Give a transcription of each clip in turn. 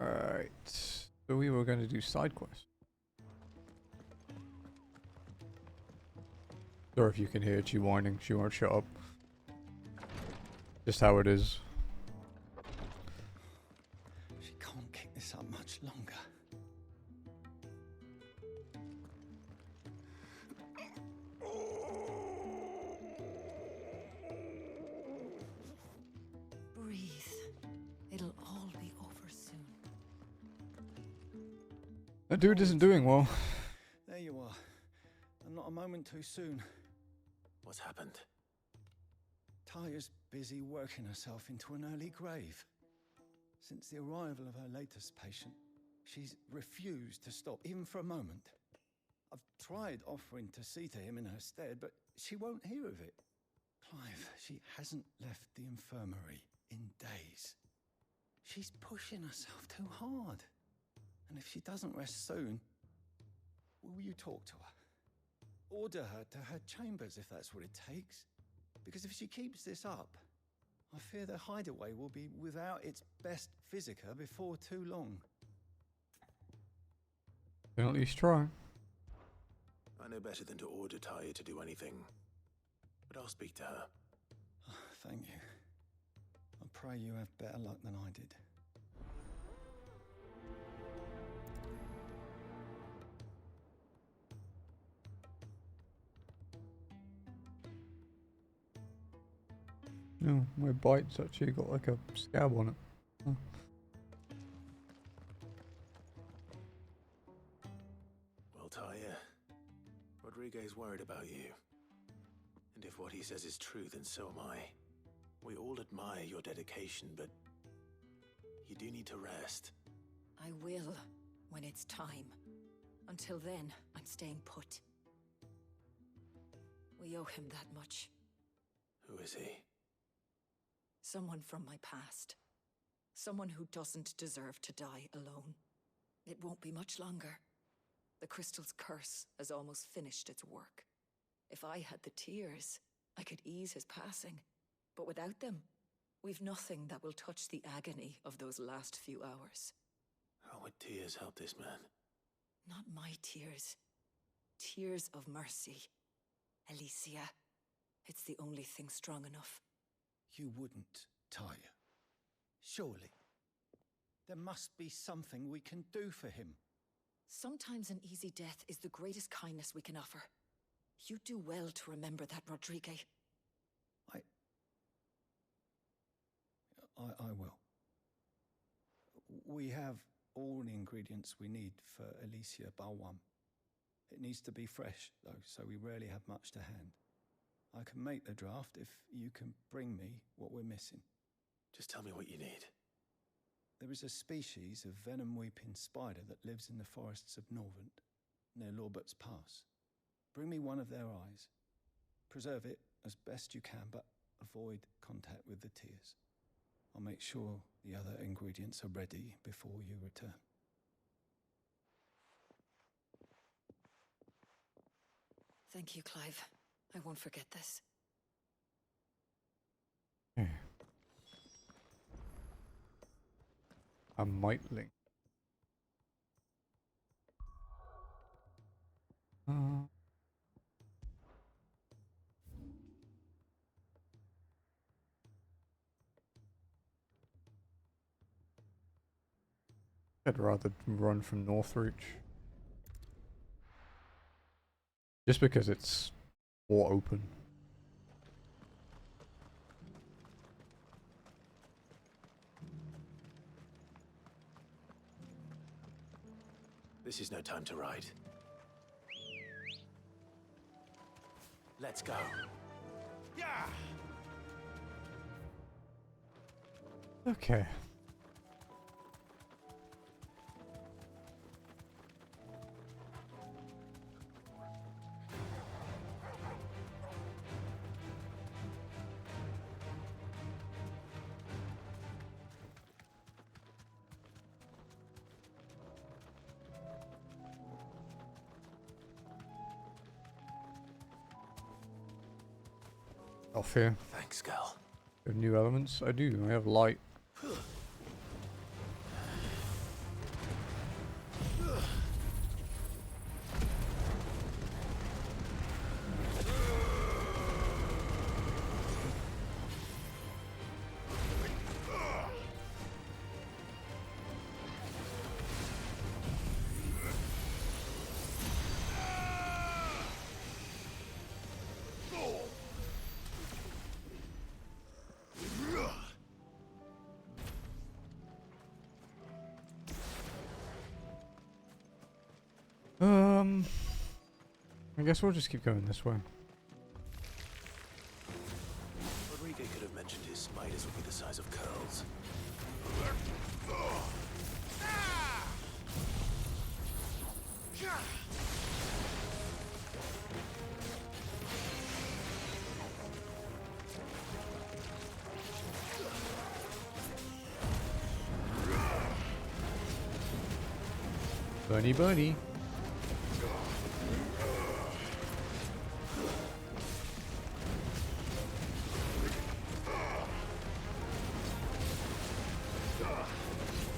Alright. So we were going to do side quests. Or if you can hear she whining, she won't shut up. Just how it is. She can't kick this up much longer. Breathe. It'll all be over soon. That dude isn't doing well. There you are. And not a moment too soon. What's happened? Taya's busy working herself into an early grave. Since the arrival of her latest patient, she's refused to stop, even for a moment. I've tried offering to see to him in her stead, but she won't hear of it. Clive, she hasn't left the infirmary in days. She's pushing herself too hard. And if she doesn't rest soon, will you talk to her? Order her to her chambers if that's what it takes. Because if she keeps this up, I fear the hideaway will be without its best physica before too long. Can at least try. I know better than to order Taya to do anything, but I'll speak to her. Thank you. I pray you have better luck than I did. No, my bite's actually got like a scab on it. Oh. Well, Taya, Rodriguez worried about you. And if what he says is true, then so am I. We all admire your dedication, but you do need to rest. I will, when it's time. Until then, I'm staying put. We owe him that much. Who is he? Someone from my past. Someone who doesn't deserve to die alone. It won't be much longer. The crystal's curse has almost finished its work. If I had the tears, I could ease his passing. But without them, we've nothing that will touch the agony of those last few hours. How would tears help this man? Not my tears. Tears of mercy. Alicia, it's the only thing strong enough. You wouldn't, Taya. Surely. There must be something we can do for him. Sometimes an easy death is the greatest kindness we can offer. You do well to remember that, Rodriguez. I will. We have all the ingredients we need for Alicia Balwam. It needs to be fresh, though, so we rarely have much to hand. I can make the draft if you can bring me what we're missing. Just tell me what you need. There is a species of venom-weeping spider that lives in the forests of Norvent, near Lorbert's Pass. Bring me one of their eyes. Preserve it as best you can, but avoid contact with the tears. I'll make sure the other ingredients are ready before you return. Thank you, Clive. I won't forget this. A mightling. I'd rather run from Northreach. Just because it's more open. This is no time to ride. Let's go. Yeah. Okay. Off here. Thanks, girl. Have new elements? I do. I have light. I guess we'll just keep going this way. Rodrigo could have mentioned his spiders would be the size of curls. Bunny bunny.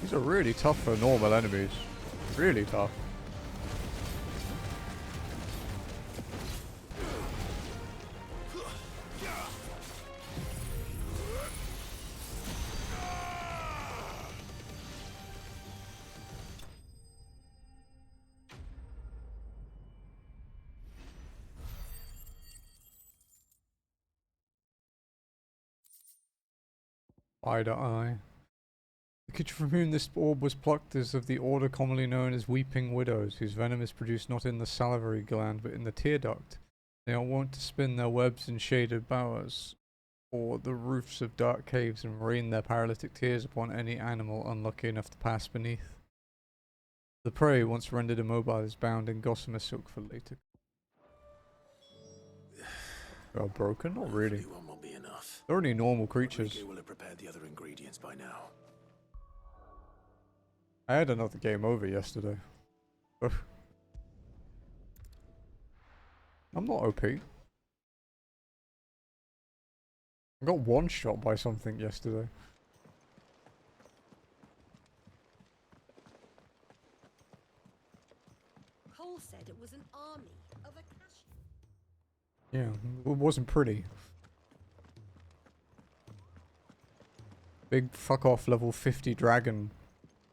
These are really tough for normal enemies. Really tough. Spider eye. The creature from whom this orb was plucked is of the order commonly known as Weeping Widows, whose venom is produced not in the salivary gland but in the tear duct. They are wont to spin their webs in shaded bowers or the roofs of dark caves and rain their paralytic tears upon any animal unlucky enough to pass beneath. The prey, once rendered immobile, is bound in gossamer silk for later. They are broken? Not really. Hopefully one won't be enough. They're only normal creatures. Rodrigo will have prepared the other ingredients by now. I had another game over yesterday. Ugh. I'm not OP. I got one shot by something yesterday. Cole said it was an army of Akashi. Yeah, it wasn't pretty. Big fuck off level 50 dragon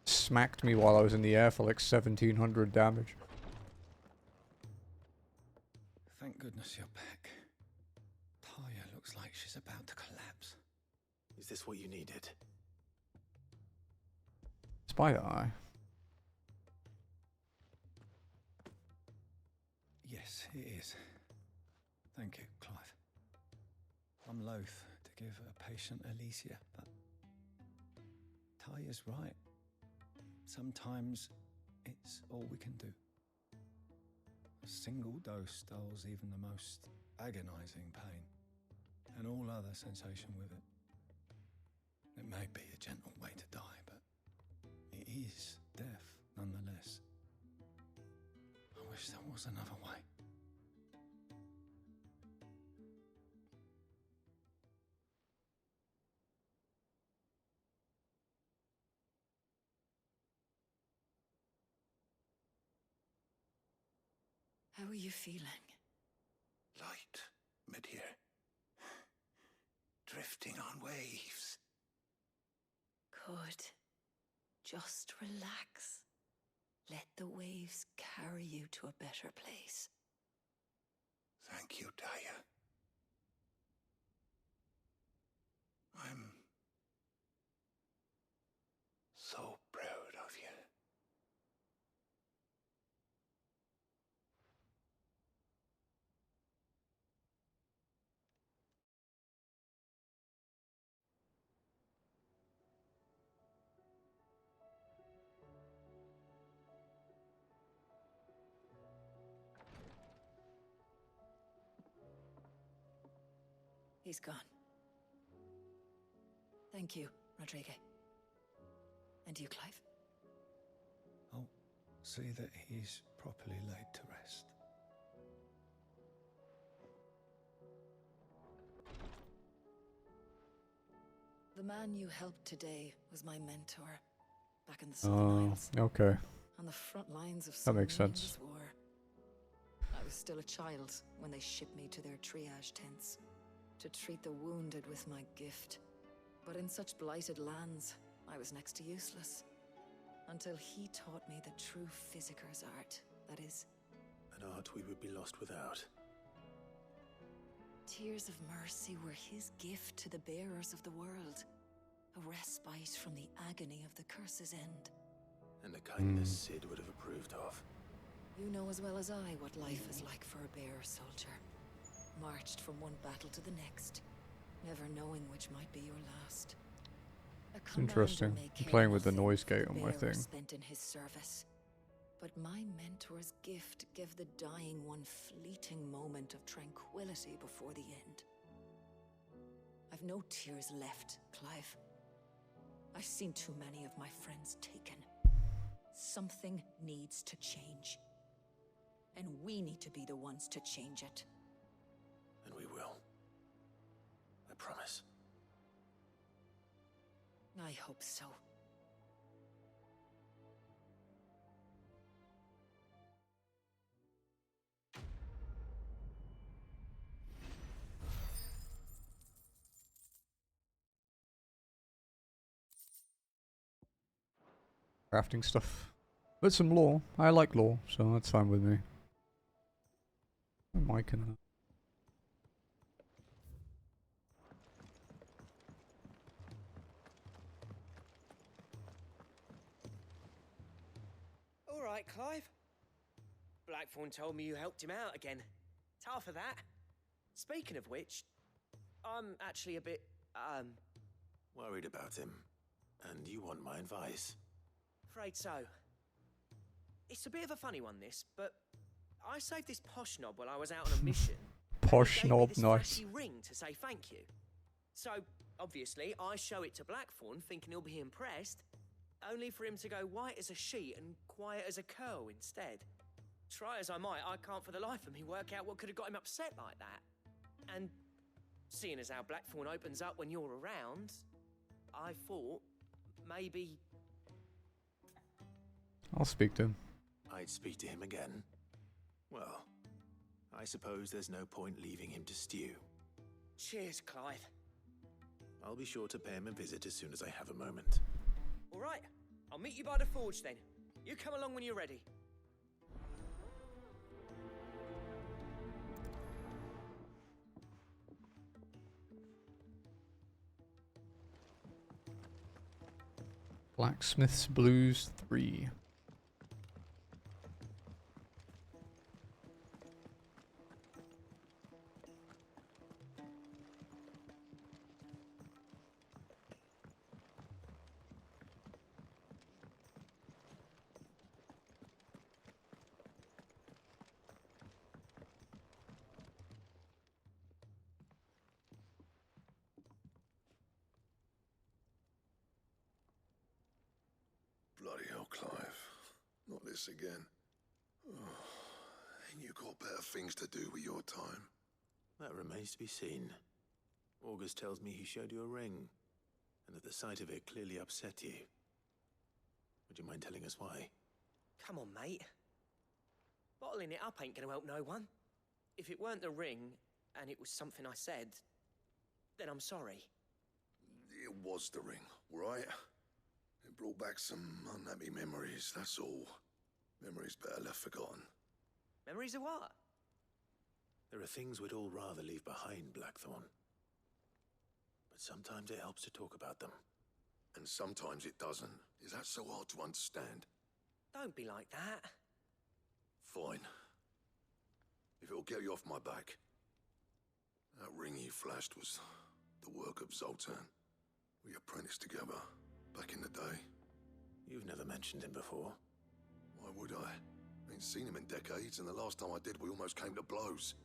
smacked me while I was in the air for like 1700 damage. Thank goodness you're back. Taya looks like she's about to collapse. Is this what you needed? Spider eye. Yes, it is. Thank you, Clive. I'm loath to give a patient Alicia, but Taya's right. Sometimes it's all we can do. A single dose dulls even the most agonizing pain, and all other sensation with it. It may be a gentle way to die, but it is death nonetheless. I wish there was another way. How are you feeling? Light, mid-here. Drifting on waves. Good. Just relax. Let the waves carry you to a better place. Thank you, Taya. I'm so proud of you. He's gone. Thank you, Rodrigo. And you, Clive? I'll see that he's properly laid to rest. The man you helped today was my mentor back in the Southern Isles. Okay. On the front lines of That some makes sense. nameless war. I was still a child when they shipped me to their triage tents to treat the wounded with my gift. But in such blighted lands, I was next to useless. Until he taught me the true physicker's art, that is. An art we would be lost without. Tears of mercy were his gift to the bearers of the world. A respite from the agony of the curse's end. And a kindness Sid would have approved of. You know as well as I what life is like for a bearer soldier. Marched from one battle to the next, never knowing which might be your last. It's interesting. I'm playing with the noise gate on my thing. Spent in his service. But my mentor's gift gave the dying one fleeting moment of tranquility before the end. I've no tears left, Clive. I've seen too many of my friends taken. Something needs to change. And we need to be the ones to change it. And we will. I promise. I hope so. Crafting stuff. But some lore. I like lore, so that's fine with me. Mic in that. All right, Clive. Blackthorn told me you helped him out again. Tough for that. Speaking of which, I'm actually a bit, Worried about him. And you want my advice? afraid so. It's a bit of a funny one, this, but I saved this posh knob while I was out on a mission. Posh and he gave me knob, this nice. flashy ring to say thank you. So, obviously, I show it to Blackthorn, thinking he'll be impressed, only for him to go white as a sheet and quiet as a curl instead. Try as I might, I can't for the life of me work out what could have got him upset like that. And seeing as how Blackthorn opens up when you're around, I thought maybe... I'll speak to him. I'd speak to him again. Well, I suppose there's no point leaving him to stew. Cheers, Clive. I'll be sure to pay him a visit as soon as I have a moment. All right, I'll meet you by the forge then. You come along when you're ready. Blacksmith's Blues 3. Bloody hell, Clive. Not this again. Oh, ain't you got better things to do with your time? That remains to be seen. August tells me he showed you a ring, and that the sight of it clearly upset you. Would you mind telling us why? Come on, mate. Bottling it up ain't gonna help no one. If it weren't the ring, and it was something I said, then I'm sorry. It was the ring, right? It brought back some unhappy memories, that's all. Memories better left forgotten. Memories of what? There are things we'd all rather leave behind, Blackthorn. But sometimes it helps to talk about them. And sometimes it doesn't. Is that so hard to understand? Don't be like that. Fine. If it'll get you off my back. That ring you flashed was the work of Zoltan. We apprenticed together, back in the day. You've never mentioned him before. Why would I? Ain't seen him in decades, and the last time I did, we almost came to blows.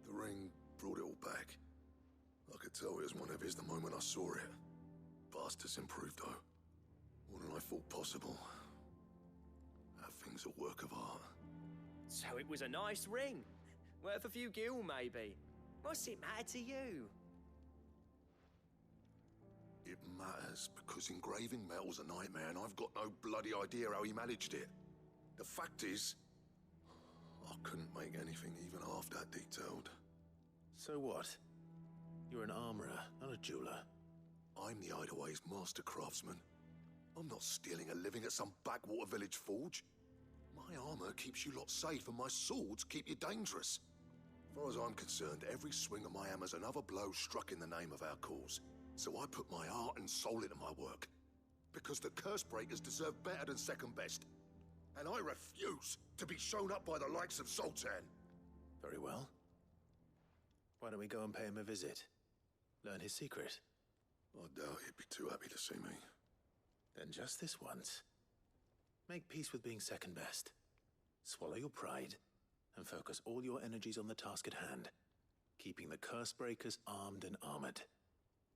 The ring brought it all back. I could tell it was one of his the moment I saw it. Bastard's improved, though. More than I thought possible. That thing's a work of art. So it was a nice ring. Worth a few gil, maybe. What's it matter to you? It matters because engraving metal's a nightmare, and I've got no bloody idea how he managed it. The fact is, I couldn't make anything even half that detailed. So what? You're an armorer, not a jeweler. I'm the Hideaway's master craftsman. I'm not stealing a living at some backwater village forge. My armor keeps you lot safe, and my swords keep you dangerous. As far as I'm concerned, every swing of my hammer's another blow struck in the name of our cause. So I put my heart and soul into my work. Because the curse breakers deserve better than second best. And I refuse to be shown up by the likes of Sultan. Very well. Why don't we go and pay him a visit? Learn his secret. I doubt he'd be too happy to see me. Then just this once. Make peace with being second best. Swallow your pride, and focus all your energies on the task at hand. Keeping the curse breakers armed and armored.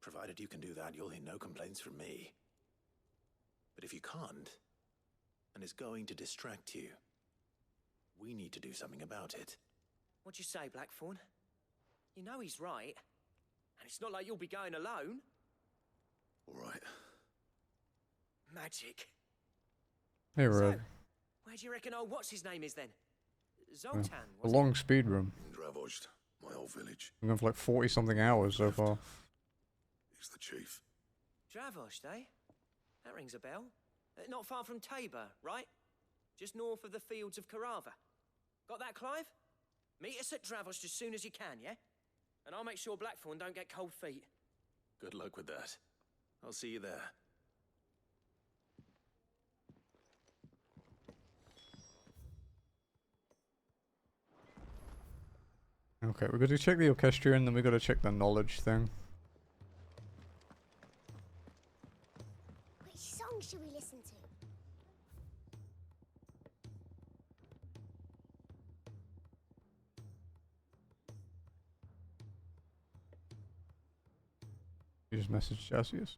Provided you can do that, you'll hear no complaints from me. But if you can't, and it's going to distract you, we need to do something about it. What'd you say, Blackthorn? You know he's right. And it's not like you'll be going alone. All right. Magic. Hey, So, Red. where do you reckon old what's-his-name is then? Zoltan, A was long speed run. In Dravozd, my old village. We've gone for like 40-something hours so far. He's the chief. it? Dravozd, eh? That rings a bell. Not far from Tabor, right? Just north of the fields of Carava. Got that, Clive? Meet us at Dravozd as soon as you can, yeah? And I'll make sure Blackthorn don't get cold feet. Good luck with that. I'll see you there. Okay, we've got to check the orchestra and then we've got to check the knowledge thing. Which song should we listen to? You just message Jasius.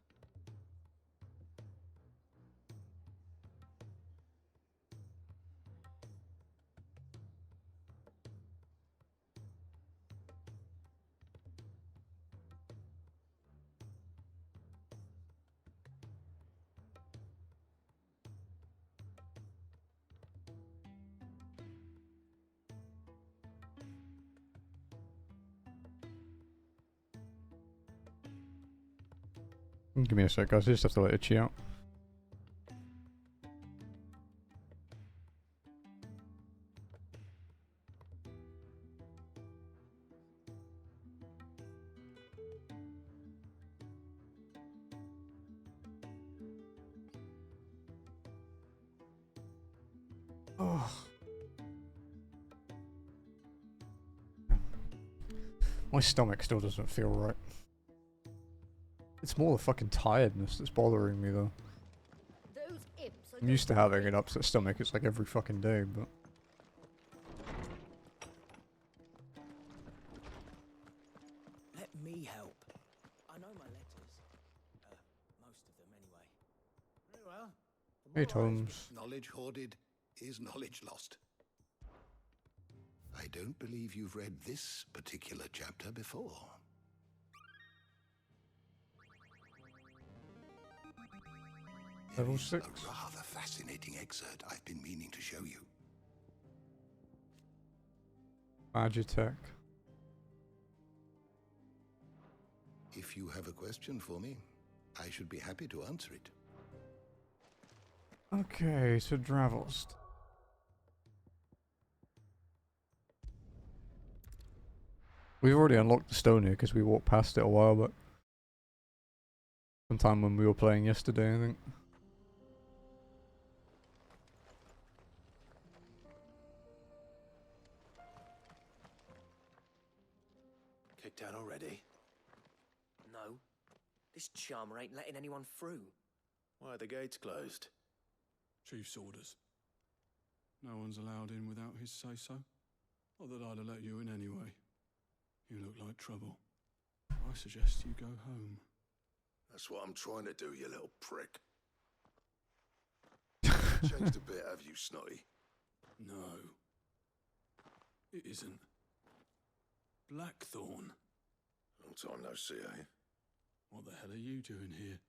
Give me a sec, guys. I just have to let Itchy out. Oh. My stomach still doesn't feel right. It's more the fucking tiredness that's bothering me though. Those imps are I'm used to having an upset stomach, it's like every fucking day, but... Let me help. I know my letters. Most of them anyway. Very well. Hey, Holmes. Knowledge hoarded is knowledge lost. I don't believe you've read this particular chapter before. Level There is 6. a rather fascinating excerpt I've been meaning to show you. Magitech. If you have a question for me, I should be happy to answer it. Okay, so Dravozd. We've already unlocked the stone here because we walked past it a while back. Sometime when we were playing yesterday, I think. Kicked out already? No. This charmer ain't letting anyone through. Why are the gates closed? Chief's orders. No one's allowed in without his say-so. Not that I'd have let you in anyway. You look like trouble. I suggest you go home. That's what I'm trying to do, you little prick. Changed a bit, have you, Snotty? No. It isn't. Blackthorn. Long time no see, eh? What the hell are you doing here?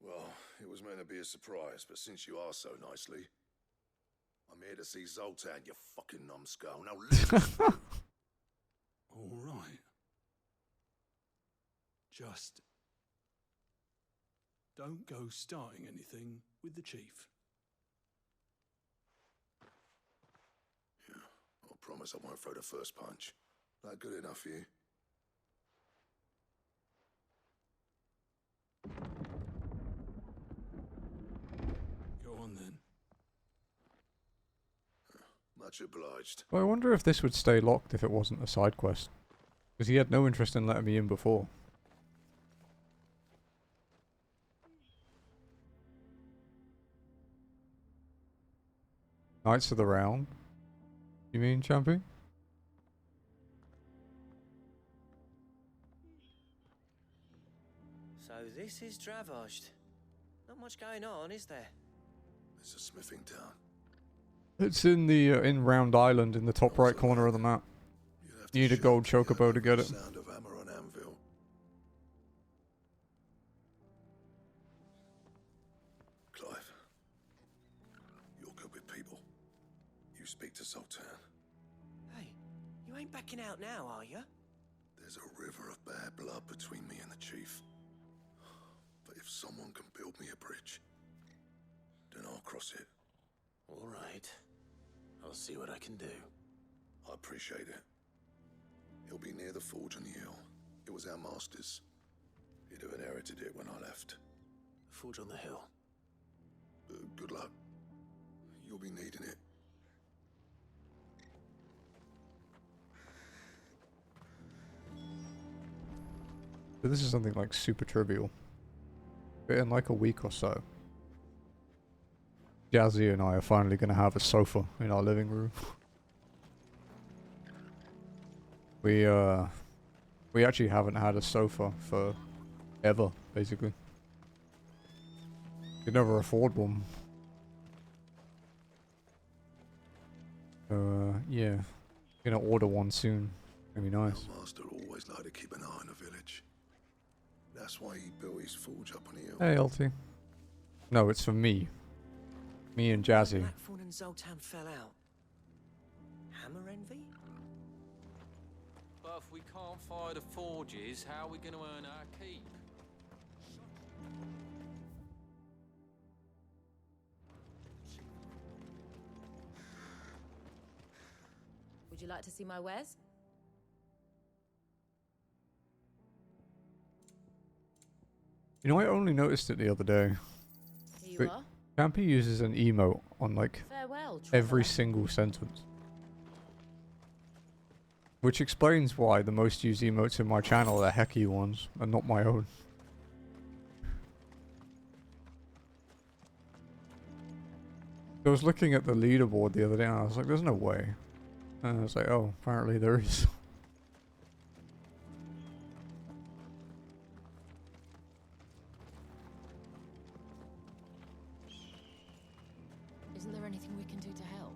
Well, it was meant to be a surprise, but since you are so nicely, I'm here to see Zoltan, you fucking numbskull. Now listen. All right. Just don't go starting anything with the chief. Yeah, I promise I won't throw the first punch. That good enough for you? Go on then. Much obliged. Well, I wonder if this would stay locked if it wasn't a side quest. Because he had no interest in letting me in before. Knights of the Round? You mean, Champy? So this is Dravosht. Not much going on, is there? It's a smithing town. It's in the in Round Island in the top right corner of the map. You need a gold chocobo to get it. Sound of hammer on anvil. Clive, you're good with people. You speak to Sultan. Hey, you ain't backing out now, are you? There's a river of bad blood between me and the chief. But if someone can build me a bridge, then I'll cross it. All right. I'll see what I can do. I appreciate it. It'll be near the forge on the hill. It was our master's. He'd have inherited it when I left. Forge on the hill. Good luck. You'll be needing it. So this is something like super trivial. But in like a week or so, Jazzy and I are finally going to have a sofa in our living room. We actually haven't had a sofa for ever, basically. Could never afford one. Yeah. Gonna order one soon. Gonna be nice. Our master always liked to keep an eye on the village. That's why he built his forge up on the hill. Hey, LT. No, it's for me. Me and Jazzy. Blackthorn and Zoltan fell out. Hammer envy? But if we can't fire the forges, how are we going to earn our keep? Would you like to see my wares? You know, I only noticed it the other day. Here you But are. Champy uses an emote on like Farewell, every traveller. single sentence. Which explains why the most used emotes in my channel are Hecky ones, and not my own. I was looking at the leaderboard the other day and I was like, there's no way. And I was like, oh, apparently there is. Isn't there anything we can do to help?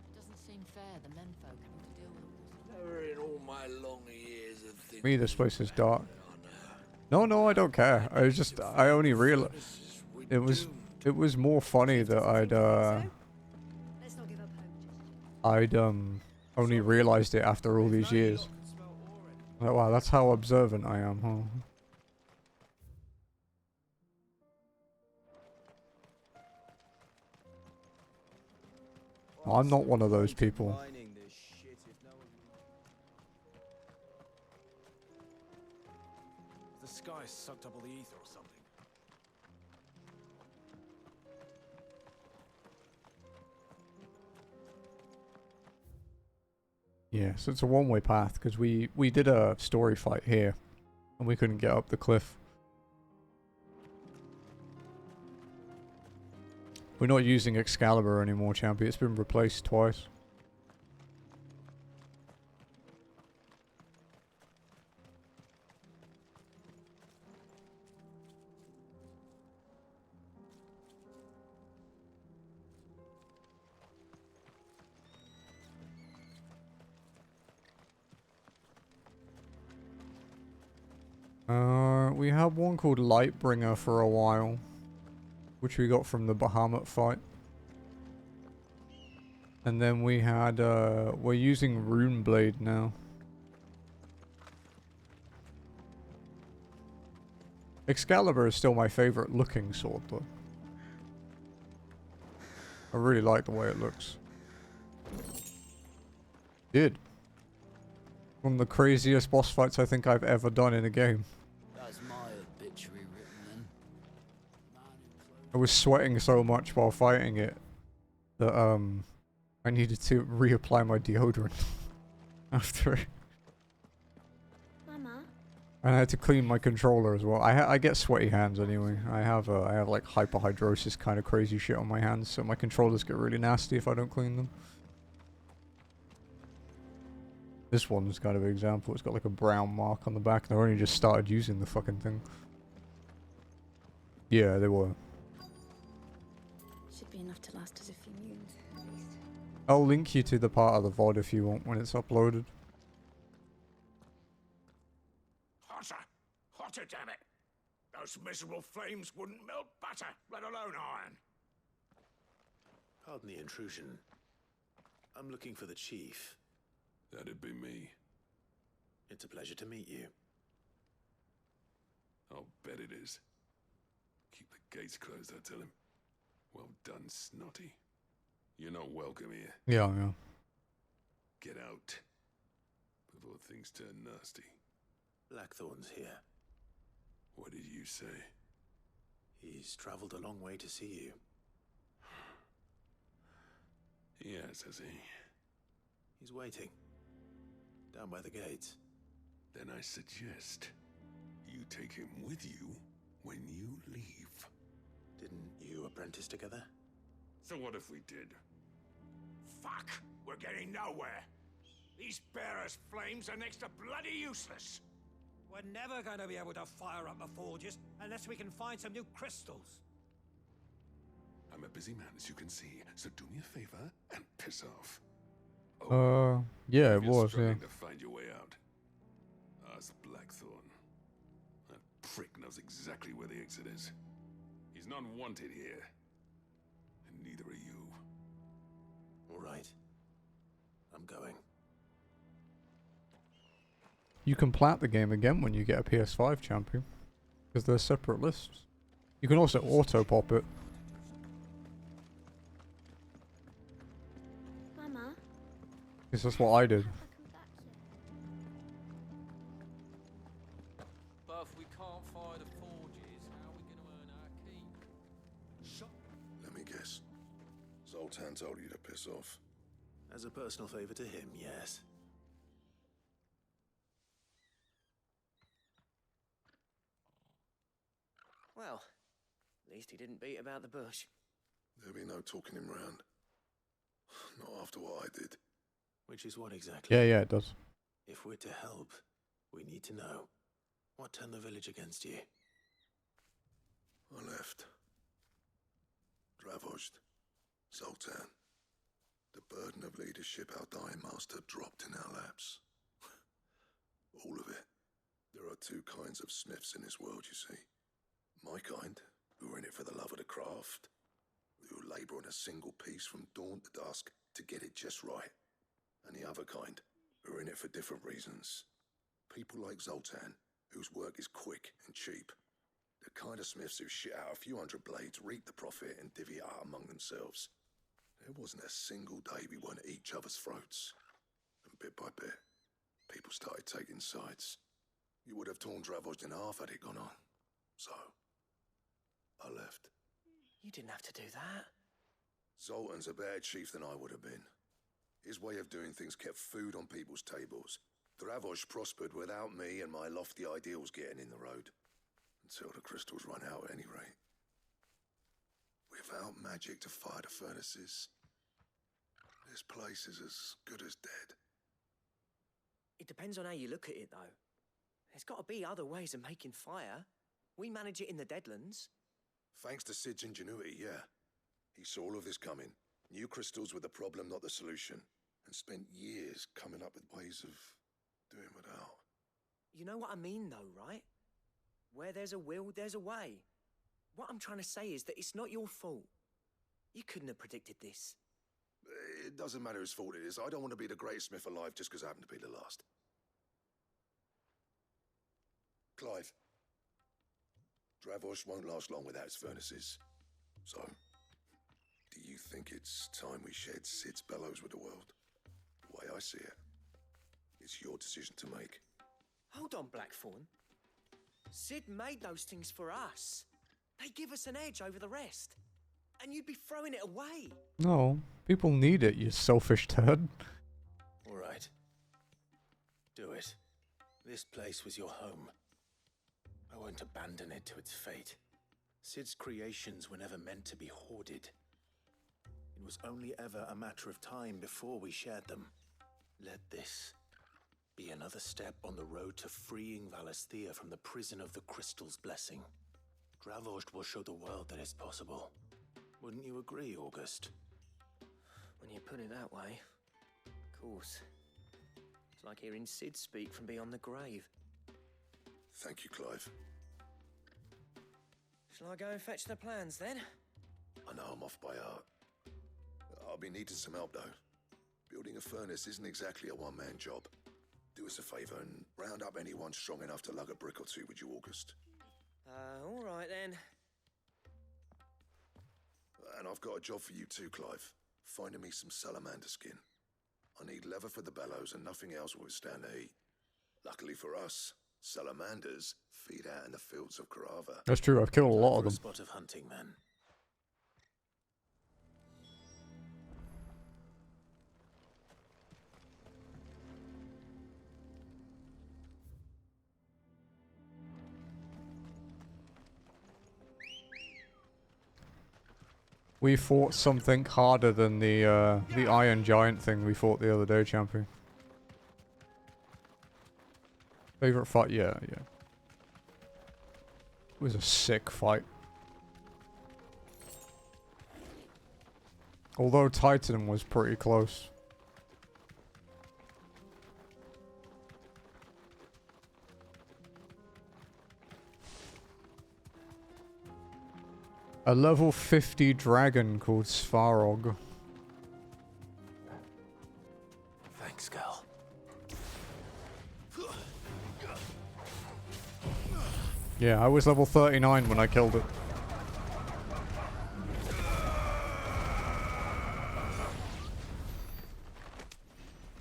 It doesn't seem fair the menfolk having to deal with all this. Never in all my long years of thinking. Me, this place is dark. No, I don't care. I was just, I only realized it was more funny that I'd only realized it after all these years. Like, wow, that's how observant I am, huh? I'm not one of those people. The sky sucked up all the ether or something. Yeah, so it's a one-way path because we did a story fight here and we couldn't get up the cliff. We're not using Excalibur anymore, Champy. It's been replaced twice. We had one called Lightbringer for a while, which we got from the Bahamut fight. And then we had, we're using Runeblade now. Excalibur is still my favorite looking sword though. I really like the way it looks. Did. One of the craziest boss fights I think I've ever done in a game. That's my obituary written then. I was sweating so much while fighting it that I needed to reapply my deodorant after it. Mama? And I had to clean my controller as well. I get sweaty hands anyway. I have like hyperhidrosis kind of crazy shit on my hands, so my controllers get really nasty if I don't clean them. This one's kind of an example. It's got like a brown mark on the back, and I only just started using the fucking thing. Yeah, they were. Should be enough to last us a few moons, at least. I'll link you to the part of the VOD if you want when it's uploaded. Hotter! Hotter, damn it! Those miserable flames wouldn't melt butter, let alone iron. Pardon the intrusion. I'm looking for the chief. That'd be me. It's a pleasure to meet you. I'll bet it is. Keep the gates closed, I tell him. Well done, Snotty. You're not welcome here. Yeah. Get out. Before things turn nasty. Blackthorn's here. What did you say? He's traveled a long way to see you. Yes, has he? He's waiting. Down by the gates. Then I suggest you take him with you when you leave. Didn't you apprentice together? So what if we did? Fuck! We're getting nowhere. These bearers' flames are next to bloody useless. We're never going to be able to fire up the forges unless we can find some new crystals. I'm a busy man, as you can see, so do me a favor and piss off. Yeah, it if you're was, yeah. struggling to find your way out, ask Blackthorn. That prick knows exactly where the exit is. He's not wanted here. And neither are you. All right. I'm going. You can plat the game again when you get a PS5 champion, because they're separate lists. You can also auto-pop it. Mama? Because that's what I did. But if we can't fire the forges, how are we going to earn our keep? Let me guess. Zoltan told you to piss off. As a personal favor to him, yes. Well, at least he didn't beat about the bush. There'll be no talking him round. Not after what I did. Which is what exactly? Yeah, it does. If we're to help, we need to know. What turned the village against you? I left. Dravozd. Zoltan. The burden of leadership our dying master dropped in our laps. All of it. There are two kinds of smiths in this world, you see. My kind, who are in it for the love of the craft, who labour on a single piece from dawn to dusk to get it just right. And the other kind, who are in it for different reasons. People like Zoltan, whose work is quick and cheap. The kind of smiths who shit out a few hundred blades, reap the profit, and divvy it out among themselves. There wasn't a single day we weren't at each other's throats. And bit by bit, people started taking sides. You would have torn Dravozd in half had it gone on. So, I left. You didn't have to do that. Zoltan's a better chief than I would have been. His way of doing things kept food on people's tables. Dravozd prospered without me and my lofty ideals getting in the road. Until the crystals run out at any rate. Without magic to fire the furnaces, this place is as good as dead. It depends on how you look at it, though. There's got to be other ways of making fire. We manage it in the Deadlands. Thanks to Sid's ingenuity, yeah. He saw all of this coming. Knew crystals were the problem, not the solution. And spent years coming up with ways of doing without. You know what I mean, though, right? Where there's a will, there's a way. What I'm trying to say is that it's not your fault. You couldn't have predicted this. It doesn't matter whose fault it is. I don't want to be the greatest smith alive just because I happen to be the last. Clive. Dravozd won't last long without his furnaces. So, do you think it's time we shared Sid's bellows with the world? The way I see it, it's your decision to make. Hold on, Blackthorn. Sid made those things for us. They give us an edge over the rest. and you'd be throwing it away. No, people need it, you selfish turd. All right. Do it. This place was your home. I won't abandon it to its fate. Sid's creations were never meant to be hoarded. It was only ever a matter of time before we shared them. Let this be another step on the road to freeing Valisthea from the prison of the Crystal's blessing. Dravost will show the world that it's possible. Wouldn't you agree, August? When you put it that way, of course. It's like hearing Sid speak from beyond the grave. Thank you, Clive. Shall I go and fetch the plans then? I know I'm off by heart. I'll be needing some help, though. Building a furnace isn't exactly a one-man job. Do us a favour and round up anyone strong enough to lug a brick or two, would you, August? All right then. And I've got a job for you too, Clive. Finding me some salamander skin. I need leather for the bellows and nothing else will withstand the heat. Luckily for us, salamanders feed out in the fields of Carava. That's true, I've killed a lot of them. Spot of hunting, then. We fought something harder than the Iron Giant thing we fought the other day, champion. Favorite fight? Yeah. It was a sick fight. Although Titan was pretty close. A level 50 dragon called Svarog. Thanks, Gal. Yeah, I was level 39 when I killed it.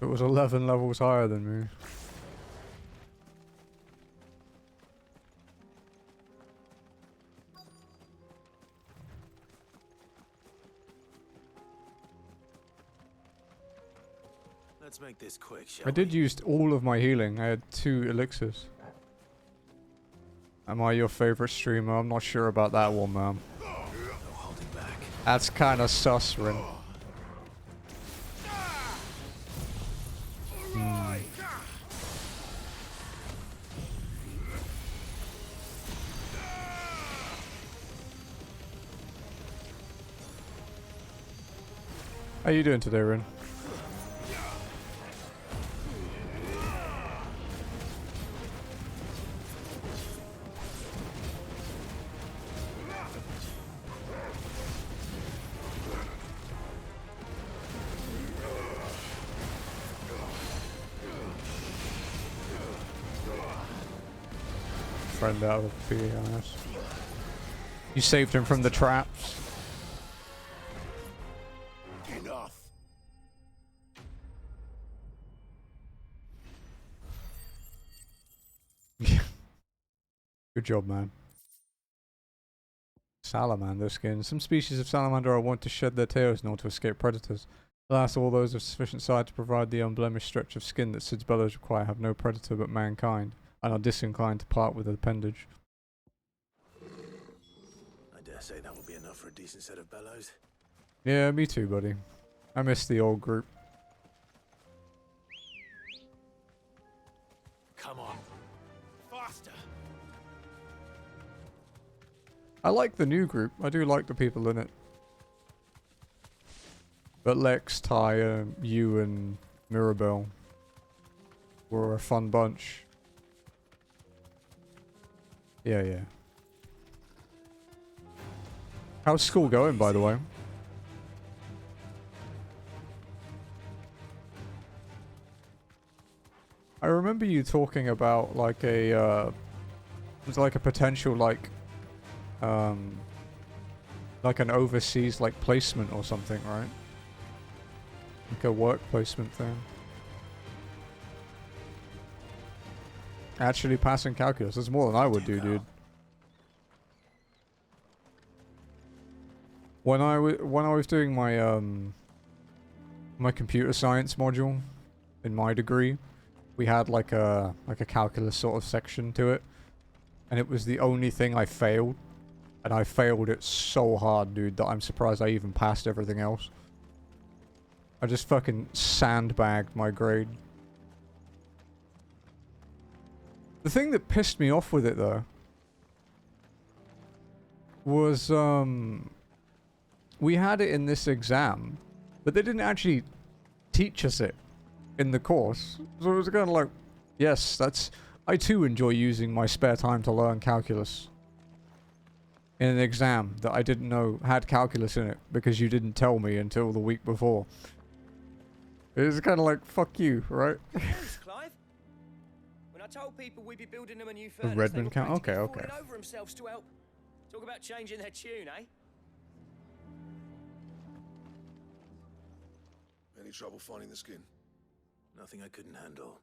It was 11 levels higher than me. Let's make this quick, shall I did use all of my healing. I had 2 elixirs. Am I your favorite streamer? I'm not sure about that one, man. No holding back. That's kind of sus, Rin. How you doing today, Rin? Friend out of the honest. You saved him from the traps. Enough. Good job, man. Salamander skin. Some species of salamander are wont to shed their tails in order to escape predators. Alas, all those of sufficient size to provide the unblemished stretch of skin that Sid's bellows require have no predator but mankind, and are disinclined to part with the appendage. I dare say that will be enough for a decent set of bellows. Yeah, me too, buddy. I miss the old group. Come on. Faster. I like the new group. I do like the people in it. But Lex, Ty, you and Mirabelle were a fun bunch. Yeah. How's school going, by the way? I remember you talking about like a it was like a potential like an overseas like placement or something, right? Like a work placement thing. Actually passing calculus is more than I would do, dude. When I was doing my my computer science module in my degree, we had like a calculus sort of section to it, and it was the only thing I failed, and I failed it so hard, dude, that I'm surprised I even passed everything else. I just fucking sandbagged my grade. The thing that pissed me off with it though was we had it in this exam, but they didn't actually teach us it in the course. So it was kind of like, yes, I too enjoy using my spare time to learn calculus in an exam that I didn't know had calculus in it because you didn't tell me until the week before. It was kind of like, fuck you, right? Thanks, Clive. When I told people we'd be building them a new The furnace, Redmond they were count? Okay, practically okay. falling over themselves to help. Talk about changing their tune, eh? Any trouble finding the skin? Nothing I couldn't handle.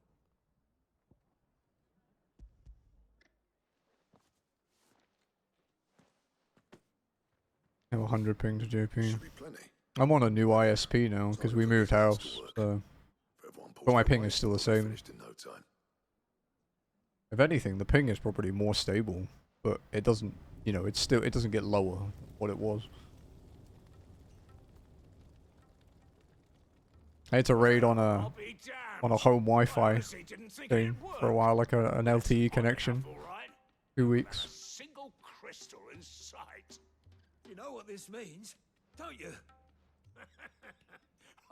I have 100 ping to JP. Should be plenty. I'm on a new ISP now because we moved house, so... But my ping is still the same. Finished in no time. If anything, the ping is probably more stable, but it doesn't, you know, it doesn't get lower than what it was. I had to raid on a home Wi-Fi thing for a while, like an LTE connection. 2 weeks. Single crystal in sight. You know what this means, don't you?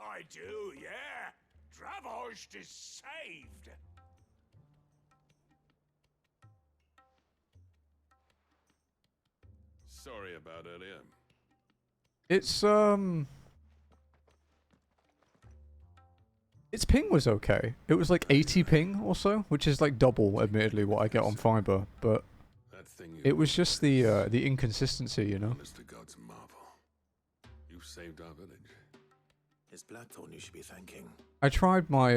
I do, yeah. Dravost is saved. Sorry about earlier. Its ping was okay. It was like 80 ping or so, which is like double, admittedly, what I get on fiber. But it was just the inconsistency, you know. Honest to God's marvel. You've saved our village. It's Blackthorn you should be thanking. I tried my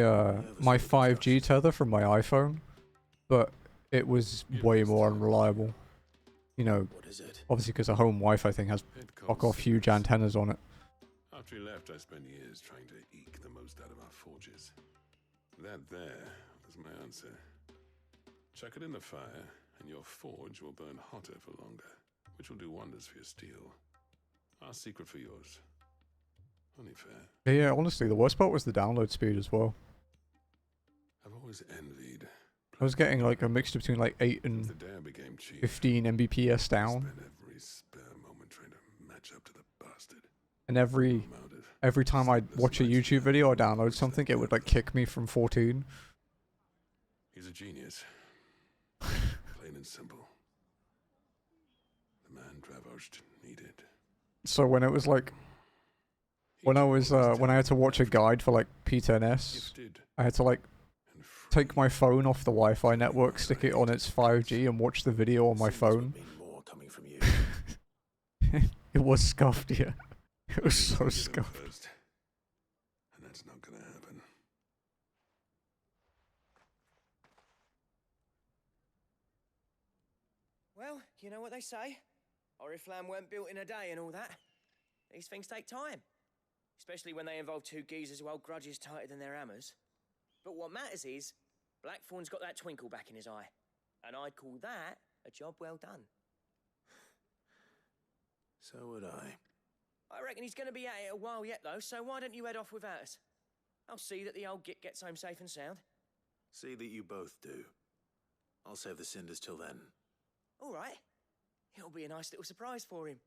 my 5G tether from my iPhone, but it was way more unreliable. You know, obviously because the home Wi-Fi thing has fuck off huge antennas on it. After he left, I spent years trying to eke the most out of our forges. That there was my answer. Chuck it in the fire, and your forge will burn hotter for longer, which will do wonders for your steel. Our secret for yours. Only fair. Yeah, honestly, the worst part was the download speed as well. I've always envied. I was getting like a mixture between like 8 and 15 Mbps down. Spent every spare moment trying to match up to the bastard. And every time I'd watch a YouTube video or download something, it would like kick me from 14. He's a genius. Plain and simple. The man Dravost needed. So when it was like, when I had to watch a guide for like P10S, I had to like take my phone off the Wi-Fi network, stick it on its 5G, and watch the video on my phone. It was scuffed, yeah. It was so scuffed. And that's not gonna happen. Well, you know what they say. Oriflamme weren't built in a day and all that. These things take time. Especially when they involve two geezers who hold grudges tighter than their hammers. But what matters is, Blackthorn's got that twinkle back in his eye. And I'd call that a job well done. So would I. I reckon he's going to be at it a while yet, though, so why don't you head off without us? I'll see that the old git gets home safe and sound. See that you both do. I'll save the cinders till then. All right. It'll be a nice little surprise for him.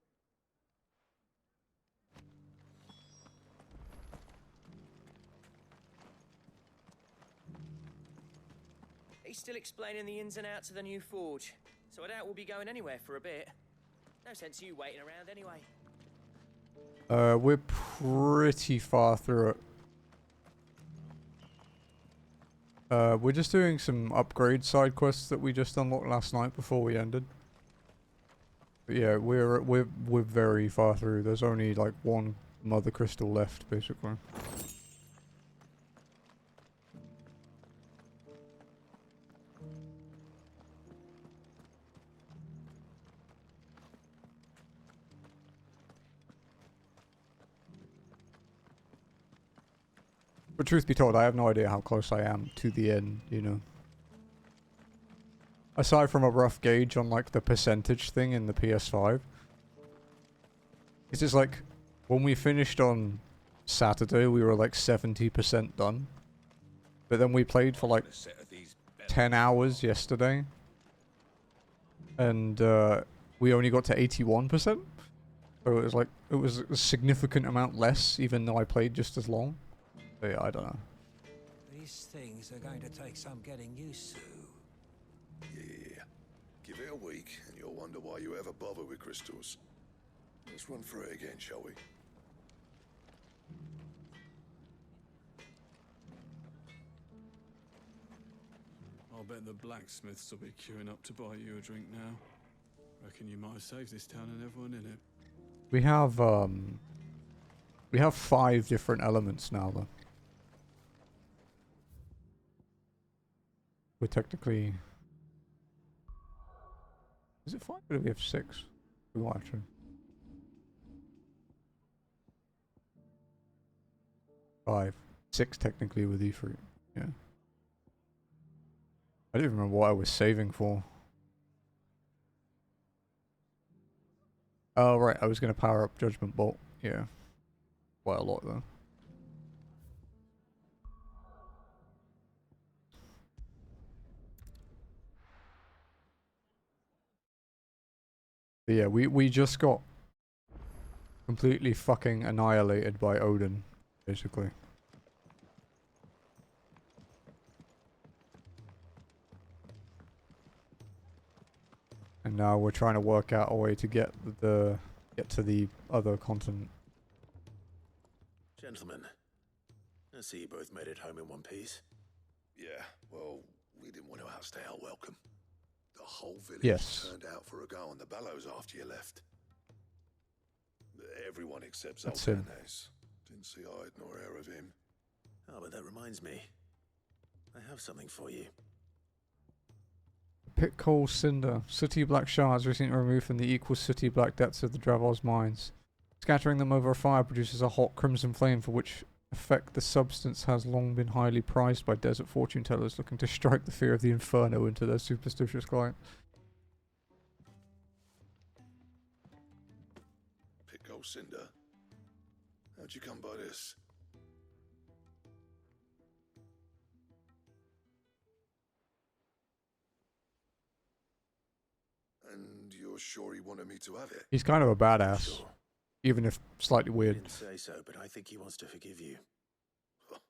He's still explaining the ins and outs of the new forge, so I doubt we'll be going anywhere for a bit. No sense you waiting around anyway. We're pretty far through it. We're just doing some upgrade side quests that we just unlocked last night before we ended. But yeah, we're very far through. There's only like one mother crystal left, basically. But truth be told, I have no idea how close I am to the end, you know. Aside from a rough gauge on like the percentage thing in the PS5. It's just like, when we finished on Saturday, we were like 70% done. But then we played for like 10 hours yesterday. And we only got to 81%. So it was like, it was a significant amount less, even though I played just as long. So yeah, I don't know. These things are going to take some getting used to. Yeah. Give it a week, and you'll wonder why you ever bother with crystals. Let's run through it again, shall we? I'll bet the blacksmiths will be queuing up to buy you a drink now. Reckon you might have saved this town and everyone in it. We have 5 different elements now, though. We're technically... Is it 5 or do we have 6? We might actually. 5. 6 technically with E3. Yeah. I don't even remember what I was saving for. Oh, right. I was going to power up Judgment Bolt. Yeah. Quite a lot, though. But yeah, we just got completely fucking annihilated by Odin, basically. And now we're trying to work out a way to get to the other continent. Gentlemen, I see you both made it home in one piece. Yeah, well, we didn't want to outstay our welcome. The whole village turned out for a go on the bellows after you left. Everyone except Zoltan has. Didn't see hide nor hair of him. Oh, but that reminds me. I have something for you. Pit coal cinder. Sooty black shards recently removed from the equal sooty black depths of the Dravos mines. Scattering them over a fire produces a hot crimson flame for which effect the substance has long been highly prized by desert fortune tellers looking to strike the fear of the inferno into their superstitious clients. Pit coal cinder? How'd you come by this? And you're sure he wanted me to have it? He's kind of a badass. Sure. Even if slightly I weird. didn't say so, but I think he wants to forgive you. Huh.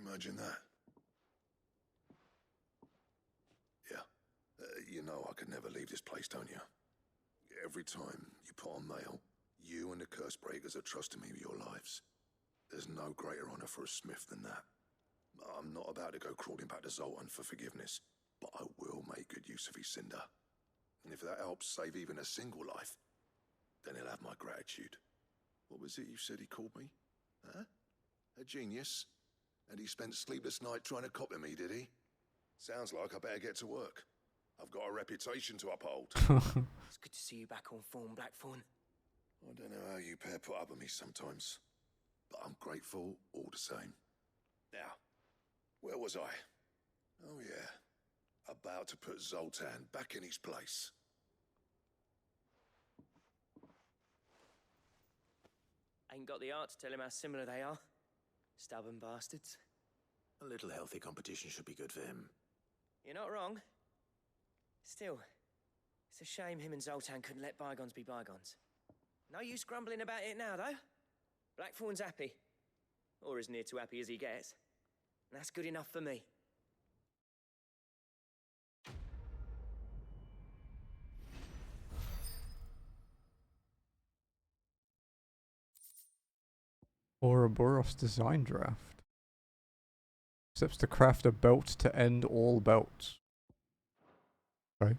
Imagine that. Yeah. You know I could never leave this place, don't you? Every time you put on mail, you and the curse breakers are trusting me with your lives. There's no greater honor for a smith than that. I'm not about to go crawling back to Zoltan for forgiveness, but I will make good use of his cinder. And if that helps save even a single life, then he'll have my gratitude. What was it you said he called me? Huh? A genius? And he spent sleepless night trying to copy me, did he? Sounds like I better get to work. I've got a reputation to uphold. It's good to see you back on form, Blackthorn. I don't know how you pair put up with me sometimes, but I'm grateful all the same. Now, where was I? Oh yeah, about to put Zoltan back in his place. Ain't got the art to tell him how similar they are. Stubborn bastards. A little healthy competition should be good for him. You're not wrong. Still, it's a shame him and Zoltan couldn't let bygones be bygones. No use grumbling about it now, though. Blackthorn's happy. Or as near to happy as he gets. And that's good enough for me. Ouroboros design draft. Steps to craft a belt to end all belts. Okay.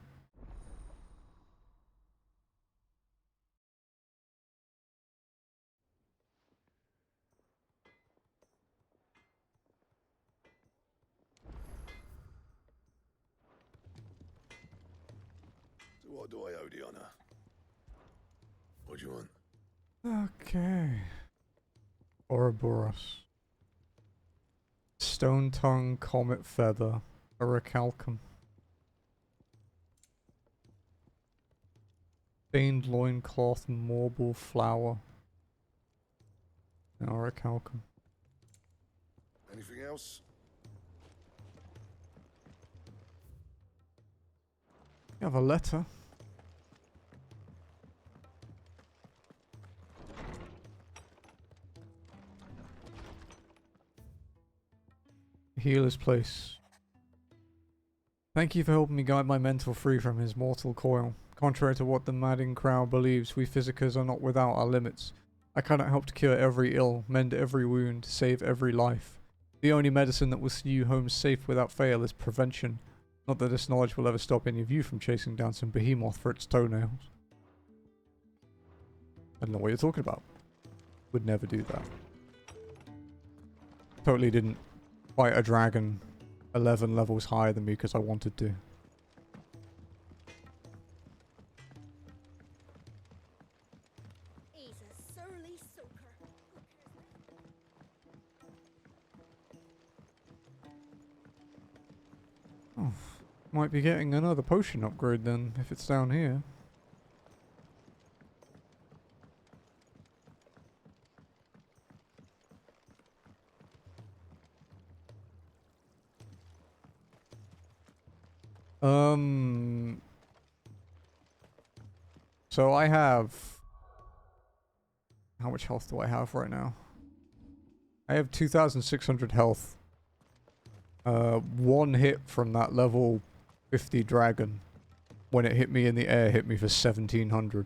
So what do I owe the honor? What do you want? Okay. Ouroboros. Stone tongue, comet feather, orichalcum. Stained loincloth, marble flower. And orichalcum. Anything else? You have a letter. Healer's place. Thank you for helping me guide my mentor free from his mortal coil. Contrary to what the madding crowd believes, we physicers are not without our limits. I cannot help to cure every ill, mend every wound, save every life. The only medicine that will see you home safe without fail is prevention. Not that this knowledge will ever stop any of you from chasing down some behemoth for its toenails. I don't know what you're talking about. Would never do that. Totally didn't fight a dragon 11 levels higher than me because I wanted to. He's a surly soaker. Oh, might be getting another potion upgrade then, if it's down here. So I have... How much health do I have right now? I have 2,600 health. One hit from that level 50 dragon, when it hit me in the air, hit me for 1,700.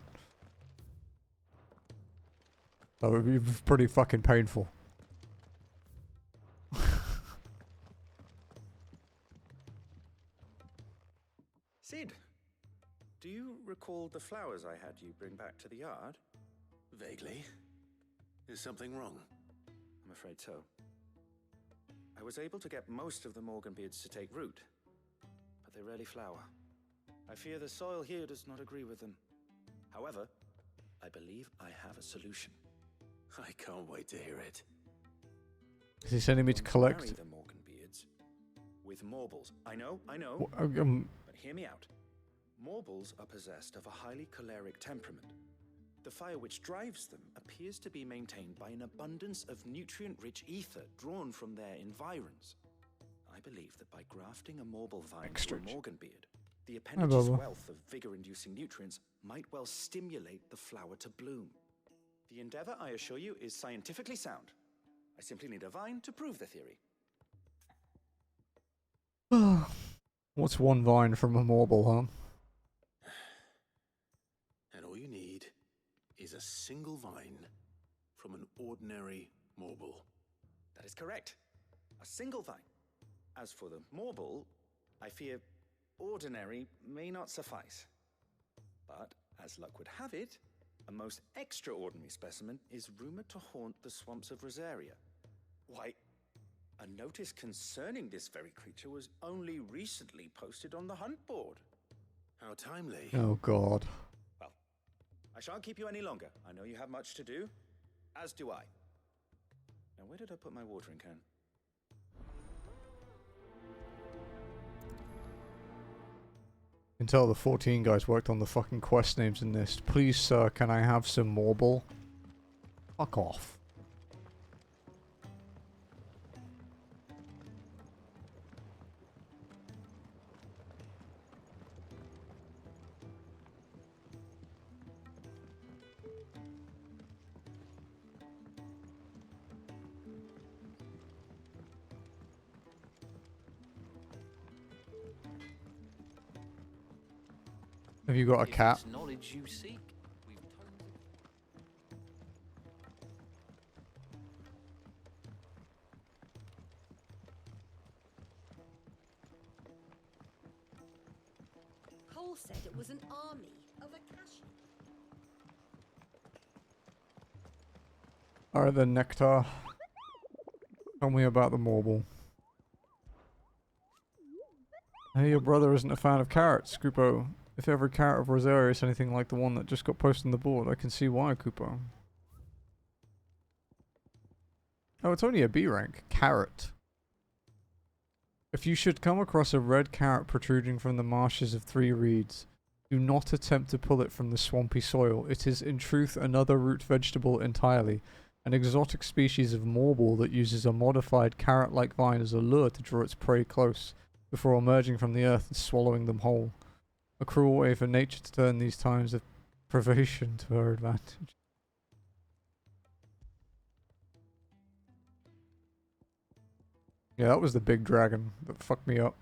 So it was pretty fucking painful. Sid, do you recall the flowers I had you bring back to the yard? Vaguely. Is something wrong? I'm afraid so. I was able to get most of the Morganbeards to take root, but they rarely flower. I fear the soil here does not agree with them. However, I believe I have a solution. I can't wait to hear it. Is he sending me to collect? Marry the Morganbeards with Morbles. I know, but hear me out. Morbles are possessed of a highly choleric temperament. The fire which drives them appears to be maintained by an abundance of nutrient-rich ether drawn from their environs. I believe that by grafting a Morble vine to a Morganbeard, the appendage's wealth of vigor-inducing nutrients might well stimulate the flower to bloom. The endeavor, I assure you, is scientifically sound. I simply need a vine to prove the theory. What's one vine from a Morble, huh? And all you need is a single vine from an ordinary Morble. That is correct. A single vine. As for the Morble, I fear ordinary may not suffice. But, as luck would have it, a most extraordinary specimen is rumored to haunt the swamps of Rosaria. Why, a notice concerning this very creature was only recently posted on the hunt board. How timely. Oh god. Well, I shan't keep you any longer. I know you have much to do, as do I. Now, where did I put my watering can? You can tell the 14 guys worked on the fucking quest names in this. Please, sir, can I have some Morble? Fuck off. Have you got a cat? Knowledge you seek. Cole said it was an army of Akashi. Alright then, Nectar. Tell me about the Morble. Hey, your brother isn't a fan of carrots, Kupo. If every carrot of Rosaria is anything like the one that just got posted on the board, I can see why, Kupo. Oh, it's only a B rank. Carrot. If you should come across a red carrot protruding from the marshes of 3 reeds, do not attempt to pull it from the swampy soil. It is in truth another root vegetable entirely, an exotic species of morble that uses a modified carrot-like vine as a lure to draw its prey close, before emerging from the earth and swallowing them whole. A cruel way for nature to turn these times of privation to her advantage. Yeah, that was the big dragon that fucked me up.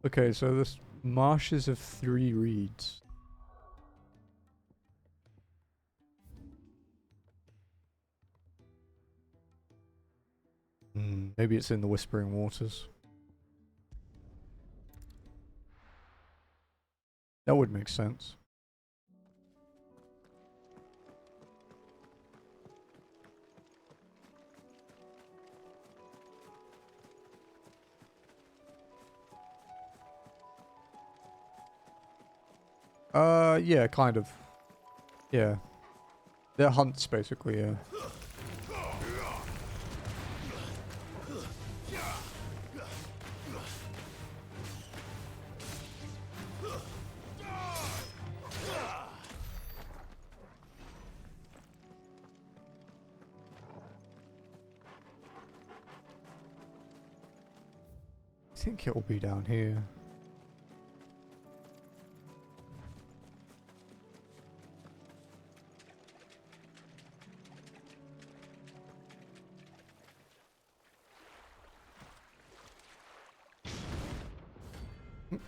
Okay, so this marshes of 3 reeds. Maybe it's in the Whispering Waters. That would make sense. Yeah, kind of. Yeah. They're hunts, basically, yeah. I think it will be down here.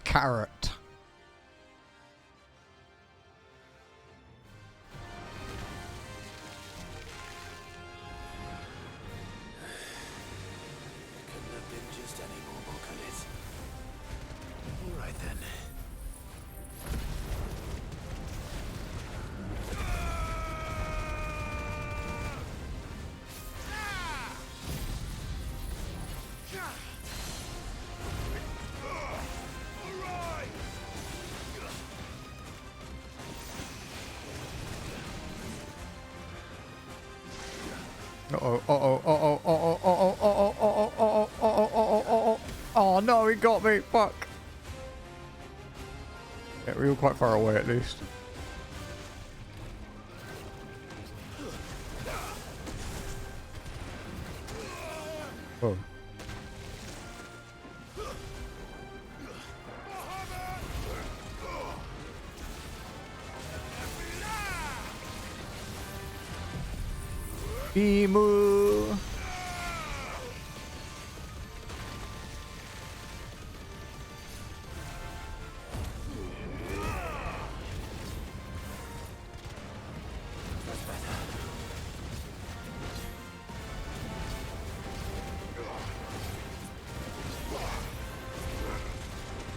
Carrot. Couldn't have been just any mortal, could it? All right then. Oh no, he got me, fuck. Yeah, we were quite far away at least. Oh. Emu.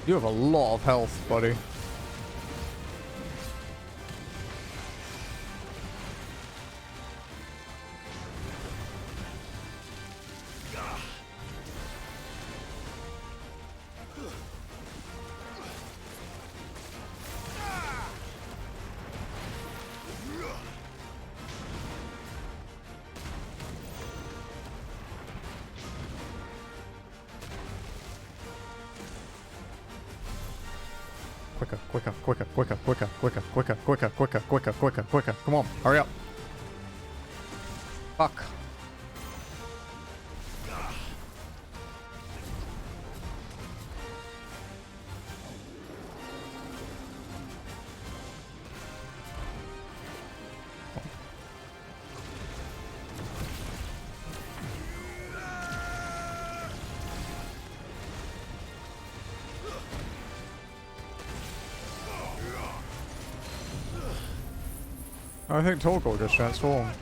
You have a lot of health, buddy. Quicker. Come on, hurry up. Fuck. I think Torgal just transformed.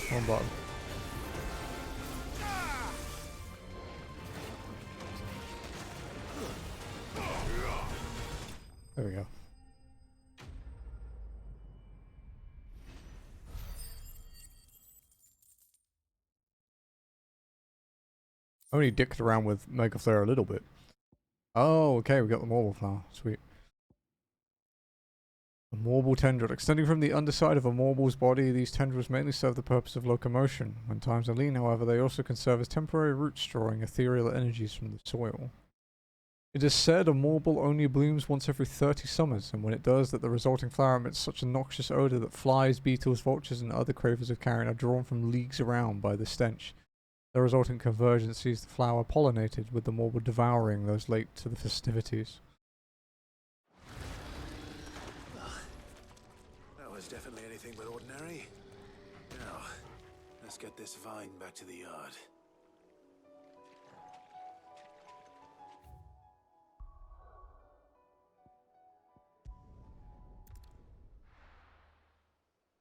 One button. There we go. Only dicked around with Mega Flare a little bit. Oh, okay, we got the Marble Flower. Sweet. A Marble tendril. Extending from the underside of a Marble's body, these tendrils mainly serve the purpose of locomotion. When times are lean, however, they also can serve as temporary roots drawing ethereal energies from the soil. It is said a Marble only blooms once every 30 summers, and when it does, that the resulting flower emits such a noxious odour that flies, beetles, vultures, and other cravers of carrion are drawn from leagues around by the stench. The resultant conversion sees the flower pollinated, with the Marble devouring those late to the festivities. That was definitely anything but ordinary. Now, let's get this vine back to the yard.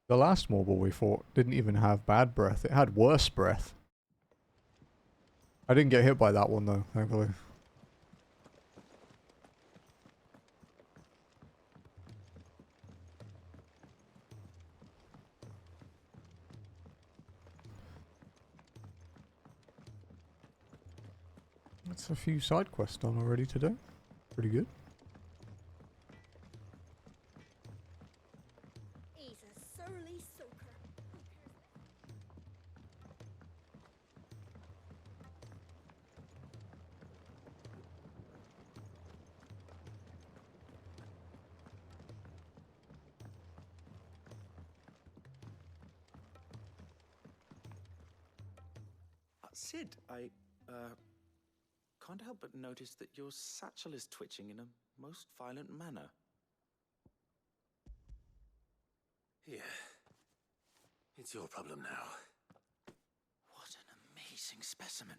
The last Marble we fought didn't even have bad breath, it had worse breath. I didn't get hit by that one though, thankfully. That's a few side quests done already today. Pretty good. He's a surly soaker. Sid, I can't help but notice that your satchel is twitching in a most violent manner. Yeah. It's your problem now. What an amazing specimen.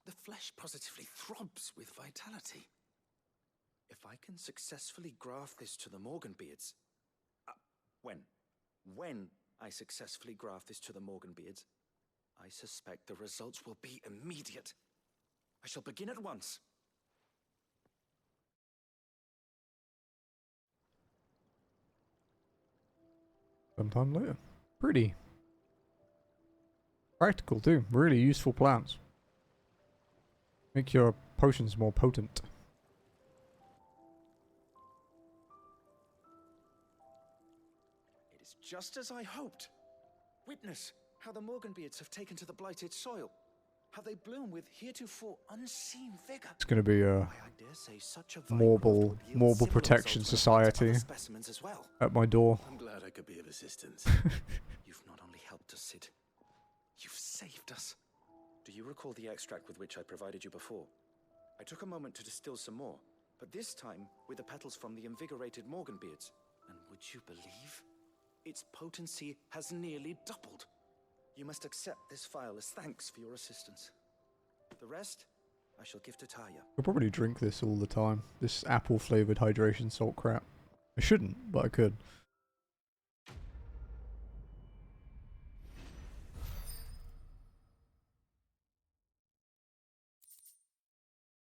The flesh positively throbs with vitality. If I can successfully graft this to the Morganbeards... When I successfully graft this to the Morganbeards, I suspect the results will be immediate. I shall begin at once. Sometime later. Pretty. Practical too. Really useful plants. Make your potions more potent. It is just as I hoped. Witness how the Morganbeards have taken to the blighted soil. How they bloom with heretofore unseen vigor. It's going to be a Marble Protection Society well. at my door. I'm glad I could be of assistance. You've not only helped us, Sid, you've saved us. Do you recall the extract with which I provided you before? I took a moment to distill some more, but this time with the petals from the invigorated Morganbeards. And would you believe? Its potency has nearly doubled. You must accept this file as thanks for your assistance. The rest, I shall give to Taya. I'll probably drink this all the time. This apple-flavoured hydration salt crap. I shouldn't, but I could.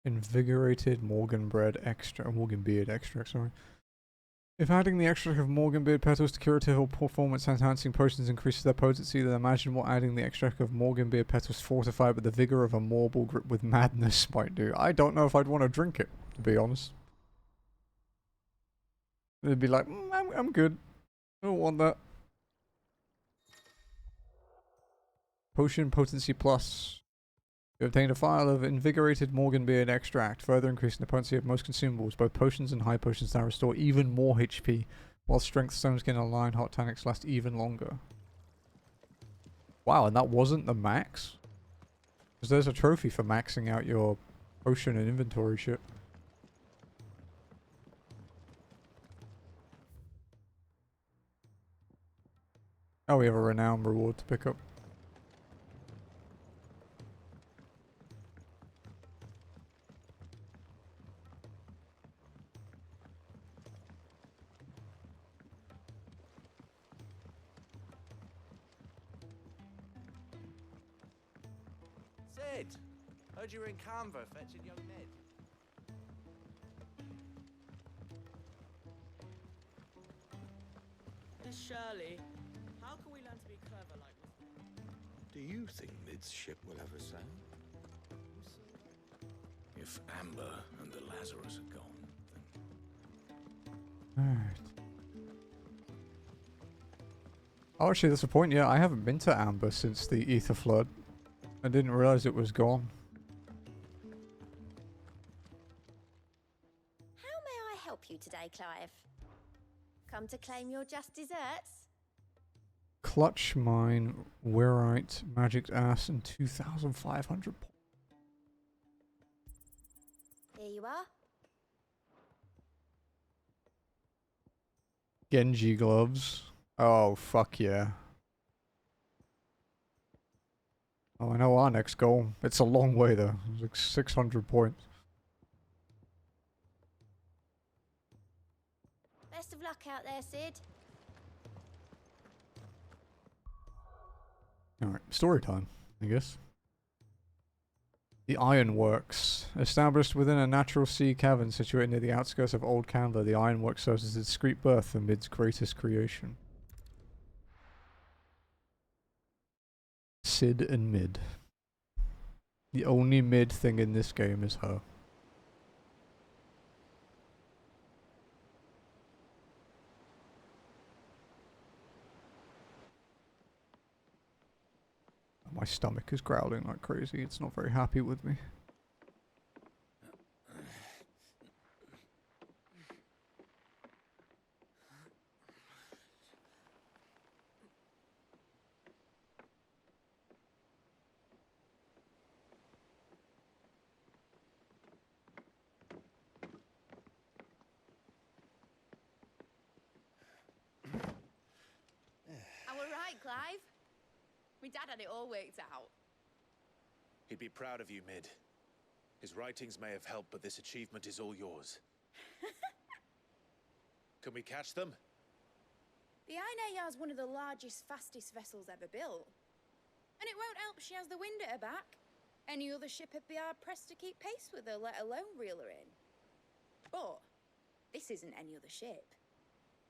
Invigorated Morganbeard extract, sorry. If adding the extract of Morganbeard petals to curative or performance enhancing potions increases their potency, then imagine what adding the extract of Morganbeard petals fortified with the vigor of a Marble grip with madness might do. I don't know if I'd want to drink it, to be honest. It'd be like, I'm good. I don't want that. Potion potency plus. You obtained a file of invigorated Morganbeard extract, further increasing the potency of most consumables. Both potions and high potions now restore even more HP, while strength stone skin and lion hot tonics last even longer. Wow, and that wasn't the max? Because there's a trophy for maxing out your potion and inventory shit. Oh, we have a renown reward to pick up. Sid, heard you were in Canva fetching young Ned. Miss Shirley, how can we learn to be clever like this? Do you think Mid's ship will ever sail? If Amber and the Lazarus are gone, then... Alright. Oh, actually, that's a point. Yeah, I haven't been to Amber since the Ether Flood. I didn't realize it was gone. How may I help you today, Clive? Come to claim your just desserts? Clutch mine, Werite, Magic Ass, and 2,500 points. Here you are. Genji gloves. Oh, fuck yeah. Oh, I know our next goal. It's a long way though. It's like 600 points. Best of luck out there, Sid. Alright, story time, I guess. The Ironworks. Established within a natural sea cavern situated near the outskirts of Old Canva, the Ironworks serves as a discreet birth for Mid's greatest creation. Sid and Mid. The only Mid thing in this game is her. My stomach is growling like crazy. It's not very happy with me. I'm alright, Clive. My dad had it all worked out. He'd be proud of you, Mid. His writings may have helped, but this achievement is all yours. Can we catch them? The Aina is one of the largest, fastest vessels ever built. And it won't help she has the wind at her back. Any other ship would be hard-pressed to keep pace with her, let alone reel her in. But this isn't any other ship.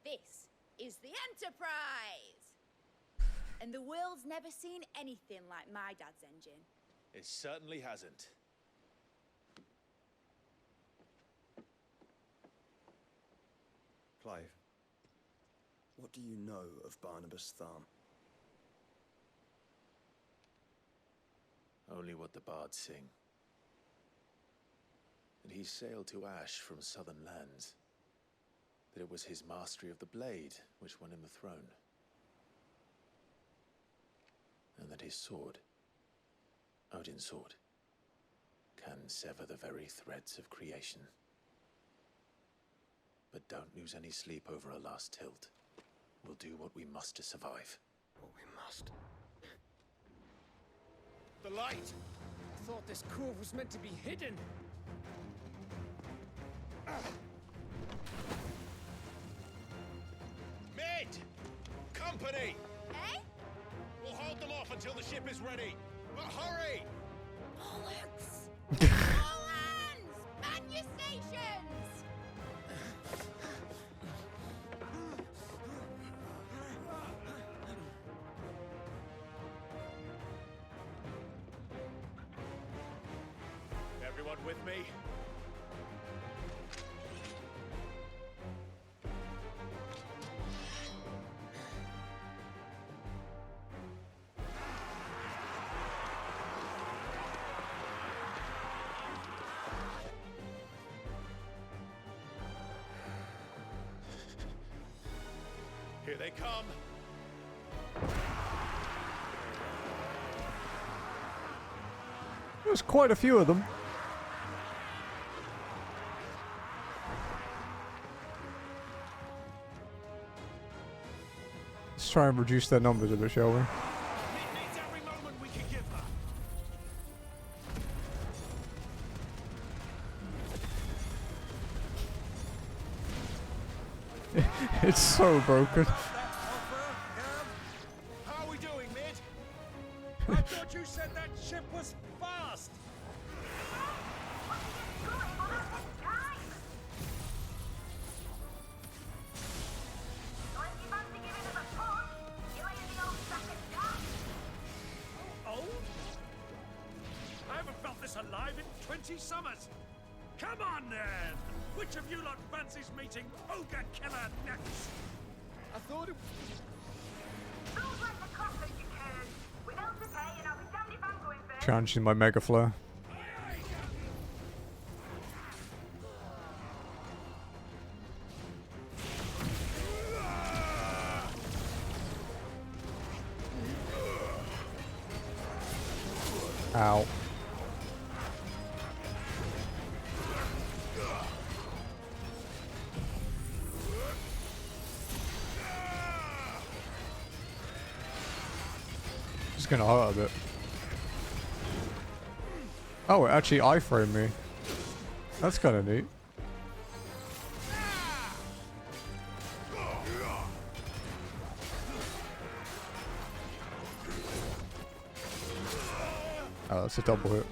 This is the Enterprise! And the world's never seen anything like my dad's engine. It certainly hasn't. Clive, what do you know of Barnabas Tharm? Only what the bards sing. That he sailed to Ash from southern lands. That it was his mastery of the blade which won him the throne. And that his sword, Odin's sword, can sever the very threads of creation. But don't lose any sleep over a last tilt. We'll do what we must to survive. What we must. The light! I thought this cove was meant to be hidden. Mid! Company! Eh? We'll hold them off until the ship is ready. But hurry! Bollocks! All hands! Man your stations! Everyone with me? Here they come. There's quite a few of them. Let's try and reduce their numbers a bit, shall we? It's so broken. How are we doing, Mid? I've done thought you said that ship was fast. Oh? I haven't felt this alive in 20 summers. Come on then! Which of you lot fancies meeting Ogre Killer next? I thought it... Feels like the classic you can. With else to pay, and I'll be damned if I'm going first. Challenging my Mega Flare. Ow. It's gonna hurt a bit. Oh, it actually iframed me. That's kind of neat. Oh, that's a double hit.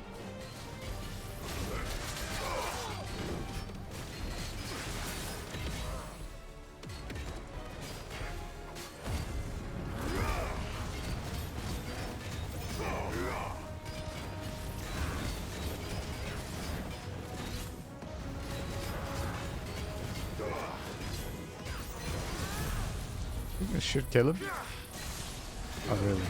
I think this should kill him. Oh, really?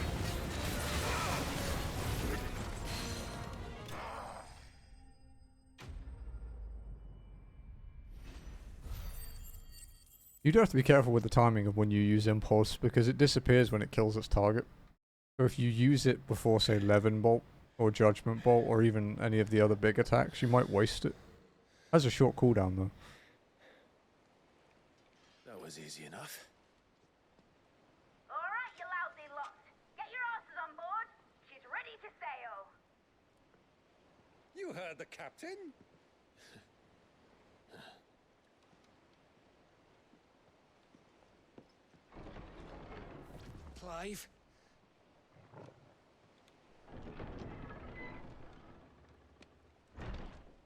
You do have to be careful with the timing of when you use Impulse, because it disappears when it kills its target. So if you use it before, say, Levin Bolt, or Judgment Bolt, or even any of the other big attacks, you might waste it. It has a short cooldown, though. That was easy enough. Alright, you lousy lot. Get your asses on board. She's ready to sail. You heard the captain. Clive?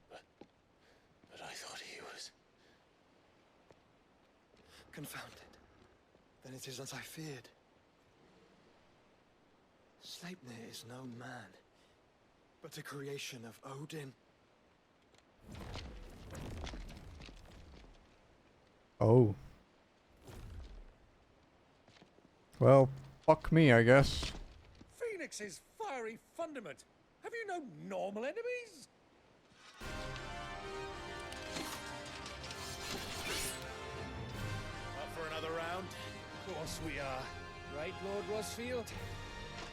But I thought he was... Confounded. Then it is as I feared. Sleipnir is no man, but a creation of Odin. Oh. Well, fuck me, I guess. Phoenix's fiery fundament. Have you no normal enemies? Up for another round? Of course we are. Right, Lord Rosfield?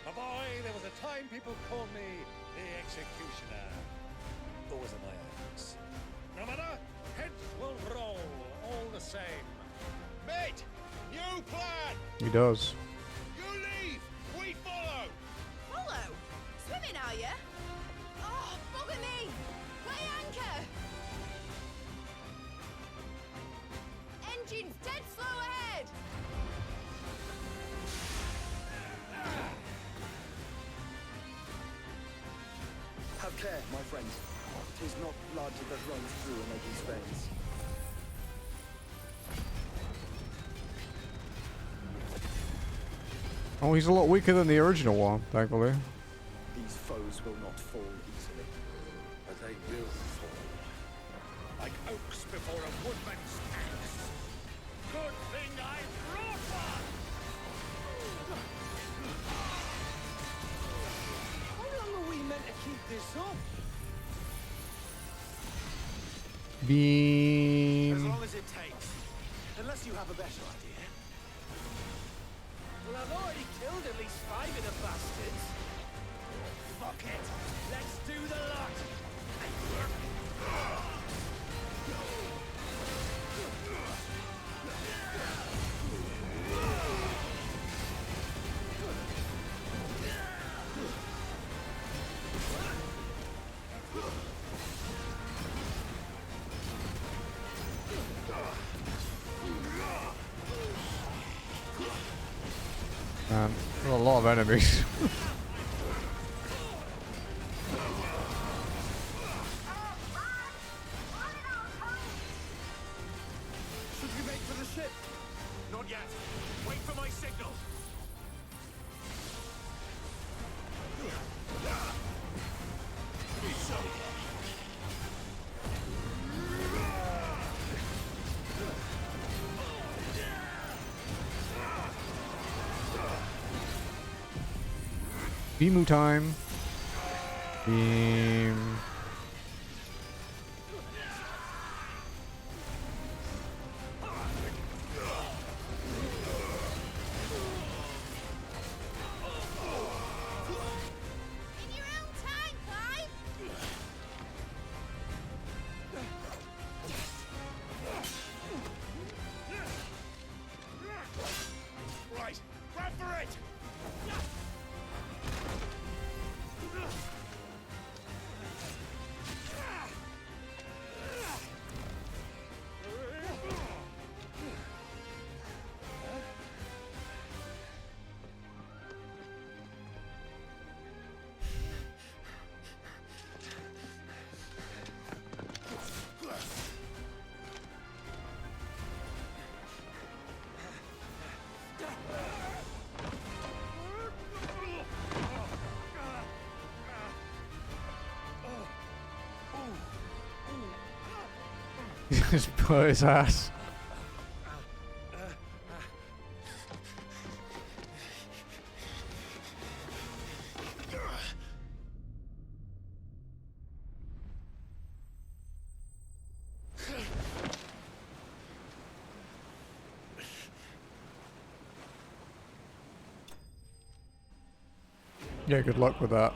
My boy, there was a time people called me the Executioner. Those are my acts. No matter, heads will roll all the same. Mate, new plan! He does. You leave, we follow! Follow? Swimming, are you? Oh, bugger me! Weigh anchor! Engine's dead slow ahead! Have care, my friends. 'Tis not blood that runs through an Odin's veins. Oh, he's a lot weaker than the original one, thankfully. These foes will not fall easily. But they will fall. Like oaks before a woodman's axe. Good thing I brought one! How long are we meant to keep this up? Beam. As long as it takes. Unless you have a better idea. Well, I've already killed at least 5 of the bastards. Fuck it. Let's do the lot. Man, there's a lot of enemies. yet. Wait for my signal. Beamu time. Beam. Right, grab for it! Just put his ass. Yeah, good luck with that.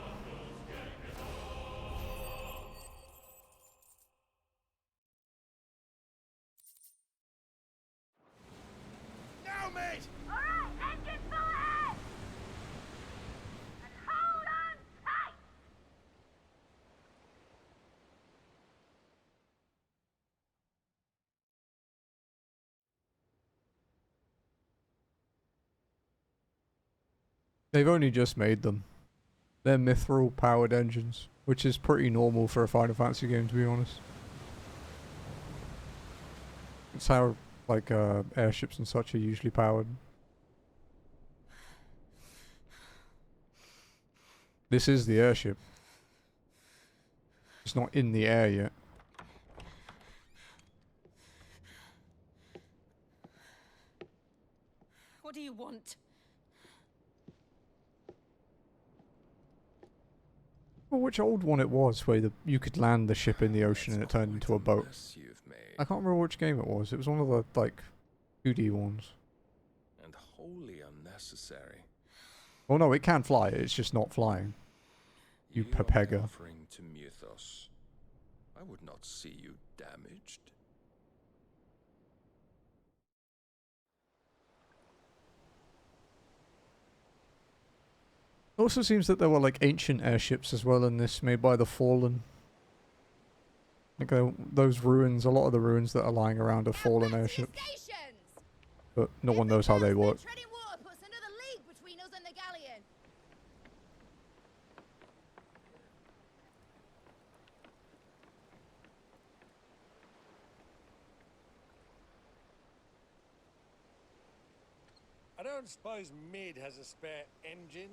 Now, mate! Alright, engine full ahead! And hold on tight! They've only just made them. They're mithril powered engines, which is pretty normal for a Final Fantasy game, to be honest. It's how, like, airships and such are usually powered. This is the airship. It's not in the air yet. What do you want? Well, which old one it was, where you could land the ship in the ocean and it turned into a boat. I can't remember which game it was. It was one of the, like, 2D ones. And wholly unnecessary. Oh no, it can fly. It's just not flying. You Pepega. Offering to Mythos. I would not see you damaged. It also seems that there were like ancient airships as well in this, made by the Fallen. Like those ruins, a lot of the ruins that are lying around are Fallen airships. But no one knows how they work. Treading water puts another league between us and the galleon. I don't suppose Mid has a spare engine?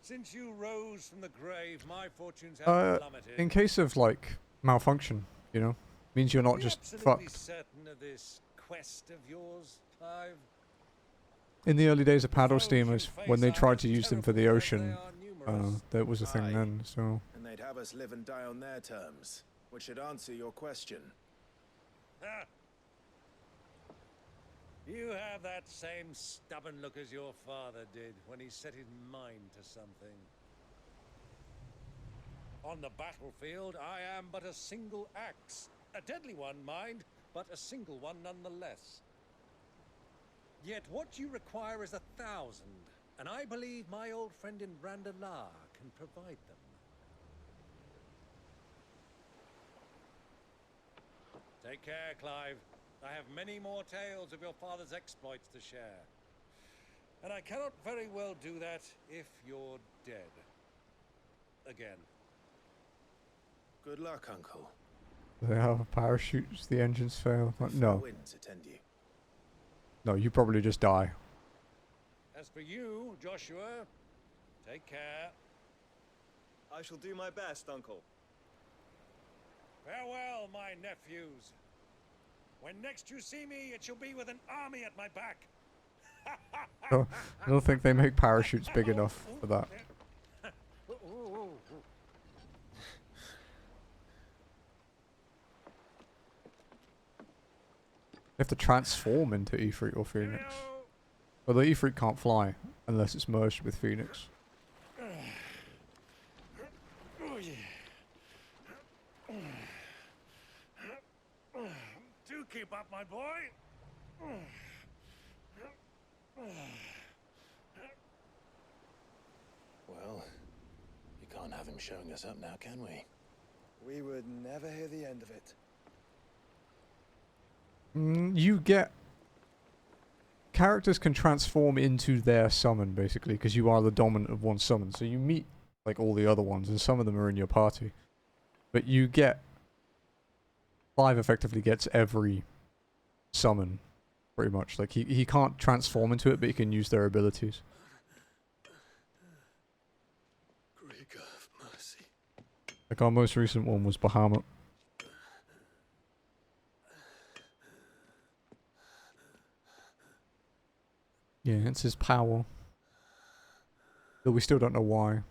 Since you rose from the grave, my fortunes have plummeted. In case of like malfunction, you know, means you're not just absolutely fucked. certain of this quest of yours, Clive? In the early days of paddle steamers, when they tried to use them for the ocean, that was a thing then. So. And they'd have us live and die on their terms, which should answer your question. Ha! You have that same stubborn look as your father did when he set his mind to something. On the battlefield, I am but a single axe. A deadly one, mind, but a single one nonetheless. Yet what you require is 1,000, and I believe my old friend in Randalar can provide them. Take care, Clive. I have many more tales of your father's exploits to share. And I cannot very well do that if you're dead. Again. Good luck, Uncle. They have parachutes, the engines fail. Like, Fair no. winds attend you. No, you probably just die. As for you, Joshua, take care. I shall do my best, Uncle. Farewell, my nephews. When next you see me, it shall be with an army at my back. No, I don't think they make parachutes big enough for that. You have to transform into Ifrit or Phoenix. Well, the Ifrit can't fly unless it's merged with Phoenix. Do keep up, my boy. Well, we can't have him showing us up now, can we? We would never hear the end of it. You get... Characters can transform into their summon, basically, because you are the dominant of one summon. So you meet, like, all the other ones, and some of them are in your party. But you get... Clive effectively gets every summon, pretty much. Like, he can't transform into it, but he can use their abilities. Like, our most recent one was Bahamut. Yeah, it's his power. Though we still don't know why.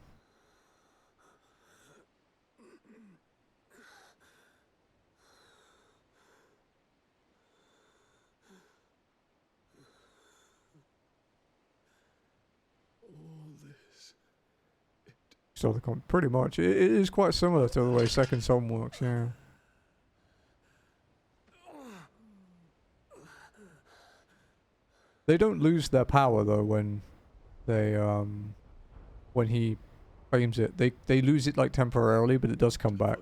So pretty much, it is quite similar to the way Second Son works, yeah. They don't lose their power though when they when he claims it. They lose it like temporarily, but it does come back.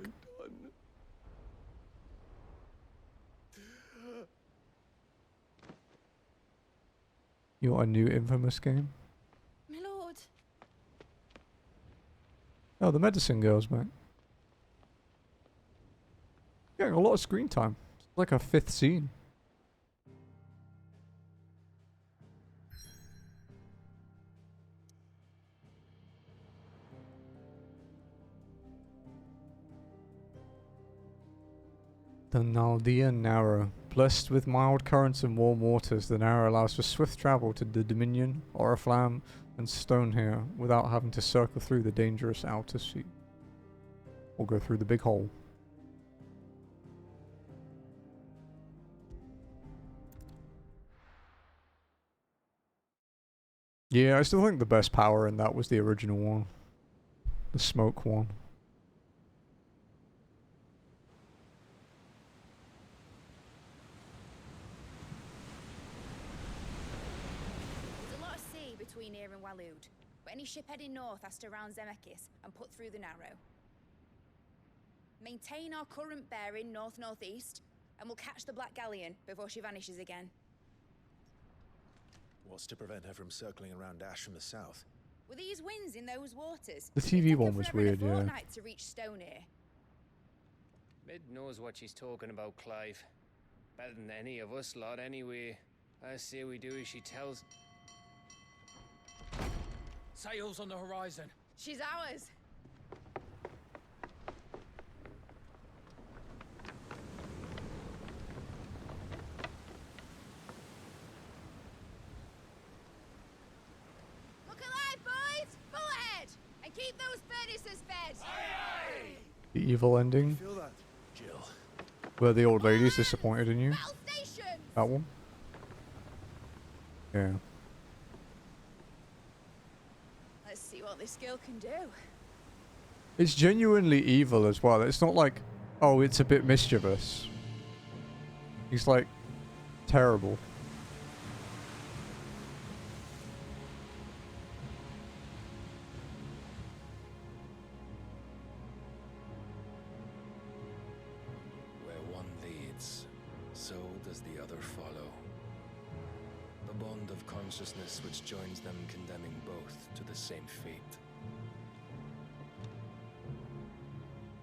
You want a new Infamous game? My lord. Oh, the medicine girl's back. Getting a lot of screen time. It's like a 5th scene. The Naldean Narrow. Blessed with mild currents and warm waters, the Narrow allows for swift travel to the Dominion, Oriflamme, and Stonehair without having to circle through the dangerous outer sea. Or go through the big hole. Yeah, I still think the best power in that was the original one. The smoke one. There's a lot of sea between here and Waloed, but any ship heading north has to round Zemeckis and put through the Narrow. Maintain our current bearing north-northeast, and we'll catch the Black Galleon before she vanishes again. What's to prevent her from circling around Ash from the south? With these winds in those waters, The TV one was weird, a yeah. fortnight to reach Stonehair. Mid knows what she's talking about, Clive. Better than any of us lot, anyway. I say we do as she tells. Sails on the horizon. She's ours. Look alive, boys! Full ahead! And keep those furnaces fed! The evil ending. Feel that? Jill. Where the old lady's disappointed in you. That one? Yeah. Let's see what this girl can do. It's genuinely evil as well. It's not like, oh, it's a bit mischievous. He's like, terrible. Where one leads, so does the other follow. The bond of consciousness which joins them condemning both to the same fate.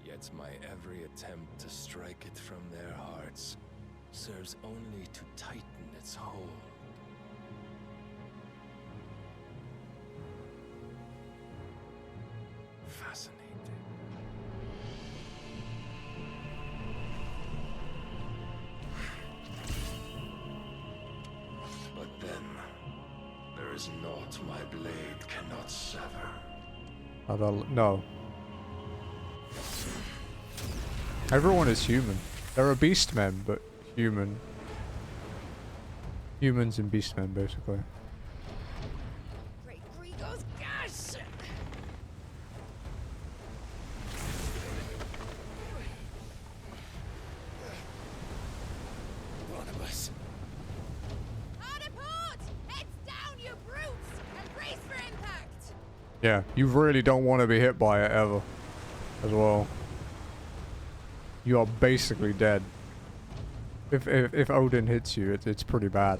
Yet that my every attempt to strike it from their hearts serves only to tighten its hold. Fascinating. But then, there is naught my blade cannot sever. No. Everyone is human. There are beastmen, but human. Humans and beastmen, basically. Great Grigos, gosh! Barnabas. Hard apart! Heads down, you brutes! And brace for impact! Yeah, you really don't want to be hit by it ever. As well. You are basically dead. If Odin hits you, it's pretty bad.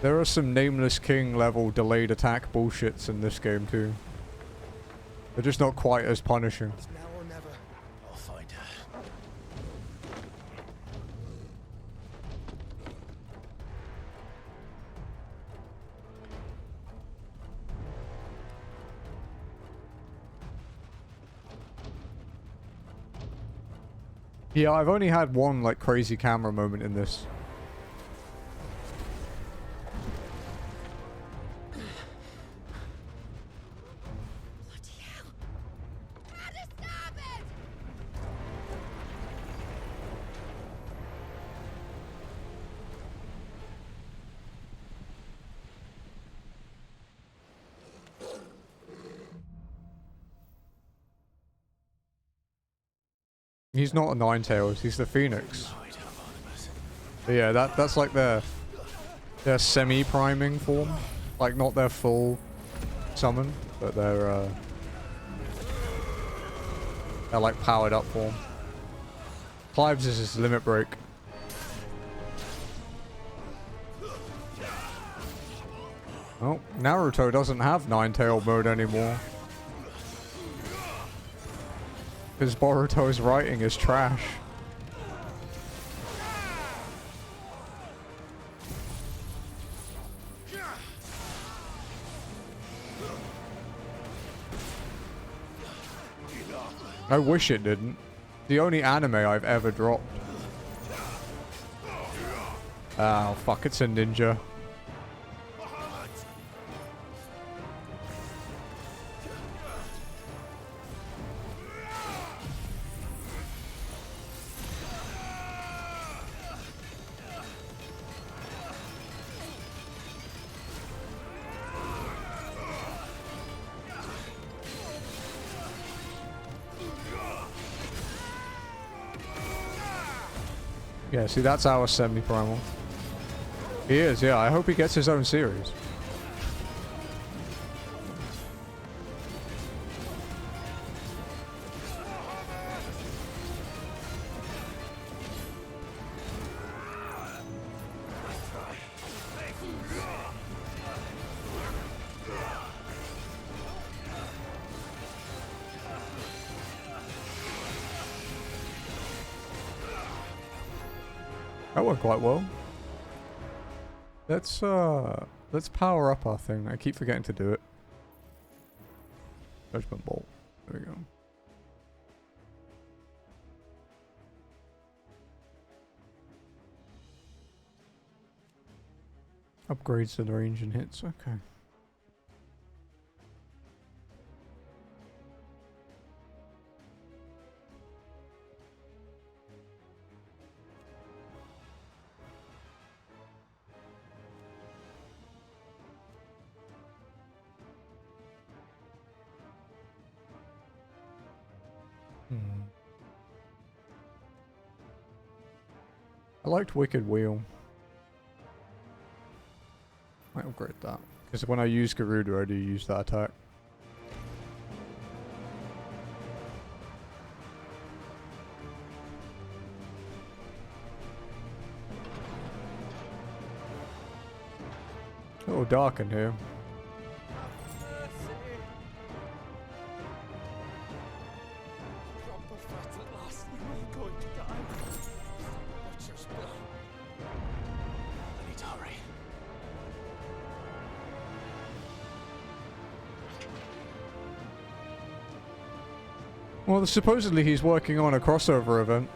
There are some Nameless King level delayed attack bullshits in this game too. They're just not quite as punishing. It's now or never. I'll find her. Yeah, I've only had one like crazy camera moment in this. He's not a Ninetales, he's the Phoenix. But yeah, that's like their semi-priming form. Like not their full summon, but their like powered up form. Clive's is his limit break. Oh, Naruto doesn't have Ninetale mode anymore. Because Boruto's writing is trash. I wish it didn't. The only anime I've ever dropped. Oh fuck, it's a ninja. Yeah, see, that's our semi-primal. He is, yeah. I hope he gets his own series. That went quite well. Let's power up our thing. I keep forgetting to do it. Judgment Bolt. There we go. Upgrades to the range and hits. Okay. I liked Wicked Wheel. Might upgrade that. Because when I use Garuda, I do use that attack. dark in here. Well, supposedly he's working on a crossover event.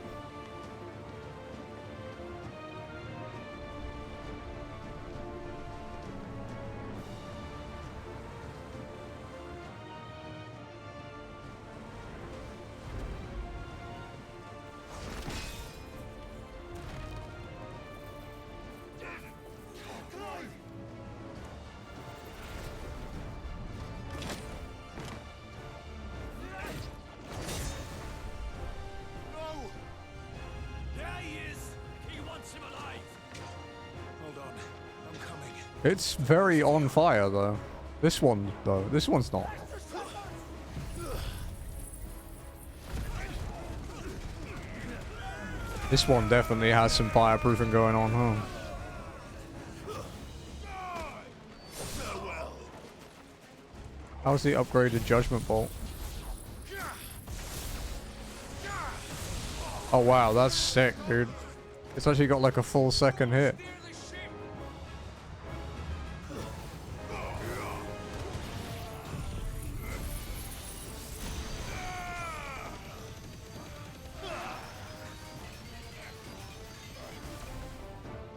It's very on fire, though. This one, though. This one's not. This one definitely has some fireproofing going on, huh? How's the upgraded Judgment Bolt? Oh, wow. That's sick, dude. It's actually got like a full second hit.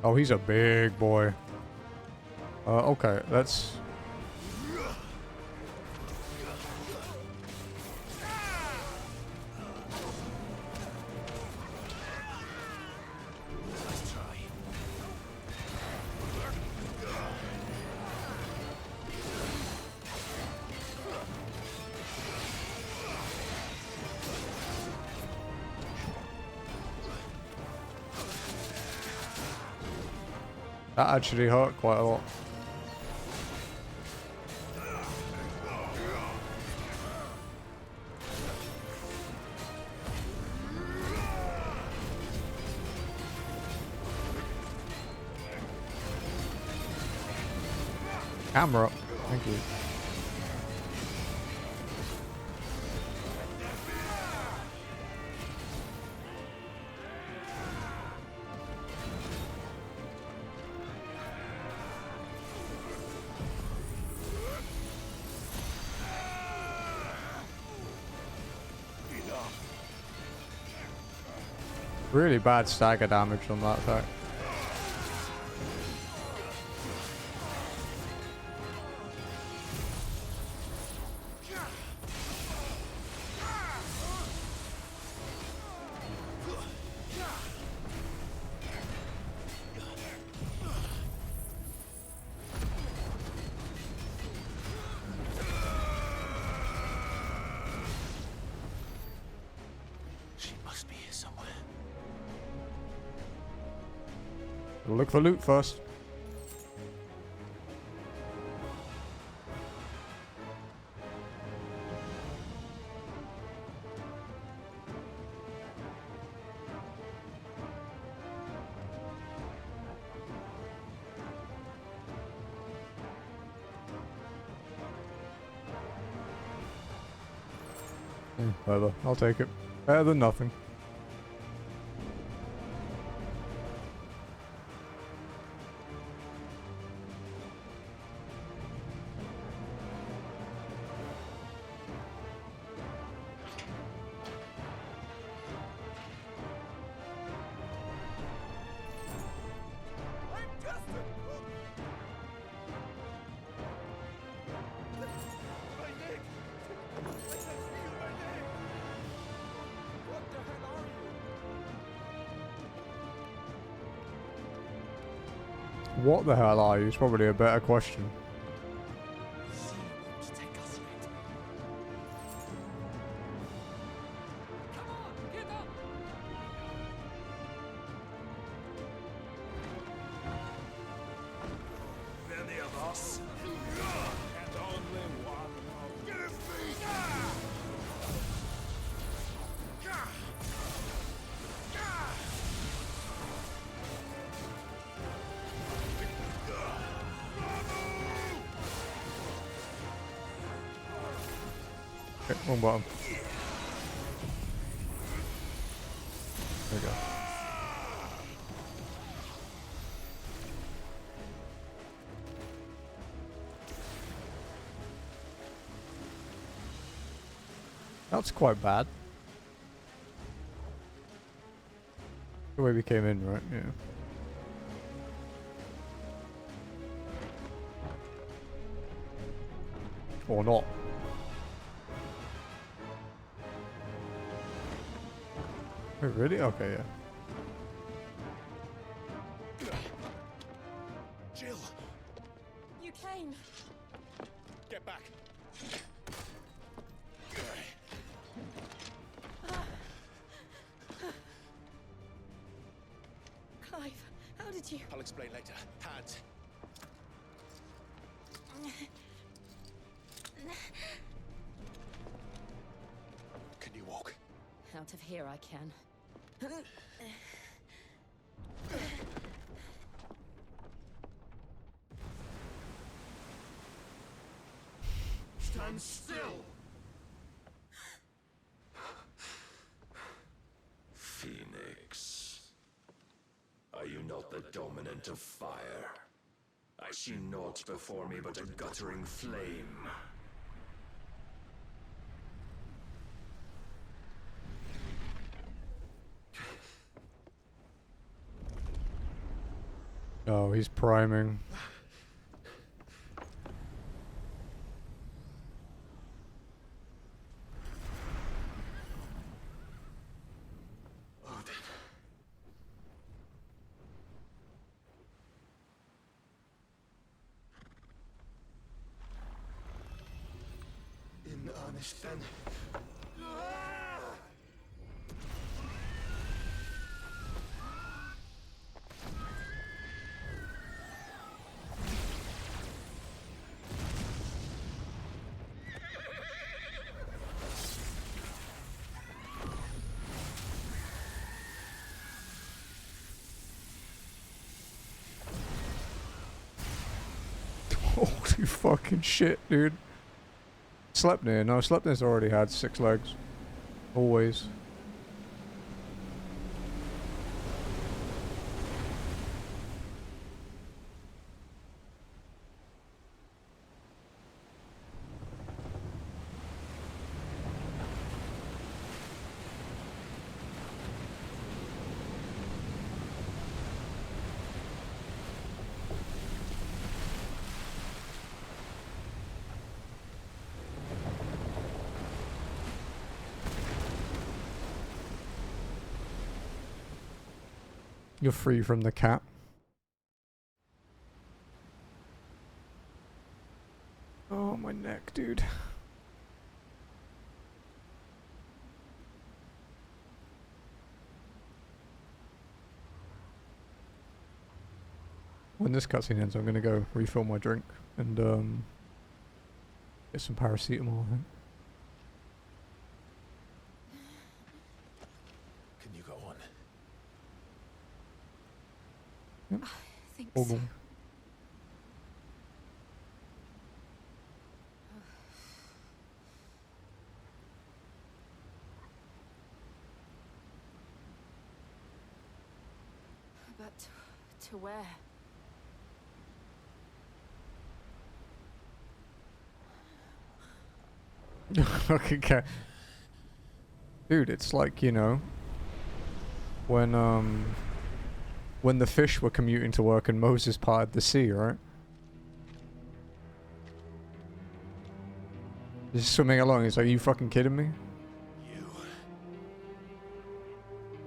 Oh, he's a big boy. Okay, let's... That actually hurt quite a lot. Camera up. Thank you. Really bad stagger damage on that attack. Look for loot first. Whatever, I'll take it. Better than nothing. What the hell are you? It's probably a better question. Many of us, and only one of give me. Okay, wrong bottom. There we go. That's quite bad. The way we came in, right? Yeah. Or not. Wait, really? Okay, yeah. Jill! You came. Get back! Clive, how did you... I'll explain later. Hands. Can you walk? Out of here I can. Stand still! Phoenix. Are you not the dominant of fire? I see naught before me but a guttering flame. Oh, he's priming. Odin. In earnest then. Holy fucking shit, dude. Sleipnir. No, Sleipnir's already had 6 legs. Always. You're free from the cat. Oh, my neck, dude. When this cutscene ends, I'm gonna go refill my drink and get some paracetamol, I think. Can you go on? Yep. I think All so. gone. But to where? Okay. Dude, it's like, you know, when the fish were commuting to work and Moses parted the sea, right? Just swimming along, he's like, are you fucking kidding me? You.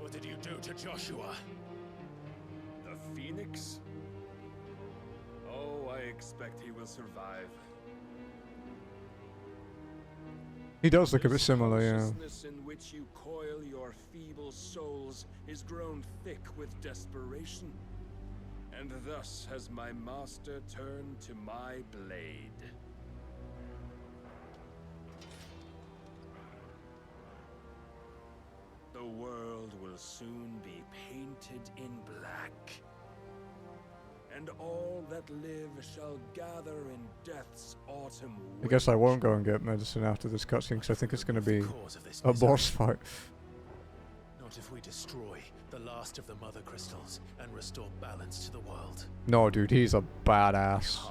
What did you do to Joshua? The Phoenix? Oh, I expect he will survive. He does look a bit This similar, yeah. consciousness in which you coil your feeble souls is grown thick with desperation, and thus has my master turned to my blade. The world will soon be painted in black, and all that live shall gather in death's autumn I guess I won't go and get medicine after this cutscene because I think it's going to be a boss fight. Not if we destroy the last of the mother crystals and restore balance to the world. No, dude, he's a badass.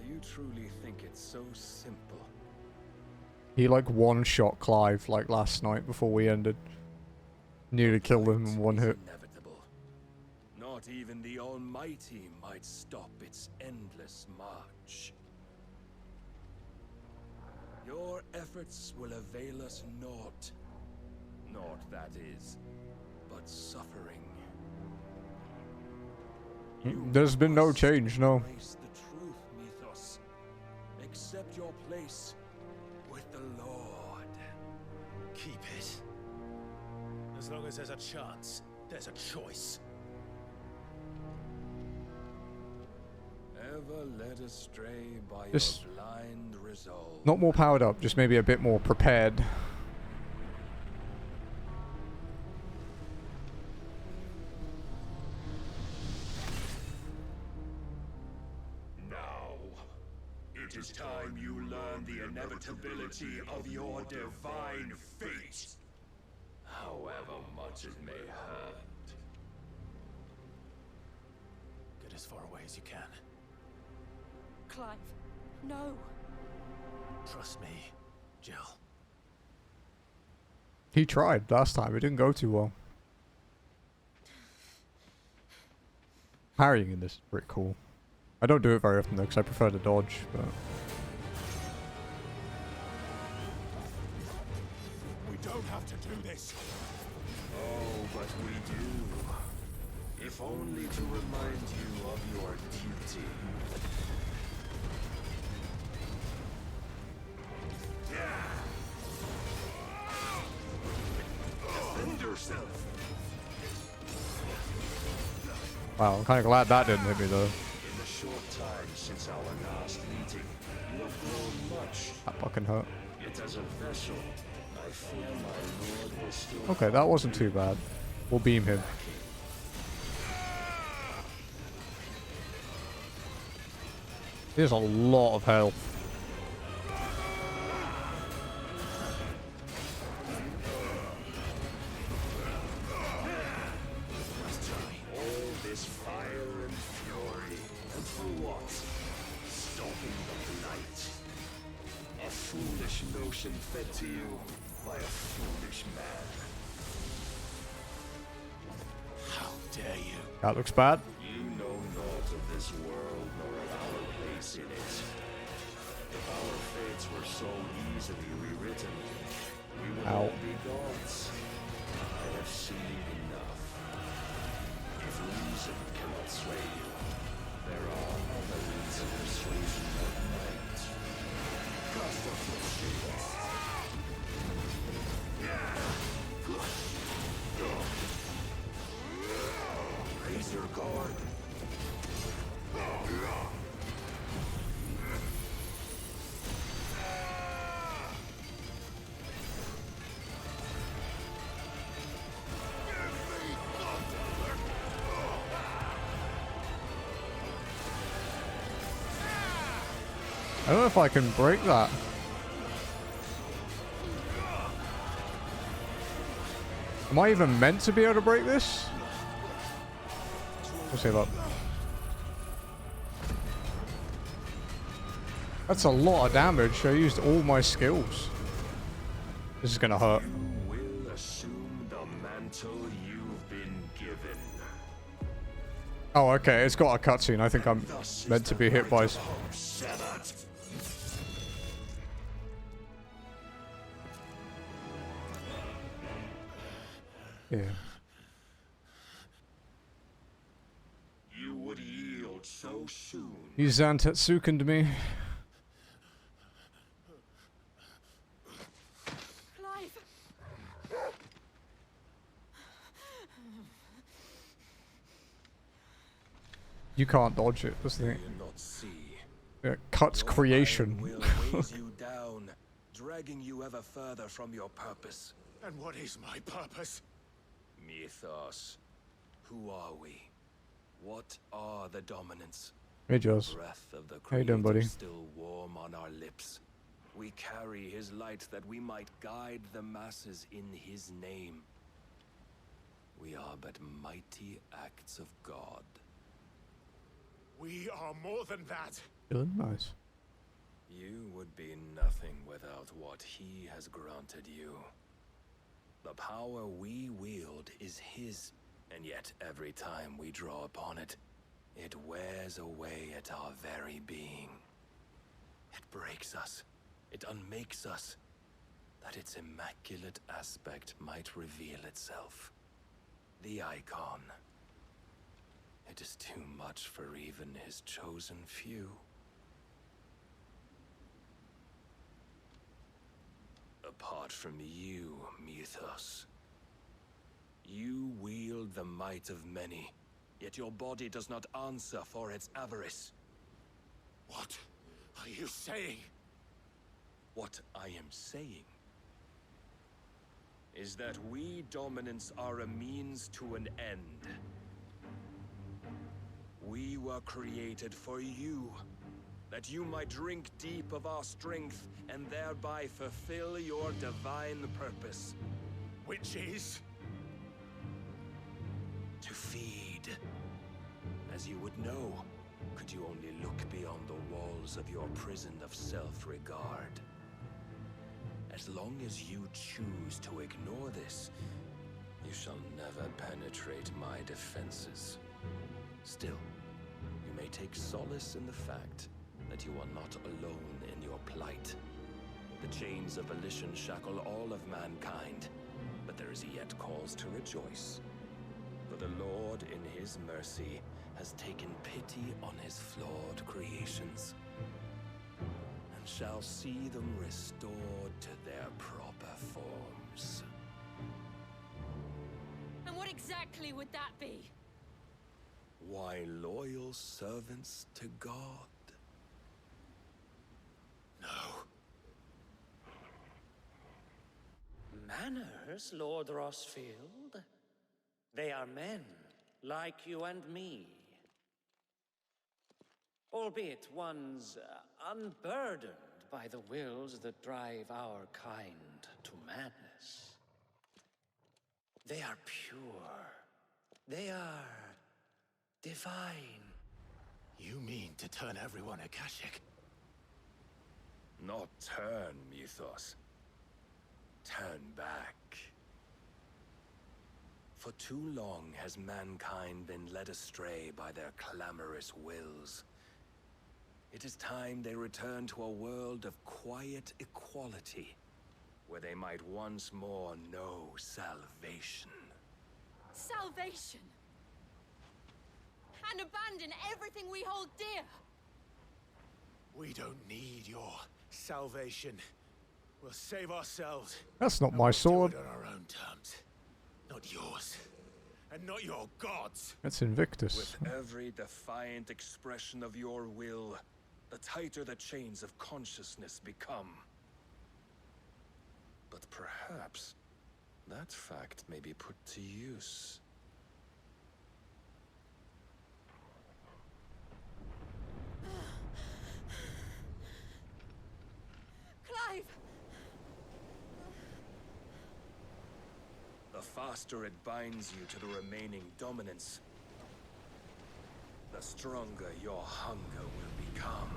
Do you truly think it's so simple? He like one-shot Clive like last night before we ended. Nearly killed him in one hit. Inevitable. Not even the Almighty might stop its endless march. Your efforts will avail us naught. Naught, that is, but suffering. There's been no change, no. Embrace the truth, Mythos. Accept your place with the Lord. Keep it. As long as there's a chance, there's a choice. Ever led astray by Just your blind resolve. not more powered up, just maybe a bit more prepared. Now, it is time you learn the inevitability of your divine fate. However much it may hurt. Get as far away as you can. Clive, no. Trust me, Jill. He tried last time, it didn't go too well. Parrying in this is pretty cool. I don't do it very often though, because I prefer to dodge, but... We don't have to do this. Oh, but we do. If only to remind you of your duty. Defend yourself. Wow, I'm kind of glad that didn't hit me though. In the short time since our last meeting, you have grown much. That fucking hurt. Yet as a vessel, I fear my lord will still. Okay, that wasn't too bad. We'll beam him. He has a lot of health. All this fire and fury, and for what? Stopping the blight. A foolish notion fed to you by a foolish man. How dare you? That looks bad. You know naught of this world nor of our place in it. If our fates were so easily rewritten, we would all be gods. I have seen enough. If reason cannot sway you, there are other means of persuasion that might. Cast off your shields. Raise your guard. I don't know if I can break that. Am I even meant to be able to break this? We'll save up. That's a lot of damage. I used all my skills. This is gonna hurt. You will assume the mantle you've been given. Oh, okay. It's got a cutscene. I think I'm meant to be hit by... Yeah. You would yield so soon. You Zantetsukened me. Clive! You can't dodge it. That's the thing. Yeah, cuts creation. Will weighs you down, dragging you ever further from your purpose. And what is my purpose? Mythos. Who are we? What are the dominants? Hey, Joss. Breath of the How you doing, Creator buddy? still warm on our lips. We carry his light that we might guide the masses in his name. We are but mighty acts of God. We are more than that. Feeling nice. You would be nothing without what he has granted you. The power we wield is his, and yet every time we draw upon it, it wears away at our very being. It breaks us. It unmakes us, that its immaculate aspect might reveal itself. The icon. It is too much for even his chosen few. Apart from you, Mythos, you wield the might of many, yet your body does not answer for its avarice. What are you saying? What I am saying is that we dominants are a means to an end. We were created for you, that you might drink deep of our strength and thereby fulfill your divine purpose. Which is? To feed. As you would know, could you only look beyond the walls of your prison of self-regard. As long as you choose to ignore this, you shall never penetrate my defenses. Still, you may take solace in the fact that you are not alone in your plight. The chains of volition shackle all of mankind, but there is yet cause to rejoice. For the Lord, in his mercy, has taken pity on his flawed creations, and shall see them restored to their proper forms. And what exactly would that be? Why, loyal servants to God. No. Manners, Lord Rossfield? They are men, like you and me. Albeit ones unburdened by the wills that drive our kind to madness. They are pure. They are divine. You mean to turn everyone Akashic? Not turn, Mythos. Turn back. For too long has mankind been led astray by their clamorous wills. It is time they return to a world of quiet equality, where they might once more know salvation. Salvation! And abandon everything we hold dear! We don't need your salvation. We'll save ourselves. That's not and my we'll sword. do it on our own terms. Not yours. And not your gods. That's Invictus. With every defiant expression of your will, the tighter the chains of consciousness become. But perhaps that fact may be put to use. Clive! The faster it binds you to the remaining dominance, the stronger your hunger will become.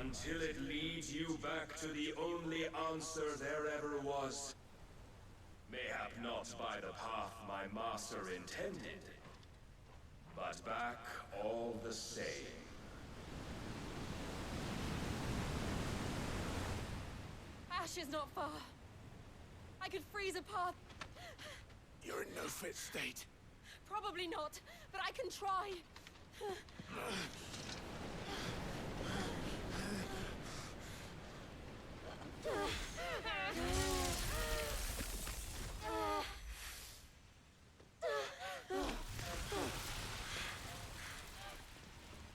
Until it leads you back to the only answer there ever was. Mayhap not by the path my master intended, but back all the same. Ash is not far. I could freeze a path. You're in no fit state. Probably not, but I can try.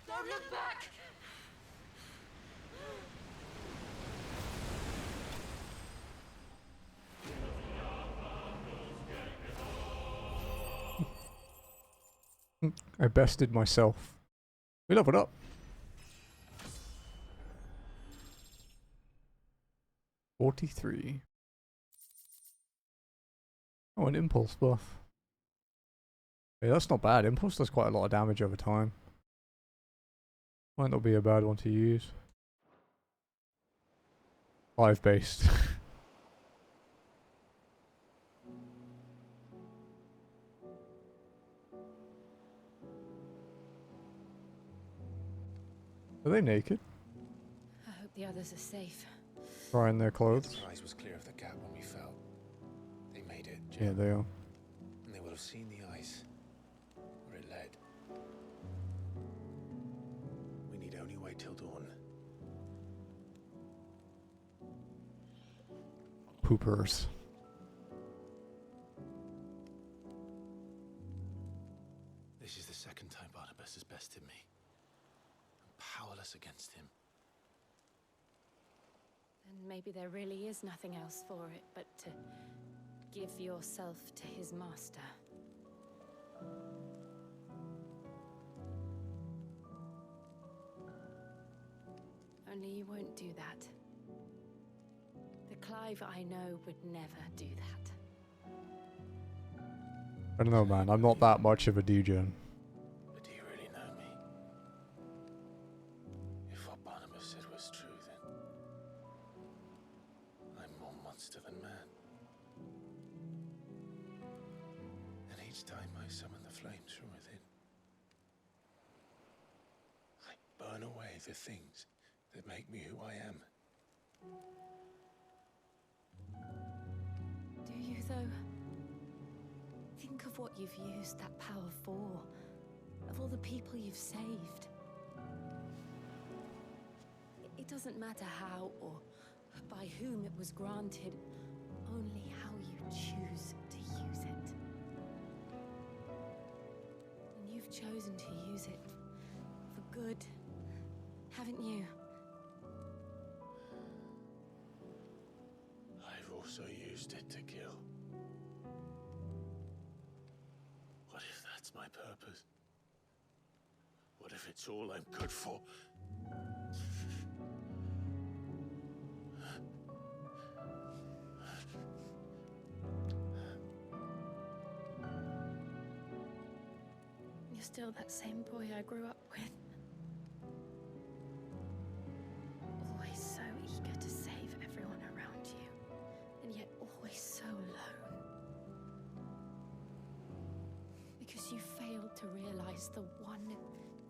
Don't look back! I bested myself. We leveled up. 43. Oh, an impulse buff. Yeah, that's not bad. Impulse does quite a lot of damage over time. Might not be a bad one to use. 5 based. Are they naked? I hope the others are safe. Drying their clothes? The prize was clear of the gap when we fell. They made it, Yeah, Jill. they are. And they would have seen the ice where it led. We need only wait till dawn. Poopers. This is the second time Barnabas has bested me. I'm powerless against him. And maybe there really is nothing else for it but to give yourself to his master. Only you won't do that. The Clive I know would never do that. I don't know, man. I'm not that much of a degen. But do you really know me? If what Barnabas said was true, then I'm more monster than man. And each time I summon the flames from within, I burn away the things that make me who I am. Do you, though? Think of what you've used that power for. Of all the people you've saved. It doesn't matter how or by whom it was granted, only how you choose to use it. And you've chosen to use it for good, haven't you? I've also used it to kill. What if that's my purpose? What if it's all I'm good for? You're still that same boy I grew up with. Always so eager to save everyone around you, and yet always so alone. Because you failed to realize the one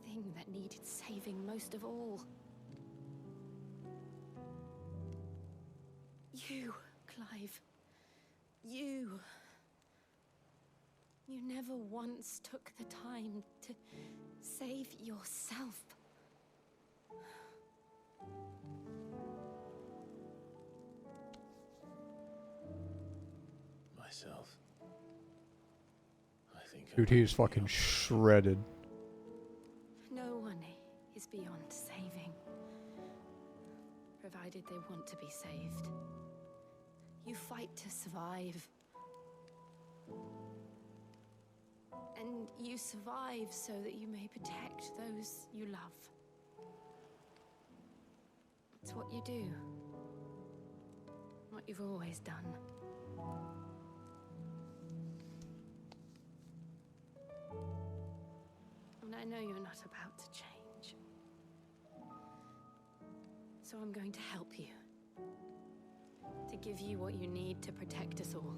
thing that needed saving most of all. You, Clive. You. You never once took the time to save yourself. Myself. I think. Dude, he is fucking shredded. No one is beyond saving, provided they want to be saved. You fight to survive. And you survive so that you may protect those you love. It's what you do. What you've always done. And I know you're not about to change. So I'm going to help you. To give you what you need to protect us all.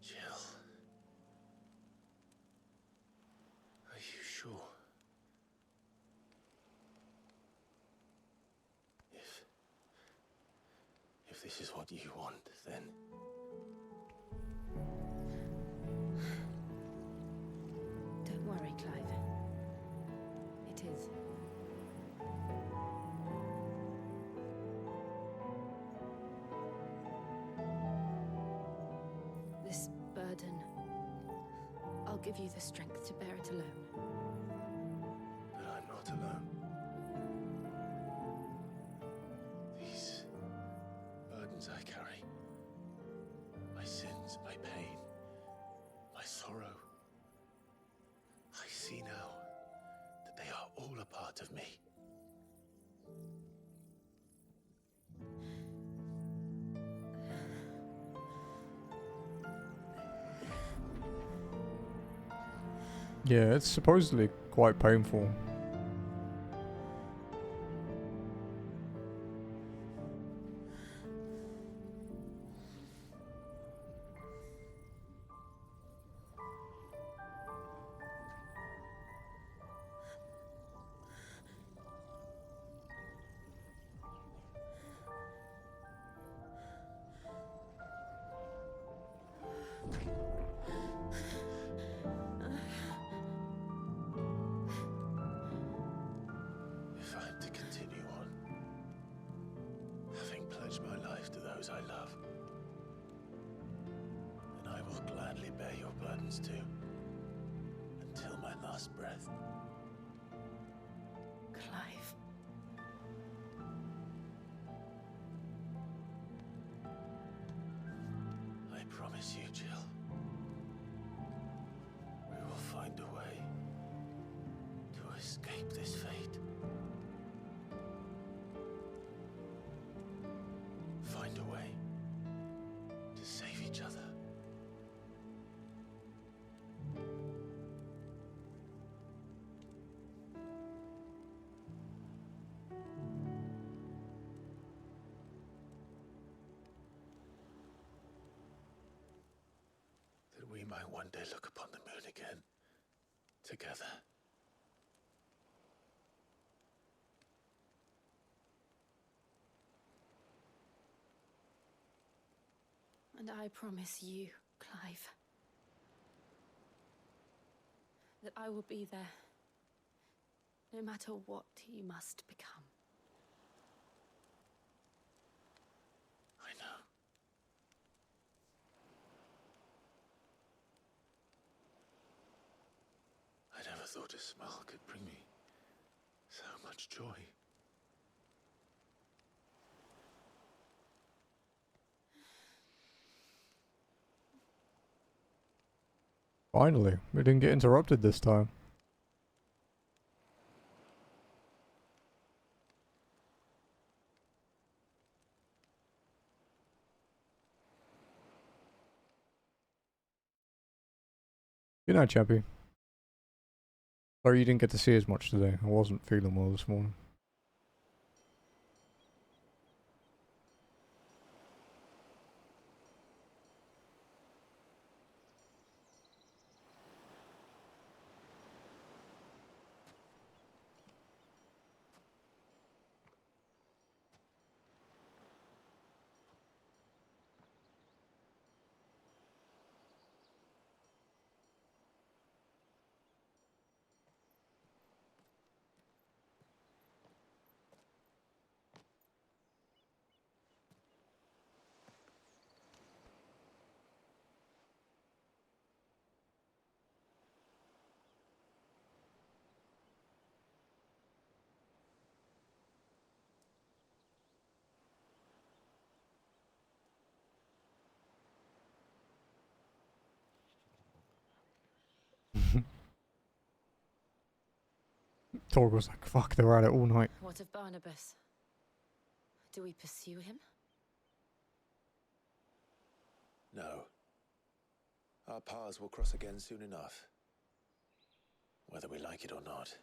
Jill. Are you sure? If this is what you want, then... Don't worry, Clive. It is. This burden, I'll give you the strength to bear it alone. But I'm not alone. of me. Yeah, it's supposedly quite painful. If I am to continue on, having pledged my life to those I love, then I will gladly bear your burdens too, until my last breath. Clive. I promise you, Jill, we will find a way to escape this fate. Find a way to save each other. That we might one day look upon the moon again, together. And I promise you, Clive, that I will be there, no matter what you must become. I know. I never thought a smile could bring me so much joy. Finally, we didn't get interrupted this time. Good night, Chappie. Sorry you didn't get to see as much today. I wasn't feeling well this morning. Torg was like, fuck, they were at it all night. What of Barnabas? Do we pursue him? No. Our paths will cross again soon enough, whether we like it or not.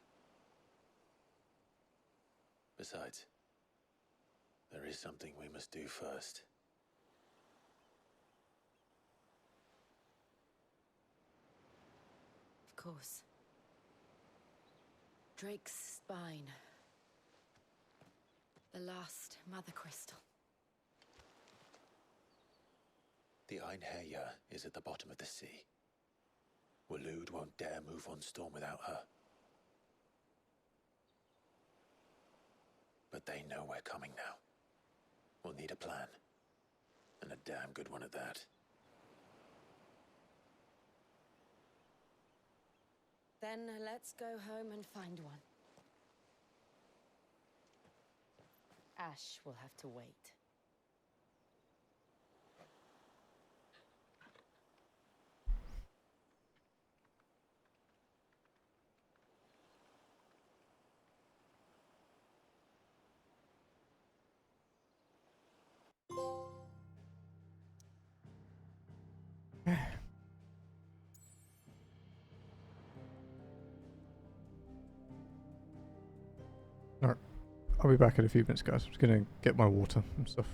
Besides, there is something we must do first. Of course. Drake's spine. The last mother crystal. The Einherjar is at the bottom of the sea. Waloed won't dare move on Storm without her. But they know we're coming now. We'll need a plan. And a damn good one at that. Then let's go home and find one. Ash will have to wait. I'll be back in a few minutes, guys. I'm just gonna get my water and stuff.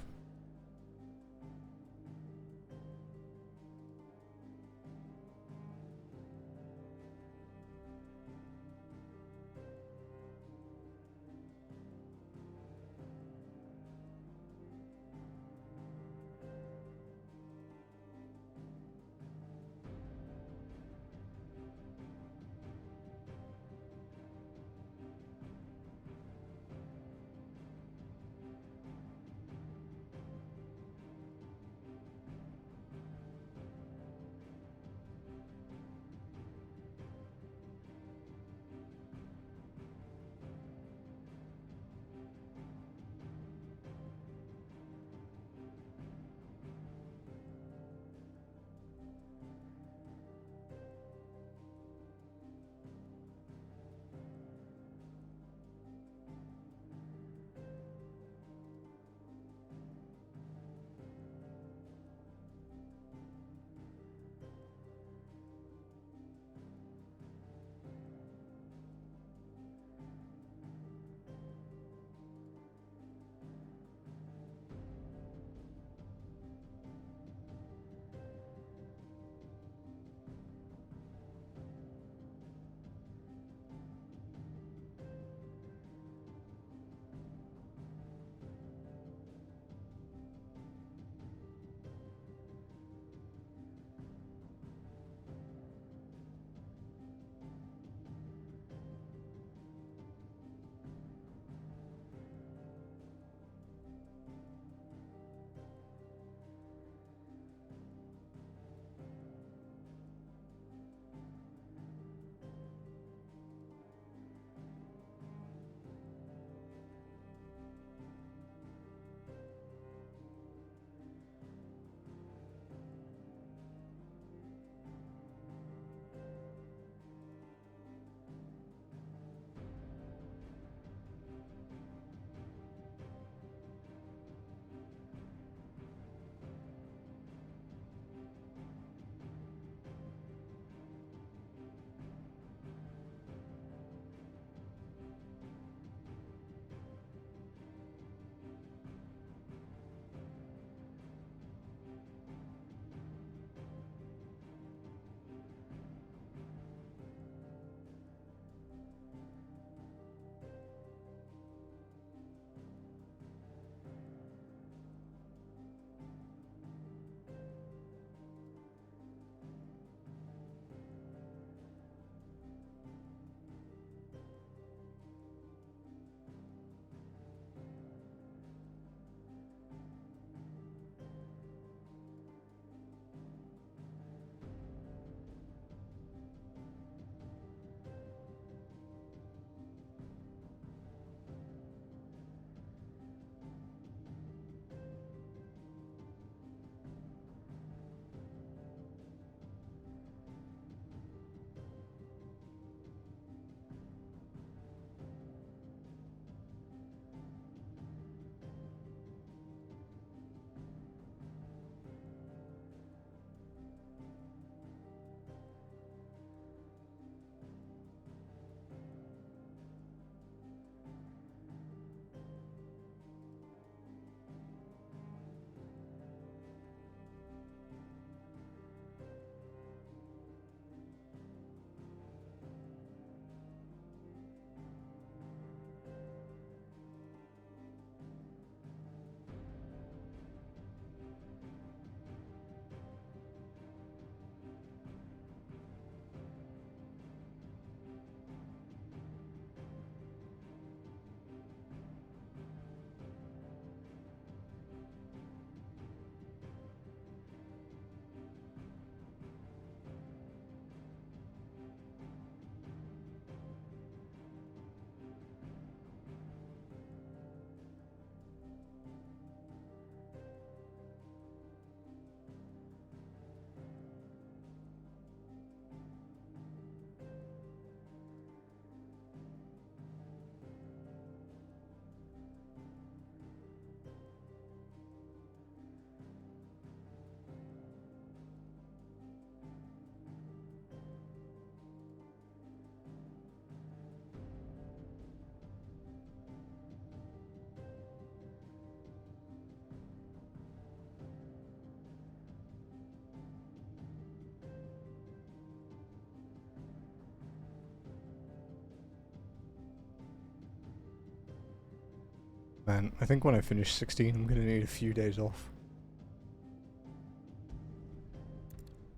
Man, I think when I finish 16, I'm gonna need a few days off.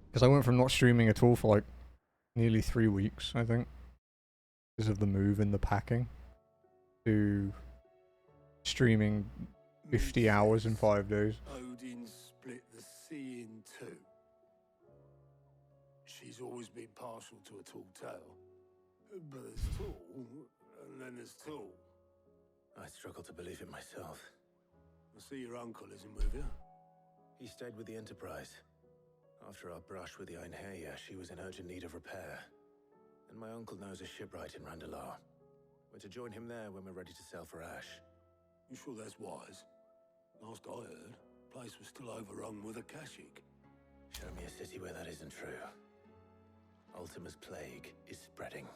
Because I went from not streaming at all for like nearly 3 weeks, I think, because of the move in the packing, to streaming 50 hours in 5 days. Odin split the sea in two. She's always been partial to a tall tale. But there's tall, and then there's tall. I struggle to believe it myself. I see your uncle isn't with you. He stayed with the Enterprise. After our brush with the Einherja, she was in urgent need of repair. And my uncle knows a shipwright in Randalar. We're to join him there when we're ready to sail for Ash. You sure that's wise? Last I heard, the place was still overrun with Akashic. Show me a city where that isn't true. Ultima's plague is spreading.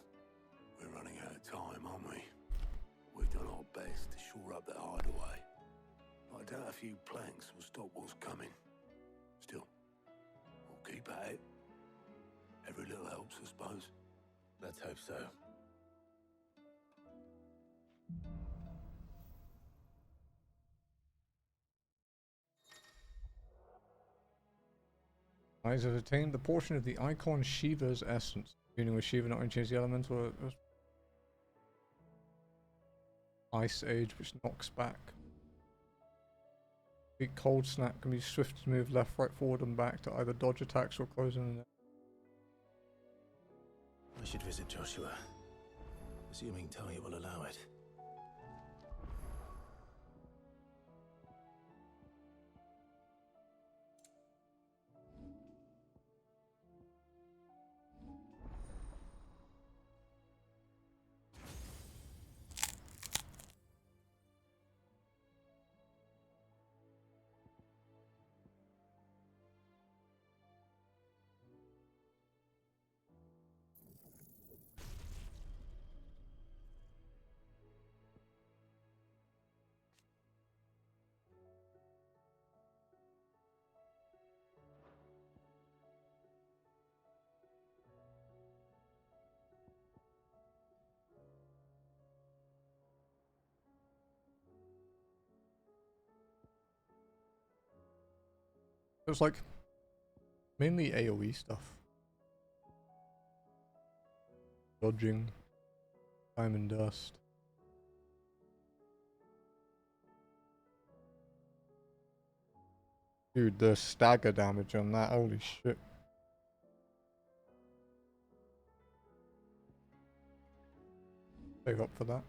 We're running out of time, aren't we? We've done our best to shore up that hideaway. I doubt a few planks will stop what's coming. Still, we'll keep at it. Every little helps, I suppose. Let's hope so. Eyes have attained the portion of the icon Shiva's essence. Dealing with Shiva not only changes the elemental Ice Age, which knocks back. The Cold Snap can be swift to move left, right, forward, and back to either dodge attacks or close in the net. I should visit Joshua, assuming Talia will allow it. It was like mainly AoE stuff. Dodging, time and dust. Dude, the stagger damage on that, holy shit. Save up for that.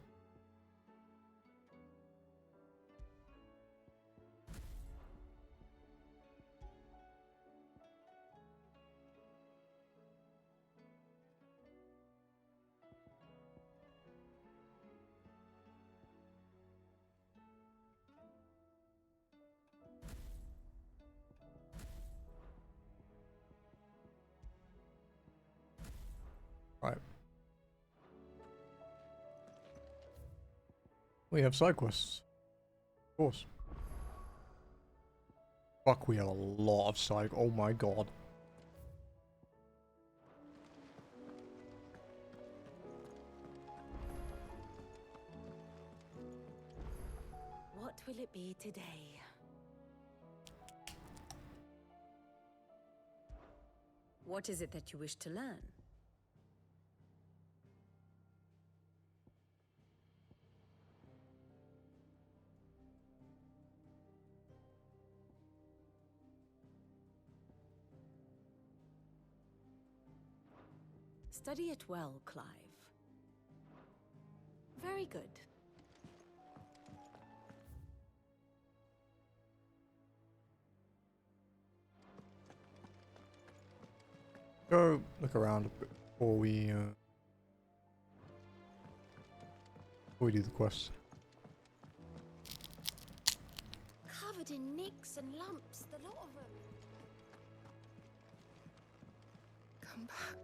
Right. We have side quests. Of course. Fuck, we have a lot of side. Oh my god. What will it be today? What is it that you wish to learn? Study it well, Clive. Very good. Go look around a bit before we do the quest. Covered in nicks and lumps, the lot of them. Come back.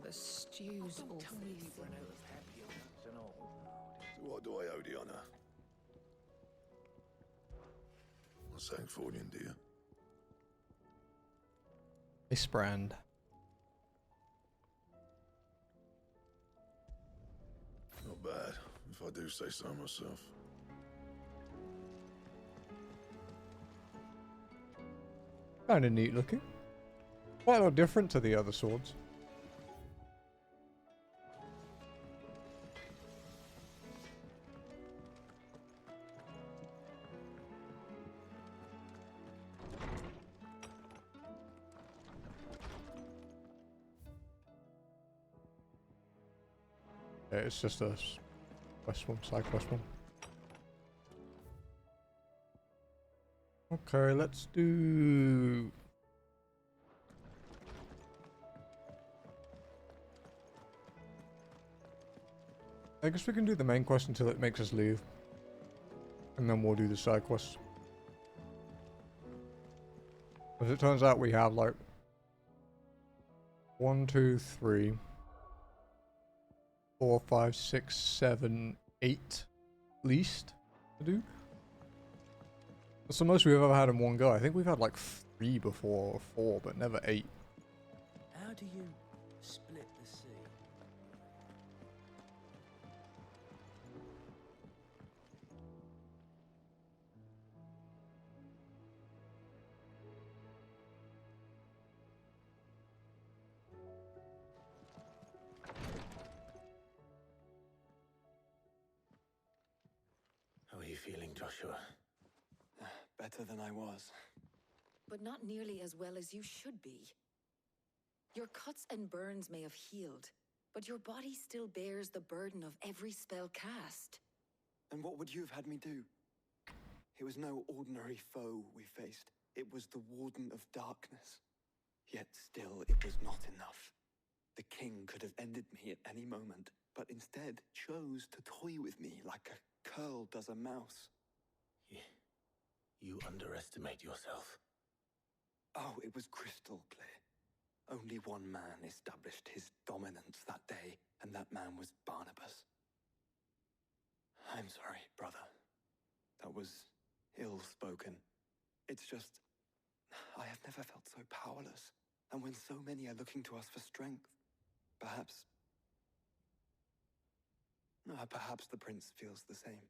The stew's awful. Tell me you've run out of happy amounts and all. To what do I owe the honor? I'm saying Fordian, dear. This brand. Not bad, if I do say so myself. Kind of neat looking. Quite a lot different to the other swords. Yeah, it's just a quest one, side quest one. Okay, let's do... I guess we can do the main quest until it makes us leave. And then we'll do the side quests. As it turns out, we have like 1, 2, 3, 4, 5, 6, 7, 8 at least to do. That's the most we've ever had in one go. I think we've had like 3 before, or 4, but never 8. How do you split the sea? How are you feeling, Joshua? Better than I was. But not nearly as well as you should be. Your cuts and burns may have healed, but your body still bears the burden of every spell cast. Then what would you have had me do? It was no ordinary foe we faced. It was the Warden of Darkness. Yet still, it was not enough. The king could have ended me at any moment, but instead chose to toy with me like a curl does a mouse. You underestimate yourself. Oh, it was crystal clear. Only one man established his dominance that day, and that man was Barnabas. I'm sorry, brother. That was ill-spoken. It's just, I have never felt so powerless. And when so many are looking to us for strength, perhaps the prince feels the same.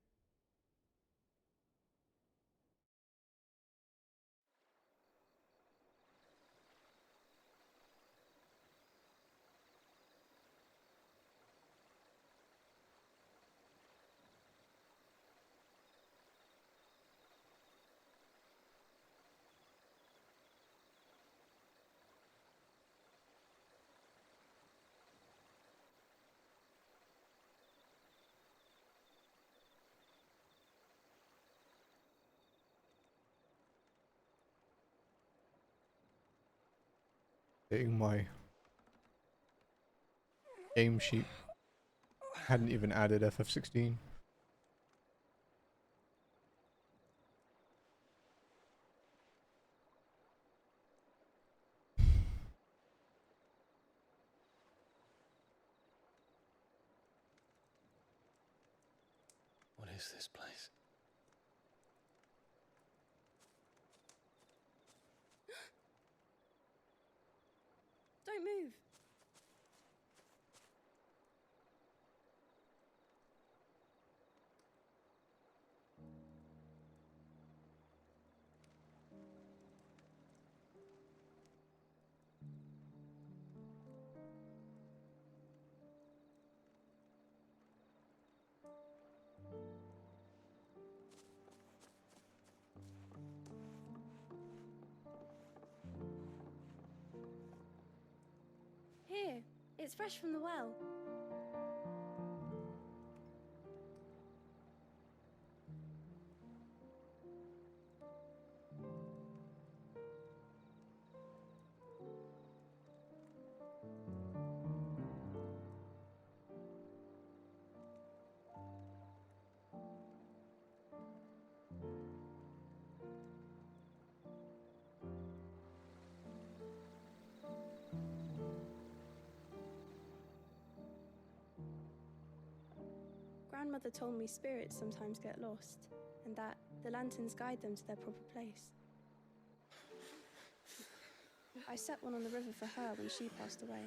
Getting my game sheet. Hadn't even added FF16. What is this place? Don't move. Here, it's fresh from the well. Grandmother told me spirits sometimes get lost, and that the lanterns guide them to their proper place. I set one on the river for her when she passed away.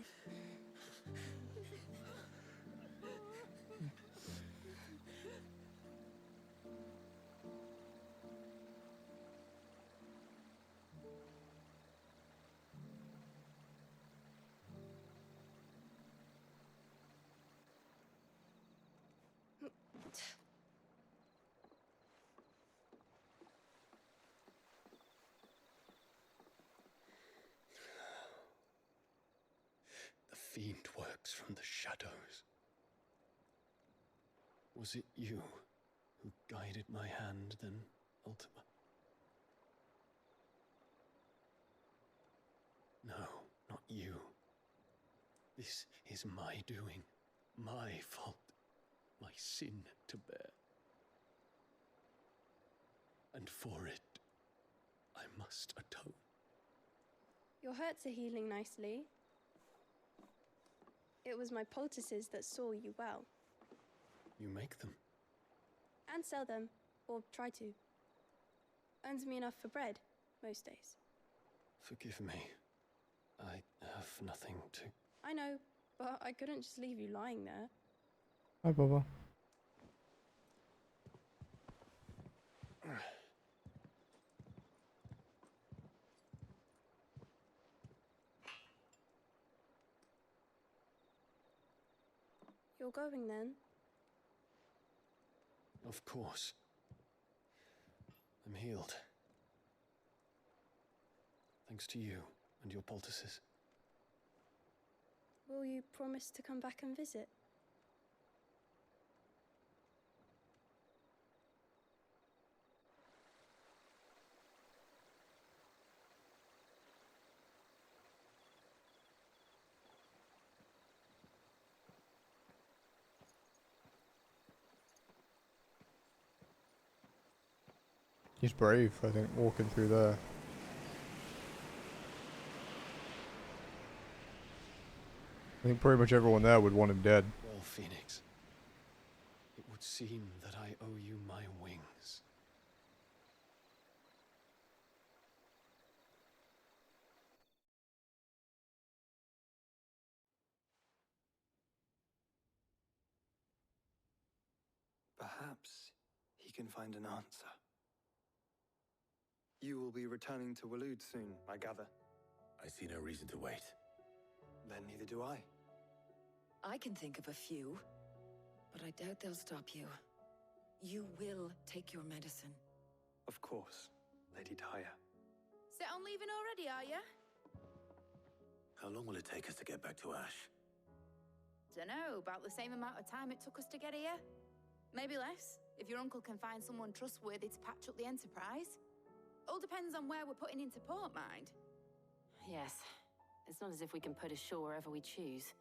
The fiend works from the shadows. Was it you who guided my hand then, Ultima? No, not you. This is my doing, my fault, my sin to bear. And for it, I must atone. Your hurts are healing nicely. It was my poultices that saw you well. You make them? And sell them, or try to. Earns me enough for bread, most days. Forgive me. I have nothing to... I know, but I couldn't just leave you lying there. Hi, Baba. You're going then? Of course. I'm healed. Thanks to you and your poultices. Will you promise to come back and visit? He's brave, I think, walking through there. I think pretty much everyone there would want him dead. Well, Phoenix, it would seem that I owe you my wings. Perhaps he can find an answer. You will be returning to Waloed soon, I gather. I see no reason to wait. Then neither do I. I can think of a few, but I doubt they'll stop you. You will take your medicine. Of course, Lady Tyre. Set on leaving already, are you? How long will it take us to get back to Ash? Dunno, about the same amount of time it took us to get here. Maybe less, if your uncle can find someone trustworthy to patch up the Enterprise. All depends on where we're putting into port, mind. Yes. It's not as if we can put ashore wherever we choose.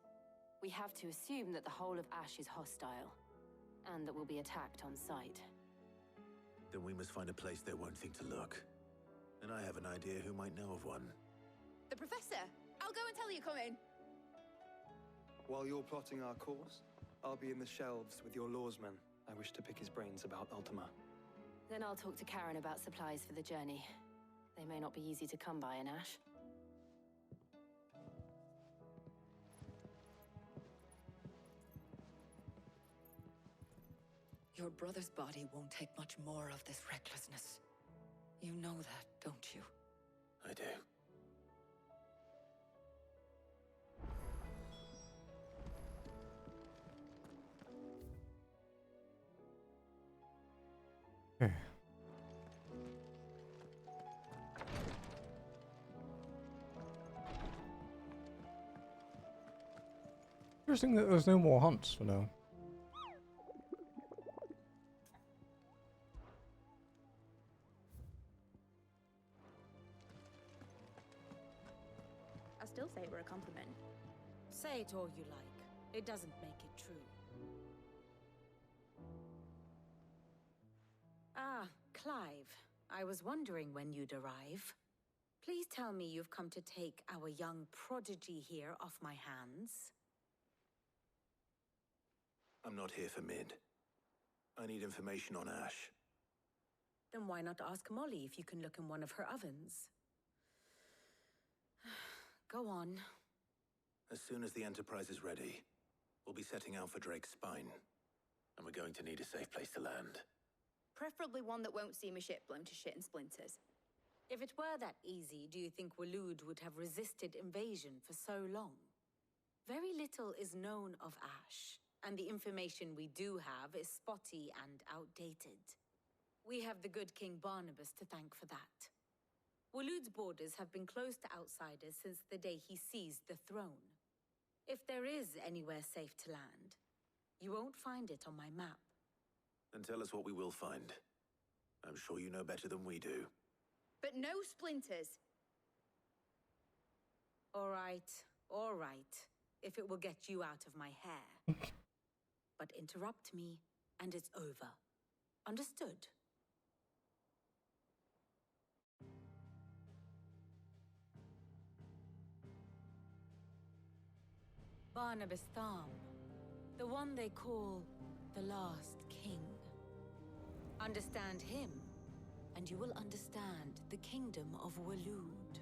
We have to assume that the whole of Ash is hostile, and that we'll be attacked on sight. Then we must find a place they won't think to look. And I have an idea who might know of one. The Professor! I'll go and tell you coming! While you're plotting our course, I'll be in the shelves with your lawsman. I wish to pick his brains about Ultima. Then I'll talk to Karen about supplies for the journey. They may not be easy to come by in Ash. Your brother's body won't take much more of this recklessness. You know that, don't you? I do. Interesting that there's no more hunts for now. I still say we're a compliment. Say it all you like. It doesn't make it true. Ah, Clive. I was wondering when you'd arrive. Please tell me you've come to take our young prodigy here off my hands. I'm not here for Mid. I need information on Ash. Then why not ask Molly if you can look in one of her ovens? Go on. As soon as the Enterprise is ready, we'll be setting out for Drake's Spine. And we're going to need a safe place to land. Preferably one that won't see my ship blown to shit and splinters. If it were that easy, do you think Waloed would have resisted invasion for so long? Very little is known of Ash, and the information we do have is spotty and outdated. We have the good King Barnabas to thank for that. Waloed's borders have been closed to outsiders since the day he seized the throne. If there is anywhere safe to land, you won't find it on my map. Then tell us what we will find. I'm sure you know better than we do. But no splinters. All right, if it will get you out of my hair. But interrupt me, and it's over. Understood? Barnabas Tham, the one they call the Last King. Understand him, and you will understand the kingdom of Waloed.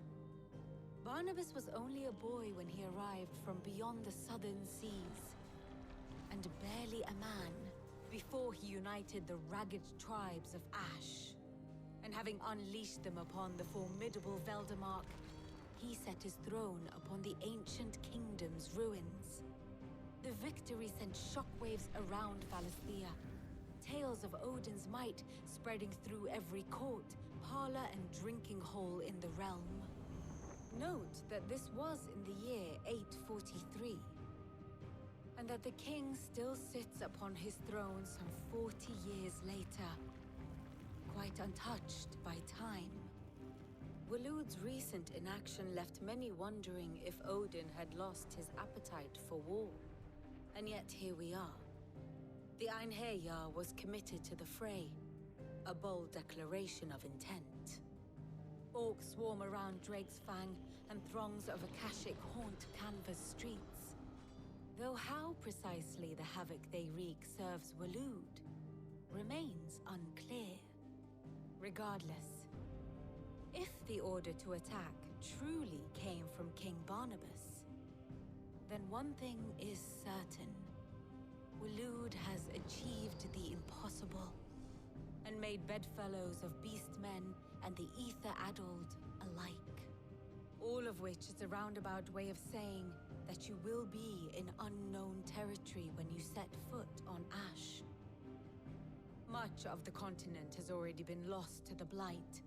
Barnabas was only a boy when he arrived from beyond the southern seas, and barely a man before he united the ragged tribes of Ash. And having unleashed them upon the formidable Veldamark, he set his throne upon the ancient kingdom's ruins. The victory sent shockwaves around Valisthea, tales of Odin's might spreading through every court, parlor, and drinking hole in the realm. Note that this was in the year 843, and that the king still sits upon his throne some 40 years later, quite untouched by time. Waloed's recent inaction left many wondering if Odin had lost his appetite for war. And yet here we are. The Einherjar was committed to the fray, a bold declaration of intent. Orcs swarm around Drake's Fang, and throngs of Akashic haunt Canva's streets. Though how precisely the havoc they wreak serves Waloed remains unclear. Regardless, if the order to attack truly came from King Barnabas, then one thing is certain. Waloed has achieved the impossible, and made bedfellows of beastmen and the ether-addled alike. All of which is a roundabout way of saying that you will be in unknown territory when you set foot on Ash. Much of the continent has already been lost to the Blight,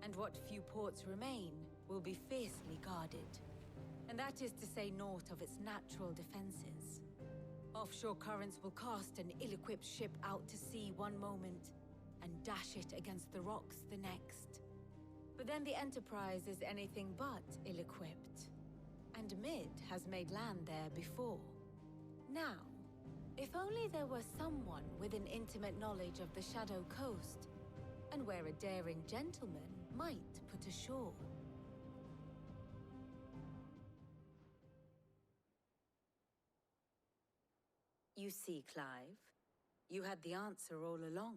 and what few ports remain will be fiercely guarded. And that is to say naught of its natural defenses. Offshore currents will cast an ill-equipped ship out to sea one moment, and dash it against the rocks the next. But then the Enterprise is anything but ill-equipped. And Mid has made land there before. Now, if only there were someone with an intimate knowledge of the Shadow Coast, and where a daring gentleman might put ashore. You see, Clive, you had the answer all along.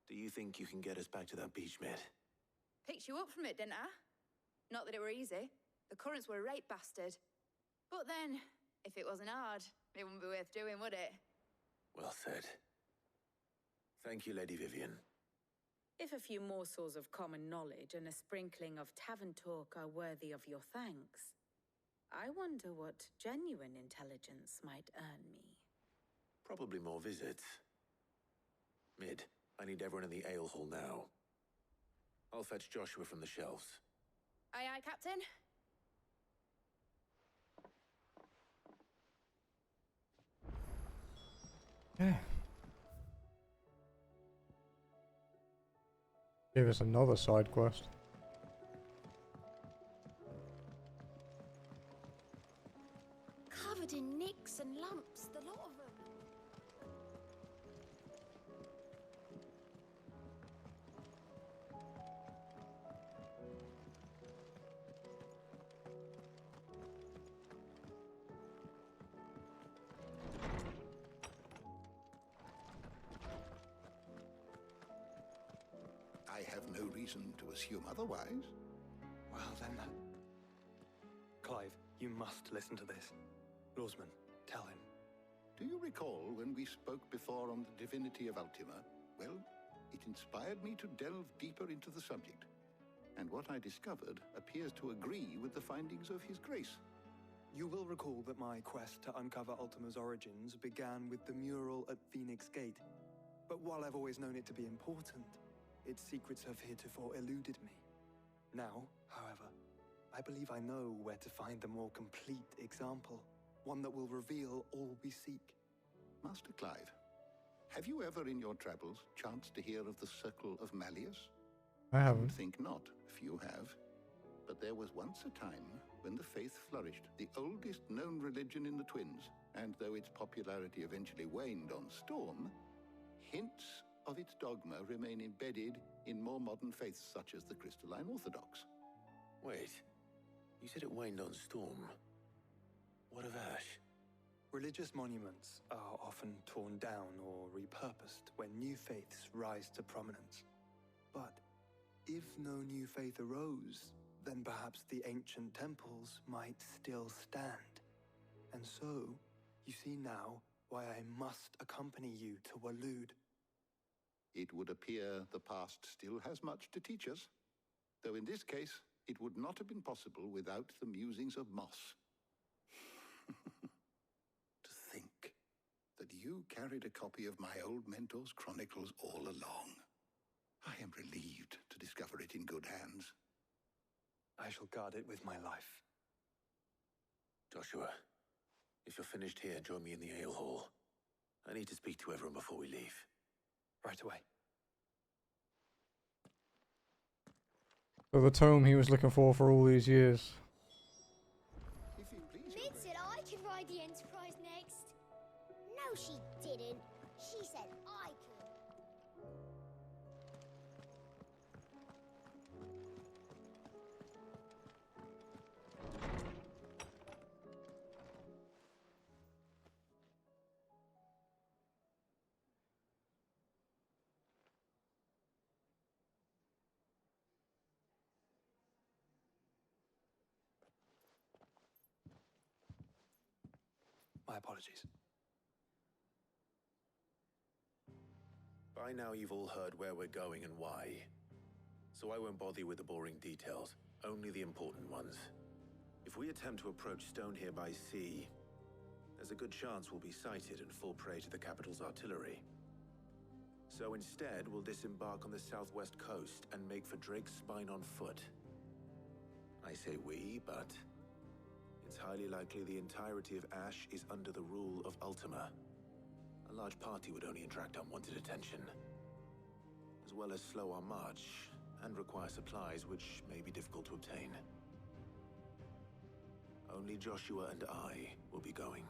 Do you think you can get us back to that beach, Mid? Picked you up from it, didn't I? Not that it were easy. The currents were a right bastard. But then, if it wasn't hard, it wouldn't be worth doing, would it? Well said. Thank you, Lady Vivian. If a few morsels of common knowledge and a sprinkling of tavern talk are worthy of your thanks, I wonder what genuine intelligence might earn me. Probably more visits. Mid, I need everyone in the ale hall now. I'll fetch Joshua from the shelves. Aye, aye, Captain. Yeah. Give us another side quest. Covered in nicks and lumps, the lot of them. no reason to assume otherwise. Well, then... Clive, you must listen to this. Lawsman, tell him. Do you recall when we spoke before on the divinity of Ultima? Well, it inspired me to delve deeper into the subject. And what I discovered appears to agree with the findings of His Grace. You will recall that my quest to uncover Ultima's origins began with the mural at Phoenix Gate. But while I've always known it to be important, its secrets have heretofore eluded me. Now, however, I believe I know where to find the more complete example, one that will reveal all we seek. Master Clive, have you ever in your travels chanced to hear of the Circle of Malleus? I You haven't. would think not, few have. But there was once a time when the faith flourished, the oldest known religion in the Twins, and though its popularity eventually waned on Storm, hints of its dogma remain embedded in more modern faiths such as the Crystalline Orthodox. Wait, you said it waned on Storm. What of Ash? Religious monuments are often torn down or repurposed when new faiths rise to prominence. But if no new faith arose, then perhaps the ancient temples might still stand. And so, you see now why I must accompany you to Waloed. It would appear the past still has much to teach us, though in this case, it would not have been possible without the musings of Moss. To think that you carried a copy of my old mentor's chronicles all along. I am relieved to discover it in good hands. I shall guard it with my life. Joshua, if you're finished here, join me in the ale hall. I need to speak to everyone before we leave. Right away. So the tome he was looking for all these years. Mid said I could ride the Enterprise next. No, she didn't. She said I could. My apologies. By now you've all heard where we're going and why. So I won't bother you with the boring details, only the important ones. If we attempt to approach Stone here by sea, there's a good chance we'll be sighted and fall prey to the capital's artillery. So instead, we'll disembark on the southwest coast and make for Drake's Spine on foot. I say we, but it's highly likely the entirety of Ash is under the rule of Ultima. A large party would only attract unwanted attention, as well as slow our march and require supplies which may be difficult to obtain. Only Joshua and I will be going.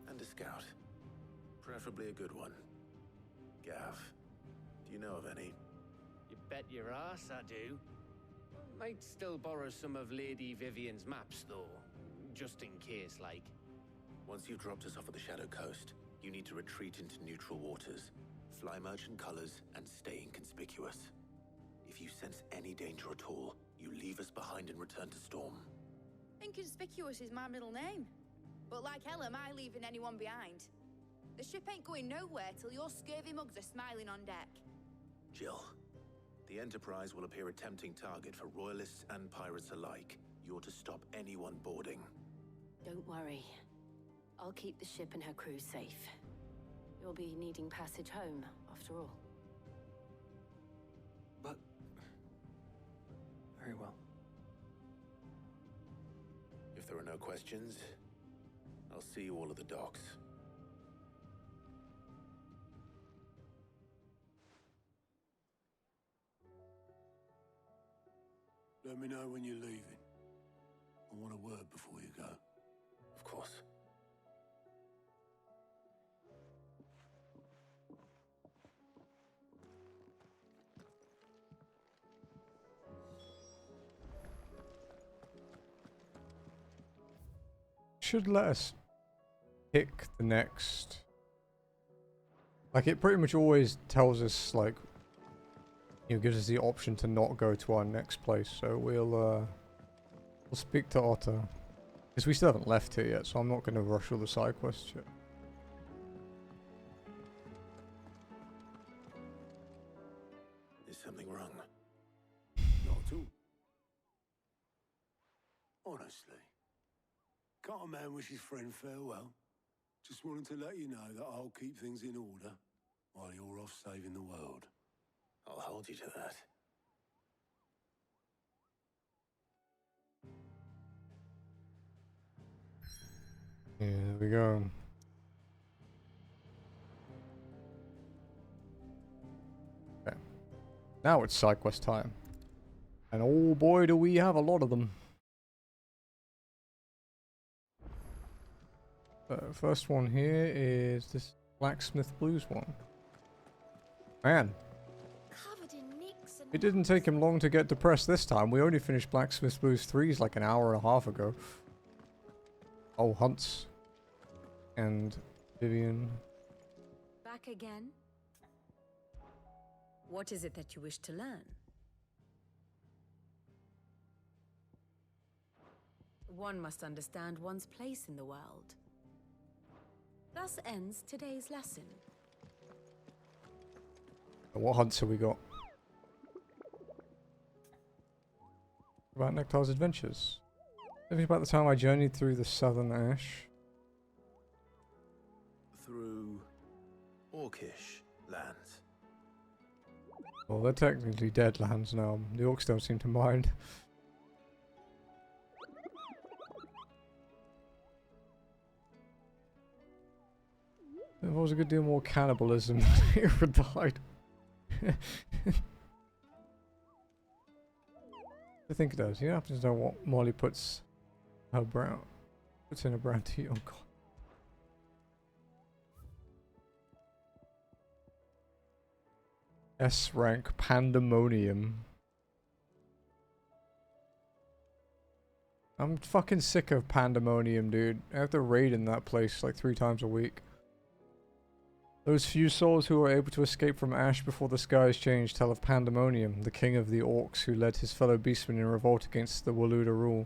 And a scout. Preferably a good one. Gav, do you know of any? You bet your ass I do. Might still borrow some of Lady Vivian's maps, though. Just in case, like. Once you've dropped us off at the Shadow Coast, you need to retreat into neutral waters, fly merchant colors, and stay inconspicuous. If you sense any danger at all, you leave us behind and return to Storm. Inconspicuous is my middle name. But like hell am I leaving anyone behind. The ship ain't going nowhere till your scurvy mugs are smiling on deck. Jill, the Enterprise will appear a tempting target for royalists and pirates alike. You're to stop anyone boarding. Don't worry. I'll keep the ship and her crew safe. You'll be needing passage home, after all. But... very well. If there are no questions, I'll see you all at the docks. Let me know when you're leaving. I want a word before you go. Of course. Should let us pick the next. Like, it pretty much always tells us, like, gives us the option to not go to our next place. So we'll speak to Otter. Because we still haven't left here yet, so I'm not going to rush all the side quests yet. Is something wrong? Not at all. Honestly. Can't a man wish his friend farewell? Just wanted to let you know that I'll keep things in order while you're off saving the world. I'll hold you to that. Yeah, there we go. Okay. Now it's side quest time. And oh boy do we have a lot of them. First one here is this Blacksmith Blues one. Man. It didn't take him long to get depressed this time. We only finished Blacksmith Blues 3's like an hour and a half ago. Oh, Hunts. And Vivian. Back again? What is it that you wish to learn? One must understand one's place in the world. Thus ends today's lesson. What hunts have we got? About Nectar's adventures. Tell me about the time I journeyed through the southern ash. Through Orcish lands. Well, they're technically dead lands now. The orcs don't seem to mind. There was a good deal more cannibalism than he ever died. I think it does. You have to know what Molly puts in her brown tea. Oh god. S rank pandemonium. I'm fucking sick of pandemonium, dude. I have to raid in that place like 3 times a week. Those few souls who were able to escape from Ash before the skies changed tell of Pandemonium, the king of the orcs who led his fellow beastmen in revolt against the Waluda rule.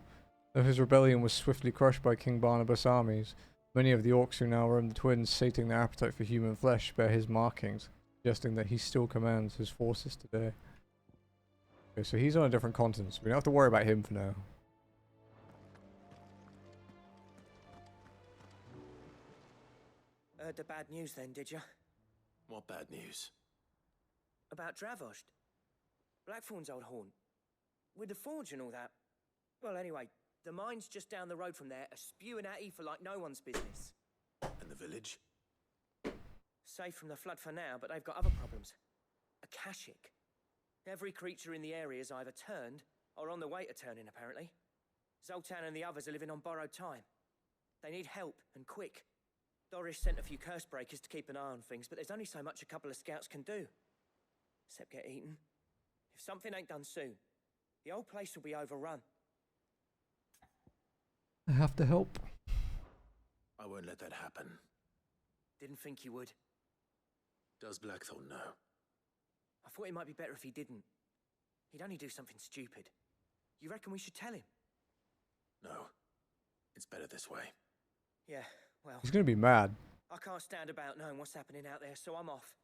Though his rebellion was swiftly crushed by King Barnabas' armies, many of the orcs who now roam the Twins, sating their appetite for human flesh, bear his markings, suggesting that he still commands his forces today. Okay, so he's on a different continent, so we don't have to worry about him for now. Heard the bad news then, did you? What bad news? About Dravost. Blackthorn's old haunt. With the forge and all that. Well, anyway, the mines just down the road from there are spewing at Aoife like no one's business. And the village? Safe from the flood for now, but they've got other problems. Akashic. Every creature in the area has either turned or on the way to turning, apparently. Zoltan and the others are living on borrowed time. They need help, and quick. Doris sent a few curse breakers to keep an eye on things, but there's only so much a couple of scouts can do. Except get eaten. If something ain't done soon, the old place will be overrun. I have to help. I won't let that happen. Didn't think you would. Does Blackthorn know? I thought it might be better if he didn't. He'd only do something stupid. You reckon we should tell him? No. It's better this way. Yeah, well... He's gonna be mad. I can't stand about knowing what's happening out there, so I'm off.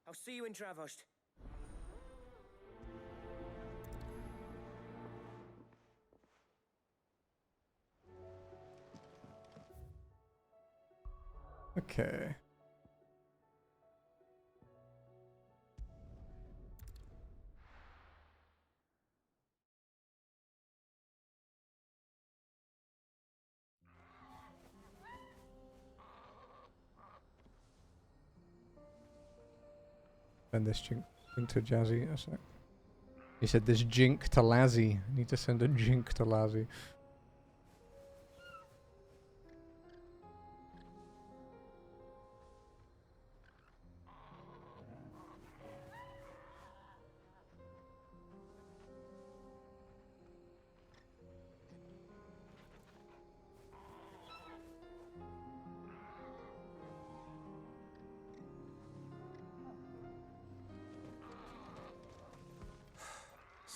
I'll see you in Dravost. Okay. Send this jink to Jazzy. That's it. He said this jink to Lazzy. I need to send a jink to Lazzy.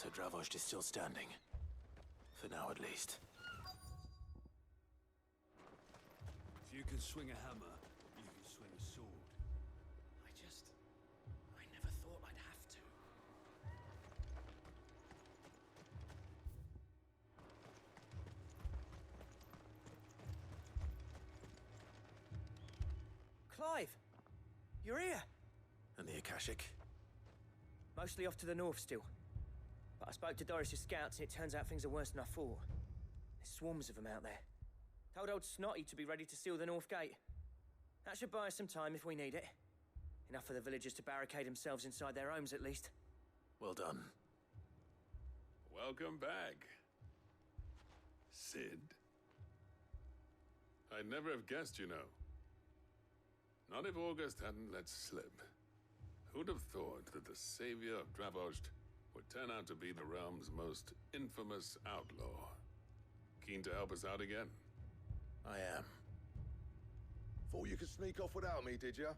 So Dravost is still standing. For now, at least. If you can swing a hammer, you can swing a sword. I never thought I'd have to. Clive! You're here! And the Akashic? Mostly off to the north still. But I spoke to Doris's scouts and it turns out things are worse than I thought. There's swarms of them out there. Told old Snotty to be ready to seal the north gate. That should buy us some time if we need it. Enough for the villagers to barricade themselves inside their homes at least. Well done. Welcome back, Sid. I'd never have guessed, you know. Not if August hadn't let slip. Who'd have thought that the savior of Dravost would turn out to be the realm's most infamous outlaw? Keen to help us out again? I am. Thought you could sneak off without me, did ya?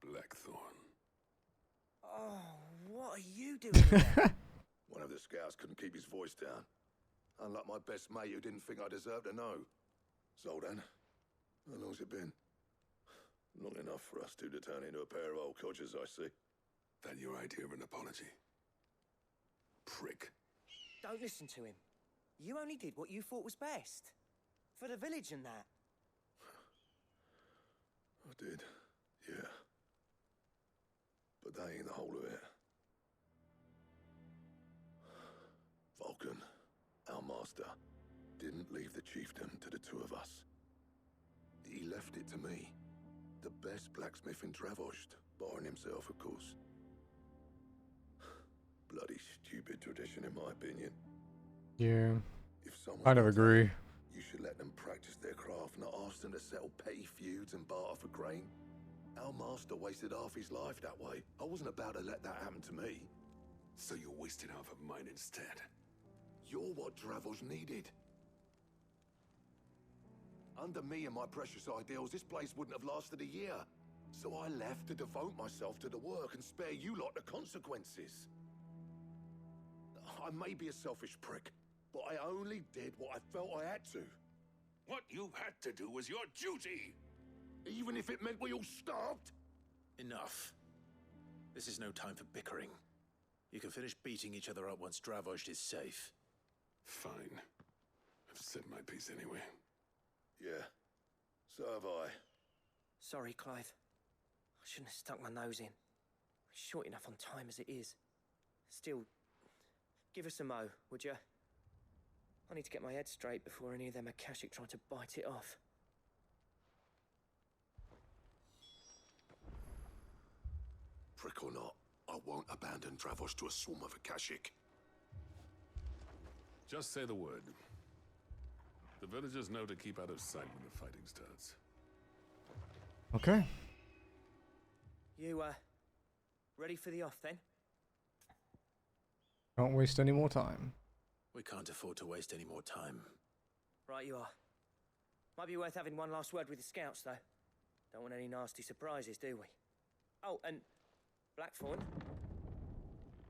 Blackthorn. Oh, what are you doing there? One of the scouts couldn't keep his voice down. Unlike my best mate who didn't think I deserved to know. Zoldan, how long's it been? Long enough for us two to turn into a pair of old codgers, I see. That your idea of an apology? Prick. Don't listen to him. You only did what you thought was best. For the village and that. I did, yeah. But that ain't the whole of it. Vulcan, our master, didn't leave the chiefdom to the two of us. He left it to me. The best blacksmith in Dravost, barring himself, of course. Bloody stupid tradition, in my opinion. Yeah. If someone Kind of agree. You should let them practice their craft, not ask them to settle petty feuds and barter for grain. Our master wasted half his life that way. I wasn't about to let that happen to me. So you wasted half of mine instead. You're what Dravost needed. Under me and my precious ideals, this place wouldn't have lasted a year. So I left to devote myself to the work and spare you lot the consequences. I may be a selfish prick, but I only did what I felt I had to. What you had to do was your duty! Even if it meant we all starved? Enough. This is no time for bickering. You can finish beating each other up once Dravost is safe. Fine. I've said my piece anyway. Yeah, so have I. Sorry, Clive. I shouldn't have stuck my nose in. We're short enough on time as it is. Still, give us a mo, would you? I need to get my head straight before any of them Akashic try to bite it off. Prick or not, I won't abandon Dravost to a swarm of Akashic. Just say the word. The villagers know to keep out of sight when the fighting starts. Okay. You, ready for the off then? Can't waste any more time. We can't afford to waste any more time. Right you are. Might be worth having one last word with the scouts, though. Don't want any nasty surprises, do we? Oh, and Blackthorn,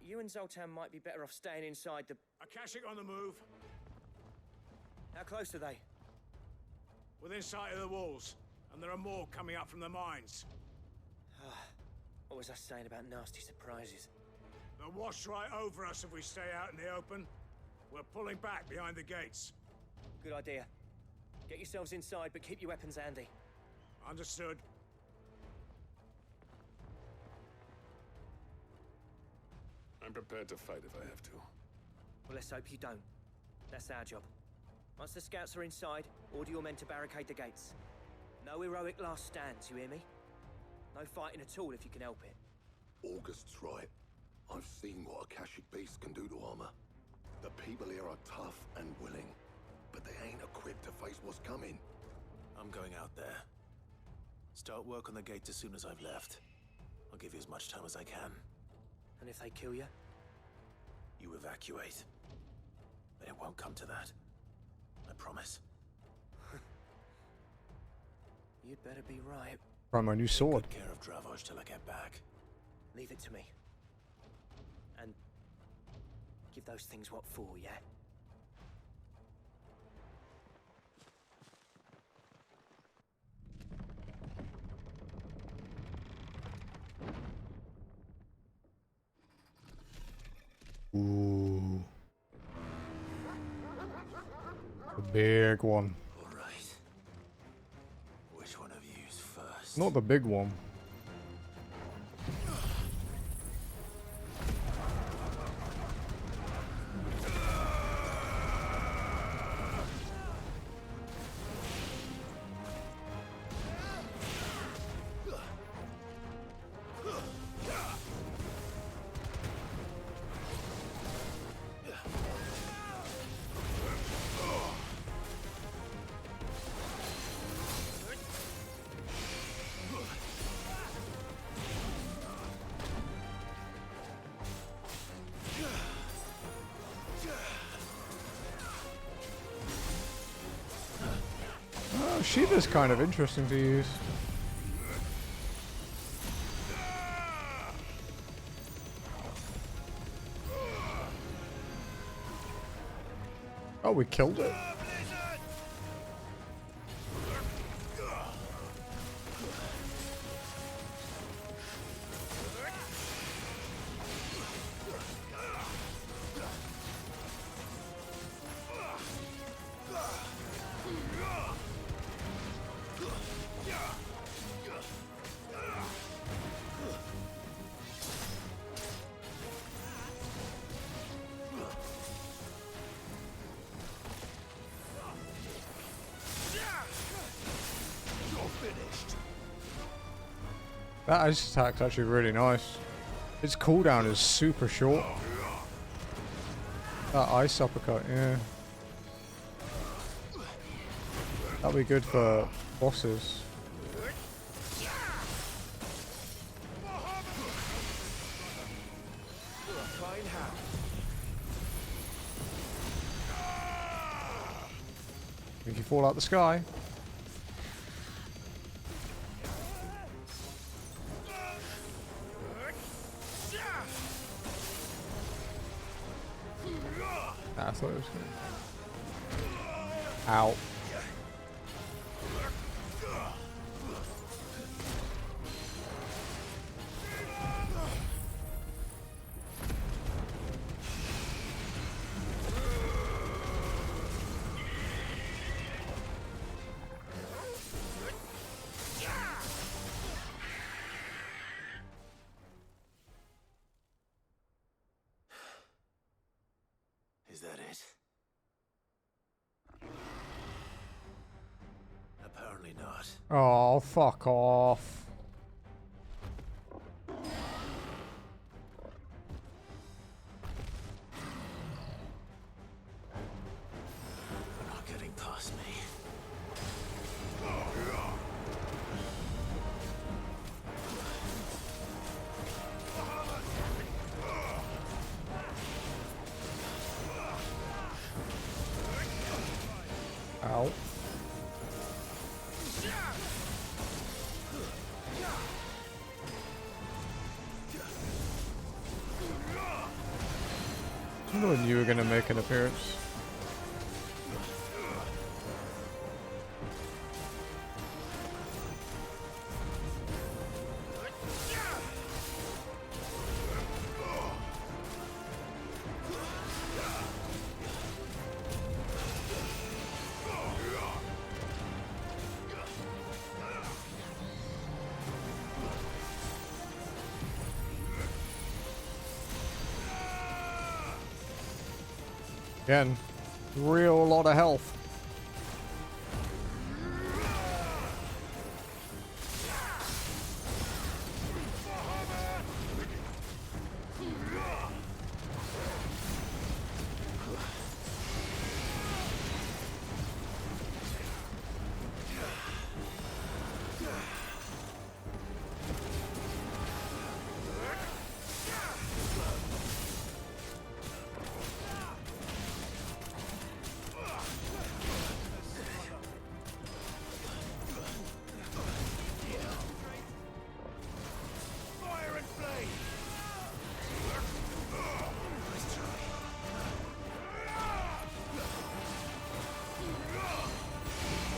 you and Zoltan might be better off staying inside the... Akashic on the move. How close are they? Within sight of the walls, and there are more coming up from the mines. What was I saying about nasty surprises? They'll wash right over us if we stay out in the open. We're pulling back behind the gates. Good idea. Get yourselves inside, but keep your weapons handy. Understood. I'm prepared to fight if I have to. Well, let's hope you don't. That's our job. Once the scouts are inside, order your men to barricade the gates. No heroic last stands, you hear me? No fighting at all if you can help it. August's right. I've seen what Akashic beasts can do to armor. The people here are tough and willing, but they ain't equipped to face what's coming. I'm going out there. Start work on the gate as soon as I've left. I'll give you as much time as I can. And if they kill you? You evacuate. But it won't come to that. I promise. You'd better be right. Try my new sword. Take good care of Dravost till I get back. Leave it to me. And give those things what for, yeah? Ooh. The big one. All right. Which one of you's first? Not the big one. Shiva's kind of interesting to use. Oh, we killed it. That ice attack's actually really nice. Its cooldown is super short. That ice uppercut, yeah. That'll be good for bosses. Make you fall out the sky. I thought it was good. Ow. Is that it? Apparently not. Oh, fuck off. You're not getting past me. Ow. I knew you were gonna make an appearance. Again, real lot of health.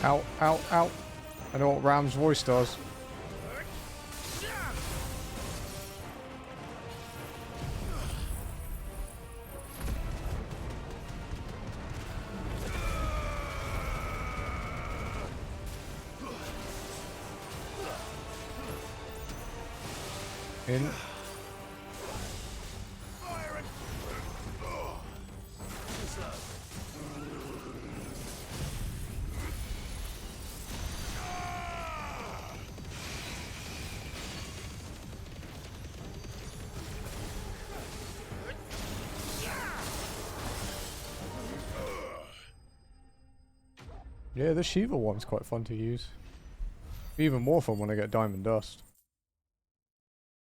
Ow, ow, ow. I know what Ram's voice does. In. Yeah, the Shiva one's quite fun to use. Even more fun when I get Diamond Dust.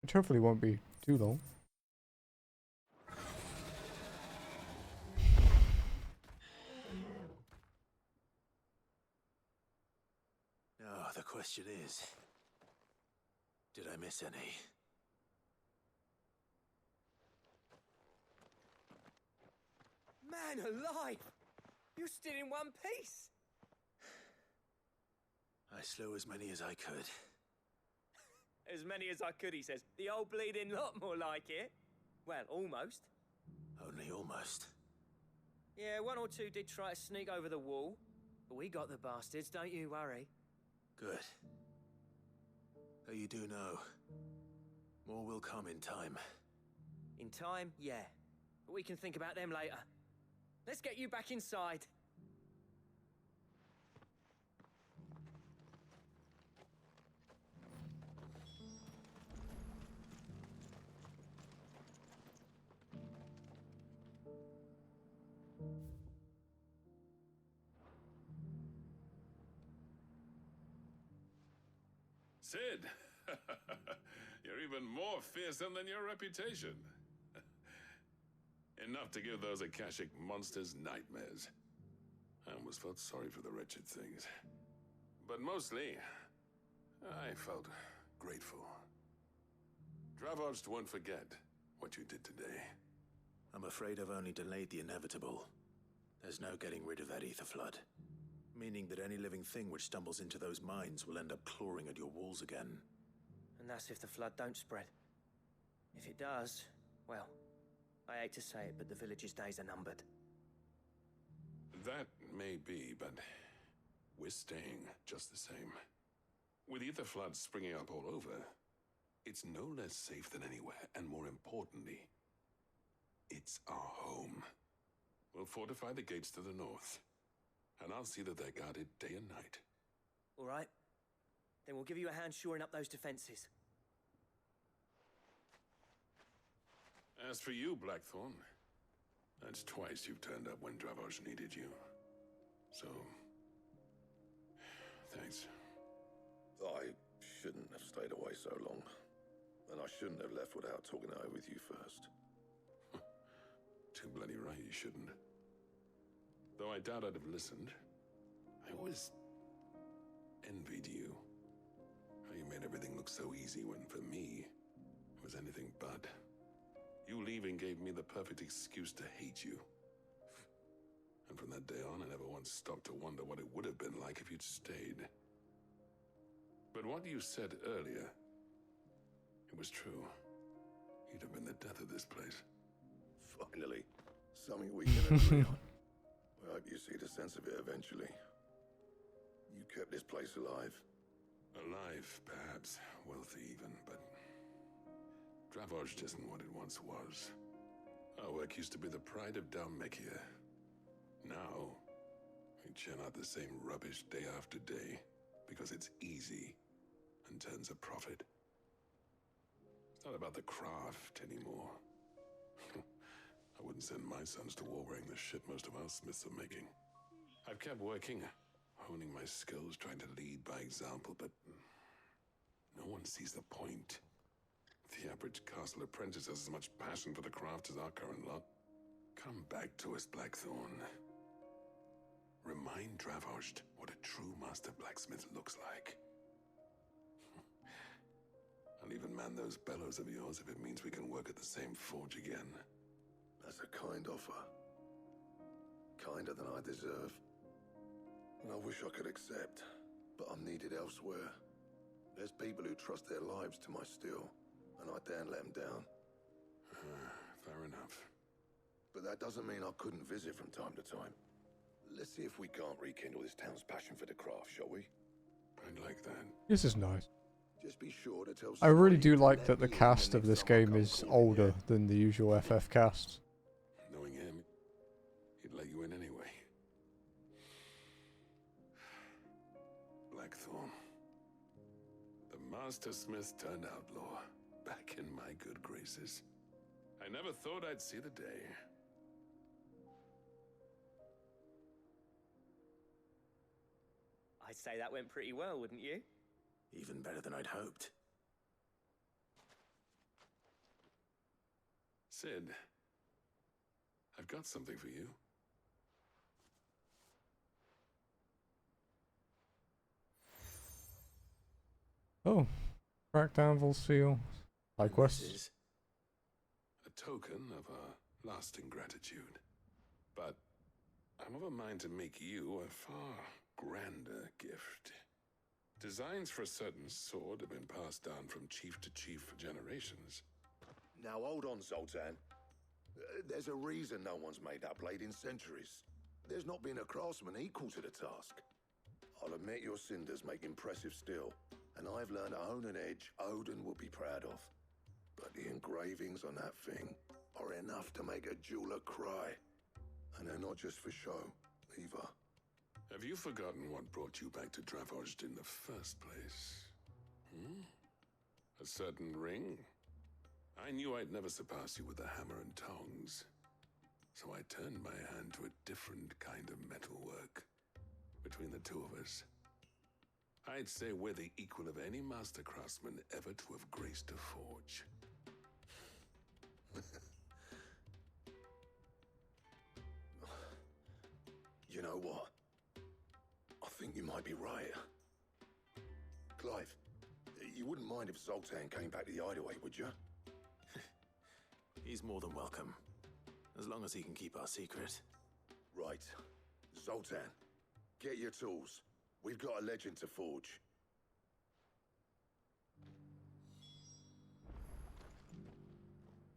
Which hopefully won't be too long. Oh, the question is, did I miss any? Man alive! You stood in one piece! I slew as many as I could. As many as I could, he says. The old bleeding lot, more like it. Well, almost. Only almost. Yeah, one or two did try to sneak over the wall, but we got the bastards, don't you worry. Good. Though you do know, more will come in time. In time, yeah. But we can think about them later. Let's get you back inside. Sid, you're even more fearsome than your reputation. Enough to give those Akashic monsters nightmares. I almost felt sorry for the wretched things. But mostly, I felt grateful. Dravoged won't forget what you did today. I'm afraid I've only delayed the inevitable. There's no getting rid of that ether flood. Meaning that any living thing which stumbles into those mines will end up clawing at your walls again. And that's if the flood don't spread. If it does, well, I hate to say it, but the village's days are numbered. That may be, but we're staying just the same. With ether floods springing up all over, it's no less safe than anywhere, and more importantly, it's our home. We'll fortify the gates to the north, and I'll see that they're guarded day and night. All right. Then we'll give you a hand shoring up those defenses. As for you, Blackthorn, that's twice you've turned up when Dravos needed you. So, thanks. I shouldn't have stayed away so long. And I shouldn't have left without talking it over with you first. Too bloody right you shouldn't. Though I doubt I'd have listened. I always envied you. How you made everything look so easy when, for me, it was anything but. You leaving gave me the perfect excuse to hate you. And from that day on, I never once stopped to wonder what it would have been like if you'd stayed. But what you said earlier, it was true. You'd have been the death of this place. Finally, something we can agree on. I hope you see the sense of it eventually. You kept this place alive. Alive, perhaps. Wealthy even, but Dravoged isn't what it once was. Our work used to be the pride of Dalmekia. Now, we churn out the same rubbish day after day because it's easy and turns a profit. It's not about the craft anymore. I wouldn't send my sons to war wearing the shit most of our smiths are making. I've kept working, honing my skills, trying to lead by example, but no one sees the point. The average castle apprentice has as much passion for the craft as our current lot. Come back to us, Blackthorn. Remind Dravoged what a true master blacksmith looks like. I'll even man those bellows of yours if it means we can work at the same forge again. That's a kind offer. Kinder than I deserve. And I wish I could accept, but I'm needed elsewhere. There's people who trust their lives to my steel, and I daren't let them down. Fair enough. But that doesn't mean I couldn't visit from time to time. Let's see if we can't rekindle this town's passion for the craft, shall we? I'd like that. This is nice. Just be sure to tell I really Scotty do to like let that the me in cast the of next this time I game come is calling, older yeah? than the usual FF cast. Knowing him, he'd let you in anyway. Blackthorn. The Master Smith turned outlaw. Back in my good graces. I never thought I'd see the day. I'd say that went pretty well, wouldn't you? Even better than I'd hoped. Sid, I've got something for you. Oh, cracked anvil seal. Sidequests. This is a token of a lasting gratitude. But I'm of a mind to make you a far grander gift. Designs for a certain sword have been passed down from chief to chief for generations. Now hold on, Zoltan. There's a reason no one's made that blade in centuries. There's not been a craftsman equal to the task. I'll admit your cinders make impressive steel, and I've learned to hone an edge Odin will be proud of. But the engravings on that thing are enough to make a jeweler cry. And they're not just for show, either. Have you forgotten what brought you back to Dravozd in the first place? A certain ring? I knew I'd never surpass you with the hammer and tongs. So I turned my hand to a different kind of metalwork. Between the two of us, I'd say we're the equal of any master craftsman ever to have graced a forge. You know what? I think you might be right. Clive, you wouldn't mind if Zoltan came back to the hideaway, would you? He's more than welcome. As long as he can keep our secret. Right. Zoltan, get your tools. We've got a legend to forge.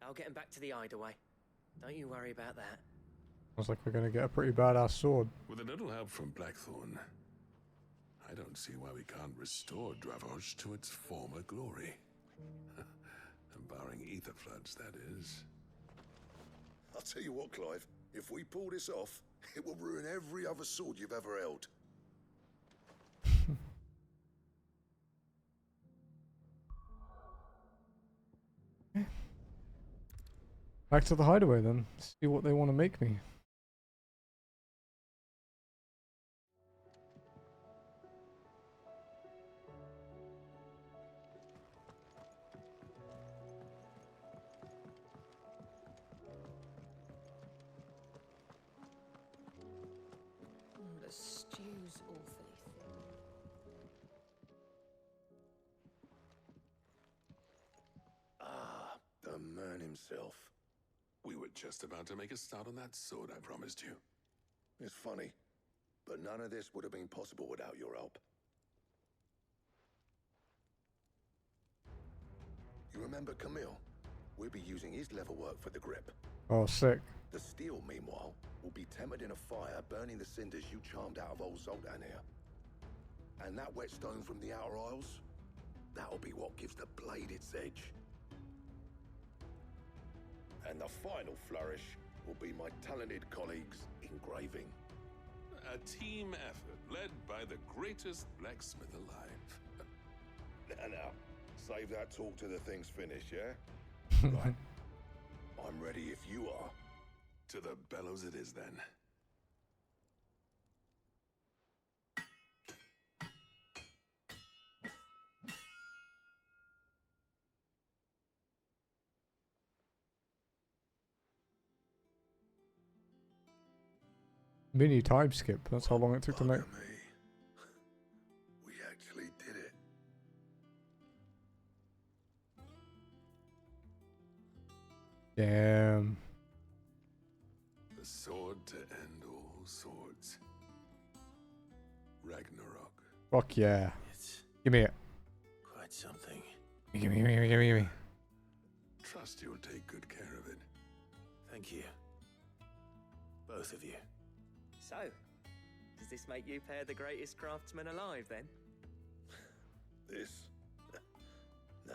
I'll get him back to the hideaway. Don't you worry about that. Looks like we're gonna get a pretty badass sword. With a little help from Blackthorn, I don't see why we can't restore Dravozd to its former glory. Barring ether floods, that is. I'll tell you what, Clive. If we pull this off, it will ruin every other sword you've ever held. Back to the hideaway then. See what they want to make me. The stew's awfully thin. Ah, the man himself. We were just about to make a start on that sword I promised you. It's funny, but none of this would have been possible without your help. You remember Camille? We'll be using his leather work for the grip. Oh, sick. The steel, meanwhile, will be tempered in a fire, burning the cinders you charmed out of old Zoltan here. And that whetstone from the Outer Isles, that'll be what gives the blade its edge. And the final flourish will be my talented colleagues' engraving. A team effort led by the greatest blacksmith alive. Now, save that talk till the thing's finished, yeah? Right. I'm ready if you are. To the bellows it is, then. Mini time skip. That's how long it took to make. We actually did it. Damn. The sword to end all swords. Ragnarok. Fuck yeah. Give me it. Quite something. Give me. Trust you'll take good care of it. Thank you. Both of you. So, does this make you pair the greatest craftsmen alive then? This? Nah.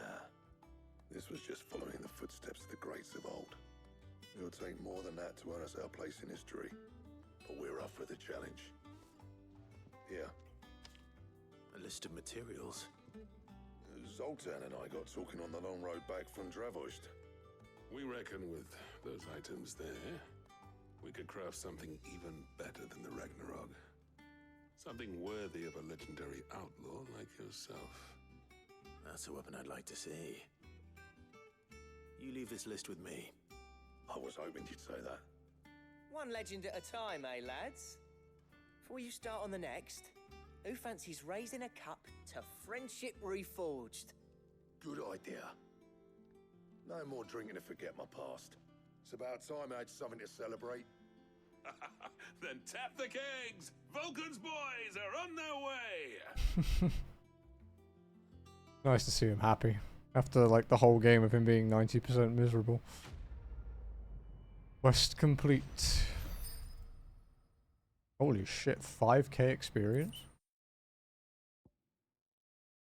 This was just following the footsteps of the greats of old. It'll take more than that to earn us our place in history. But we're up for the challenge. Here. A list of materials. Zoltan and I got talking on the long road back from Dravost. We reckon with those items there, we could craft something even better than the Ragnarok. Something worthy of a legendary outlaw like yourself. That's a weapon I'd like to see. You leave this list with me. I was hoping you'd say that. One legend at a time, eh, lads? Before you start on the next, who fancies raising a cup to friendship reforged? Good idea. No more drinking to forget my past. It's about time I had something to celebrate. Then tap the kegs! Vulcan's boys are on their way! Nice to see him happy. After like the whole game of him being 90% miserable. Quest complete. Holy shit, 5k experience?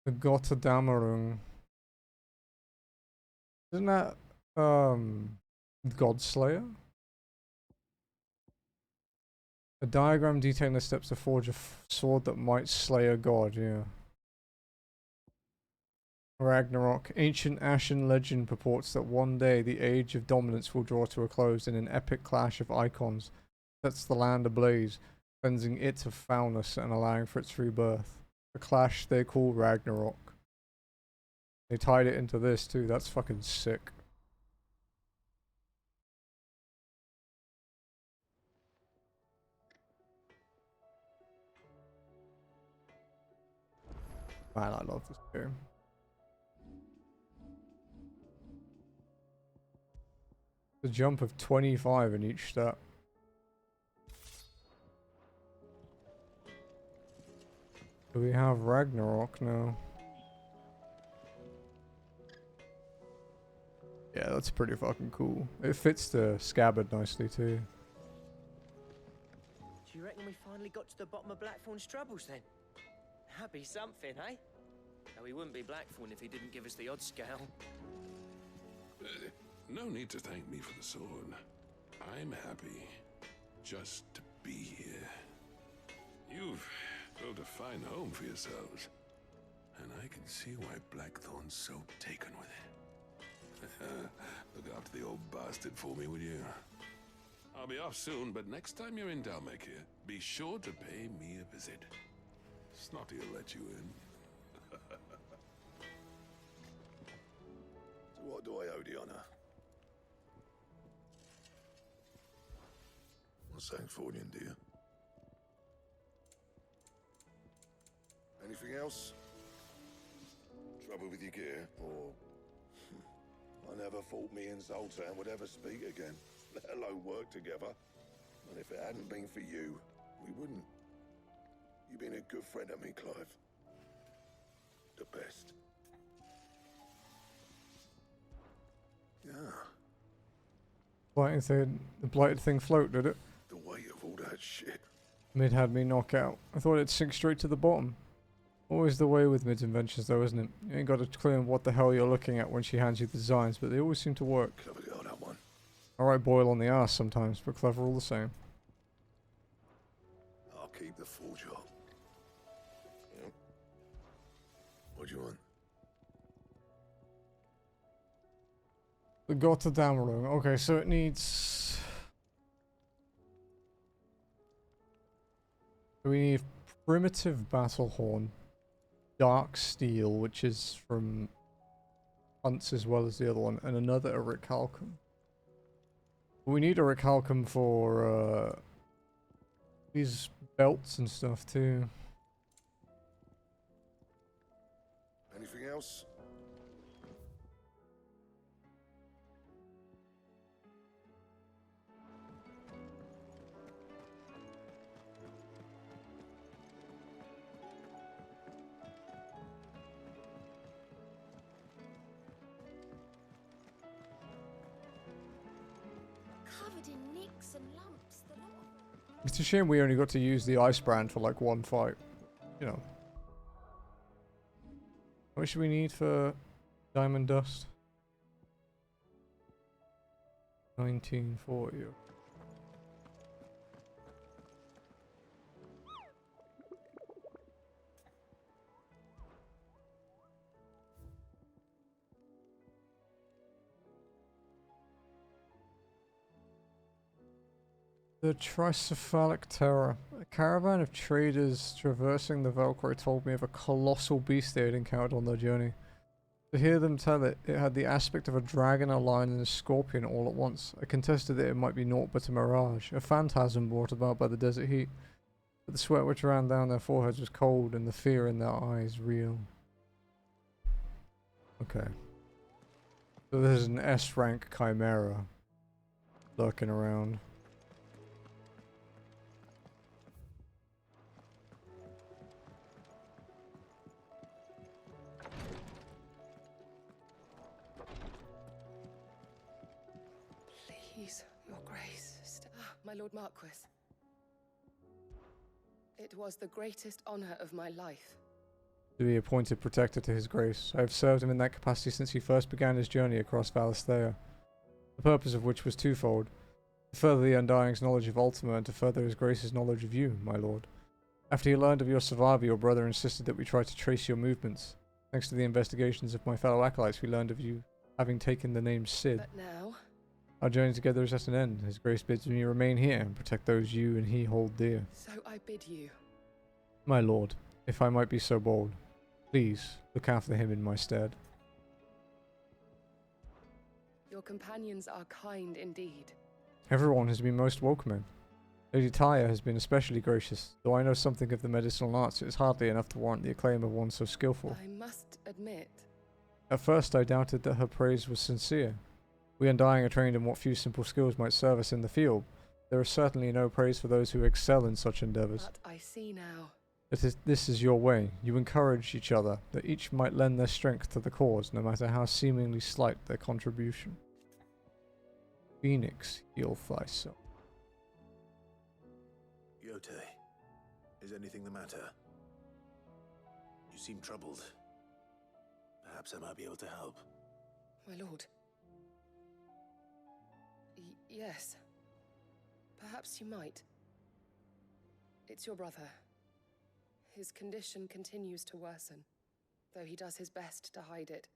The Gotterdammerung. Isn't that Godslayer? A diagram detailing the steps to forge a sword that might slay a god, yeah. Ragnarok. Ancient Ashen legend purports that one day the age of dominance will draw to a close in an epic clash of icons. Sets the land ablaze, cleansing it of foulness and allowing for its rebirth. A clash they call Ragnarok. They tied it into this too, that's fucking sick. Man, I love this game. The jump of 25 in each step. Do we have Ragnarok now? Yeah, that's pretty fucking cool. It fits the scabbard nicely too. Do you reckon we finally got to the bottom of Blackthorn's troubles then? That'd be something, eh? Though he wouldn't be Blackthorn if he didn't give us the odd scale. No need to thank me for the sword. I'm happy just to be here. You've built a fine home for yourselves, and I can see why Blackthorn's so taken with it. Look after the old bastard for me, will you? I'll be off soon, but next time you're in Dalmekir, be sure to pay me a visit. Snotty will let you in. So what do I owe the honor? What's that for you, dear? Anything else? Trouble with your gear, or... I never thought me and Zoltan would ever speak again, let alone work together. And if it hadn't been for you, we wouldn't. You've been a good friend of me, Clive. The best. Yeah. The blighted thing float, did it? The weight of all that shit. Mid had me knock out. I thought it'd sink straight to the bottom. Always the way with Mid's inventions though, isn't it? You ain't got to clue on what the hell you're looking at when she hands you the designs, but they always seem to work. Clever girl, that one. Alright, boil on the ass sometimes, but clever all the same. I'll keep the forge up. Yep. What do you want? The Gotterdammerung. Okay, so it needs... We need primitive battle horn, dark steel, which is from Hunts as well as the other one, and another Orichalcum. We need Orichalcum for these belts and stuff too. Anything else? cracks and lumps, the lot of them. It's a shame we only got to use the ice brand for like one fight. You know. What should we need for diamond dust? 1940. The Tricephalic Terror. A caravan of traders traversing the Valkyrie told me of a colossal beast they had encountered on their journey. To hear them tell it, it had the aspect of a dragon, a lion, and a scorpion all at once. I contested that it might be naught but a mirage, a phantasm brought about by the desert heat. But the sweat which ran down their foreheads was cold, and the fear in their eyes real. Okay. So there's an S-rank chimera lurking around. Please, your grace. My lord Marquis. It was the greatest honor of my life. To be appointed protector to his grace. I have served him in that capacity since he first began his journey across Valisthea. The purpose of which was twofold. To further the Undying's knowledge of Ultima and to further his grace's knowledge of you, my lord. After he learned of your survival, your brother insisted that we try to trace your movements. Thanks to the investigations of my fellow acolytes, we learned of you having taken the name Sid. But now... Our journey together is at an end. His grace bids me remain here and protect those you and he hold dear. So I bid you. My lord, if I might be so bold, please look after him in my stead. Your companions are kind indeed. Everyone has been most welcoming. Lady Tyre has been especially gracious. Though I know something of the medicinal arts, it is hardly enough to warrant the acclaim of one so skillful. I must admit... At first I doubted that her praise was sincere. We Undying are trained in what few simple skills might serve us in the field. There is certainly no praise for those who excel in such endeavours. But I see now. This is your way. You encourage each other, that each might lend their strength to the cause, no matter how seemingly slight their contribution. Phoenix, heal thyself. Yote, is anything the matter? You seem troubled. Perhaps I might be able to help. My lord. Yes. Perhaps you might. It's your brother. His condition continues to worsen, though he does his best to hide it.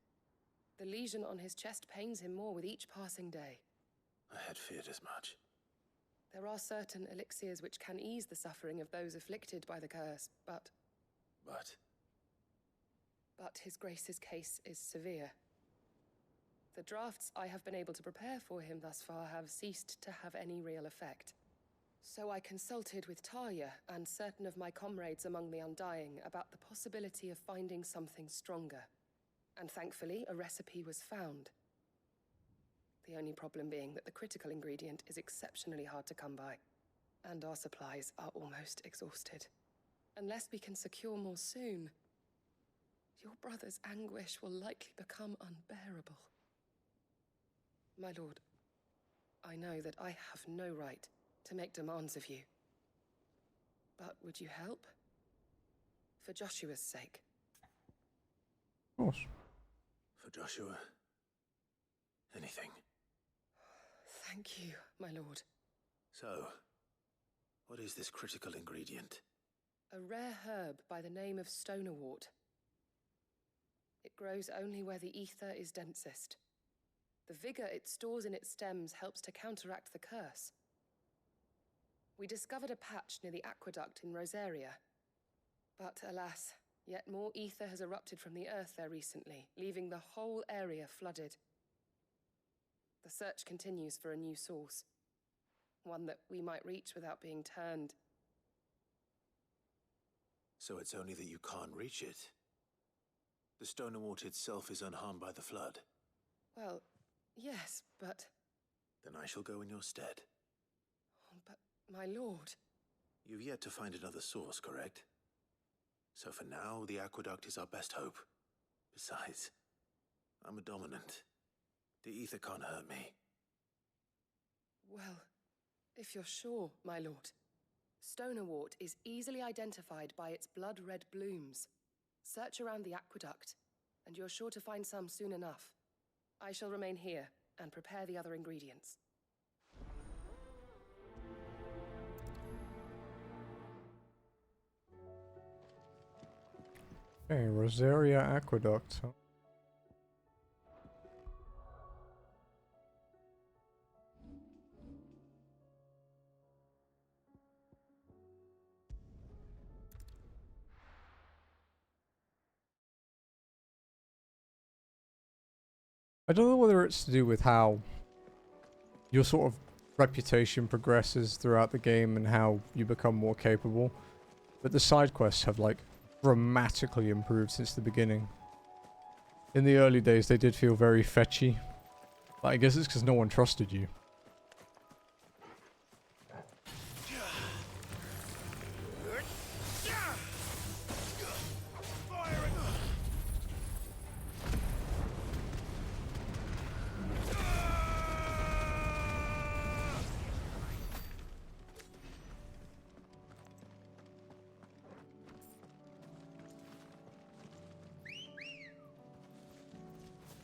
The lesion on his chest pains him more with each passing day. I had feared as much. There are certain elixirs which can ease the suffering of those afflicted by the curse, but... But his grace's case is severe. The drafts I have been able to prepare for him thus far have ceased to have any real effect. So I consulted with Tarja and certain of my comrades among the Undying about the possibility of finding something stronger. And thankfully, a recipe was found. The only problem being that the critical ingredient is exceptionally hard to come by, and our supplies are almost exhausted. Unless we can secure more soon, your brother's anguish will likely become unbearable. My lord, I know that I have no right to make demands of you. But would you help? For Joshua's sake. Of course. For Joshua, anything. Thank you, my lord. So, what is this critical ingredient? A rare herb by the name of stonerwort. It grows only where the ether is densest. The vigor it stores in its stems helps to counteract the curse. We discovered a patch near the aqueduct in Rosaria. But alas, yet more ether has erupted from the earth there recently, leaving the whole area flooded. The search continues for a new source. One that we might reach without being turned. So it's only that you can't reach it. The stonerwort itself is unharmed by the flood. Well, yes, but... Then I shall go in your stead. But, my lord... You've yet to find another source, correct? So for now, the aqueduct is our best hope. Besides, I'm a dominant. The ether can't hurt me. Well, If you're sure, my lord. Stonewort is easily identified by its blood-red blooms. Search around the aqueduct, and you're sure to find some soon enough. I shall remain here and prepare the other ingredients. Okay, Rosaria Aqueduct. Huh? I don't know whether it's to do with how your sort of reputation progresses throughout the game and how you become more capable, but the side quests have like dramatically improved since the beginning. In the early days they did feel very fetchy, but I guess it's because no one trusted you.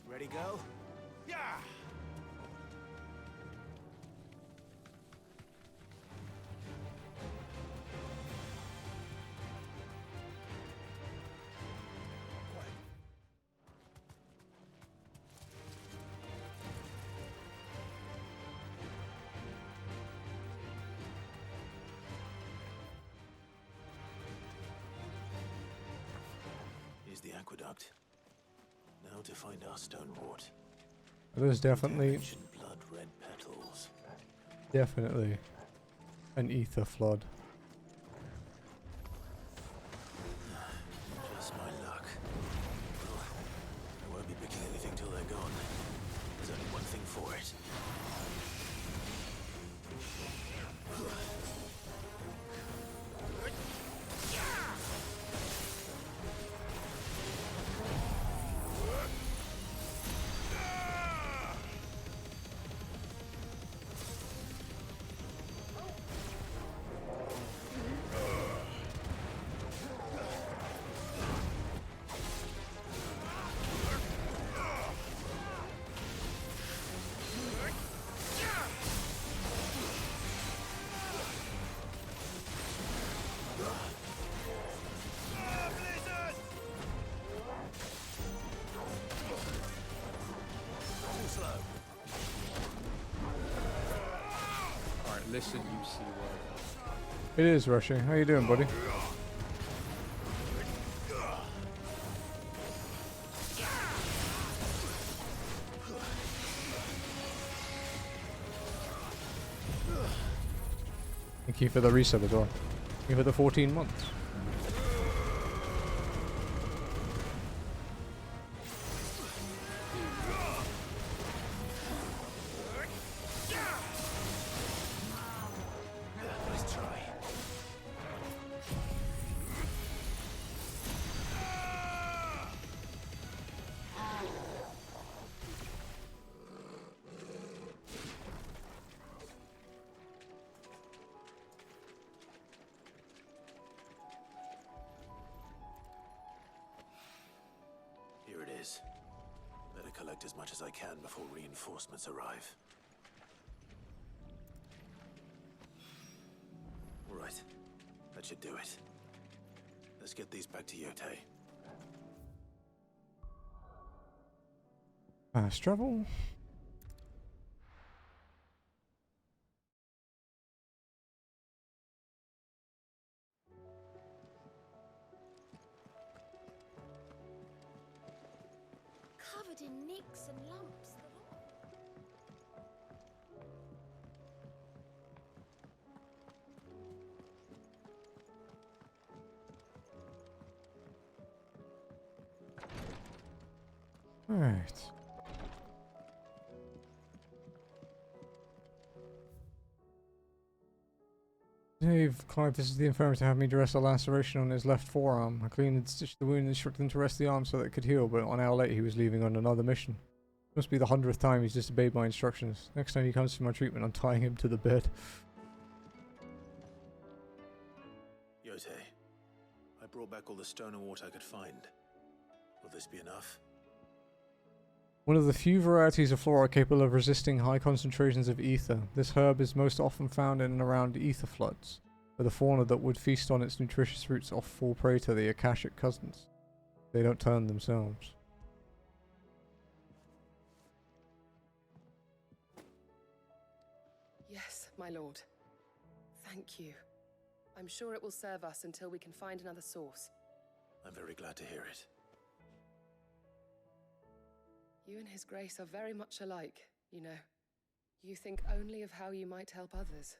Ready, go? Yeah! Here's the aqueduct. Now to find our Stonewort. There's definitely blood red petals. Definitely an ether flood. Just my luck. Well, I won't be picking anything till they're gone. There's only one thing for it. Listen, you see what? It is rushing. How you doing, buddy? Thank you for the resub as well. Thank you for the 14 months. Here it is. Better collect as much as I can before reinforcements arrive. All right. That should do it. Let's get these back to Yotei. Fast travel. Covered in nicks and lumps. Alright. Dave, Clive, this is the infirmary to have me dress a laceration on his left forearm. I cleaned and stitched the wound and instructed him to rest the arm so that it could heal, but an hour later he was leaving on another mission. Must be the 100th time he's disobeyed my instructions. Next time he comes for my treatment, I'm tying him to the bed. Quixote. I brought back all the stone and water I could find. Will this be enough? One of the few varieties of flora capable of resisting high concentrations of ether. This herb is most often found in and around ether floods, where the fauna that would feast on its nutritious roots often fall prey to the Akashic cousins. They don't turn themselves. Yes, my lord. Thank you. I'm sure it will serve us until we can find another source. I'm very glad to hear it. You and His Grace are very much alike, you know. You think only of how you might help others,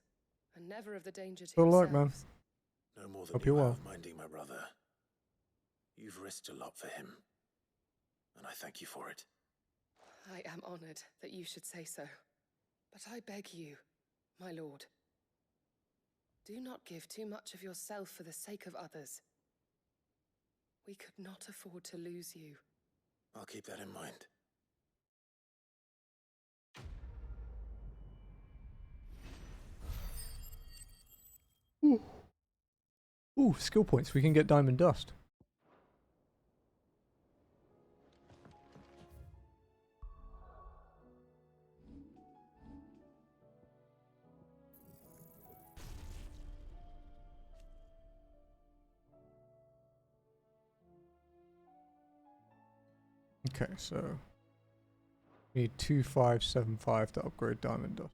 and never of the danger to Good yourselves. luck, man. No more than Hope you you're well. have minding my brother. You've risked a lot for him, and I thank you for it. I am honored that you should say so. But I beg you, my lord, do not give too much of yourself for the sake of others. We could not afford to lose you. I'll keep that in mind. Ooh, skill points. We can get diamond dust. Okay, so we need 2575 to upgrade diamond dust.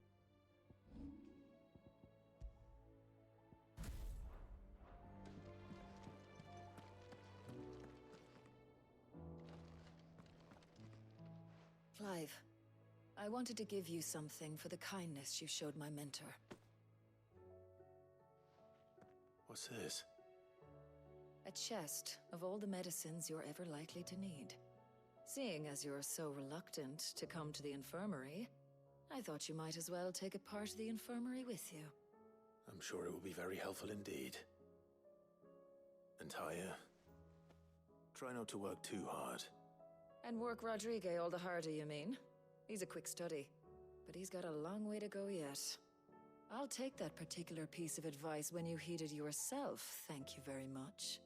Clive, I wanted to give you something for the kindness you showed my mentor. What's this? A chest of all the medicines you're ever likely to need. Seeing as you're so reluctant to come to the infirmary, I thought you might as well take a part of the infirmary with you. I'm sure it will be very helpful indeed. And Taya, try not to work too hard. And work Rodrigue all the harder, you mean? He's a quick study, but he's got a long way to go yet. I'll take that particular piece of advice when you heed it yourself, thank you very much.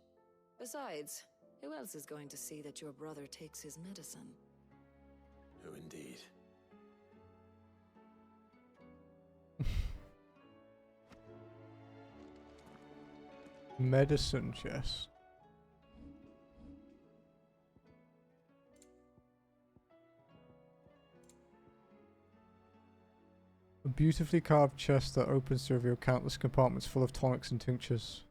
Besides, who else is going to see that your brother takes his medicine? Who indeed? Medicine chest. A beautifully carved chest that opens to reveal countless compartments full of tonics and tinctures.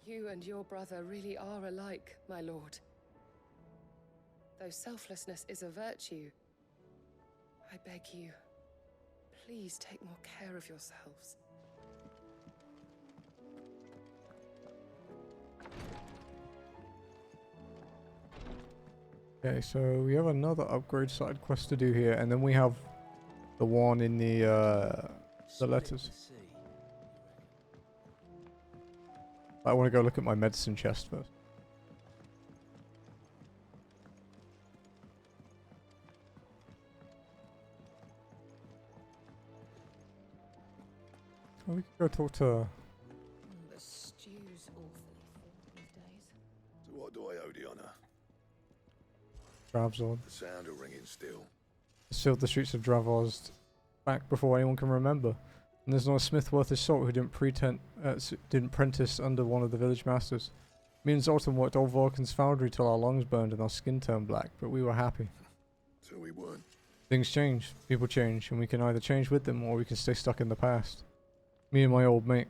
You and your brother really are alike, my lord. Though selflessness is a virtue, I beg you, please take more care of yourselves. Okay, so we have another upgrade side quest to do here, and then we have the one in the letters. I want to go look at my medicine chest first. Oh, we could go talk to... The stew's awfully full these days. So what do I owe the honour? Dravzord. The sound of ringing still. Sealed the streets of Dravozd back before anyone can remember. And there's not a smith worth his salt who didn't prentice under one of the village masters. Me and Zoltan worked old Vulcan's foundry till our lungs burned and our skin turned black, but we were happy. So we weren't. Things change, people change, and we can either change with them or we can stay stuck in the past. Me and my old mate,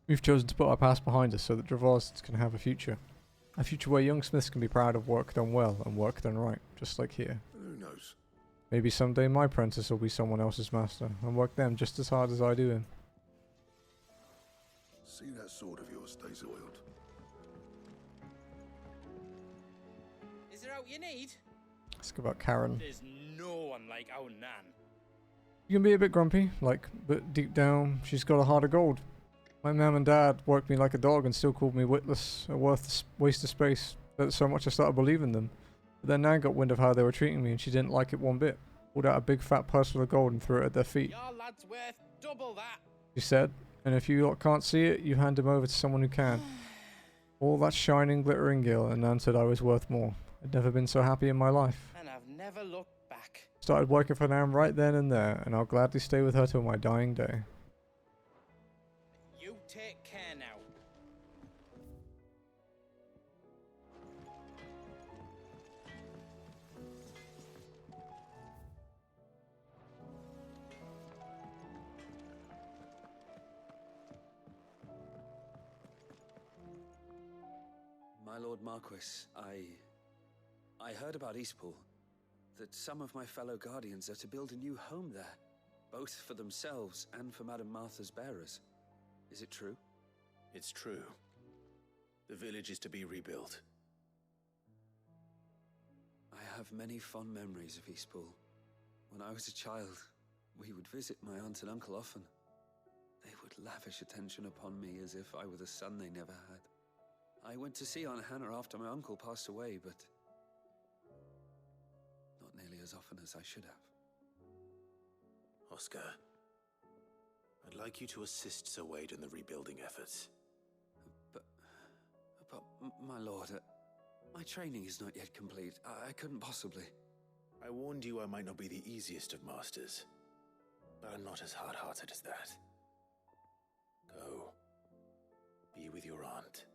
we've chosen to put our past behind us so that Dravozd can have a future. A future where young smiths can be proud of work done well and work done right, just like here. Who knows? Maybe someday my apprentice will be someone else's master and work them just as hard as I do him. See that sword of yours stays oiled. Is there out you need? Ask about Karen. There's no one like our Nan. You can be a bit grumpy, but deep down, she's got a heart of gold. My mum and dad worked me like a dog and still called me witless, a worthless waste of space. But so much I started believing them. But then Nan got wind of how they were treating me and she didn't like it one bit. pulled out a big fat parcel of gold and threw it at their feet. Your lad's worth double that. She said, and if you lot can't see it, you hand him over to someone who can. All that shining, glittering gil, and Nan said I was worth more. I'd never been so happy in my life. And I've never looked back. Started working for Nan right then and there, and I'll gladly stay with her till my dying day. You take care now. My Lord Marquis, I heard about Eastpool. That some of my fellow guardians are to build a new home there, both for themselves and for Madame Martha's bearers. Is it true? It's true. The village is to be rebuilt. I have many fond memories of Eastpool. When I was a child, we would visit my aunt and uncle often. They would lavish attention upon me as if I were the son they never had. I went to see Aunt Hannah after my uncle passed away, but not nearly as often as I should have. Oscar, I'd like you to assist Sir Wade in the rebuilding efforts. But my lord, my training is not yet complete. I couldn't possibly. I warned you I might not be the easiest of masters, but I'm not as hard-hearted as that. Go. Be with your aunt.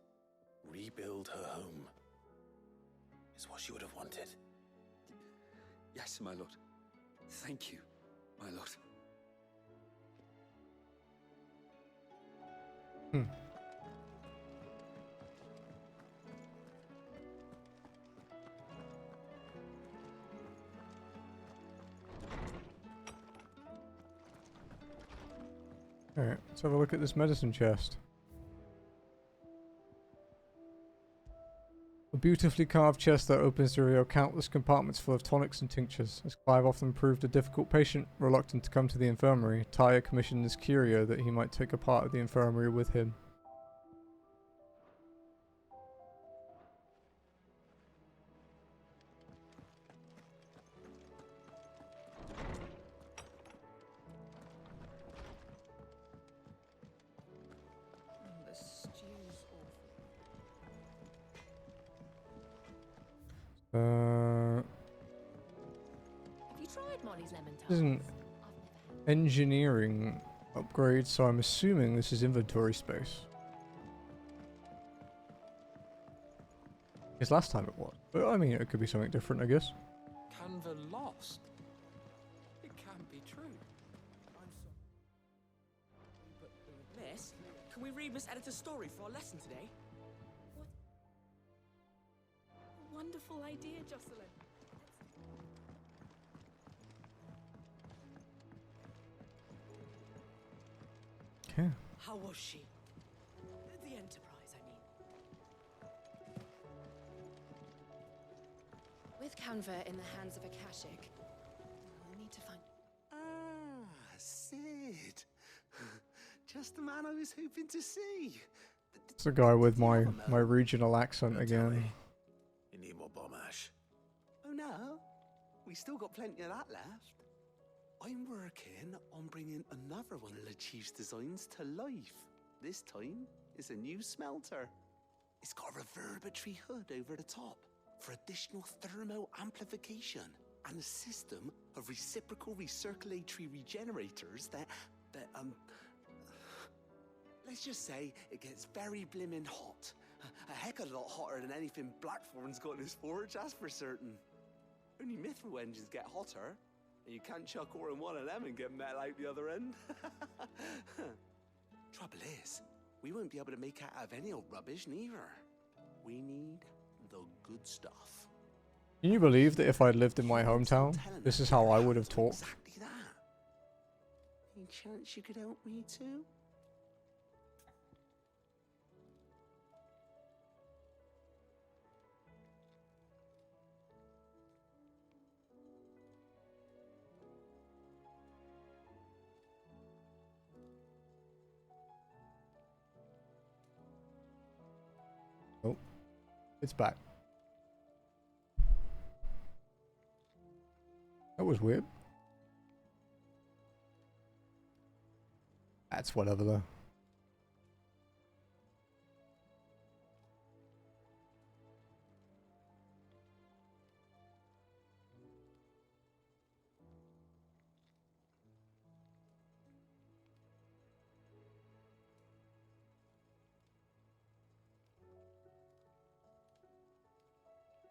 Rebuild her home. Is what she would have wanted. Yes, my lord. Thank you, my lord. Alright, let's have a look at this medicine chest. A beautifully carved chest that opens to reveal countless compartments full of tonics and tinctures. As Clive often proved a difficult patient, reluctant to come to the infirmary, Tyre commissioned this curio that he might take a part of the infirmary with him. The stew's awful. Have you tried Molly's lemon This is an engineering upgrade, so I'm assuming this is inventory space. Because last time it was. But I mean, it could be something different, I guess. Canva lost? It can't be true. I'm sorry. But, Miss, can we read Miss Editor's story for our lesson today? A wonderful idea, Jocelyn. Okay. How was she? The Enterprise, I mean. With Canva in the hands of Akashic, we'll need to find... Ah, Sid. Just the man I was hoping to see. It's the guy with my regional accent again. You need more bomb ash. Oh no, we still got plenty of that left. I'm working on bringing another one of the Chief's designs to life. This time, it's a new smelter. It's got a reverberatory hood over the top for additional thermal amplification and a system of reciprocal recirculatory regenerators that let's just say it gets very blimmin' hot. A heck of a lot hotter than anything Blackthorn's got in his forge, that's for certain. Only mithril engines get hotter, and you can't chuck ore in one of them and get metal out the other end. Trouble is, we won't be able to make it out of any old rubbish neither. We need the good stuff. Can you believe that if I'd lived in my hometown, this is how I would have talked? Exactly that. Any chance you could help me too? Oh, it's back. That was weird. That's whatever though.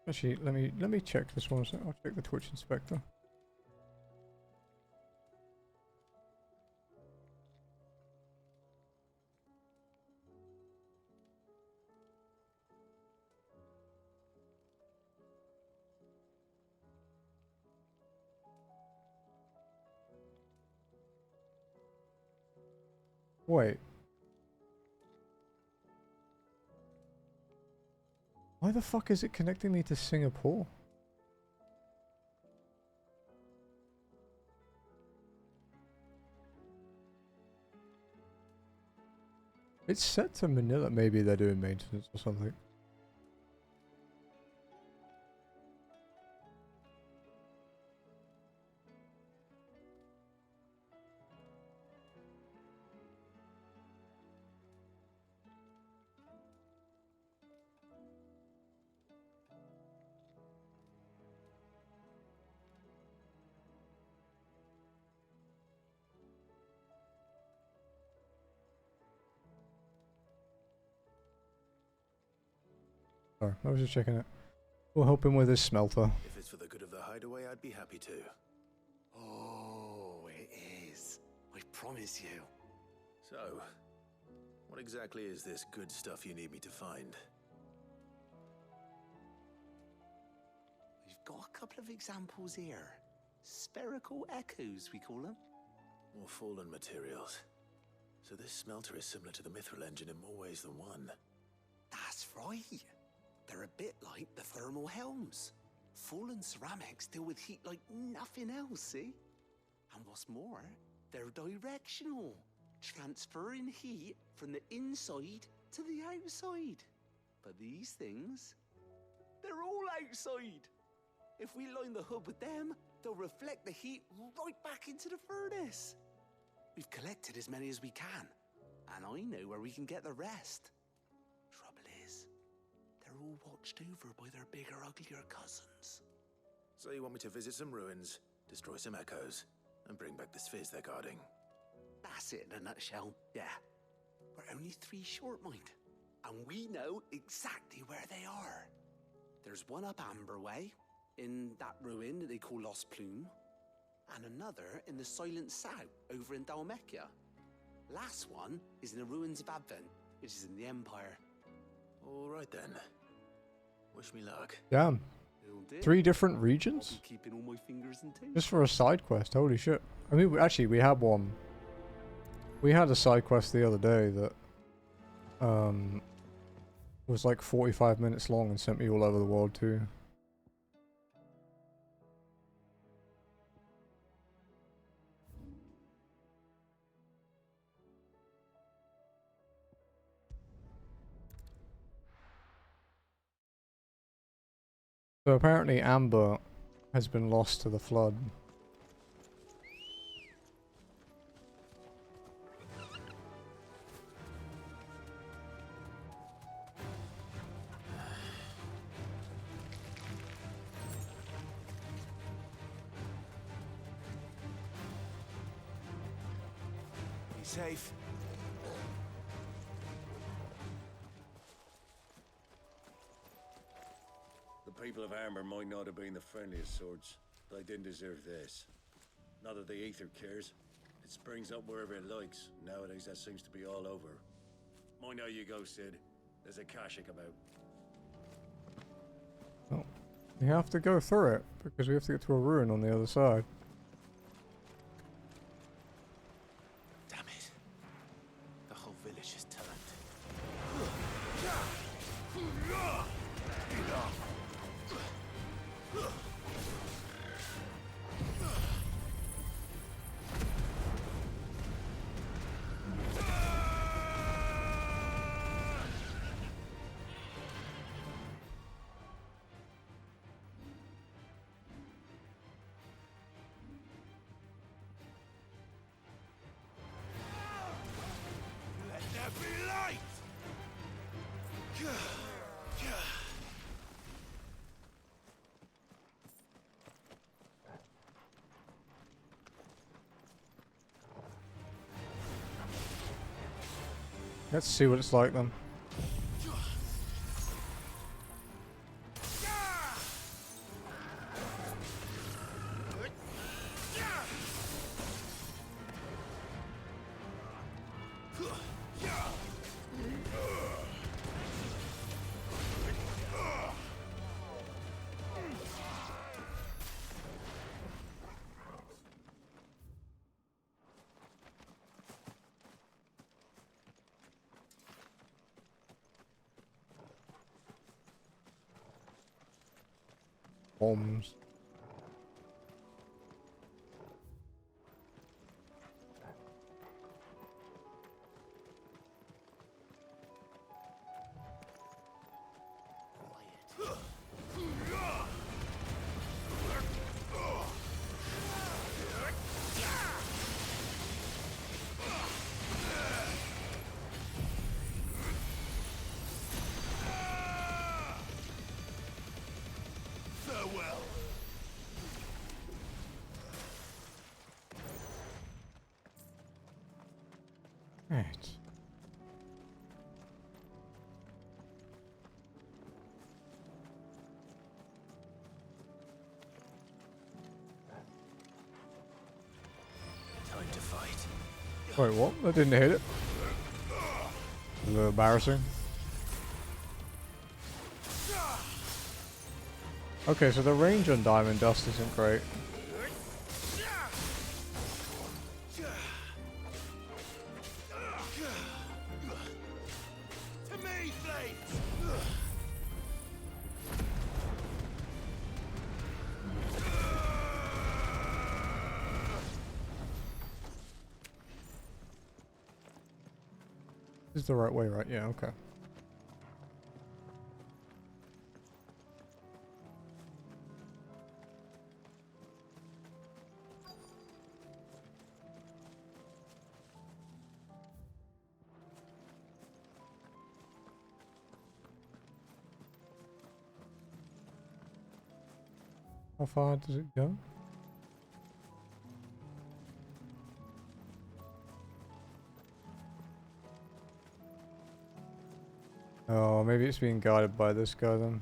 Actually, let me check this one. I'll check the Twitch inspector. Wait. Why the fuck is it connecting me to Singapore? It's set to Manila. Maybe they're doing maintenance or something. Sorry, I was just checking it. We'll help him with his smelter. If it's for the good of the hideaway, I'd be happy to. Oh, it is. I promise you. So, what exactly is this good stuff you need me to find? We've got a couple of examples here. Spherical echoes, we call them. More fallen materials. So this smelter is similar to the Mithril engine in more ways than one. That's right. They're a bit like the thermal helms. Fallen ceramics deal with heat like nothing else, see? And what's more, they're directional, transferring heat from the inside to the outside. But these things, they're all outside. If we line the hub with them, they'll reflect the heat right back into the furnace. We've collected as many as we can, and I know where we can get the rest. Trouble is, they're all watched over by their bigger, uglier cousins. So you want me to visit some ruins, destroy some echoes, and bring back the spheres they're guarding? That's it in a nutshell, yeah. We're only 3 short, mind, and we know exactly where they are. There's one up Amber Way, in that ruin that they call Lost Plume, and another in the Silent South, over in Dalmekia. Last one is in the ruins of Advent, which is in the Empire. All right then. Wish me luck. Damn. 3 different regions? I'll be keeping all my fingers and toes. Just for a side quest, holy shit. I mean, actually, we had one. We had a side quest the other day that was like 45 minutes long and sent me all over the world too. So apparently Amber has been lost to the flood. Be safe. The people of Amber might not have been the friendliest sorts, but they didn't deserve this. Not that the Ether cares. It springs up wherever it likes. Nowadays, that seems to be all over. Mind how you go, Sid. There's a Kashik about. Oh, we have to go through it because we have to get to a ruin on the other side. Damn it. The whole village is turned. Let's see what it's like then. Bombs. Farewell. Right. Time to fight. Wait, what? I didn't hit it. A little embarrassing. Okay, so the range on Diamond Dust isn't great. To me, blades. This is the right way, right? Yeah, okay. How far does it go? Oh, maybe it's being guided by this guy then.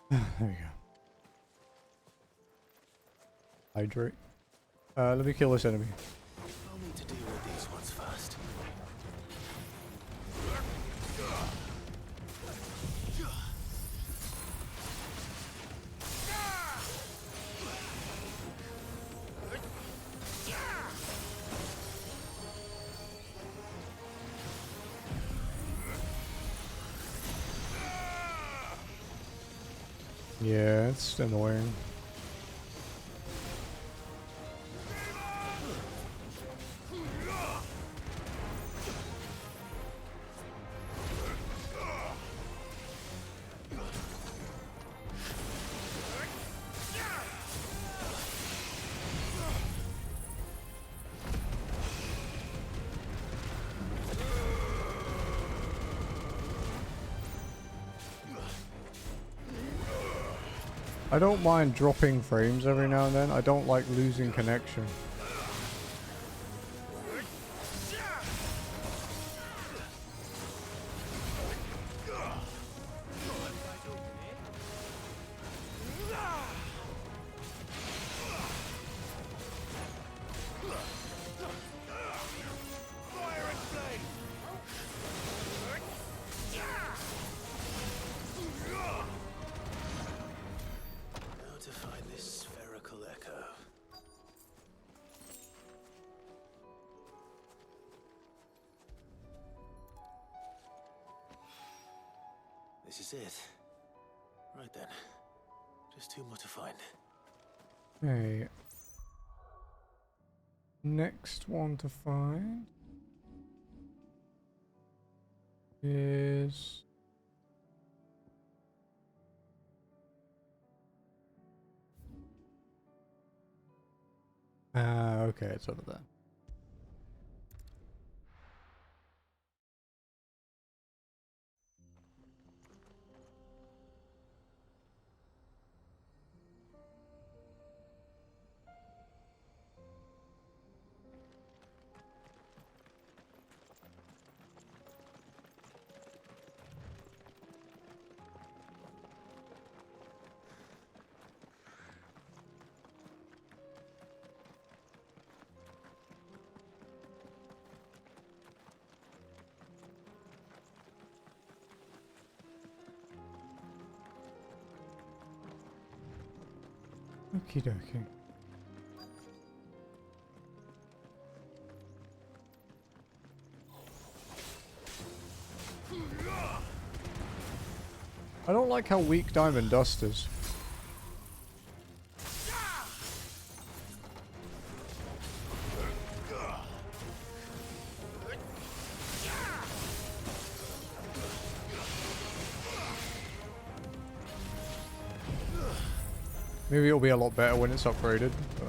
There we go. Hydrate. Let me kill this enemy. I'll need to deal with these ones first. Yeah, it's annoying. I don't mind dropping frames every now and then. I don't like losing connection. How to find this spherical echo? This is it. Right then. Just two more to find. Okay. Next one to find is okay, it's over there. Okie dokie. I don't like how weak Diamond Dust is. Maybe it'll be a lot better when it's upgraded. But.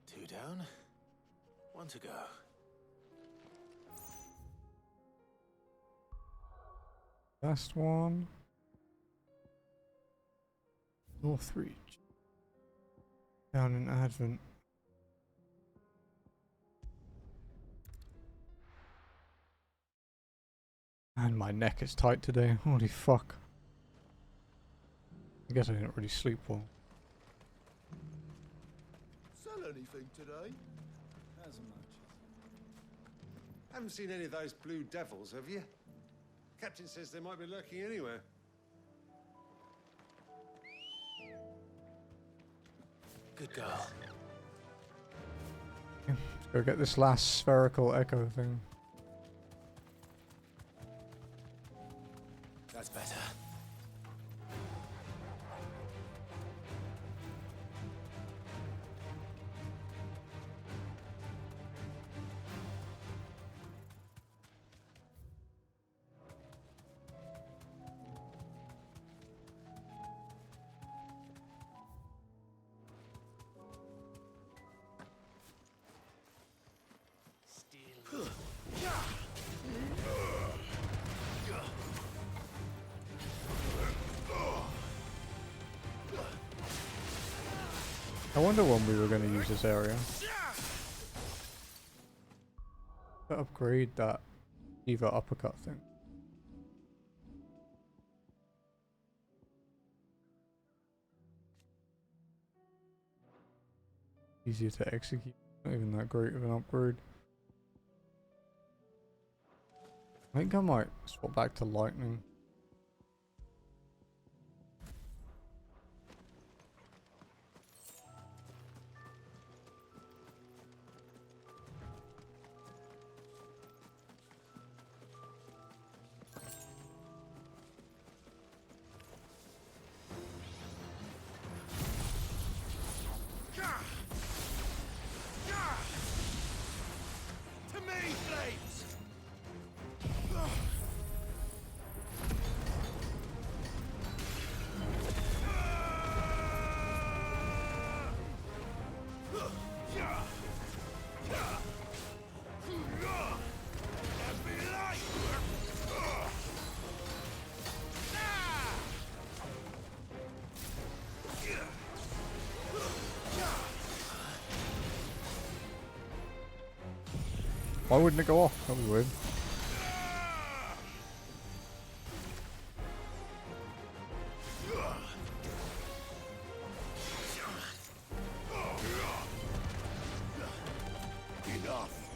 Two down, one to go. Last one. North Reach. Down in Advent. And my neck is tight today. Holy fuck. I guess I didn't really sleep well. Sell anything today? As much. Haven't seen any of those blue devils, have you? Captain says they might be lurking anywhere. Good girl. Let's go get this last spherical echo thing. That's better. I wonder when we were going to use this area. To upgrade that Diva uppercut thing. Easier to execute. Not even that great of an upgrade. I think I might swap back to lightning. To me, flames! Why wouldn't it go off? That was weird. Enough.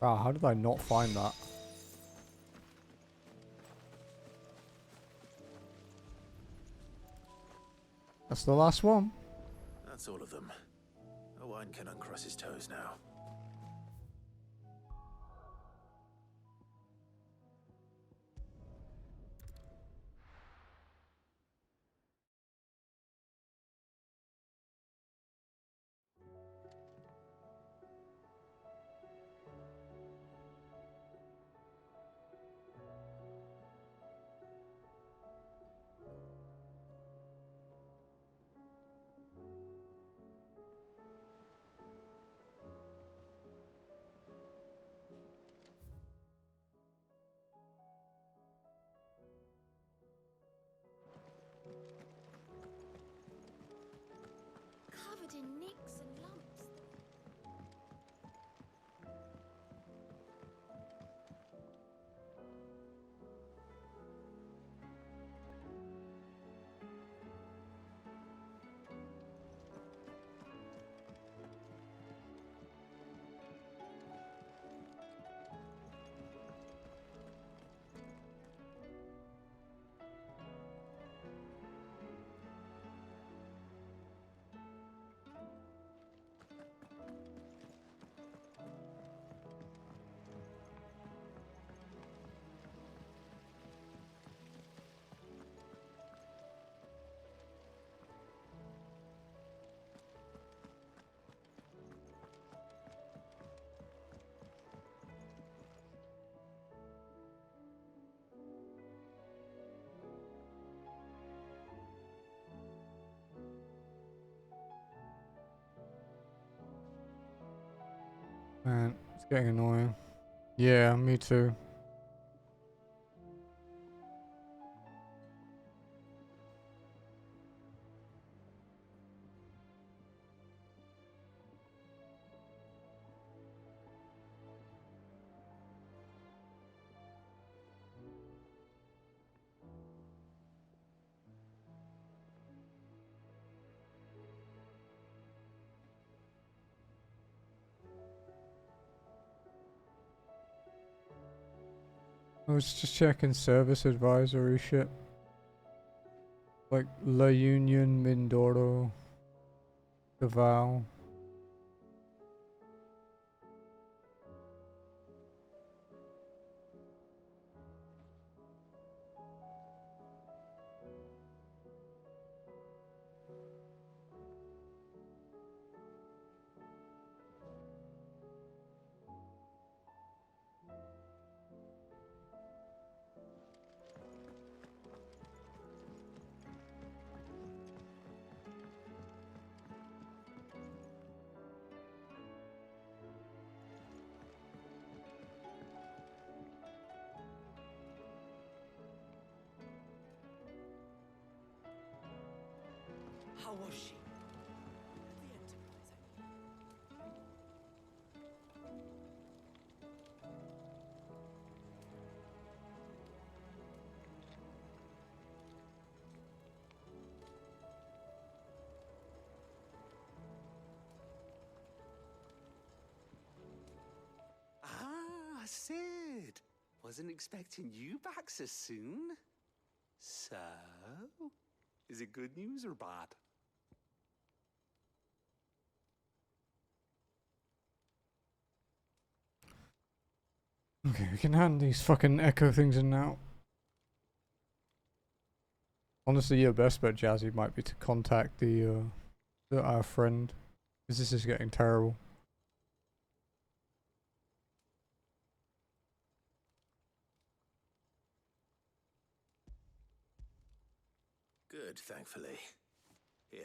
Wow, how did I not find that? That's the last one. That's all of them. Owen can uncross his toes now. Covered in nicks and lumps. Man, it's getting annoying. Yeah, me too. I was just checking service advisory shit. Like La Union, Mindoro, Davao. How was she? Wasn't expecting you back so soon. So, is it good news or bad? Okay, we can hand these fucking echo things in now. Honestly, your best bet, Jazzy, might be to contact our friend, because this is getting terrible. Good, thankfully. Here.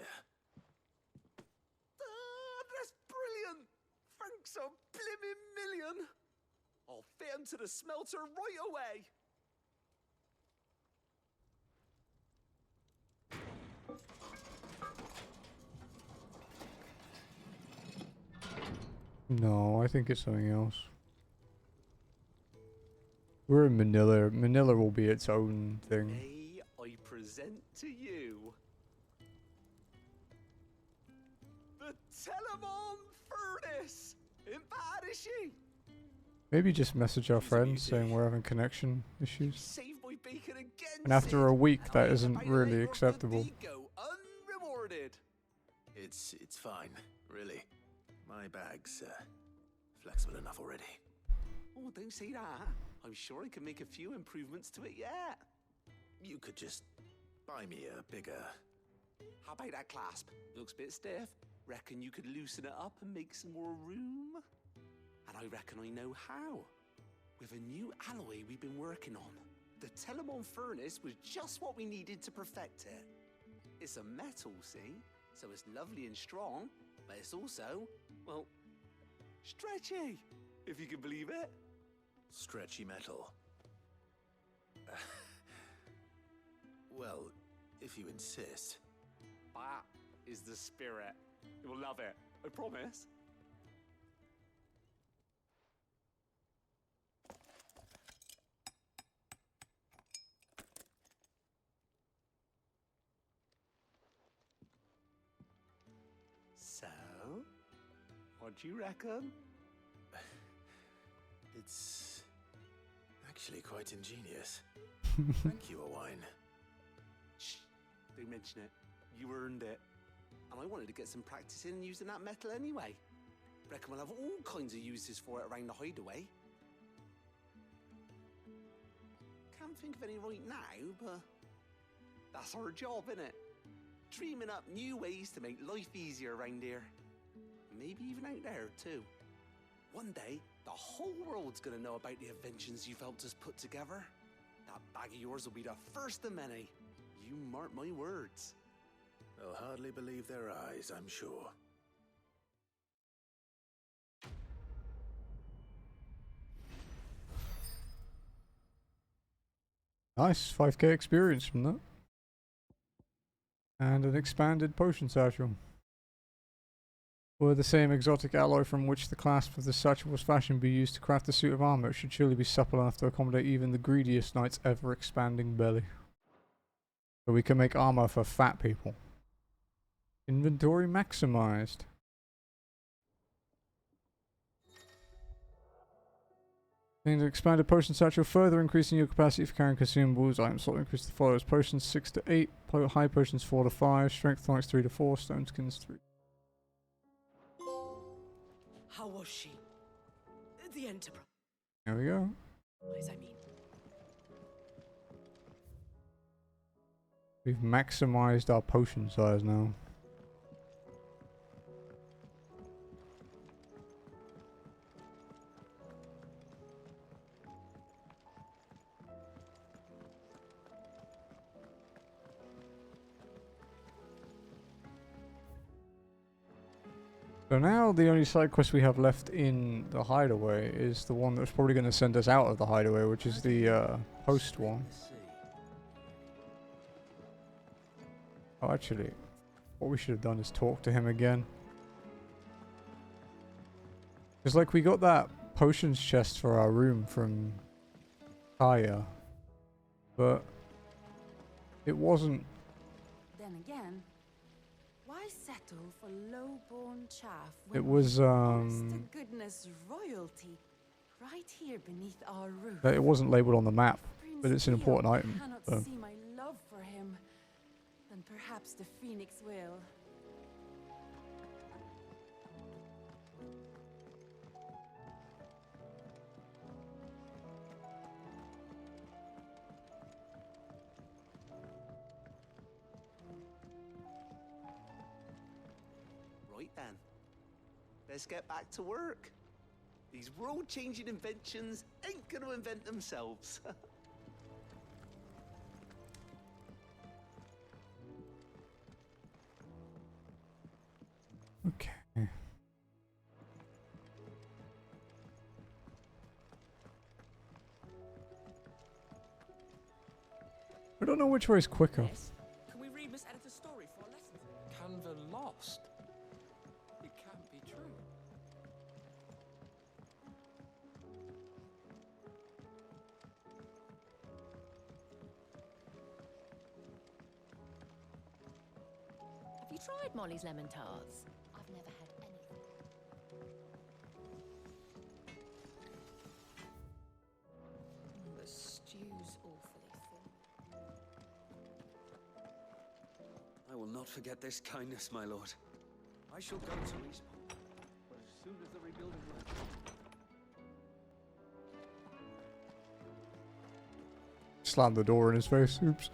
That's brilliant! Thanks a blimmin' million! I'll fit him to the smelter right away! No, I think it's something else. We're in Manila. Manila will be its own thing. May I present to you the Telemon Furnace! Ain't bad, is she? Maybe just message our friends saying we're having connection issues. Save my bacon again, And after a week, that isn't really acceptable. go unrewarded. It's fine, really. My bag's flexible enough already. Oh, don't say that. I'm sure I can make a few improvements to it yet. You could just buy me a bigger... How about that clasp? Looks a bit stiff. Reckon you could loosen it up and make some more room? And I reckon I know how. With a new alloy we've been working on. The Telemon Furnace was just what we needed to perfect it. It's a metal, see? So it's lovely and strong, but it's also, well, stretchy, if you can believe it. Stretchy metal. Well, if you insist. That is the spirit. You'll love it, I promise. So, what do you reckon? It's actually quite ingenious. Thank you, Owain. Shh, don't mention it. You earned it. And I wanted to get some practice in using that metal anyway. Reckon we'll have all kinds of uses for it around the hideaway. Can't think of any right now, but that's our job, innit? Dreaming up new ways to make life easier around here. Maybe even out there, too. One day, the whole world's gonna know about the inventions you've helped us put together. That bag of yours will be the first of many. You mark my words. They'll hardly believe their eyes, I'm sure. Nice, 5k experience from that. And an expanded potion satchel. Were the same exotic alloy from which the clasp of the satchel was fashioned be used to craft a suit of armor, it should surely be supple enough to accommodate even the greediest knight's ever-expanding belly. So we can make armor for fat people. Inventory maximized. An expanded potion satchel, further increasing your capacity for carrying consumables. Items will increase the followers: potions 6 to 8, high potions 4 to 5, strength tonics 3 to 4, stone skins 3. How was she? The Enterprise, There we go. I mean. We've maximized our potion size now. So now the only side quest we have left in the hideaway is the one that's probably going to send us out of the hideaway, which is the post one. Oh, actually, what we should have done is talk to him again. Because, like, we got that potions chest for our room from Kaya, but it wasn't... Then again, why settle for low-born chaff It when was, honest to goodness royalty right here beneath our roof. It wasn't labelled on the map, but Prince it's an Theo important item. cannot So. see my love for him, then perhaps the Phoenix will. Right then. Let's get back to work. These world-changing inventions ain't gonna invent themselves. Okay. I don't know which way is quicker. Can we read Miss Editor's story for our lesson? Canva lost? It can't be true. Have you tried Molly's lemon tarts? I've never had anything. The stew's awfully full. I will not forget this kindness, my lord. I shall go to Respawn, but as soon as the rebuilding work. Slammed the door in his face. Oops.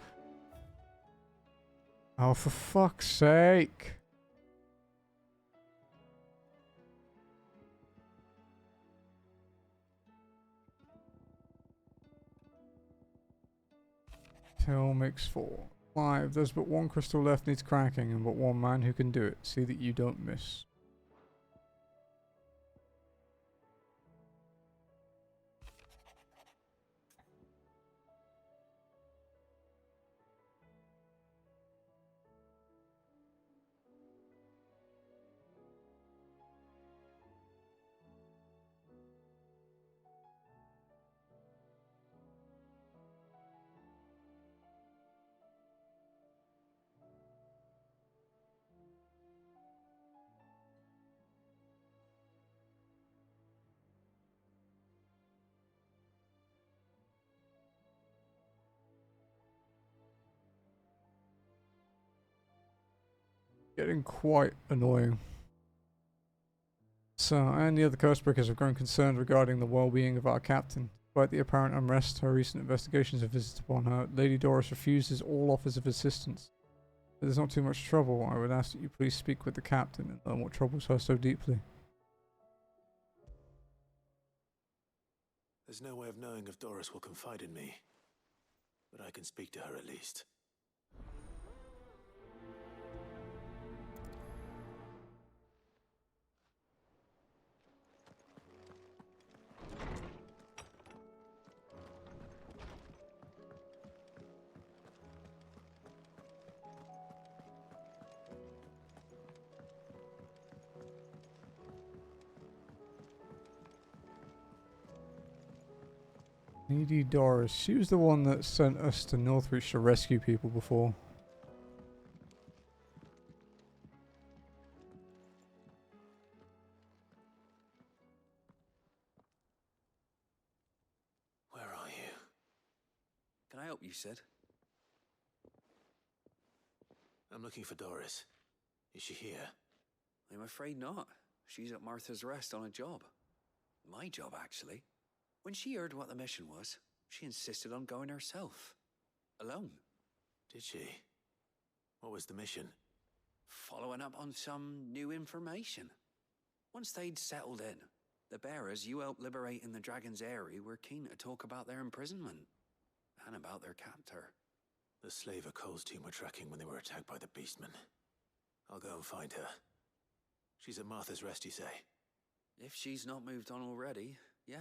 Oh, for fuck's sake. Pro Mk2. 5. There's but one crystal left needs cracking and but one man who can do it. See that you don't miss. Getting quite annoying. So, and the other Cursebrickers have grown concerned regarding the well-being of our captain. Despite the apparent unrest her recent investigations have visited upon her, Lady Doris refuses all offers of assistance. If there's not too much trouble, I would ask that you please speak with the captain and learn what troubles her so deeply. There's no way of knowing if Doris will confide in me, but I can speak to her at least. Lady Doris. She was the one that sent us to Northreach to rescue people before. Where are you? Can I help you, Sid? I'm looking for Doris. Is she here? I'm afraid not. She's at Martha's Rest on a job. My job, actually. When she heard what the mission was, she insisted on going herself. Alone. Did she? What was the mission? Following up on some new information. Once they'd settled in, the bearers you helped liberate in the Dragon's Eyrie were keen to talk about their imprisonment. And about their captor. The slaver Cole's team were tracking when they were attacked by the Beastmen. I'll go and find her. She's at Martha's Rest, you say? If she's not moved on already, yes.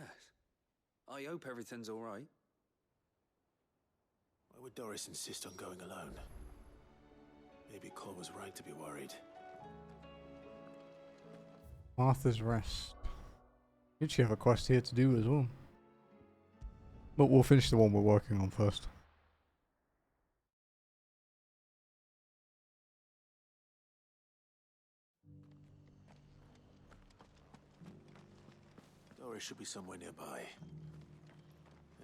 I hope everything's all right. Why would Doris insist on going alone? Maybe Cole was right to be worried. Martha's Rest. You actually have a quest here to do as well. But we'll finish the one we're working on first. Doris should be somewhere nearby.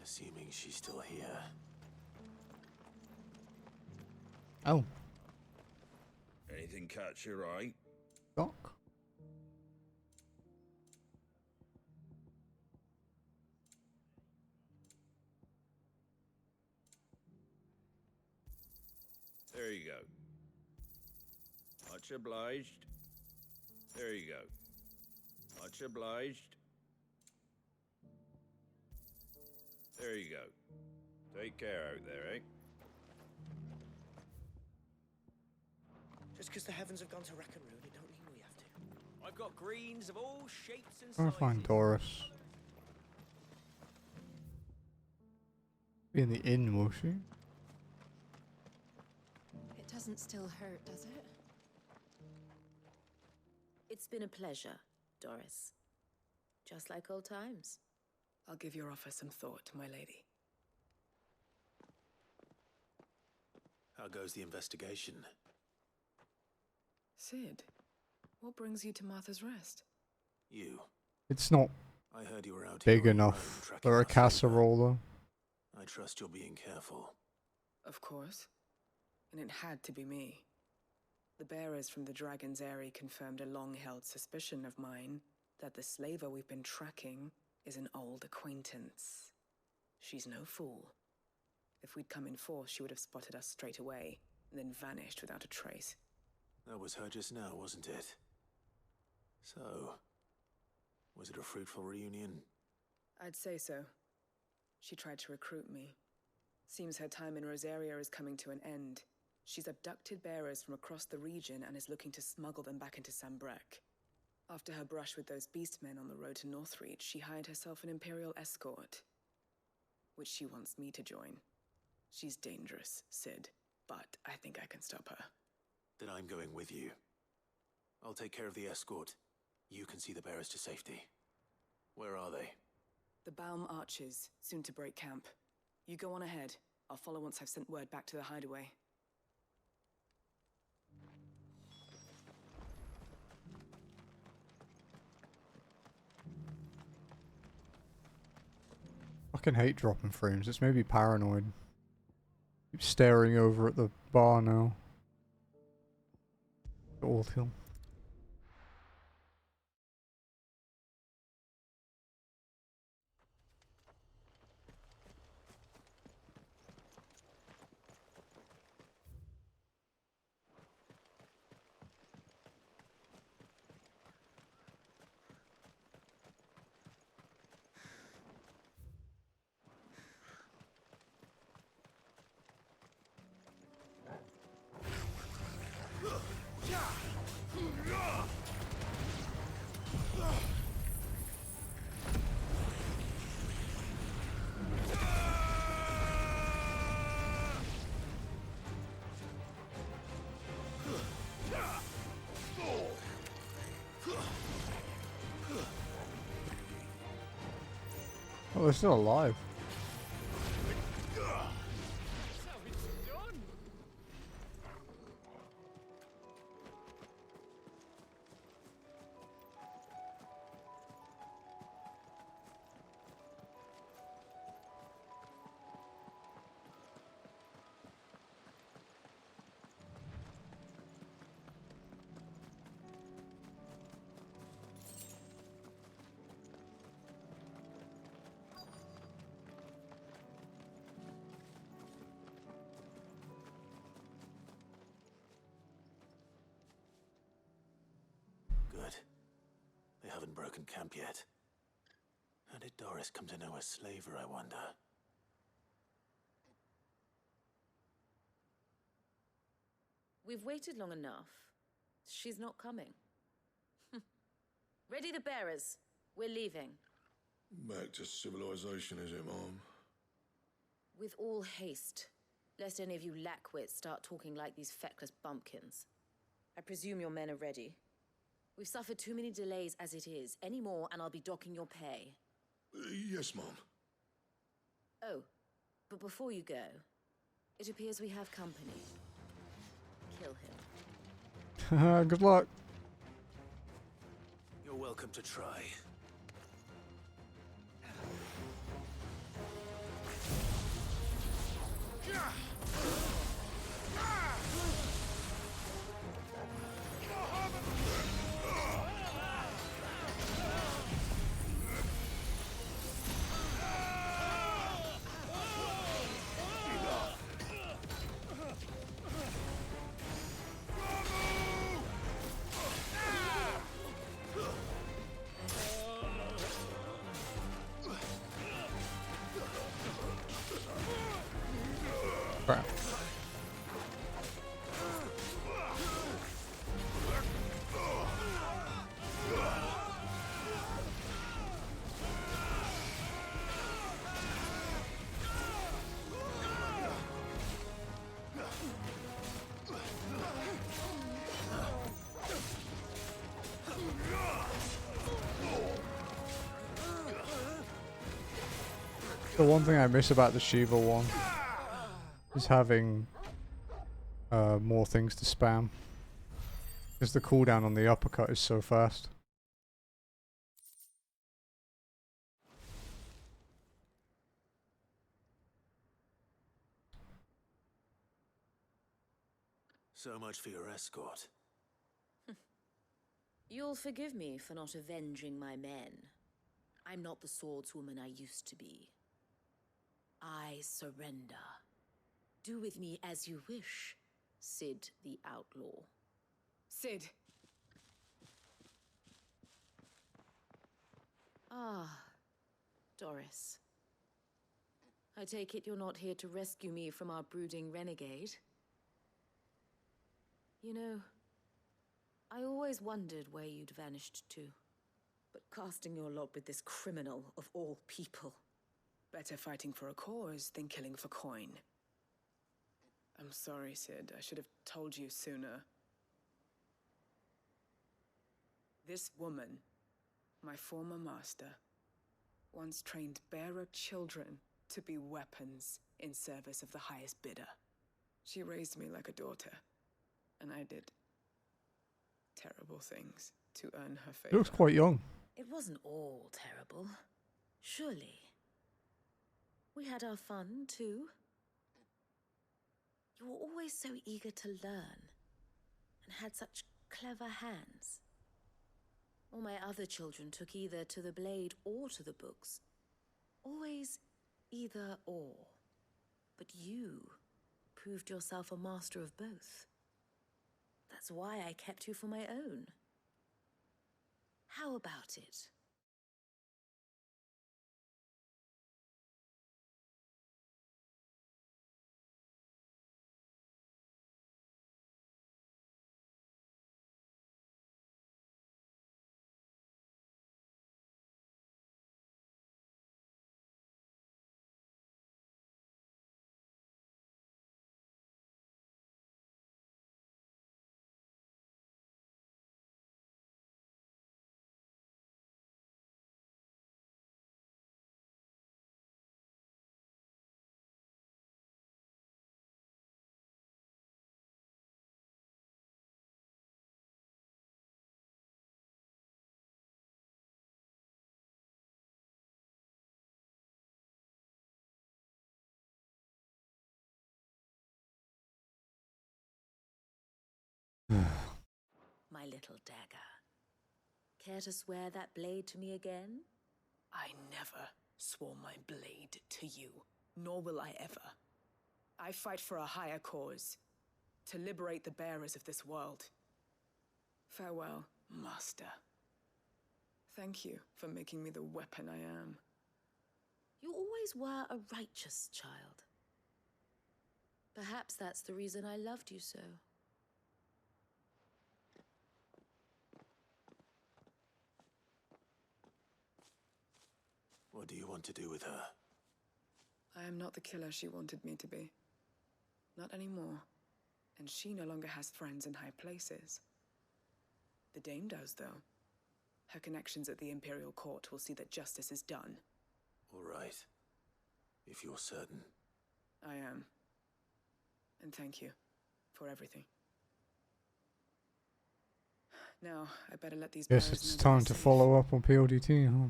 Assuming she's still here. Oh. Anything catch your eye? Doc. There you go. Much obliged. There you go. Much obliged. There you go. Take care out there, eh? Just because the heavens have gone to rack and ruin, it don't mean we have to. I've got greens of all shapes and I'll sizes. find Doris. Be in the inn, will she? It doesn't still hurt, does it? It's been a pleasure, Doris. Just like old times. I'll give your offer some thought, my lady. How goes the investigation? Sid, what brings you to Martha's Rest? You. It's not I heard you were out big here on your enough own, tracking for a our casserole, though. I trust you're being careful. Of course. And it had to be me. The bearers from the Dragon's Eyrie confirmed a long-held suspicion of mine that the slaver we've been tracking is an old acquaintance. She's no fool. If we'd come in force, she would have spotted us straight away, and then vanished without a trace. That was her just now, wasn't it? So, was it a fruitful reunion? I'd say so. She tried to recruit me. Seems her time in Rosaria is coming to an end. She's abducted bearers from across the region and is looking to smuggle them back into Sambrek. After her brush with those beastmen on the road to Northreach, she hired herself an Imperial escort, which she wants me to join. She's dangerous, Sid, but I think I can stop her. Then I'm going with you. I'll take care of the escort. You can see the bearers to safety. Where are they? The Baum Archers, soon to break camp. You go on ahead. I'll follow once I've sent word back to the hideaway. Fucking hate dropping frames. It's maybe paranoid. Keep staring over at the bar now. Old Hill. Oh, they're still alive. Good. They haven't broken camp yet. How did Doris come to know a slaver, I wonder? We've waited long enough. She's not coming. Ready the bearers. We're leaving. Back to civilization, is it, Mom? With all haste, lest any of you lackwits start talking like these feckless bumpkins. I presume your men are ready. We've suffered too many delays as it is. Any more and I'll be docking your pay. Yes, Mom. Oh, but before you go, it appears we have company. Kill him. Good luck. You're welcome to try. Crap. The one thing I miss about the Shiva one is having more things to spam. Because the cooldown on the uppercut is so fast. So much for your escort. You'll forgive me for not avenging my men. I'm not the swordswoman I used to be. I surrender. Do with me as you wish, Sid the Outlaw. Sid. Ah, Doris. I take it you're not here to rescue me from our brooding renegade? You know, I always wondered where you'd vanished to. But casting your lot with this criminal of all people. Better fighting for a cause than killing for coin. I'm sorry, Sid. I should have told you sooner. This woman, my former master, once trained bearer children to be weapons in service of the highest bidder. She raised me like a daughter, and I did terrible things to earn her favor. He looks quite young. It wasn't all terrible, surely. We had our fun, too. You were always so eager to learn, and had such clever hands. All my other children took either to the blade or to the books. Always either or. But you proved yourself a master of both. That's why I kept you for my own. How about it? My little dagger. Care to swear that blade to me again? I never swore my blade to you, nor will I ever. I fight for a higher cause, to liberate the bearers of this world. Farewell, Master. Thank you for making me the weapon I am. You always were a righteous child. Perhaps that's the reason I loved you so. What do you want to do with her? I am not the killer she wanted me to be. Not anymore. And she no longer has friends in high places. The Dame does, though. Her connections at the Imperial Court will see that justice is done. All right. If you're certain. I am. And thank you for everything. Now, I better let these Guess bearers it's know that time they're to safe. follow up on PLDT, huh?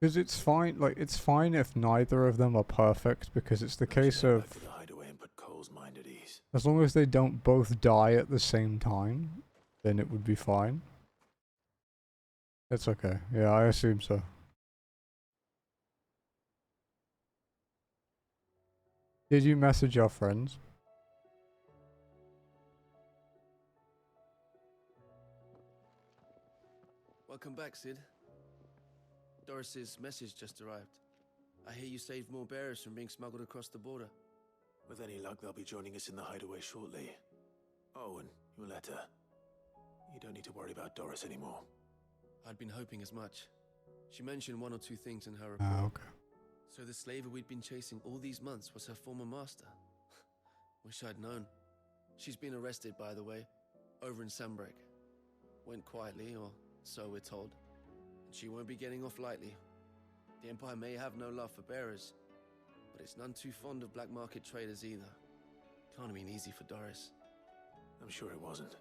Because it's fine, like, it's fine if neither of them are perfect, because it's the case of, Back to the hideaway and put Cole's mind at ease. as long as they don't both die at the same time, then it would be fine. It's okay. Yeah, I assume so. Did you message your friends? Welcome back, Sid. Doris's message just arrived. I hear you saved more bearers from being smuggled across the border. With any luck, they'll be joining us in the hideaway shortly. Oh, and your letter. You don't need to worry about Doris anymore. I'd been hoping as much. She mentioned one or two things in her report. Ah, okay. So the slaver we'd been chasing all these months was her former master. Wish I'd known. She's been arrested, by the way, over in Sandbreak. Went quietly, or so we're told. And she won't be getting off lightly. The Empire may have no love for bearers, but it's none too fond of black market traders either. Can't have been easy for Doris. I'm sure it wasn't.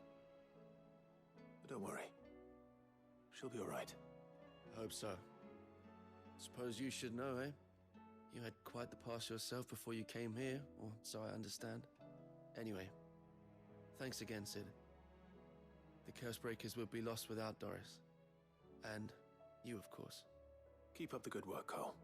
But don't worry. She'll be all right. Hope so. Suppose you should know, eh? You had quite the past yourself before you came here, or so I understand. Anyway, thanks again, Sid. The Cursebreakers would be lost without Doris. And you, of course. Keep up the good work, Cole.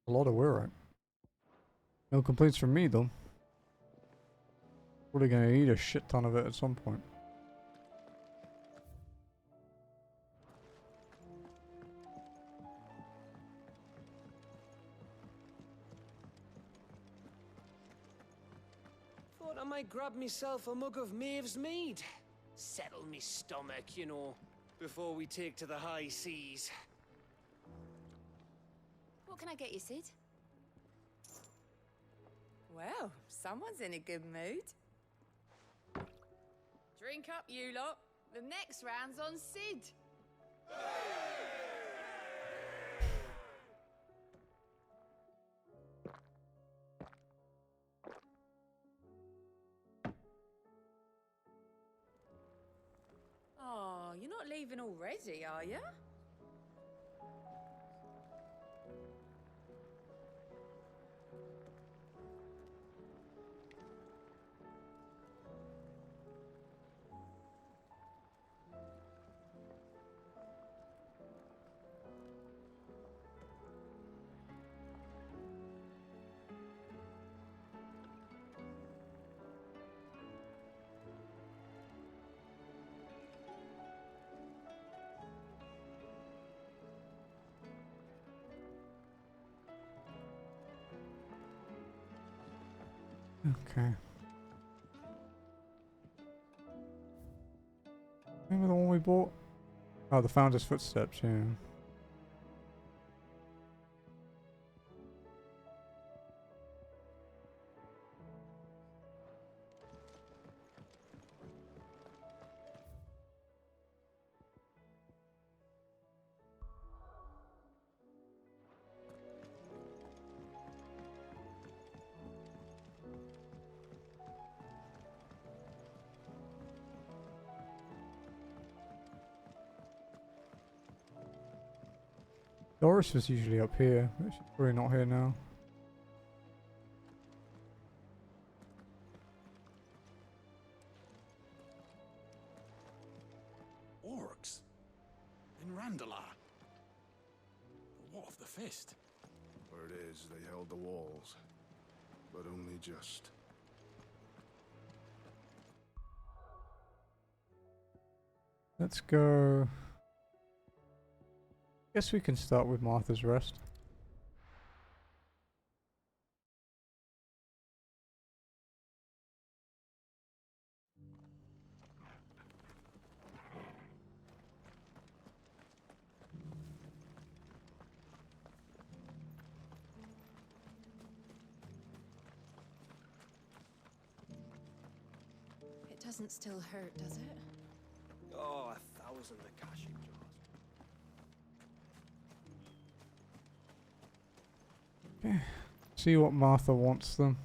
A lot of work. No complaints from me, though. Probably gonna eat a shit ton of it at some point. Thought I might grab myself a mug of Maeve's mead. Settle me stomach, you know, before we take to the high seas. What can I get you, Sid? Well, someone's in a good mood. Drink up, you lot. The next round's on Sid. Oh, you're not leaving already, are you? Okay. Remember the one we bought? Oh, the Founder's Footsteps, yeah. Doris was usually up here, but she's probably not here now. Orcs? In Randalar? What of the fist? Word is, they held the walls. But only just. Let's go. Guess we can start with Martha's Rest. It doesn't still hurt, does it? Oh, 1,000 Akashic jars. Okay. See what Martha wants them.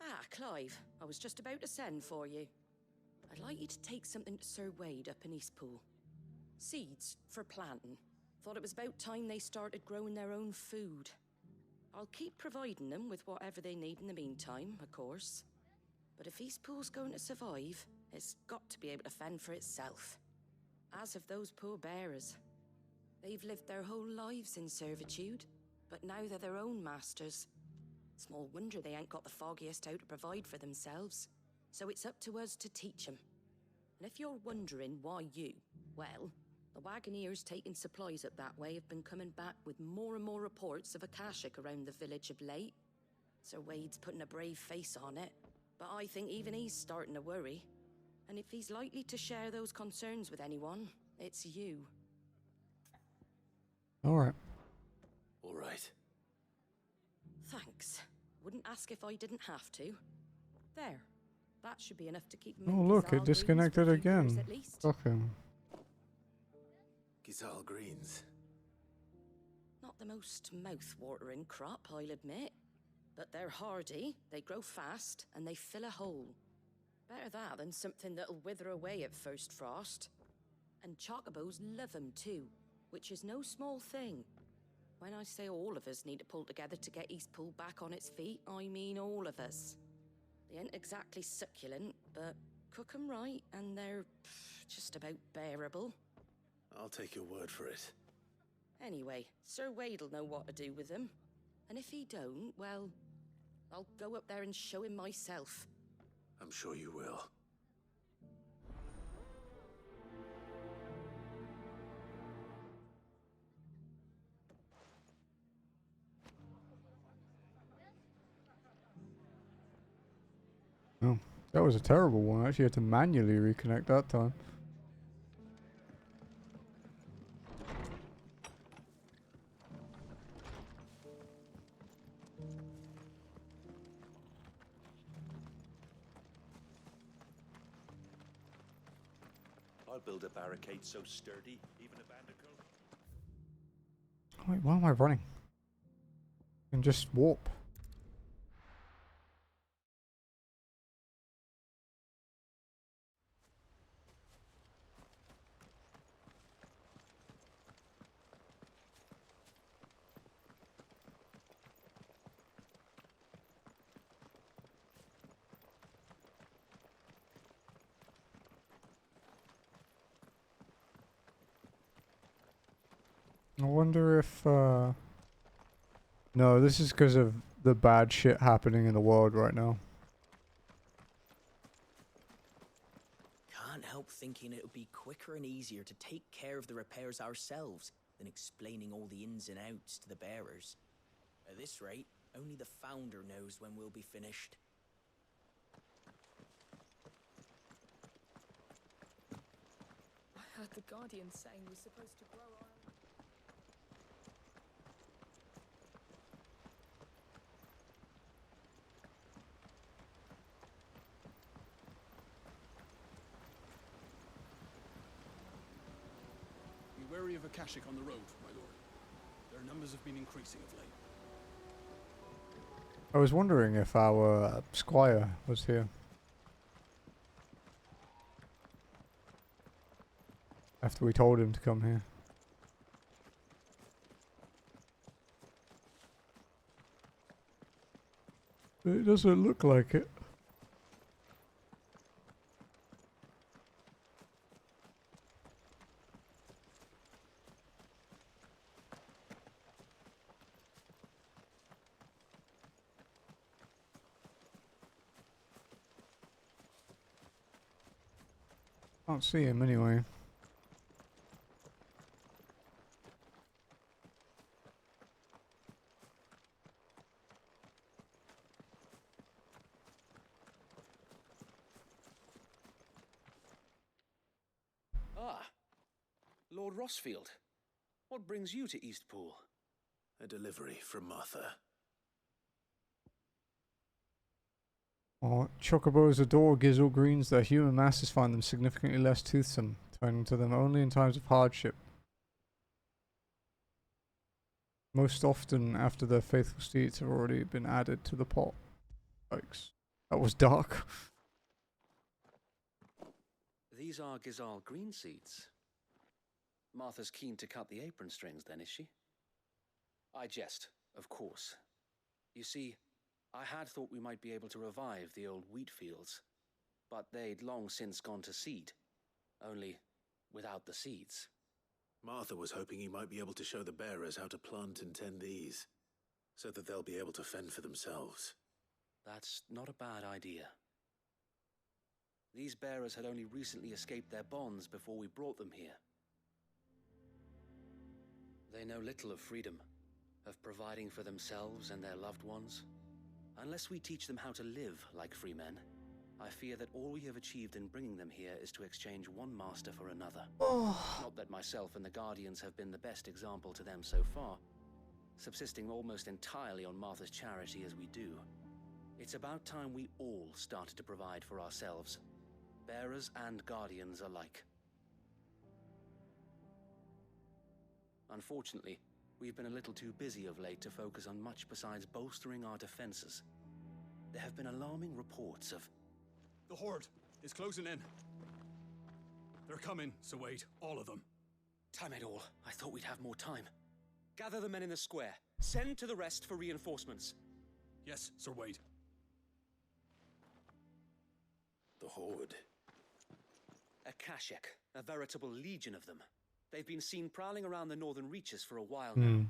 Ah, Clive. I was just about to send for you. I'd like you to take something to Sir Wade up in Eastpool. Seeds for planting. Thought it was about time they started growing their own food. I'll keep providing them with whatever they need in the meantime, of course. But if Eastpool's going to survive, It's got to be able to fend for itself. As of those poor bearers. They've lived their whole lives in servitude, but now they're their own masters. Small wonder they ain't got the foggiest how to provide for themselves. So it's up to us to teach them. And if you're wondering why you, well, the wagoneers taking supplies up that way have been coming back with more and more reports of Akashic around the village of late. Sir Wade's putting a brave face on it, but I think even he's starting to worry. And if he's likely to share those concerns with anyone, it's you. Alright. All right. Thanks. Wouldn't ask if I didn't have to. There. That should be enough to keep Oh Minky's look, it Al disconnected Greens for a few years again. at least. Fuck him. Gizal Greens. Not the most mouth-watering crop, I'll admit. But they're hardy, they grow fast, and they fill a hole. Better that than something that'll wither away at first frost. And chocobos love 'em too, which is no small thing. When I say all of us need to pull together to get Eastpool back on its feet, I mean all of us. They ain't exactly succulent, but cook 'em right, and they're just about bearable. I'll take your word for it. Anyway, Sir Wade'll know what to do with them. And if he don't, well, I'll go up there and show him myself. I'm sure you will. Oh, that was a terrible one. I actually had to manually reconnect that time. I'll build a barricade so sturdy, even a bandicoot. Wait, why am I running? I can just warp. I wonder if, no, this is because of the bad shit happening in the world right now. Can't help thinking it would be quicker and easier to take care of the repairs ourselves than explaining all the ins and outs to the bearers. At this rate, only the founder knows when we'll be finished. I heard the Guardian saying we're supposed to grow our... Be wary of Akashic on the road, my lord. Their numbers have been increasing of late. I was wondering if our squire was here. After we told him to come here. But it doesn't look like it. Can't see him anyway. Ah, Lord Rossfield. What brings you to Eastpool? A delivery from Martha. Oh, chocobos adore Gizal Greens. Their human masters find them significantly less toothsome, turning to them only in times of hardship. Most often after their faithful steeds have already been added to the pot. Yikes. That was dark. These are Gizal green seeds. Martha's keen to cut the apron strings then, is she? I jest, of course. You see, I had thought we might be able to revive the old wheat fields. but they'd long since gone to seed. Only without the seeds. Martha was hoping you might be able to show the bearers how to plant and tend these, so that they'll be able to fend for themselves. That's not a bad idea. These bearers had only recently escaped their bonds before we brought them here. They know little of freedom, of providing for themselves and their loved ones. Unless we teach them how to live like free men, I fear that all we have achieved in bringing them here is to exchange one master for another. Not that myself and the Guardians have been the best example to them so far, subsisting almost entirely on Martha's charity as we do. It's about time we all started to provide for ourselves, bearers and Guardians alike. Unfortunately, we've been a little too busy of late to focus on much besides bolstering our defenses. There have been alarming reports of... The Horde is closing in. They're coming, Sir Wade, all of them. Damn it all, I thought we'd have more time. Gather the men in the square. Send to the rest for reinforcements. Yes, Sir Wade. The Horde. A Kashek, a veritable legion of them. They've been seen prowling around the northern reaches for a while now.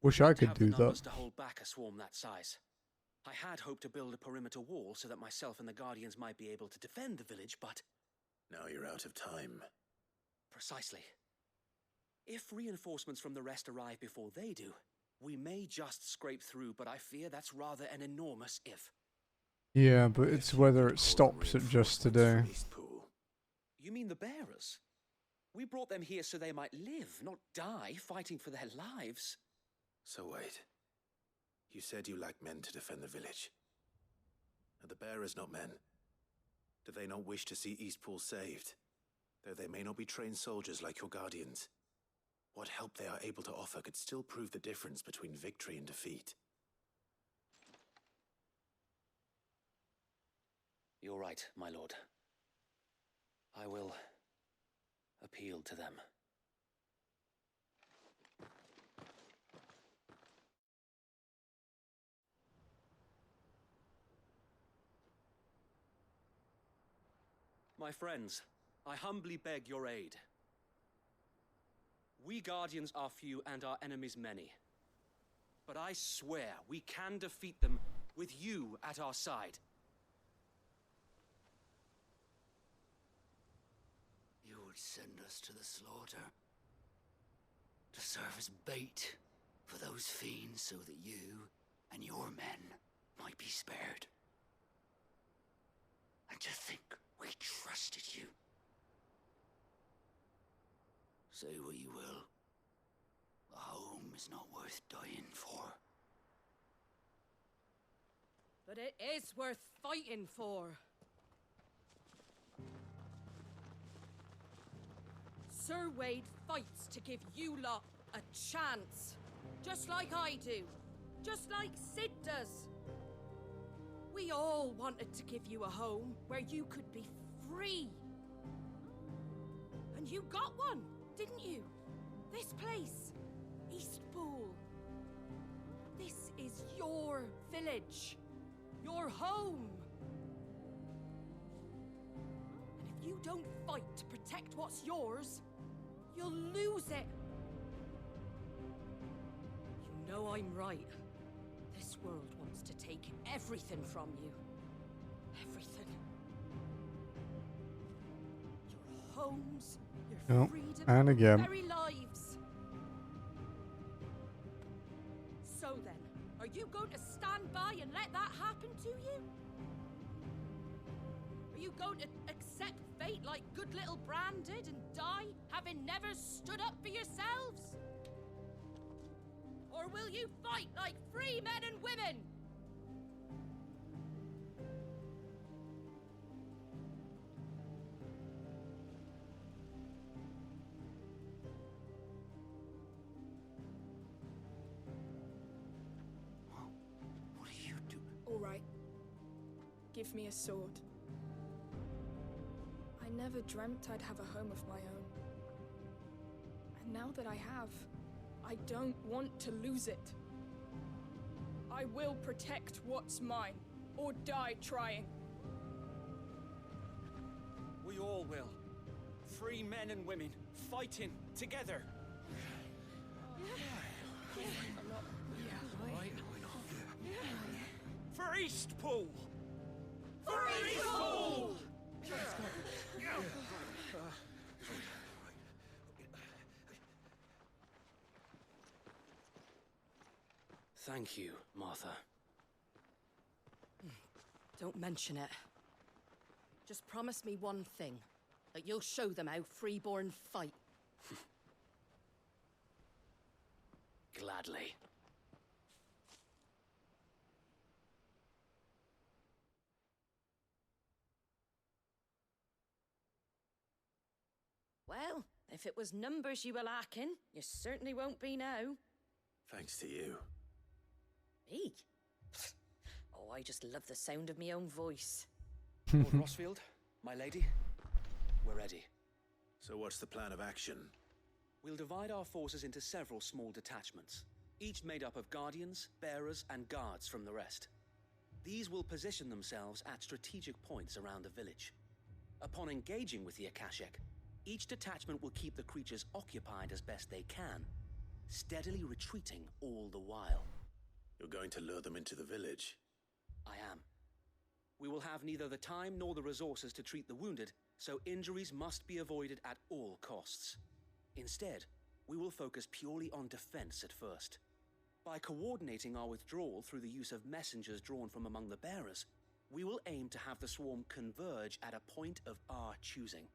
Wish I could Have do the numbers that. to hold back a swarm that size. I had hoped to build a perimeter wall so that myself and the Guardians might be able to defend the village, but... Now you're out of time. Precisely. If reinforcements from the rest arrive before they do, we may just scrape through, but I fear that's rather an enormous if. Yeah, but it's whether it stops at just today. You mean the bearers? We brought them here so they might live, not die, fighting for their lives. So wait. You said you lack men to defend the village. Are the bearers not men? Do they not wish to see Eastpool saved? Though they may not be trained soldiers like your Guardians. What help they are able to offer could still prove the difference between victory and defeat. You're right, my lord. I will appeal to them. My friends, I humbly beg your aid. We Guardians are few and our enemies many. But I swear we can defeat them with you at our side. You would send us to the slaughter, to serve as bait for those fiends so that you and your men might be spared. And to think we trusted you. Say what you will, a home is not worth dying for. But it is worth fighting for. Sir Wade fights to give you lot a chance. Just like I do. Just like Sid does. We all wanted to give you a home where you could be free. And you got one, didn't you? This place, Eastpool. This is your village. Your home. And if you don't fight to protect what's yours, you'll lose it. You know I'm right. This world wants to take everything from you. Everything. Your homes, your Oh, freedom, and again. your very lives. So then, are you going to stand by and let that happen to you? Are you going to accept fate like good little Bran did and die, having never stood up for yourselves? Or will you fight like free men and women? What do you do? All right. Give me a sword. I never dreamt I'd have a home of my own. And now that I have, I don't want to lose it. I will protect what's mine, or die trying. We all will. Free men and women, fighting together. For Eastpool! For Eastpool! Thank you, Martha. Don't mention it. Just promise me one thing. That you'll show them how freeborn fight. Gladly. Well, if it was numbers you were lacking, you certainly won't be now. Thanks to you. Me? Oh, I just love the sound of my own voice. Lord Rosfield, my lady, we're ready. So what's the plan of action? We'll divide our forces into several small detachments, each made up of guardians, bearers, and guards from the rest. These will position themselves at strategic points around the village. Upon engaging with the Akashic, each detachment will keep the creatures occupied as best they can, steadily retreating all the while. You're going to lure them into the village? I am. We will have neither the time nor the resources to treat the wounded, so injuries must be avoided at all costs. Instead, we will focus purely on defense at first. By coordinating our withdrawal through the use of messengers drawn from among the bearers, we will aim to have the swarm converge at a point of our choosing.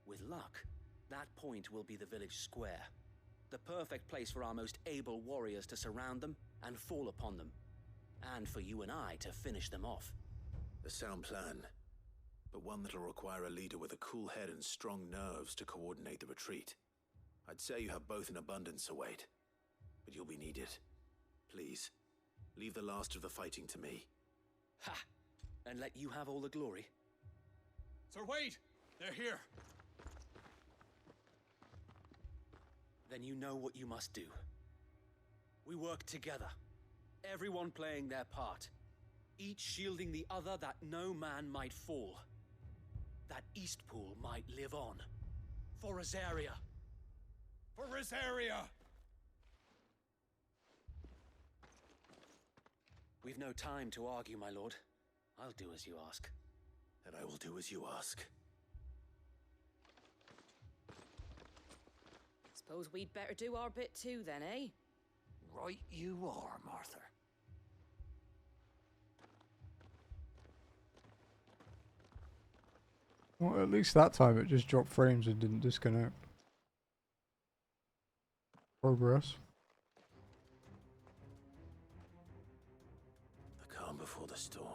With luck, that point will be the village square, the perfect place for our most able warriors to surround them and fall upon them, and for you and I to finish them off. A sound plan, but one that'll require a leader with a cool head and strong nerves to coordinate the retreat. I'd say you have both in abundance, Sir Wade, but you'll be needed. Please, leave the last of the fighting to me. Ha! And let you have all the glory. Sir Wade! They're here! Then you know what you must do. We work together, everyone playing their part, each shielding the other that no man might fall, that Eastpool might live on. For Rosaria! For Rosaria! We've no time to argue, my lord. I'll do as you ask. And I will do as you ask. Suppose we'd better do our bit too then, eh? Right you are, Martha. Well, at least that time it just dropped frames and didn't disconnect. Progress. The calm before the storm.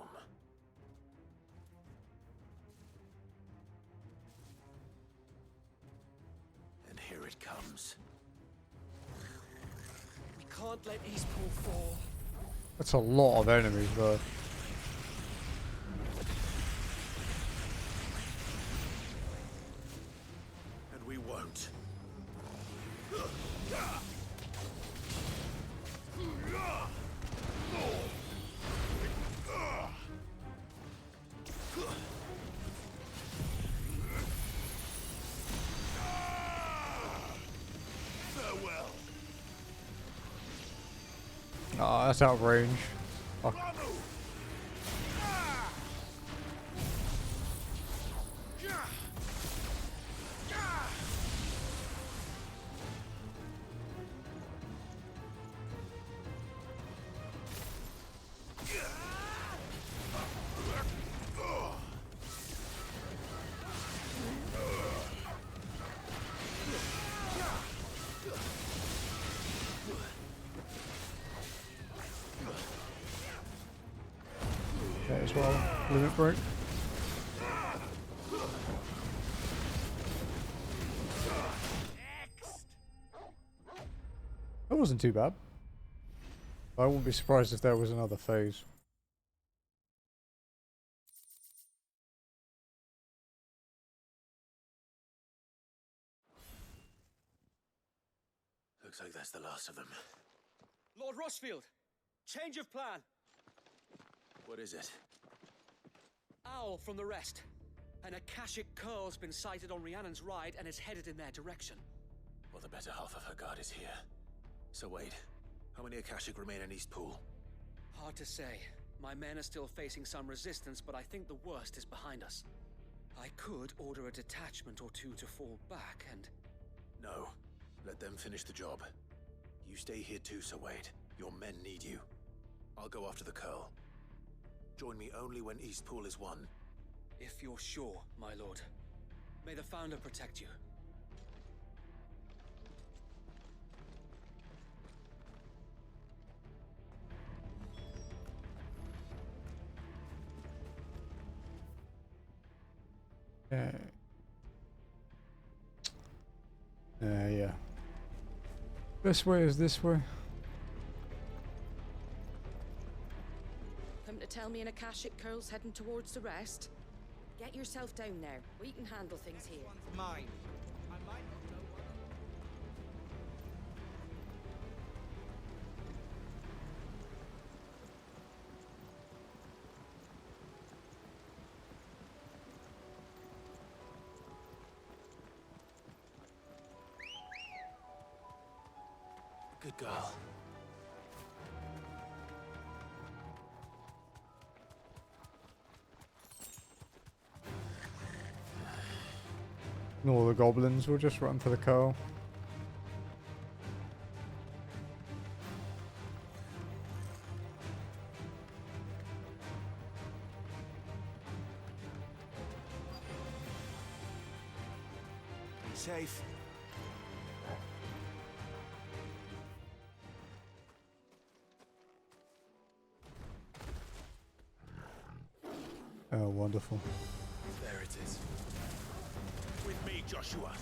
And here it comes. We can't let Eastpool fall. That's a lot of enemies though. And we won't. Farewell. Ah, that's out of range. Fuck. Okay, as well. Limit break. That wasn't too bad. I wouldn't be surprised if there was another phase. Looks like that's the last of them. Lord Rosfield, change of plan. What is it? Owl from the rest. An Akashic Curl's been sighted on Rhiannon's ride and is headed in their direction. Well, the better half of her guard is here. So Wade, how many Akashic remain in Eastpool? Hard to say. My men are still facing some resistance, but I think the worst is behind us. I could order a detachment or two to fall back and... No. Let them finish the job. You stay here too, Sir Wade. Your men need you. I'll go after the Curl. Join me only when Eastpool is won. If you're sure, my lord. May the Founder protect you. Yeah. This way is this way. Come to tell me an Akashic Curl's heading towards the rest? Get yourself down there. We can handle things here. One's mine. I might not know what... Good girl. All the goblins will just run for the Curl. Be safe. Oh, wonderful. There it is. With me, Joshua.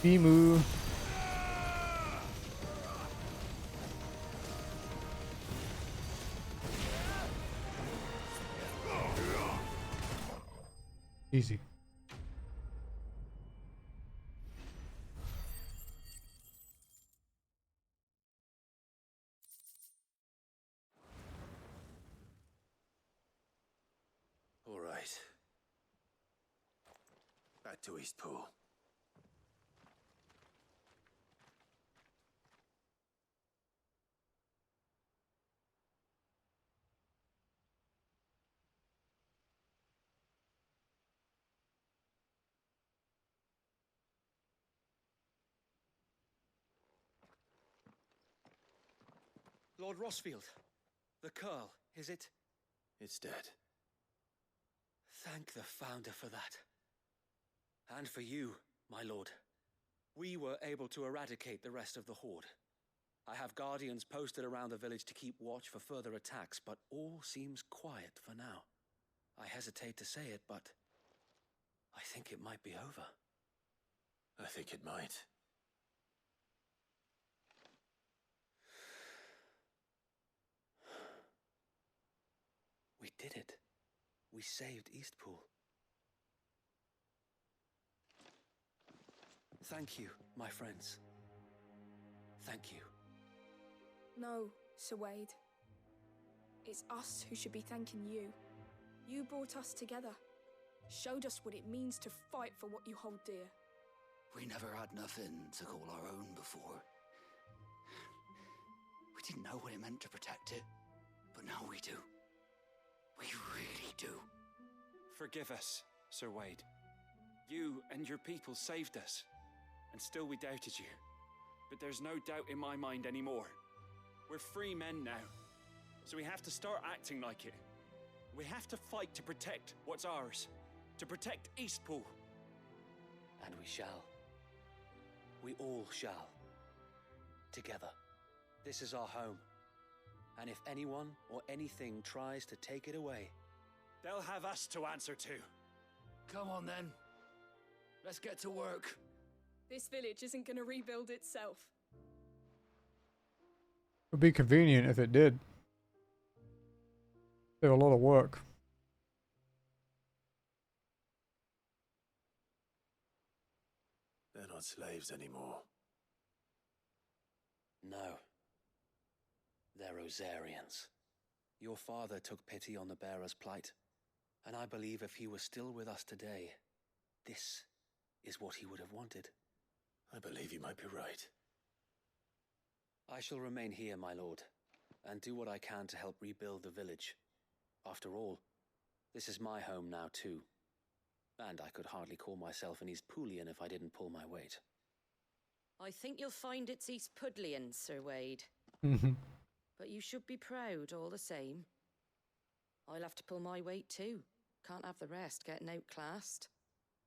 Emu. Easy. All right. Back to Eastpool. Lord Rossfield, the Curl, is it? It's dead. Thank the Founder for that. And for you, my lord. We were able to eradicate the rest of the Horde. I have guardians posted around the village to keep watch for further attacks, but all seems quiet for now. I hesitate to say it, but I think it might be over. I think it might. We did it. We saved Eastpool. Thank you, my friends. Thank you. No, Sir Wade. It's us who should be thanking you. You brought us together. Showed us what it means to fight for what you hold dear. We never had nothing to call our own before. We didn't know what it meant to protect it, but now we do. We really do. Forgive us, Sir Wade. You and your people saved us, and still we doubted you. But there's no doubt in my mind anymore. We're free men now, so we have to start acting like it. We have to fight to protect what's ours, to protect Eastpool. And we shall. We all shall. Together. This is our home. And if anyone or anything tries to take it away, they'll have us to answer to. Come on then. Let's get to work. This village isn't gonna rebuild itself. Would be convenient if it did. Save a lot of work. They're not slaves anymore. No. They're Rosarians. Your father took pity on the bearer's plight, and I believe if he were still with us today, this is what he would have wanted. I believe you might be right. I shall remain here, my lord, and do what I can to help rebuild the village. After all, this is my home now too. And I could hardly call myself an East Poolian if I didn't pull my weight. I think you'll find it's East Pudlian, Sir Wade. But you should be proud all the same. I'll have to pull my weight too. Can't have the rest getting outclassed.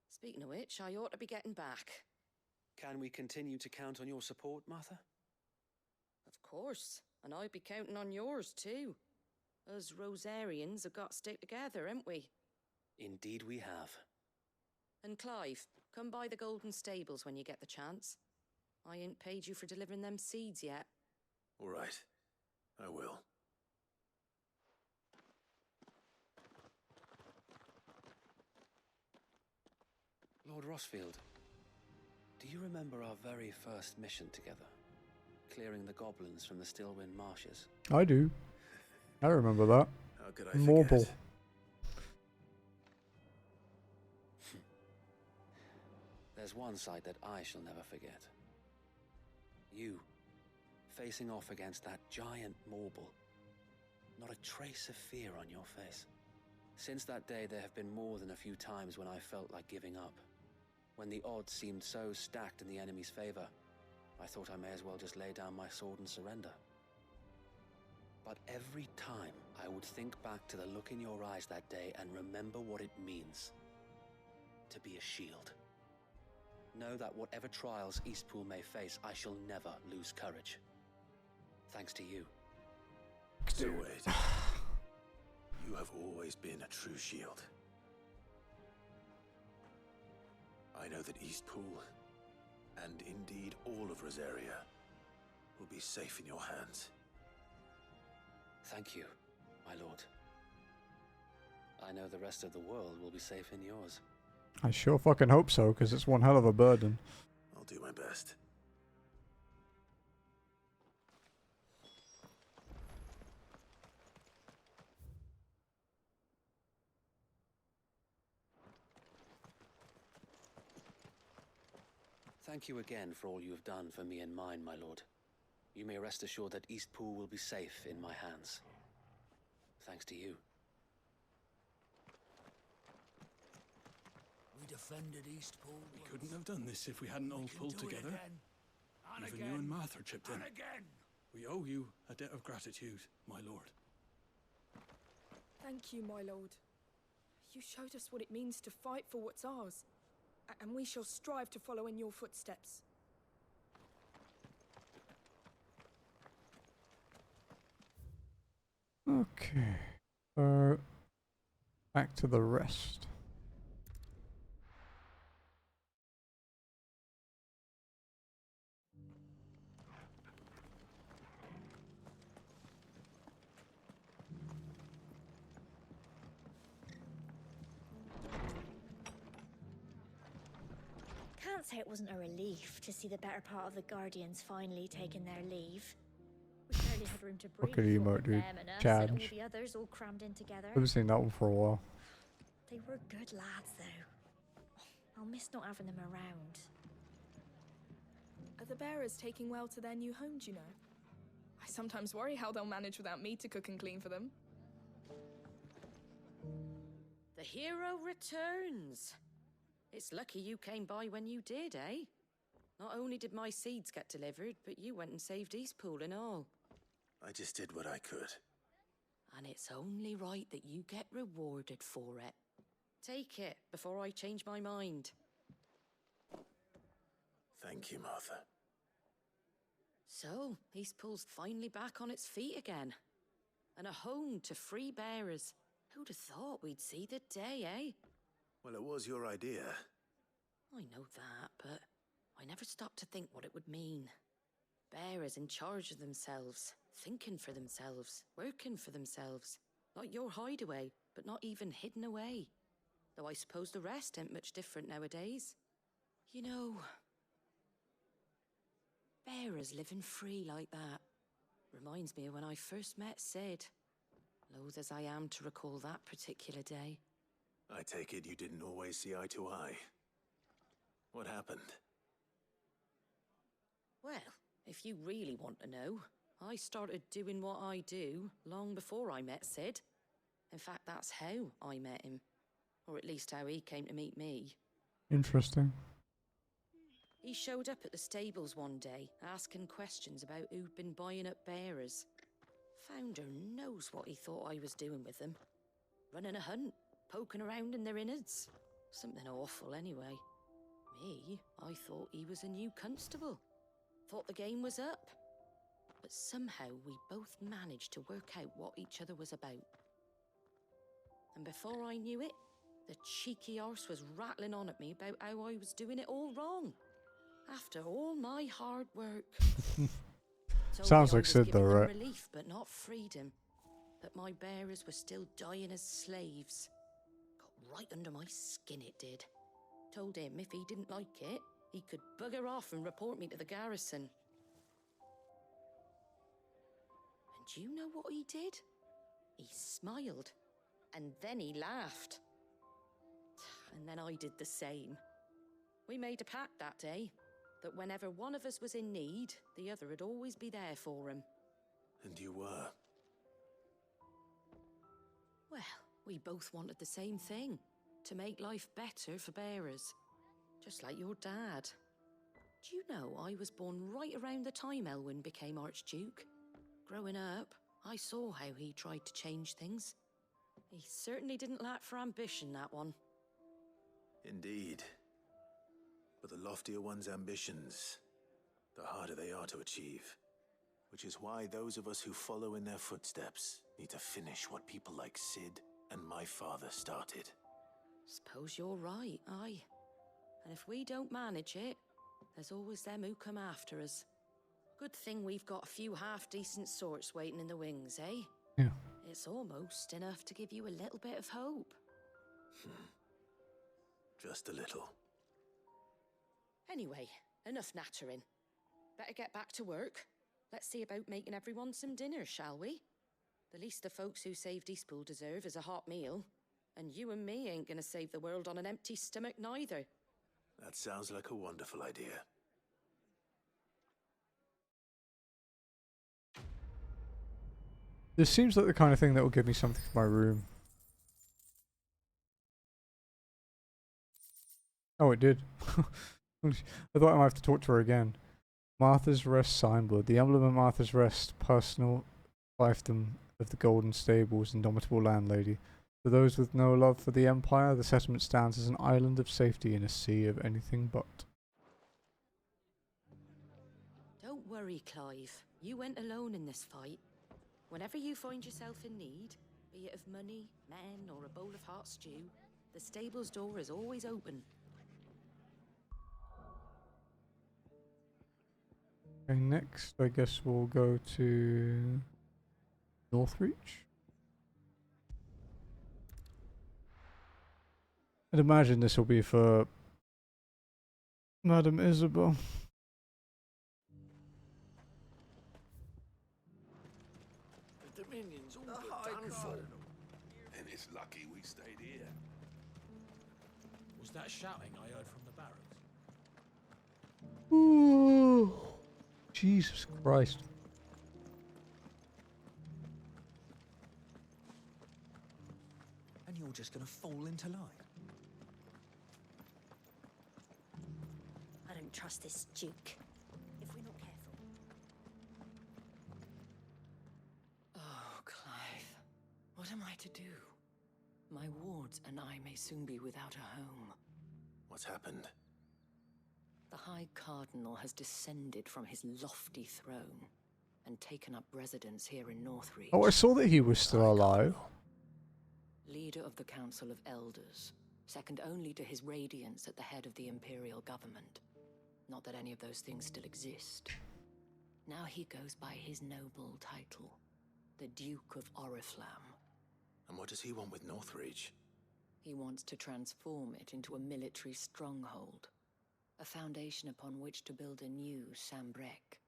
Speaking of which, I ought to be getting back. Can we continue to count on your support, Martha? Of course, and I'll be counting on yours too. Us Rosarians have got to stick together, haven't we? Indeed we have. And Clive, come by the Golden Stables when you get the chance. I ain't paid you for delivering them seeds yet. All right. I will. Lord Rossfield, do you remember our very first mission together? Clearing the goblins from the Stillwind Marshes? I do. I remember that. How could I Marble. forget? There's one sight that I shall never forget. You, facing off against that giant Morble. Not a trace of fear on your face. Since that day, there have been more than a few times when I felt like giving up. When the odds seemed so stacked in the enemy's favor, I thought I may as well just lay down my sword and surrender. But every time, I would think back to the look in your eyes that day and remember what it means to be a shield. Know that whatever trials Eastpool may face, I shall never lose courage. Thanks to you. So wait. You have always been a true shield. I know that Eastpool, and indeed all of Rosaria, will be safe in your hands. Thank you, my lord. I know the rest of the world will be safe in yours. I sure fucking hope so, because it's one hell of a burden. I'll do my best. Thank you again for all you have done for me and mine, my lord. You may rest assured that Eastpool will be safe in my hands. Thanks to you. We defended Eastpool. We couldn't have done this if we hadn't all pulled together. Even you and Martha chipped in. We owe you a debt of gratitude, my lord. Thank you, my lord. You showed us what it means to fight for what's ours. And we shall strive to follow in your footsteps. Okay. So, back to the rest. Can't say it wasn't a relief to see the better part of the Guardians finally taking their leave. We barely had room to breathe. Look at emote, dude. Them and us and all Charge. the others all crammed in together. I haven't seen that one for a while. They were good lads, though. I'll miss not having them around. Are the bearers taking well to their new home, do you know? I sometimes worry how they'll manage without me to cook and clean for them. The hero returns. It's lucky you came by when you did, eh? Not only did my seeds get delivered, but you went and saved Eastpool and all. I just did what I could. And it's only right that you get rewarded for it. Take it before I change my mind. Thank you, Martha. So, Eastpool's finally back on its feet again. And a home to free bearers. Who'd have thought we'd see the day, eh? Well, it was your idea. I know that, but I never stopped to think what it would mean. Bearers in charge of themselves, Thinking for themselves, working for themselves. Like your hideaway, but not even hidden away. Though I suppose the rest ain't much different nowadays. You know, bearers living free like that reminds me of when I first met Sid. Loath as I am to recall that particular day. I take it you didn't always see eye to eye. What happened? Well, if you really want to know, I started doing what I do long before I met Sid. In fact, that's how I met him. Or at least how he came to meet me. Interesting. He showed up at the stables one day, asking questions about who'd been buying up bearers. Founder knows what he thought I was doing with them. Running a hunt, poking around in their innards. Something awful anyway. Me, I thought he was a new constable. Thought the game was up. But somehow we both managed to work out what each other was about. And before I knew it, the cheeky arse was rattling on at me about how I was doing it all wrong. After all my hard work. Sounds like Sid though, right? Relief, but not freedom. That my bearers were still dying as slaves. Got right under my skin, it did. Told him if he didn't like it, he could bugger off and report me to the garrison. And do you know what he did? He smiled. And then he laughed. And then I did the same. We made a pact that day, that whenever one of us was in need, the other would always be there for him. And you were? Well, we both wanted the same thing, to make life better for bearers. Just like your dad. Do you know I was born right around the time Elwyn became Archduke? Growing up, I saw how he tried to change things. He certainly didn't lack for ambition, that one. Indeed. But the loftier one's ambitions, the harder they are to achieve. Which is why those of us who follow in their footsteps need to finish what people like Sid and my father started. Suppose you're right, aye. And if we don't manage it, there's always them who come after us. Good thing we've got a few half-decent sorts waiting in the wings, eh? Yeah. It's almost enough to give you a little bit of hope. Just a little. Anyway, enough nattering. Better get back to work. Let's see about making everyone some dinner, shall we? The least the folks who saved Eastpool deserve is a hot meal. And you and me ain't gonna save the world on an empty stomach neither. That sounds like a wonderful idea. This seems like the kind of thing that will give me something for my room. Oh, it did. I thought I might have to talk to her again. Martha's Rest signboard. The emblem of Martha's Rest, personal fiefdom of the Golden Stables, indomitable landlady. For those with no love for the Empire, the settlement stands as an island of safety in a sea of anything but. Don't worry, Clive. You went alone in this fight. Whenever you find yourself in need, be it of money, men, or a bowl of hot stew, the stable's door is always open. Okay, next I guess we'll go to Northreach. I'd imagine this will be for Madam Isabel. The Dominion's all but done for. And it's lucky we stayed here. Was that shouting I heard from the barracks? Ooh, Jesus Christ. And you're just gonna fall into line? I don't trust this Duke. If we're not careful. Oh, Clive. What am I to do? My wards and I may soon be without a home. What's happened? The High Cardinal has descended from his lofty throne and taken up residence here in Northreach. Oh, I saw that he was still alive. Leader of the Council of Elders, second only to his radiance at the head of the Imperial government. Not that any of those things still exist. Now he goes by his noble title, the Duke of Oriflamme. And what does he want with Northreach? He wants to transform it into a military stronghold, a foundation upon which to build a new Sambrec.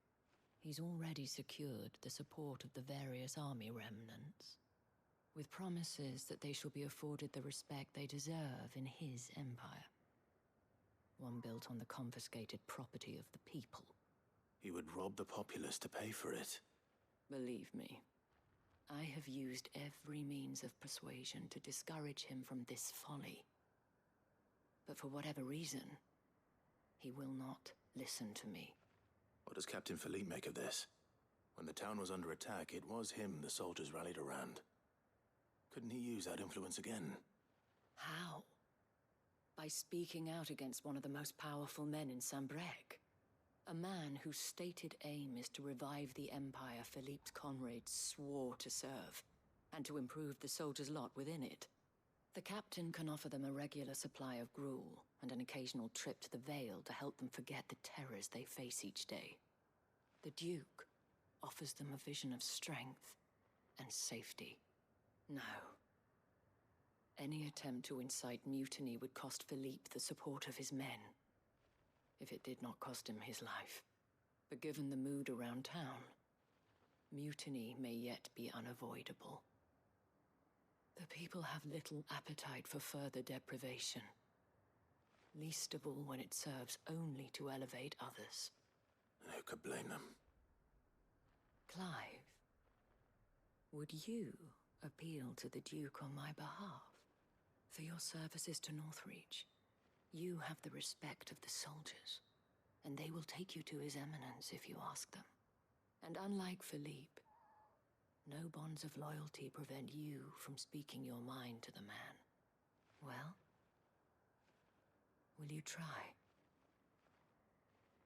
He's already secured the support of the various army remnants, with promises that they shall be afforded the respect they deserve in his empire. One built on the confiscated property of the people. He would rob the populace to pay for it. Believe me, I have used every means of persuasion to discourage him from this folly. But for whatever reason, he will not listen to me. What does Captain Philippe make of this? When the town was under attack, it was him the soldiers rallied around. Couldn't he use that influence again? How? By speaking out against one of the most powerful men in Sambrec. A man whose stated aim is to revive the empire Philippe's comrades swore to serve, and to improve the soldiers' lot within it. The captain can offer them a regular supply of gruel, and an occasional trip to the Vale to help them forget the terrors they face each day. The Duke offers them a vision of strength and safety. No. Any attempt to incite mutiny would cost Philippe the support of his men, if it did not cost him his life. But given the mood around town, mutiny may yet be unavoidable. The people have little appetite for further deprivation, least of all when it serves only to elevate others. And who could blame them? Clive, would you appeal to the Duke on my behalf? For your services to Northreach, you have the respect of the soldiers, and they will take you to His Eminence if you ask them. And unlike Philippe, no bonds of loyalty prevent you from speaking your mind to the man. Well, will you try?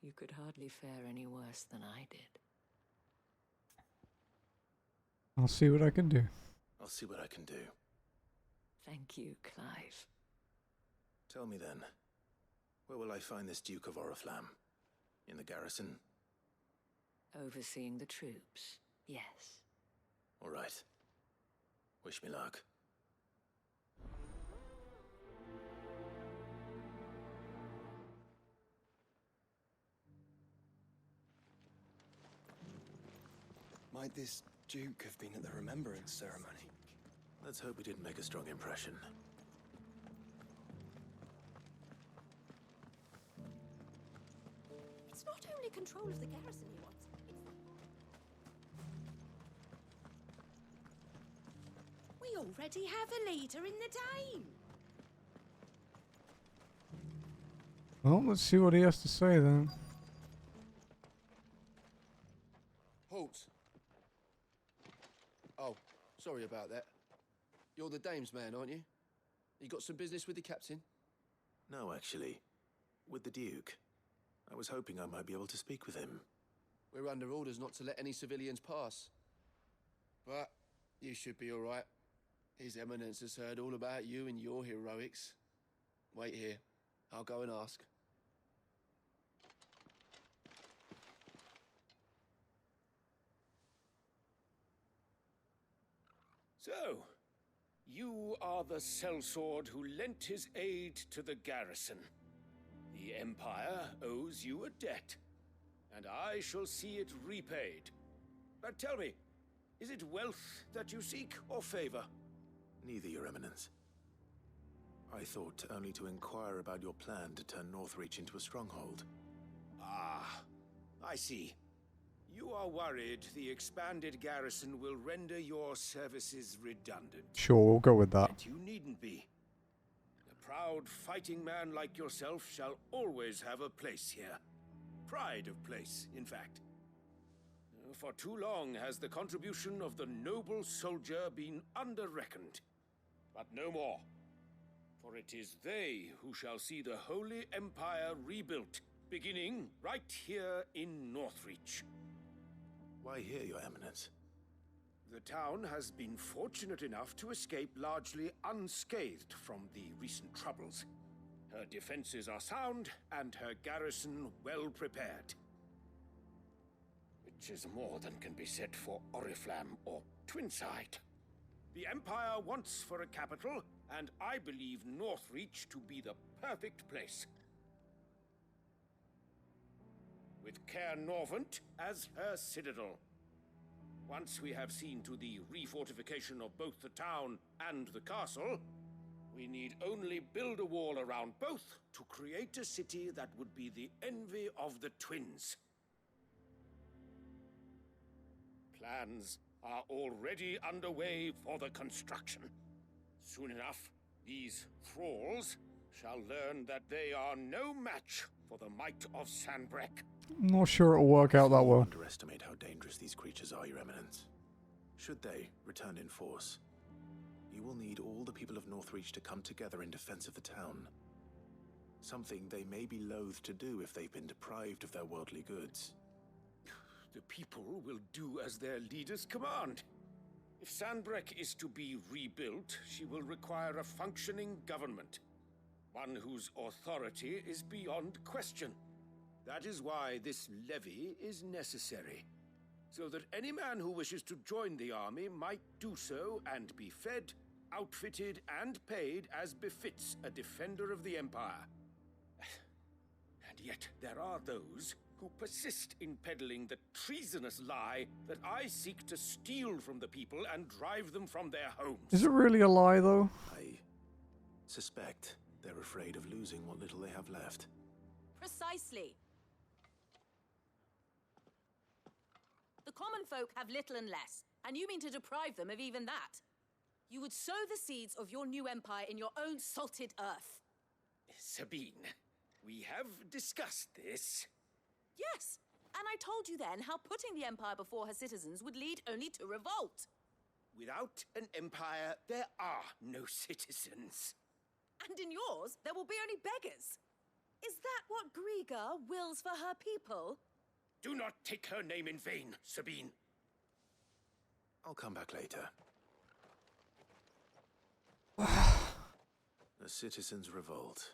You could hardly fare any worse than I did. I'll see what I can do. I'll see what I can do. Thank you, Clive. Tell me then, where will I find this Duke of Oriflamme? In the garrison? Overseeing the troops, yes. All right. Wish me luck. Might this Duke have been at the remembrance ceremony? Let's hope he didn't make a strong impression. It's not only control of the garrison he wants. We already have a leader in the town. Well, let's see what he has to say then. Halt! Oh, sorry about that. You're the dame's man, aren't you? You got some business with the captain? No, actually. With the Duke. I was hoping I might be able to speak with him. We're under orders not to let any civilians pass. But you should be all right. His Eminence has heard all about you and your heroics. Wait here. I'll go and ask. So, you are the sellsword who lent his aid to the garrison. The Empire owes you a debt, and I shall see it repaid. But tell me, is it wealth that you seek, or favor? Neither, Your Eminence. I thought only to inquire about your plan to turn Northreach into a stronghold. Ah, I see. You are worried the expanded garrison will render your services redundant. Sure, we'll go with that. But you needn't be. A proud fighting man like yourself shall always have a place here. Pride of place, in fact. For too long has the contribution of the noble soldier been under-reckoned. But no more. For it is they who shall see the Holy Empire rebuilt, beginning right here in Northreach. Why here, Your Eminence? The town has been fortunate enough to escape largely unscathed from the recent troubles. Her defenses are sound, and her garrison well prepared. which is more than can be said for Oriflamme or Twinside. The Empire wants for a capital, and I believe Northreach to be the perfect place. With Caer Norvent as her citadel. Once we have seen to the refortification of both the town and the castle, we need only build a wall around both to create a city that would be the envy of the twins. Plans are already underway for the construction. Soon enough, these thralls shall learn that they are no match for the might of Sanbreque. I'm not sure it'll work out that well. Underestimate how dangerous these creatures are, Your Eminence. Should they return in force, you will need all the people of Northreach to come together in defense of the town. Something they may be loath to do if they've been deprived of their worldly goods. The people will do as their leaders command. If Sanbreque is to be rebuilt, she will require a functioning government. One whose authority is beyond question. That is why this levy is necessary. So that any man who wishes to join the army might do so and be fed, outfitted, and paid as befits a defender of the Empire. And yet there are those who persist in peddling the treasonous lie that I seek to steal from the people and drive them from their homes. Is it really a lie, though? I suspect they're afraid of losing what little they have left. Precisely. The common folk have little and less, and you mean to deprive them of even that. You would sow the seeds of your new empire in your own salted earth. Sabine, we have discussed this. Yes, and I told you then how putting the empire before her citizens would lead only to revolt. Without an empire, there are no citizens. And in yours, there will be only beggars. Is that what Griga wills for her people? Do not take her name in vain, Sabine. I'll come back later. The citizens revolt.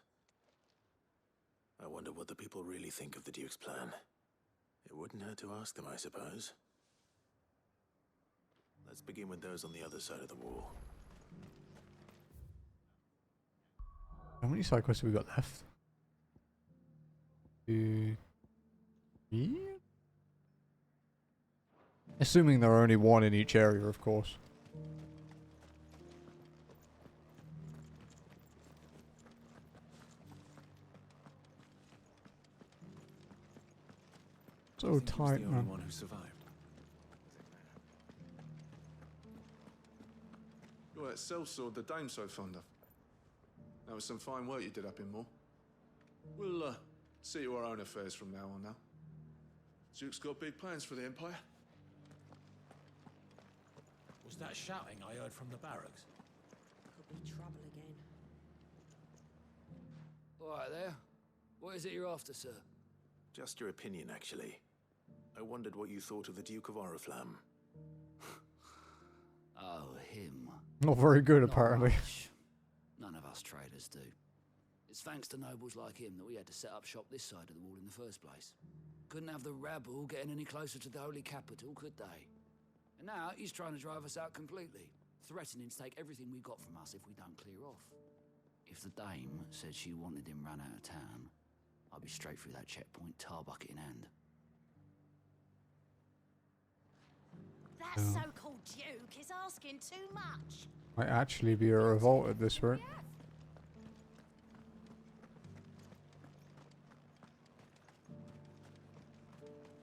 I wonder what the people really think of the Duke's plan. It wouldn't hurt to ask them, I suppose. Let's begin with those on the other side of the wall. How many side quests have we got left? 2, 3? Assuming there are only one in each area, of course. So tight, the man. only one who survived. You're that sellsword the dame's so fond of. That was some fine work you did up in Moor. We'll see to our own affairs from now on now. Duke's got big plans for the Empire. Was that shouting I heard from the barracks? Could be trouble again. All right there. What is it you're after, sir? Just your opinion, actually. I wondered what you thought of the Duke of Oriflamme. Oh, him. Not very good, Not apparently. much. None of us traders do. It's thanks to nobles like him that we had to set up shop this side of the wall in the first place. Couldn't have the rabble getting any closer to the holy capital, could they? And now he's trying to drive us out completely, threatening to take everything we got from us if we don't clear off. If the dame said she wanted him run out of town, I'd be straight through that checkpoint, tar bucket in hand. That so-called Duke is asking too much. Might actually be a revolt at this rate.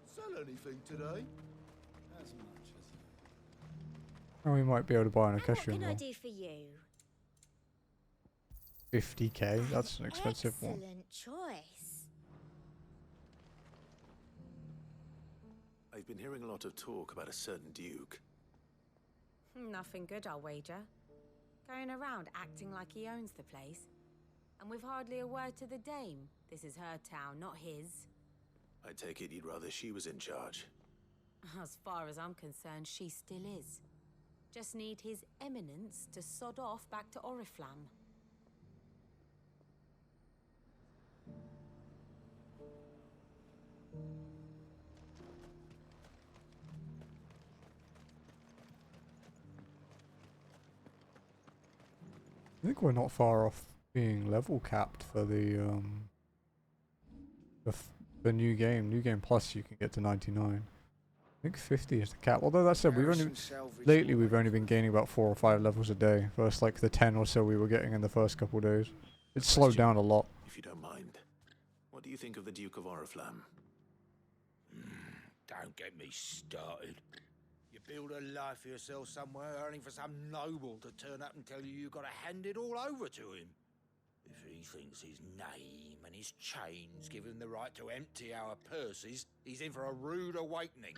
Sell anything today? As much as Oh, we might be able to buy an What equestrian can I one. do for you? 50k, that's an expensive one. Excellent choice. I've been hearing a lot of talk about a certain Duke. Nothing good, I'll wager. Going around acting like he owns the place. And with hardly a word to the dame. This is her town, not his. I take it you'd rather she was in charge. As far as I'm concerned, she still is. Just need his eminence to sod off back to Oriflamme. I think we're not far off being level capped for the new game. New game plus you can get to 99. I think 50 is the cap. Although that said, we've only been gaining about 4 or 5 levels a day versus like the 10 or so we were getting in the first couple of days. It's slowed down a lot. If you don't mind, what do you think of the Duke of Oriflamme? Don't get me started. You build a life for yourself somewhere, earning for some noble to turn up and tell you got to hand it all over to him. If he thinks his name and his chains give him the right to empty our purses, he's in for a rude awakening.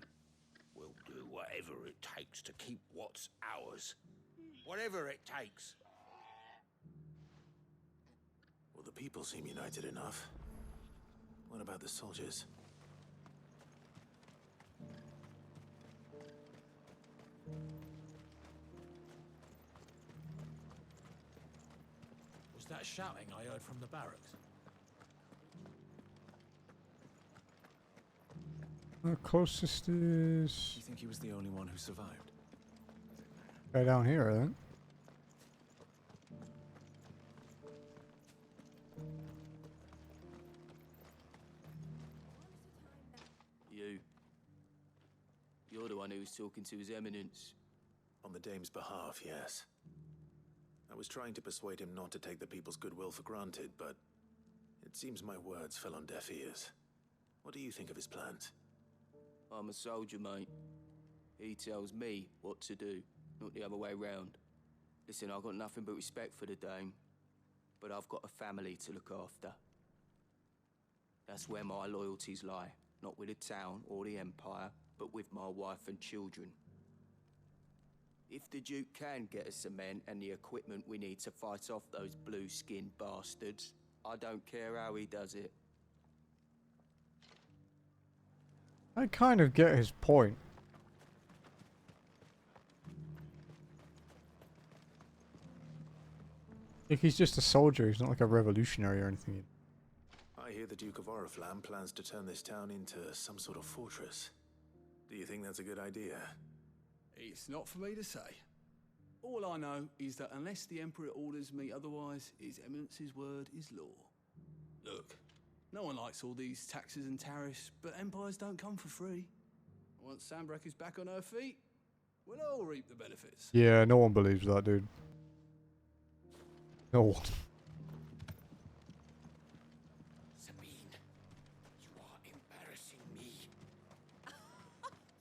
We'll do whatever it takes to keep what's ours. Whatever it takes. Well, the people seem united enough. What about the soldiers? Was that shouting I heard from the barracks? The closest is... You think he was the only one who survived? Guy down here, I think. You're the one who was talking to His Eminence. On the Dame's behalf, yes. I was trying to persuade him not to take the people's goodwill for granted, but it seems my words fell on deaf ears. What do you think of his plans? I'm a soldier, mate. He tells me what to do, not the other way round. Listen, I've got nothing but respect for the Dame, but I've got a family to look after. That's where my loyalties lie, not with the town or the Empire, but with my wife and children. If the Duke can get us some men and the equipment we need to fight off those blue-skinned bastards, I don't care how he does it. I kind of get his point. Like, he's just a soldier, he's not like a revolutionary or anything. I hear the Duke of Oriflamme plans to turn this town into some sort of fortress. Do you think that's a good idea? It's not for me to say. All I know is that unless the Emperor orders me otherwise, His Eminence's word is law. Look, no one likes all these taxes and tariffs, but empires don't come for free. Once Sanbreque is back on her feet, we'll all reap the benefits. Yeah, no one believes that, dude. No one. Sabine, you are embarrassing me.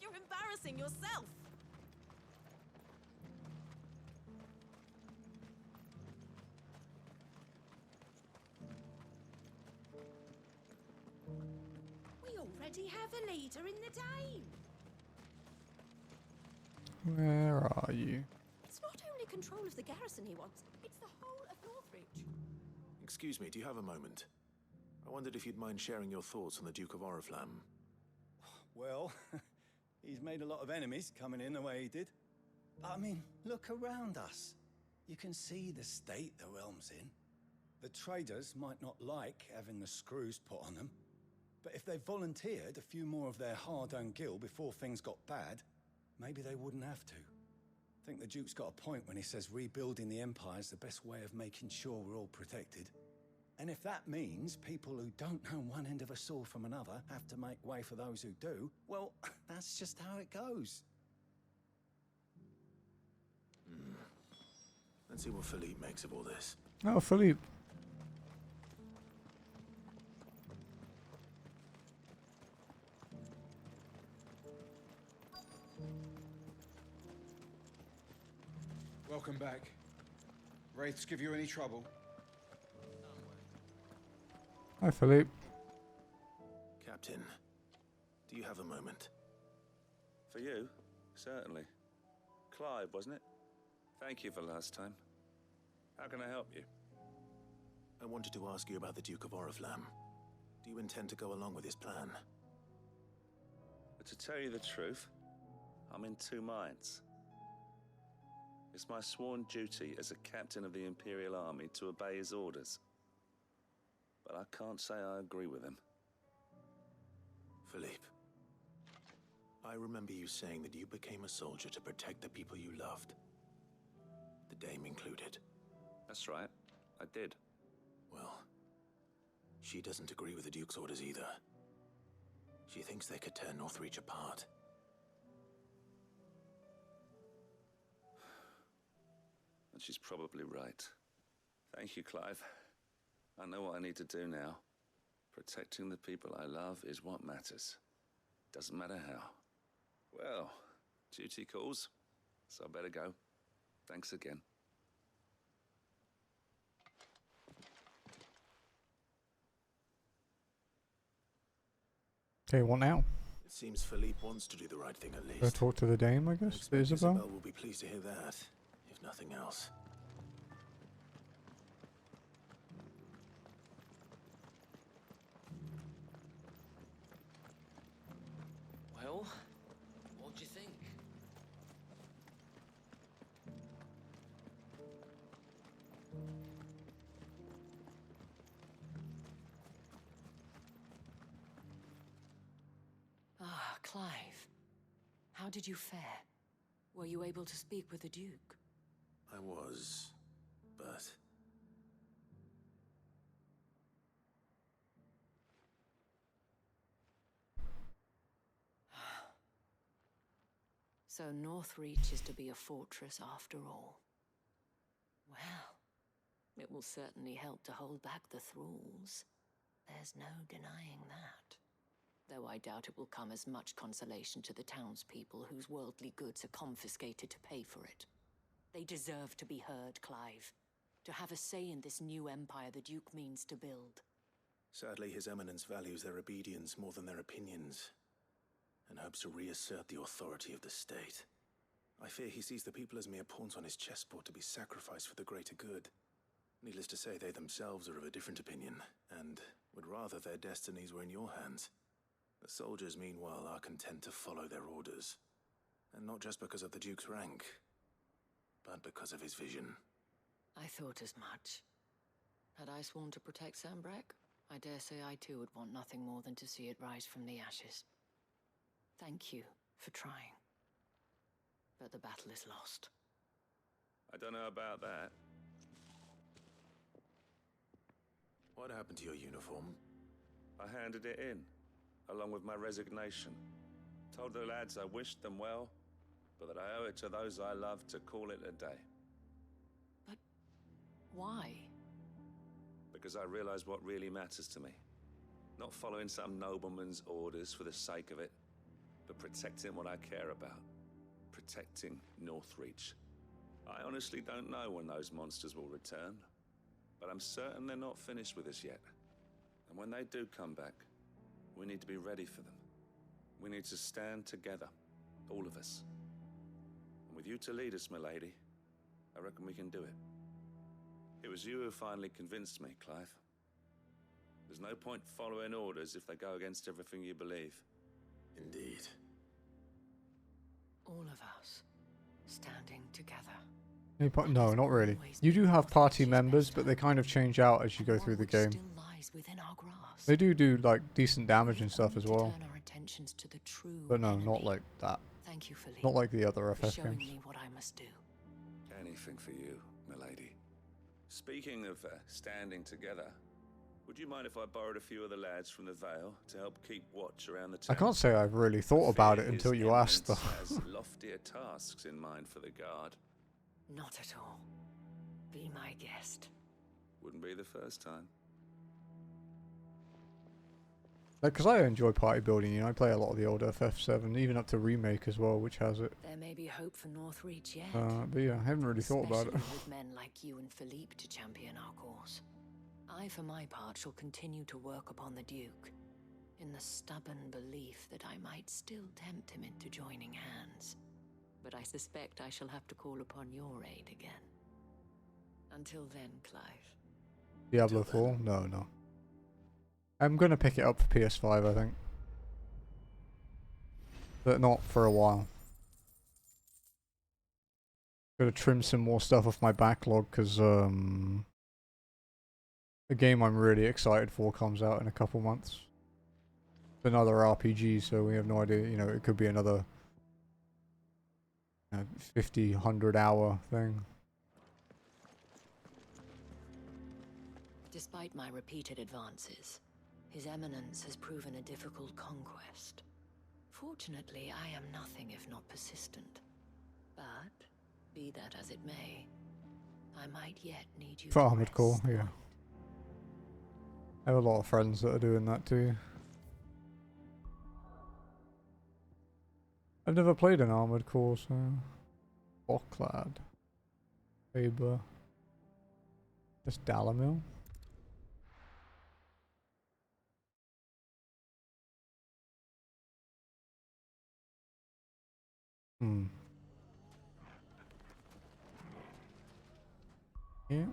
You're embarrassing yourself. We already have a leader in the Dame. Where are you? It's not only control of the garrison he wants, it's the whole of Northridge. Excuse me, do you have a moment? I wondered if you'd mind sharing your thoughts on the Duke of Oriflamme. Well, he's made a lot of enemies coming in the way he did. I mean, look around us. You can see the state the realm's in. The traders might not like having the screws put on them, but if they volunteered a few more of their hard-earned gil before things got bad, maybe they wouldn't have to. I think the Duke's got a point when he says rebuilding the Empire is the best way of making sure we're all protected. And if that means people who don't know one end of a sword from another have to make way for those who do, well, that's just how it goes. Let's see what Philippe makes of all this. Oh, Philippe. Welcome back. Wraiths give you any trouble? Hi, Philippe. Captain, do you have a moment? For you? Certainly. Clive, wasn't it? Thank you for last time. How can I help you? I wanted to ask you about the Duke of Oriflamme. Do you intend to go along with his plan? But to tell you the truth, I'm in two minds. It's my sworn duty as a captain of the Imperial Army to obey his orders. But I can't say I agree with him. Philippe, I remember you saying that you became a soldier to protect the people you loved. The Dame included. That's right. I did. Well, she doesn't agree with the Duke's orders either. She thinks they could tear Northreach apart. And she's probably right. Thank you, Clive. I know what I need to do now. Protecting the people I love is what matters. Doesn't matter how. Well, duty calls, so I better go. Thanks again. Okay, what now? It seems Philippe wants to do the right thing at least. Go talk to the dame, I guess. Expect Isabel. Isabel will be pleased to hear that, if nothing else. Well, what do you think? Ah, Clive. How did you fare? Were you able to speak with the Duke? I was, but... So Northreach is to be a fortress after all. Well, it will certainly help to hold back the thralls. There's no denying that. Though I doubt it will come as much consolation to the townspeople whose worldly goods are confiscated to pay for it. They deserve to be heard, Clive. To have a say in this new empire the Duke means to build. Sadly, His Eminence values their obedience more than their opinions, and hopes to reassert the authority of the state. I fear he sees the people as mere pawns on his chessboard to be sacrificed for the greater good. Needless to say, they themselves are of a different opinion, and would rather their destinies were in your hands. The soldiers, meanwhile, are content to follow their orders. And not just because of the Duke's rank, but because of his vision. I thought as much. Had I sworn to protect Sambrek, I dare say I too would want nothing more than to see it rise from the ashes. Thank you for trying. But the battle is lost. I don't know about that. What happened to your uniform? I handed it in, along with my resignation. Told the lads I wished them well, but that I owe it to those I love to call it a day. But why? Because I realize what really matters to me. Not following some nobleman's orders for the sake of it, but protecting what I care about. Protecting Northreach. I honestly don't know when those monsters will return, but I'm certain they're not finished with us yet. And when they do come back, we need to be ready for them. We need to stand together, all of us. And with you to lead us, milady, I reckon we can do it. It was you who finally convinced me, Clive. There's no point following orders if they go against everything you believe. Indeed. All of us, standing together. No, not really. You do have party members, but they kind of change out as you go through the game. They do like decent damage and stuff as well. But no, not like that. Thank you, Philippe, not like the other for FF showing games. me what I must do. Anything for you, milady. Speaking of standing together, would you mind if I borrowed a few of the lads from the Vale to help keep watch around the town? I can't say I've really thought about it until you asked though. Has loftier tasks in mind for the guard. Not at all. Be my guest. Wouldn't be the first time. Like, cause I enjoy party building, you know, I play a lot of the old FF7, even up to Remake as well, which has it. There may be hope for Northreach yet. But yeah, I haven't really thought about it. Especially with men like you and Philippe to champion our cause. I, for my part, shall continue to work upon the Duke, in the stubborn belief that I might still tempt him into joining hands. But I suspect I shall have to call upon your aid again. Until then, Clive. Diablo 4? No. I'm gonna pick it up for PS5, I think. But not for a while. Gotta trim some more stuff off my backlog, because a game I'm really excited for comes out in a couple months. It's another RPG, so we have no idea, you know, it could be another 50, 100 hour thing. Despite my repeated advances, His Eminence has proven a difficult conquest. Fortunately, I am nothing if not persistent. But, be that as it may, I might yet need you For to Armored Core, yeah. I have a lot of friends that are doing that too. I've never played an Armored Core, so... Bocklad. Faber. Just Dalamil. Hmm. Yeah.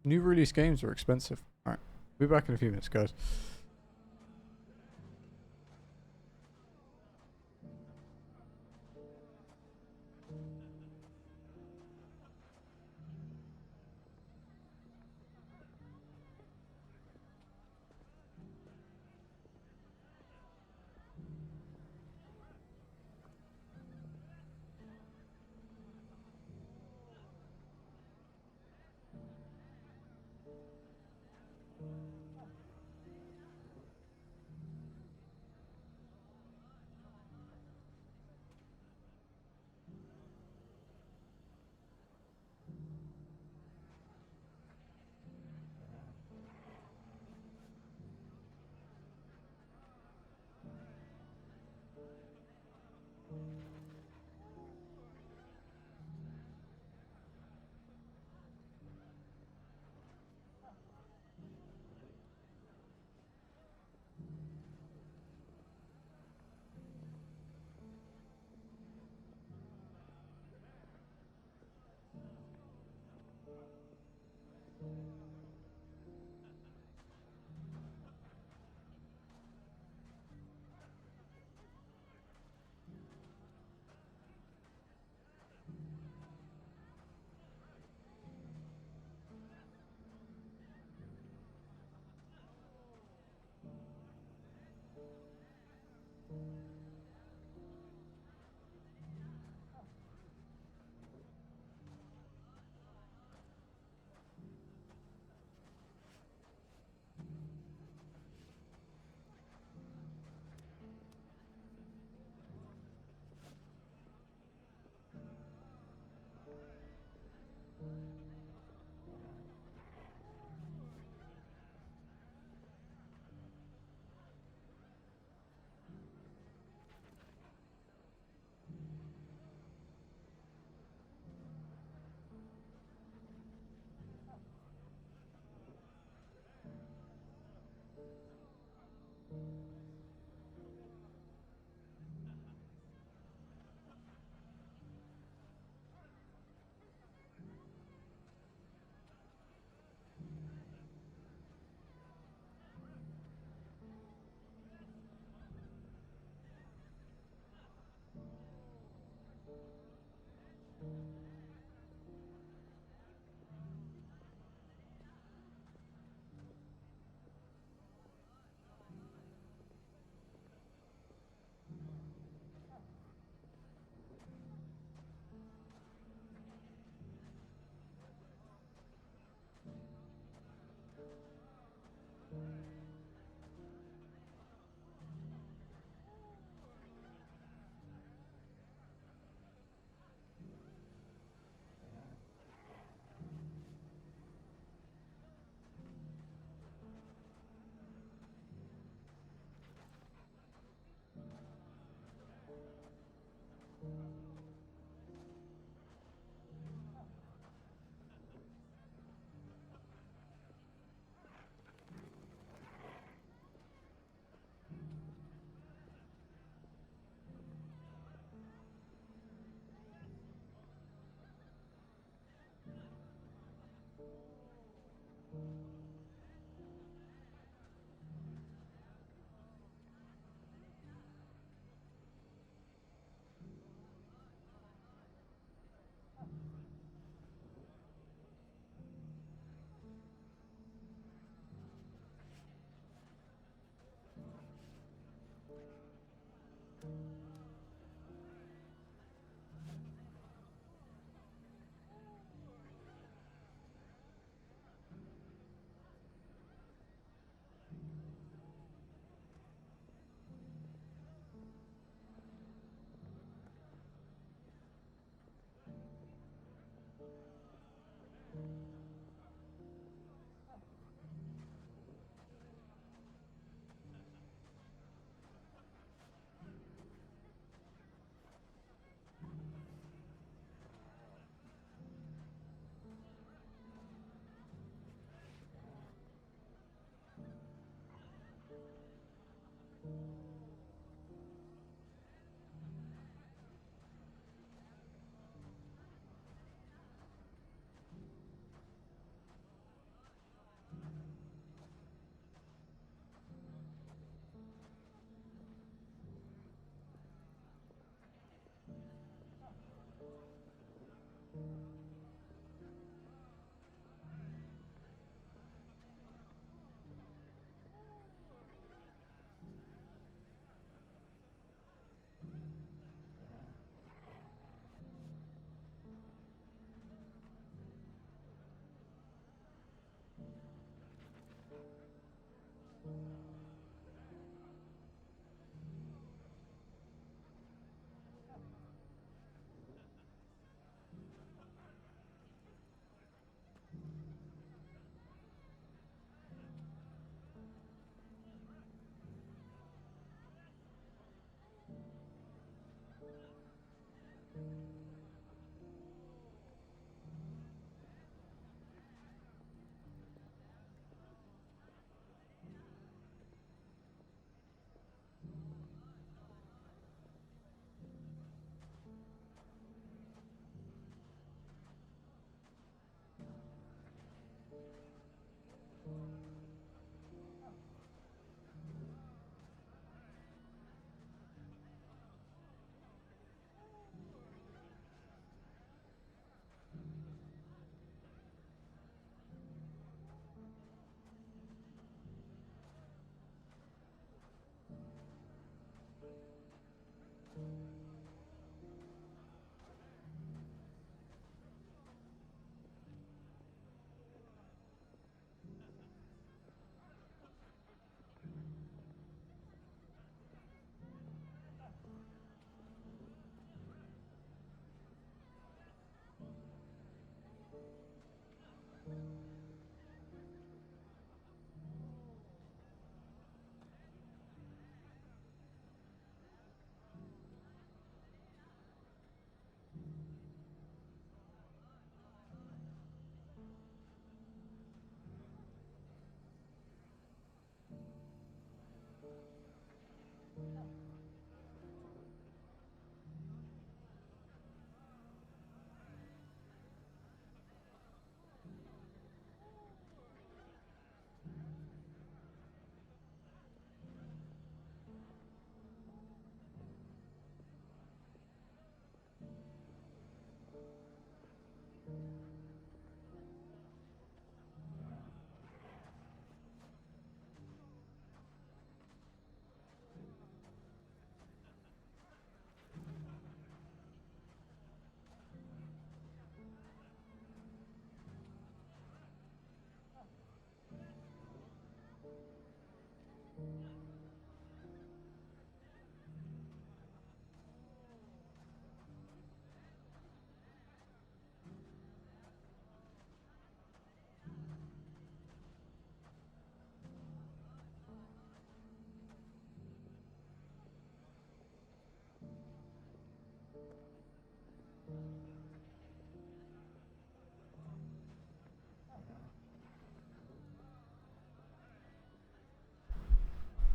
New release games are expensive. Alright. Be back in a few minutes, guys.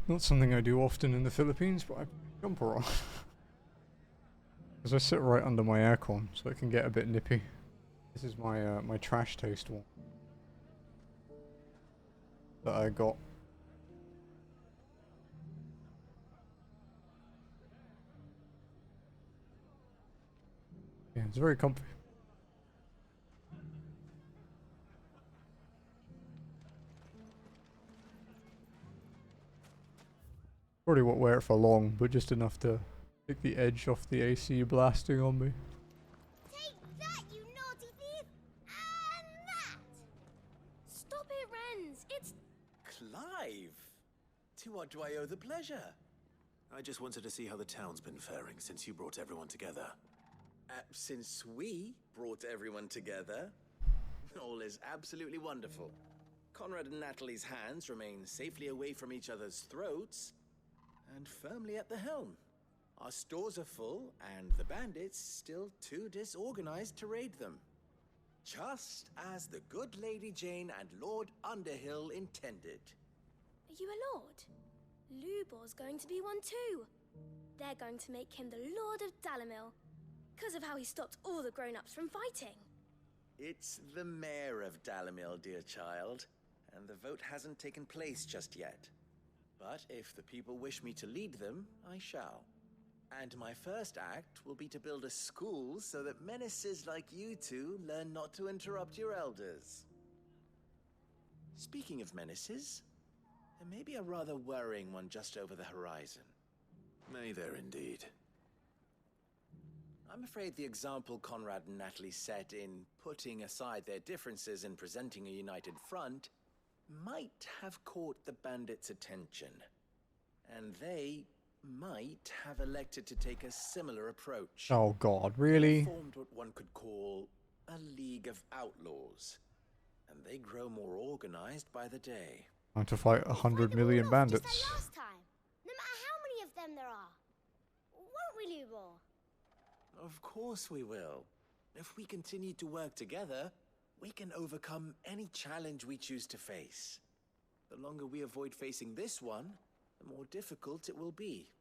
Not something I do often in the Philippines, but I jump around. Because I sit right under my aircon, so it can get a bit nippy. This is my my trash taste one that I got. Yeah, it's very comfy. Probably won't wear it for long, but just enough to take the edge off the AC blasting on me. Take that, you naughty thief! And that! Stop it, Renz! It's... Clive! To what do I owe the pleasure? I just wanted to see how the town's been faring since you brought everyone together. Since we brought everyone together, all is absolutely wonderful. Conrad and Natalie's hands remain safely away from each other's throats and firmly at the helm. Our stores are full, and the bandits still too disorganized to raid them. Just as the good Lady Jane and Lord Underhill intended. Are you a lord? Lubor's going to be one too. They're going to make him the Lord of Dalamil, because of how he stopped all the grown-ups from fighting. It's the mayor of Dalamil, dear child, and the vote hasn't taken place just yet. But if the people wish me to lead them, I shall. And my first act will be to build a school so that menaces like you two learn not to interrupt your elders. Speaking of menaces, there may be a rather worrying one just over the horizon. May there indeed. I'm afraid the example Conrad and Natalie set in putting aside their differences and presenting a united front might have caught the bandits' attention. And they might have elected to take a similar approach. Oh god, really? They formed what one could call a League of Outlaws. And they grow more organized by the day. Trying to fight 100 million bandits. Just like last time. No matter how many of them there are. Won't we, Lubor? Of course we will. If we continue to work together, we can overcome any challenge we choose to face. The longer we avoid facing this one, the more difficult it will be.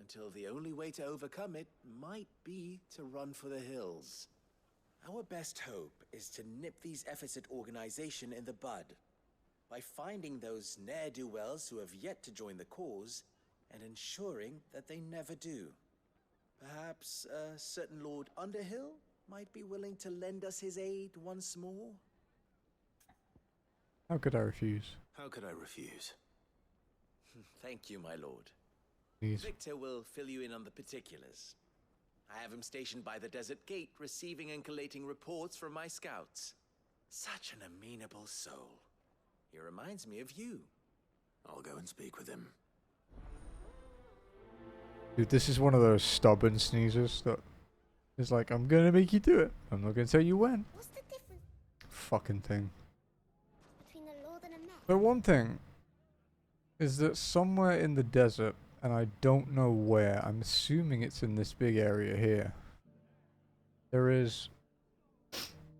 Until the only way to overcome it might be to run for the hills. Our best hope is to nip these efforts at organization in the bud. By finding those ne'er-do-wells who have yet to join the cause, and ensuring that they never do. Perhaps a certain Lord Underhill might be willing to lend us his aid once more? How could I refuse? How could I refuse? Thank you, my lord. Please. Victor will fill you in on the particulars. I have him stationed by the desert gate, receiving and collating reports from my scouts. Such an amenable soul. He reminds me of you. I'll go and speak with him. Dude, this is one of those stubborn sneezes that is like, I'm gonna make you do it. I'm not gonna tell you when. What's the difference Fucking thing. between a lord and a man? The one thing is that somewhere in the desert, and I don't know where, I'm assuming it's in this big area here, there is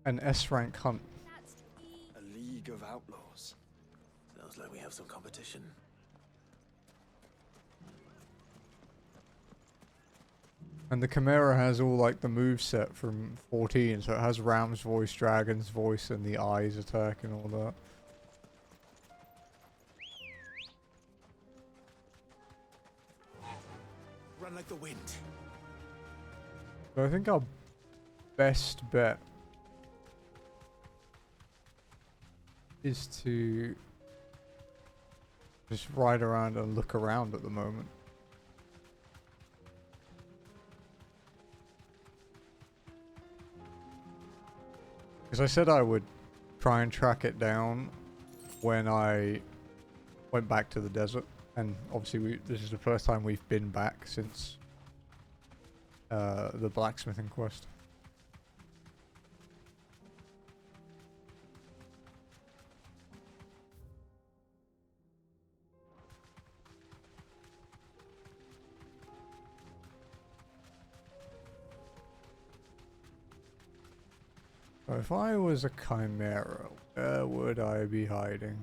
an S-rank hunt. A League of Outlaws. Sounds like we have some competition. And the Chimera has all like the moveset from 14, so it has Ram's voice, Dragon's voice, and the eyes attack and all that. Run like the wind. So I think our best bet is to just ride around and look around at the moment. Because I said I would try and track it down when I went back to the desert. And obviously this is the first time we've been back since the blacksmithing quest. So if I was a Chimera, where would I be hiding?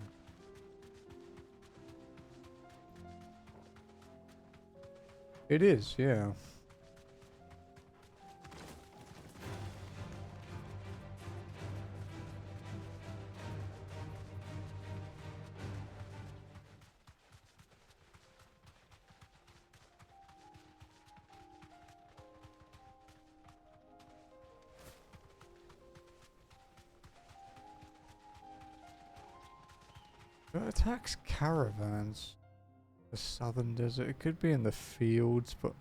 It is, yeah. It attacks caravans. The southern desert. It could be in the fields, but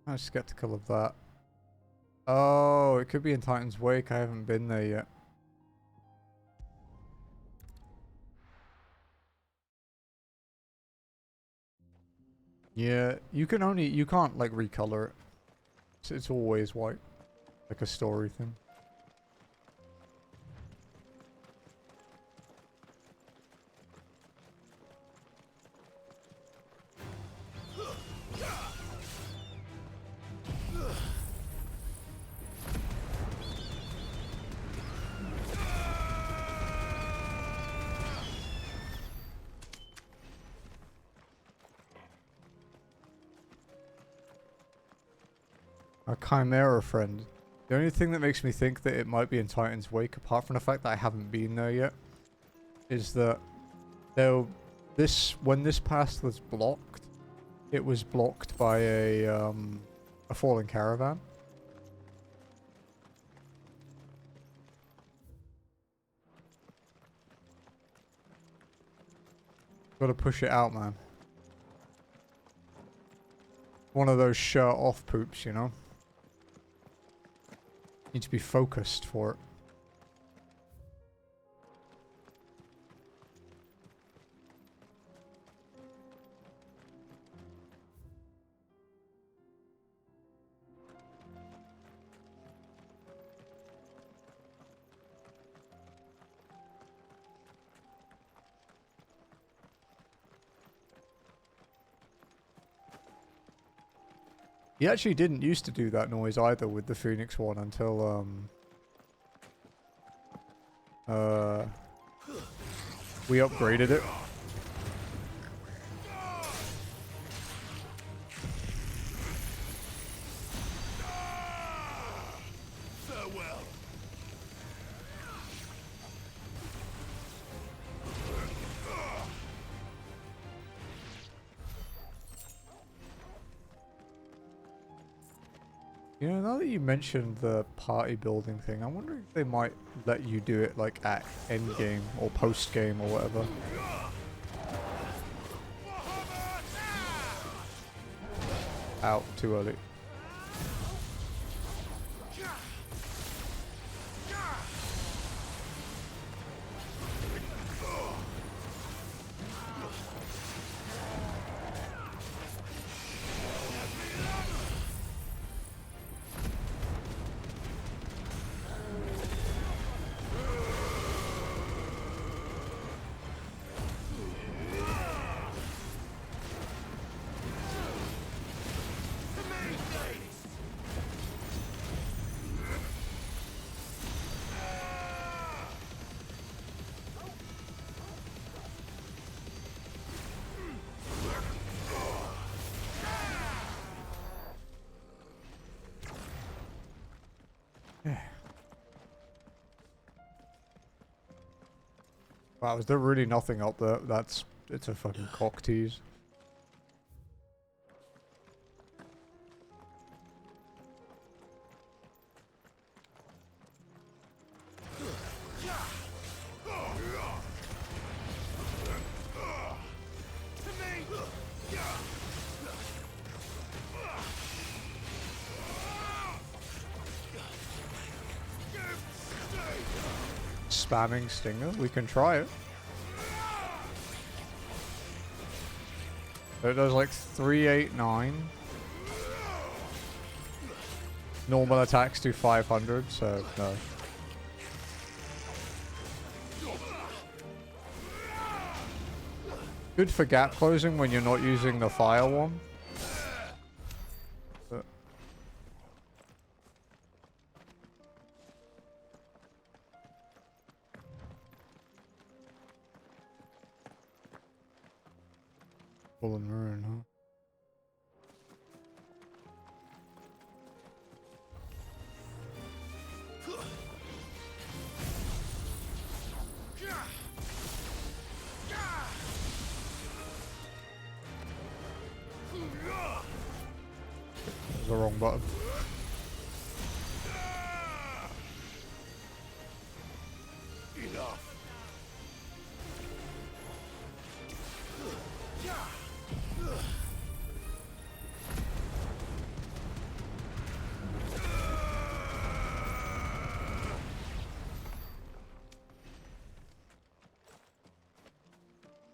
I'm skeptical of that. Oh, it could be in Titan's Wake. I haven't been there yet. Yeah, you can't like recolor it. It's always white, like a story thing. A chimera friend. The only thing that makes me think that it might be in Titan's Wake, apart from the fact that I haven't been there yet, is that when this path was blocked, it was blocked by a fallen caravan. Gotta push it out, man. One of those shirt off poops, you know? Need to be focused for it. He actually didn't used to do that noise either with the Phoenix one until we upgraded it. Farewell. You know, now that you mentioned the party building thing, I wonder if they might let you do it like at end game or post game or whatever. Out too early. Wow, is there really nothing up there? It's a fucking cock tease. Spamming Stinger? We can try it. So it does like 389. Normal attacks do 500, so no. Good for gap closing when you're not using the fire one. But Full and ruin, huh? The wrong button. Enough.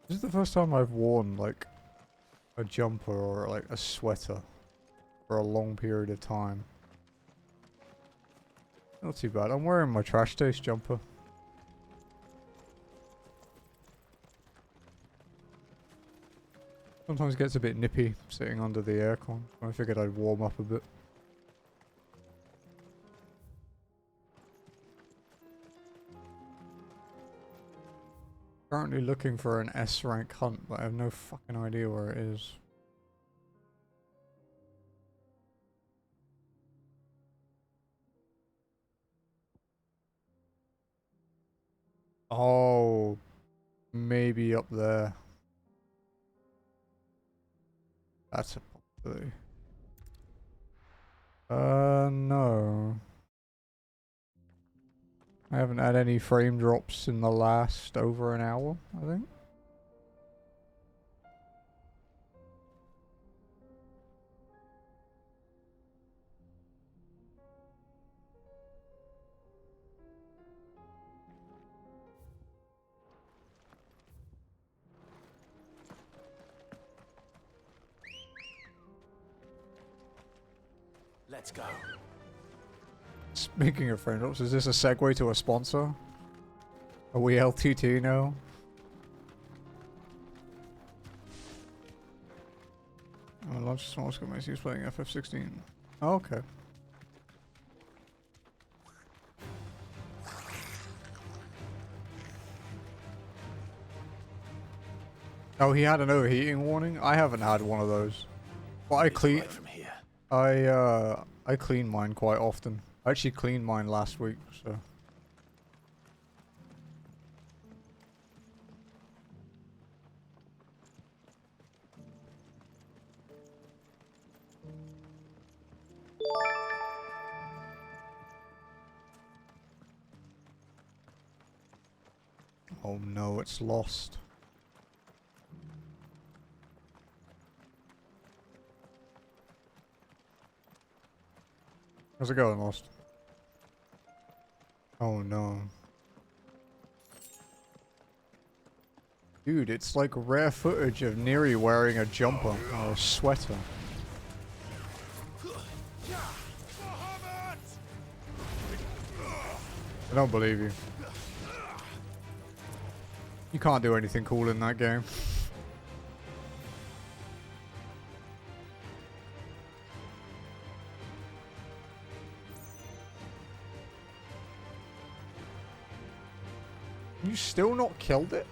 This is the first time I've worn like a jumper or like a sweater for a long period of time. Not too bad. I'm wearing my trash taste jumper. Sometimes it gets a bit nippy sitting under the aircon. I figured I'd warm up a bit. Currently looking for an S rank hunt, but I have no fucking idea where it is. Oh, maybe up there. That's a possibility. No. I haven't had any frame drops in the last over an hour, I think. Let's go. Speaking of frame drops, is this a segue to a sponsor? Are we LTT now? Oh, launch small scope makes use playing FF16. Oh, okay. Oh, he had an overheating warning? I haven't had one of those. But I clean I clean mine quite often. I actually cleaned mine last week, so. Oh no, it's lost. How's it going, Lost? Oh no. Dude, it's like rare footage of Neri wearing a jumper or a sweater. I don't believe you. You can't do anything cool in that game. You still not killed it?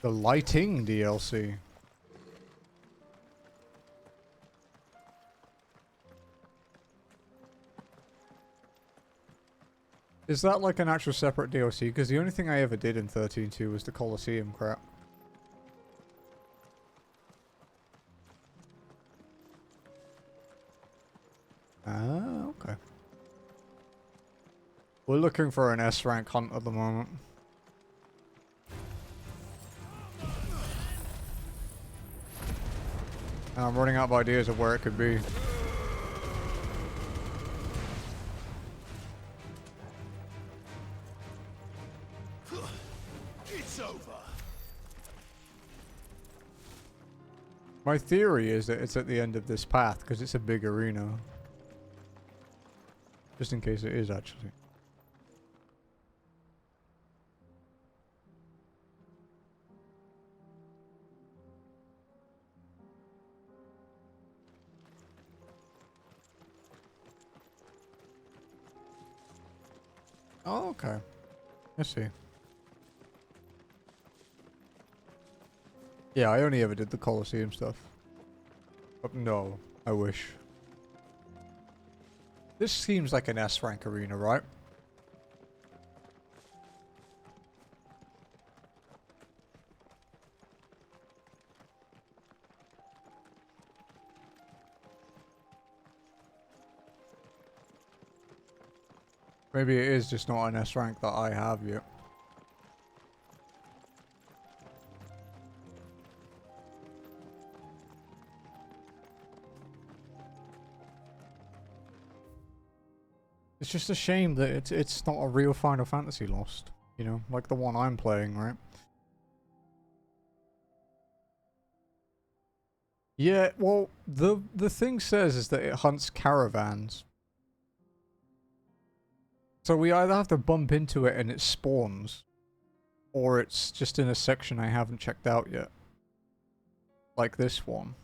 The lighting DLC. Is that like an actual separate DLC? Because the only thing I ever did in 13.2 was the Colosseum crap. Ah, okay. We're looking for an S rank hunt at the moment. And I'm running out of ideas of where it could be. It's over. My theory is that it's at the end of this path because it's a big arena. Just in case it is actually. Oh, okay. I see. Yeah, I only ever did the Colosseum stuff. But no, I wish. This seems like an S rank arena, right? Maybe it is just not an S rank that I have yet. It's just a shame that it's not a real Final Fantasy Lost, you know, like the one I'm playing, right? Yeah, well, the thing says is that it hunts caravans. So we either have to bump into it and it spawns, or it's just in a section I haven't checked out yet. Like this one.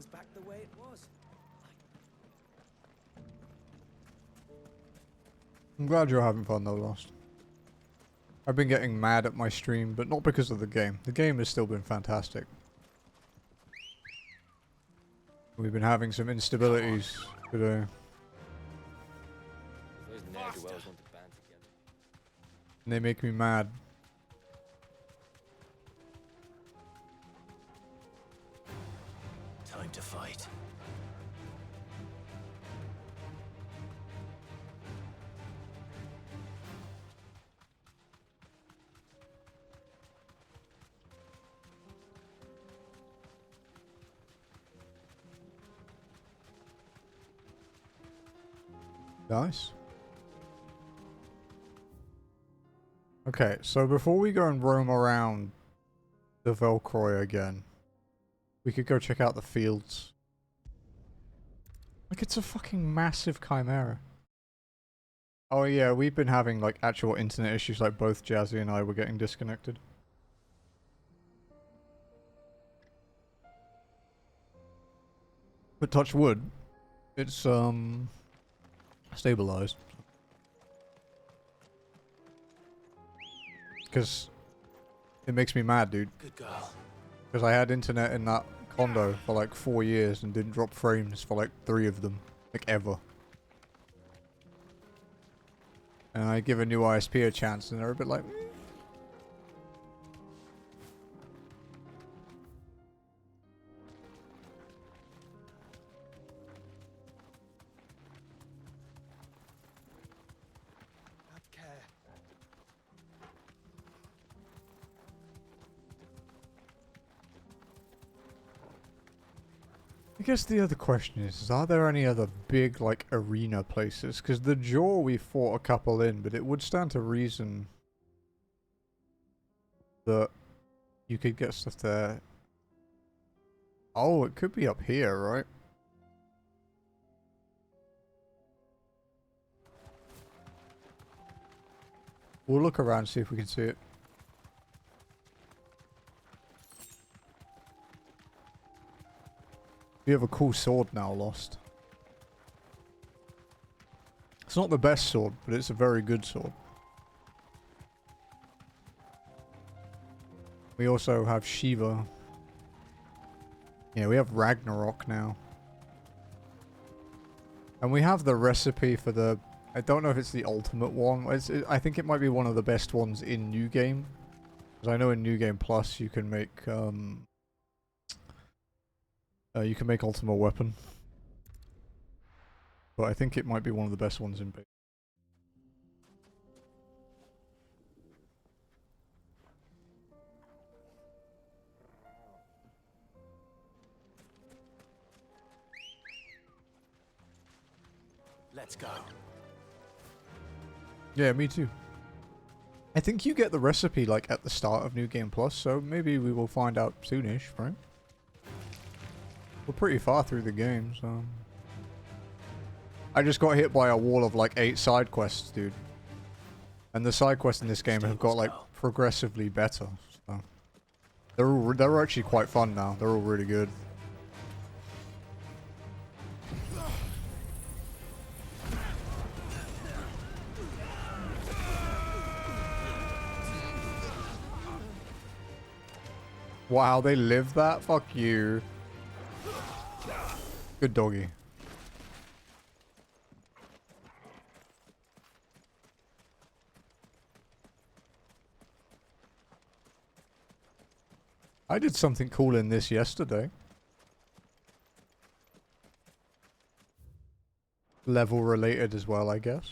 things back the way it was. I'm glad you're having fun though, Lost. I've been getting mad at my stream, but not because of the game. The game has still been fantastic. We've been having some instabilities today. Those ne'er-do-wells want to band together. And they make me mad. Time to fight. Nice. Okay, so before we go and roam around the Velcroy again, we could go check out the fields. Like, it's a fucking massive chimera. Oh yeah, we've been having like actual internet issues, like both Jazzy and I were getting disconnected. But touch wood, it's stabilized. Because it makes me mad, dude. Good girl. Because I had internet in that condo for like 4 years and didn't drop frames for like 3 of them. Like ever. And I give a new ISP a chance and they're a bit like... I guess the other question is are there any other big, like, arena places? Because the Jaw we fought a couple in, but it would stand to reason that you could get stuff there. Oh, it could be up here, right? We'll look around, see if we can see it. You have a cool sword now, Lost. It's not the best sword, but it's a very good sword. We also have Shiva. Yeah, we have Ragnarok now. And we have the recipe for the... I don't know if it's the ultimate one. I think it might be one of the best ones in New Game. Because I know in New Game Plus you can make... you can make Ultimate Weapon. But I think it might be one of the best ones in base. Let's go. Yeah, me too. I think you get the recipe like at the start of New Game Plus, so maybe we will find out soonish, right? We're pretty far through the game, so... I just got hit by a wall of like 8 side quests, dude. And the side quests in this game have got like progressively better. So. They're actually quite fun now. They're all really good. Wow, they live that? Fuck you. Good doggy. I did something cool in this yesterday. Level related as well, I guess.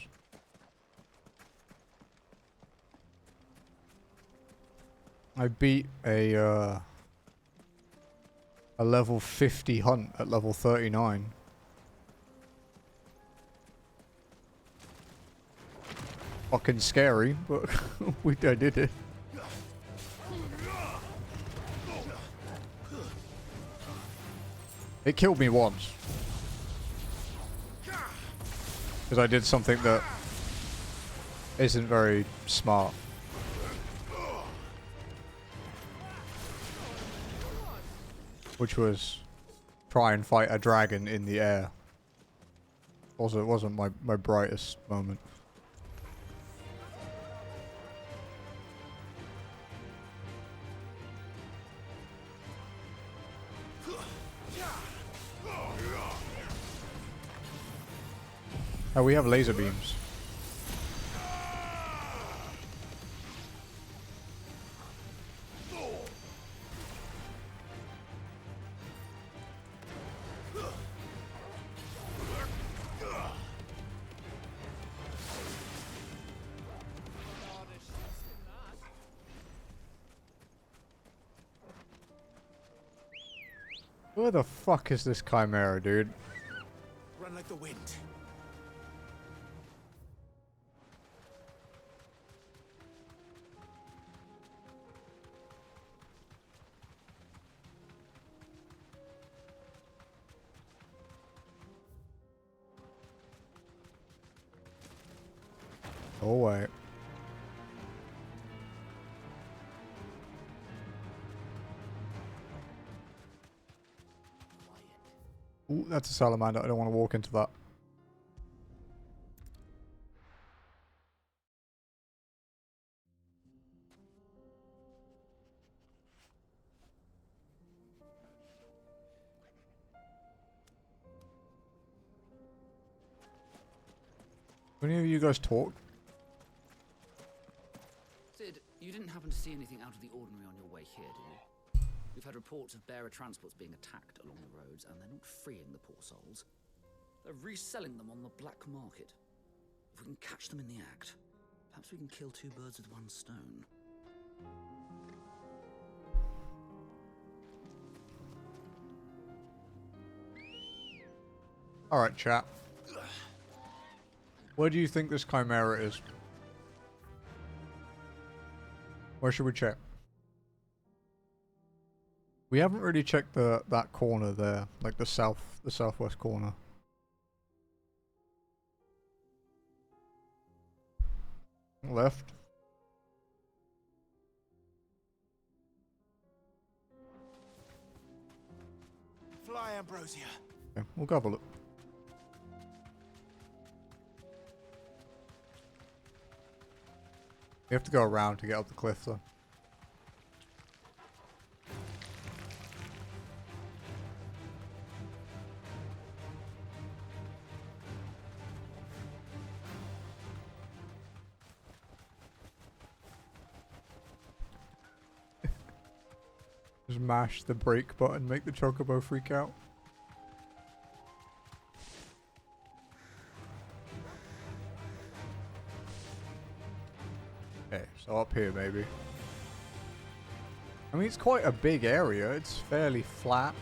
I beat a level 50 hunt at level 39. Fucking scary, but I did it. It killed me once. Because I did something that isn't very smart. Which was try and fight a dragon in the air. Also, it wasn't my brightest moment. Oh, we have laser beams. Where the fuck is this chimera, dude? Run like the wind. Oh wait. Ooh, that's a salamander. I don't want to walk into that. Any of you guys talk? Sid, you didn't happen to see anything out of the ordinary on your way here, did you? We've had reports of bearer transports being attacked along the roads, and they're not freeing the poor souls. They're reselling them on the black market. If we can catch them in the act, perhaps we can kill two birds with one stone. Alright, chat. Where do you think this chimera is? Where should we check? We haven't really checked that corner there, like the southwest corner. Left. Fly, Ambrosia. Okay, we'll go have a look. You have to go around to get up the cliff, though. Just mash the brake button, make the chocobo freak out. Okay, so up here maybe. I mean, it's quite a big area. It's fairly flat.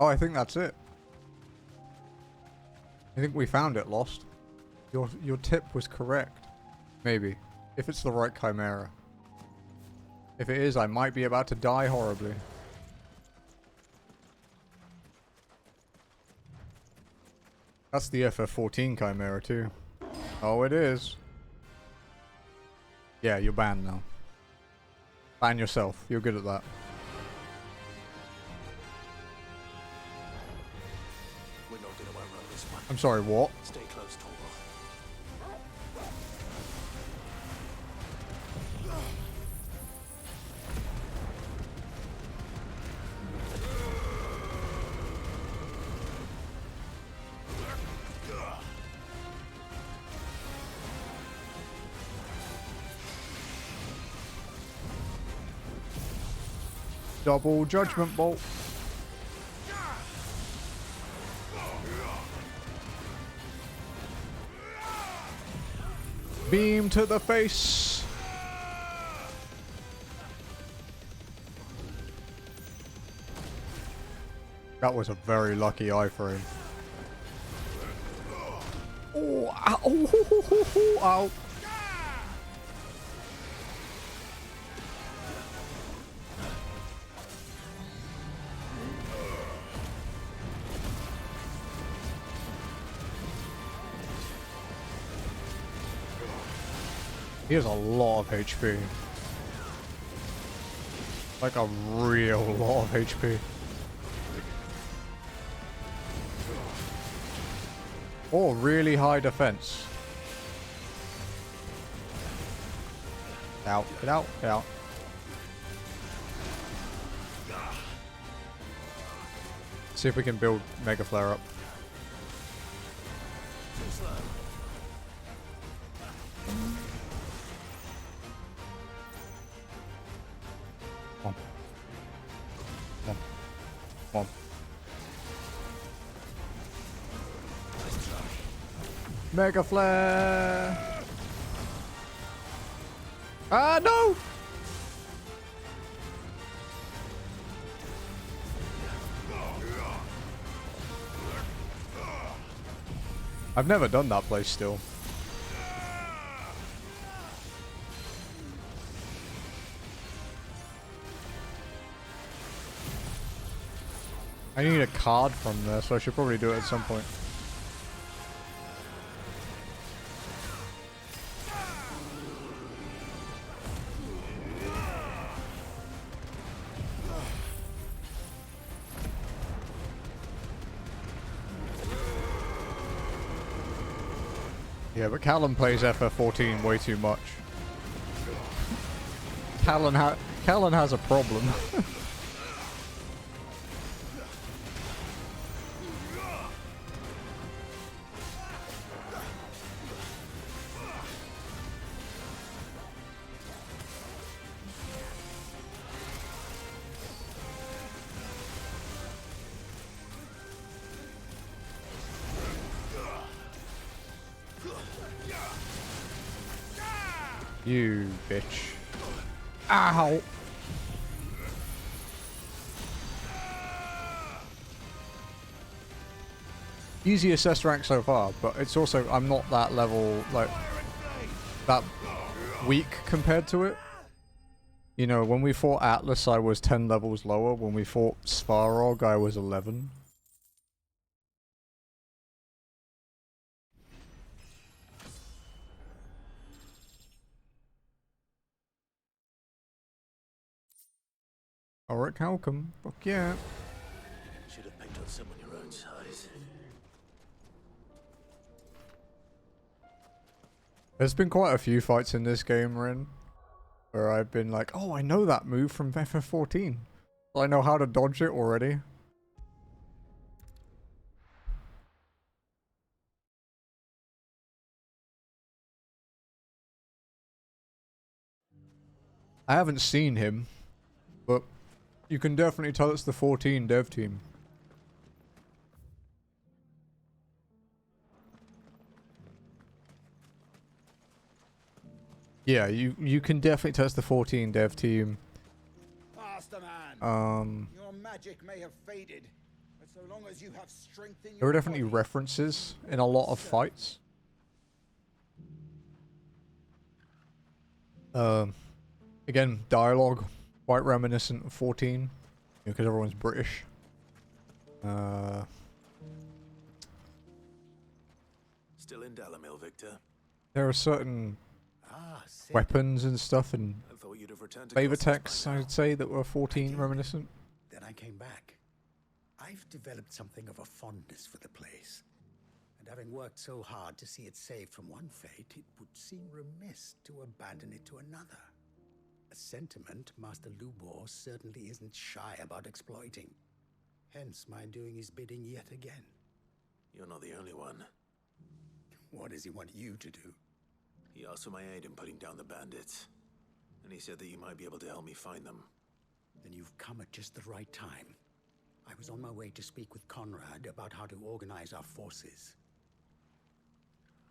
Oh, I think that's it. I think we found it, Lost. Your tip was correct. Maybe. If it's the right chimera. If it is, I might be about to die horribly. That's the FF14 chimera too. Oh, it is. Yeah, you're banned now. Ban yourself. You're good at that. We're not gonna outrun this one. I'm sorry, what? Stay close, Torvald. Double judgment bolt. Beam to the face. That was a very lucky iframe. Oh, ow, oh, ow. He has a lot of HP. Like a real lot of HP. Or really high defense. Out, get out, get out. See if we can build Mega Flare up. Come on. Come on. Come on. Mega Flare! Ah, no! I've never done that place still. I need a card from there, so I should probably do it at some point. Yeah, but Callum plays FF14 way too much. Callan has a problem. You bitch. Ow! Easy assessed rank so far, but it's also, I'm not that level, like, that weak compared to it. You know, when we fought Atlas, I was 10 levels lower. When we fought Svarog, I was 11. Auric Halcom. Fuck yeah. Should have picked on someone your own size. There's been quite a few fights in this game, Rin, where I've been like, oh, I know that move from FF14. I know how to dodge it already. I haven't seen him, but you can definitely tell it's the 14 dev team. Yeah, you can definitely tell it's the 14 dev team. Master man, your magic may have faded, but so long as you have strength in your There are definitely body, references in a lot of fights. Again, dialogue quite reminiscent of 14, because everyone's British. Still in Dalamil, Victor. There are certain weapons and stuff and flavor texts, I'd say, that were 14 reminiscent. Then I came back. I've developed something of a fondness for the place. And having worked so hard to see it saved from one fate, it would seem remiss to abandon it to another. A sentiment Master Lubor certainly isn't shy about exploiting. Hence my doing his bidding yet again. You're not the only one. What does he want you to do? He asked for my aid in putting down the bandits. And he said that you might be able to help me find them. Then you've come at just the right time. I was on my way to speak with Conrad about how to organize our forces.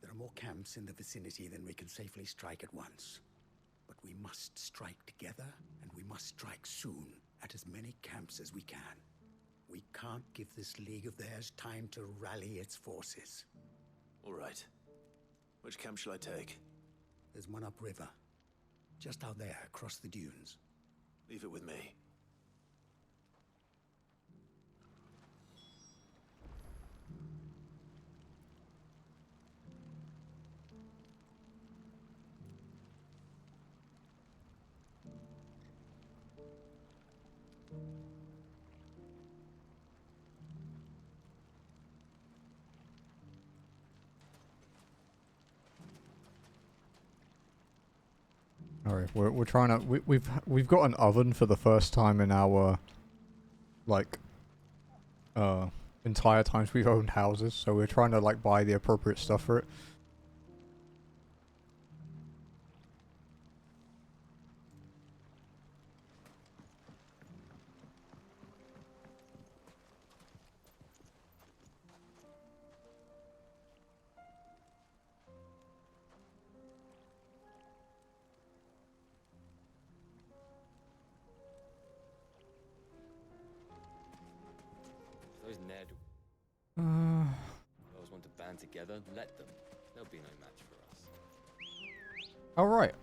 There are more camps in the vicinity than we can safely strike at once. But we must strike together, and we must strike soon at as many camps as we can. We can't give this league of theirs time to rally its forces. All right. Which camp shall I take? There's one upriver. Just out there, across the dunes. Leave it with me. We're trying to we've got an oven for the first time in our like entire times we've owned houses, so we're trying to like buy the appropriate stuff for it. Those Ned girls want to band together, let them. They'll be no match for us. Alright.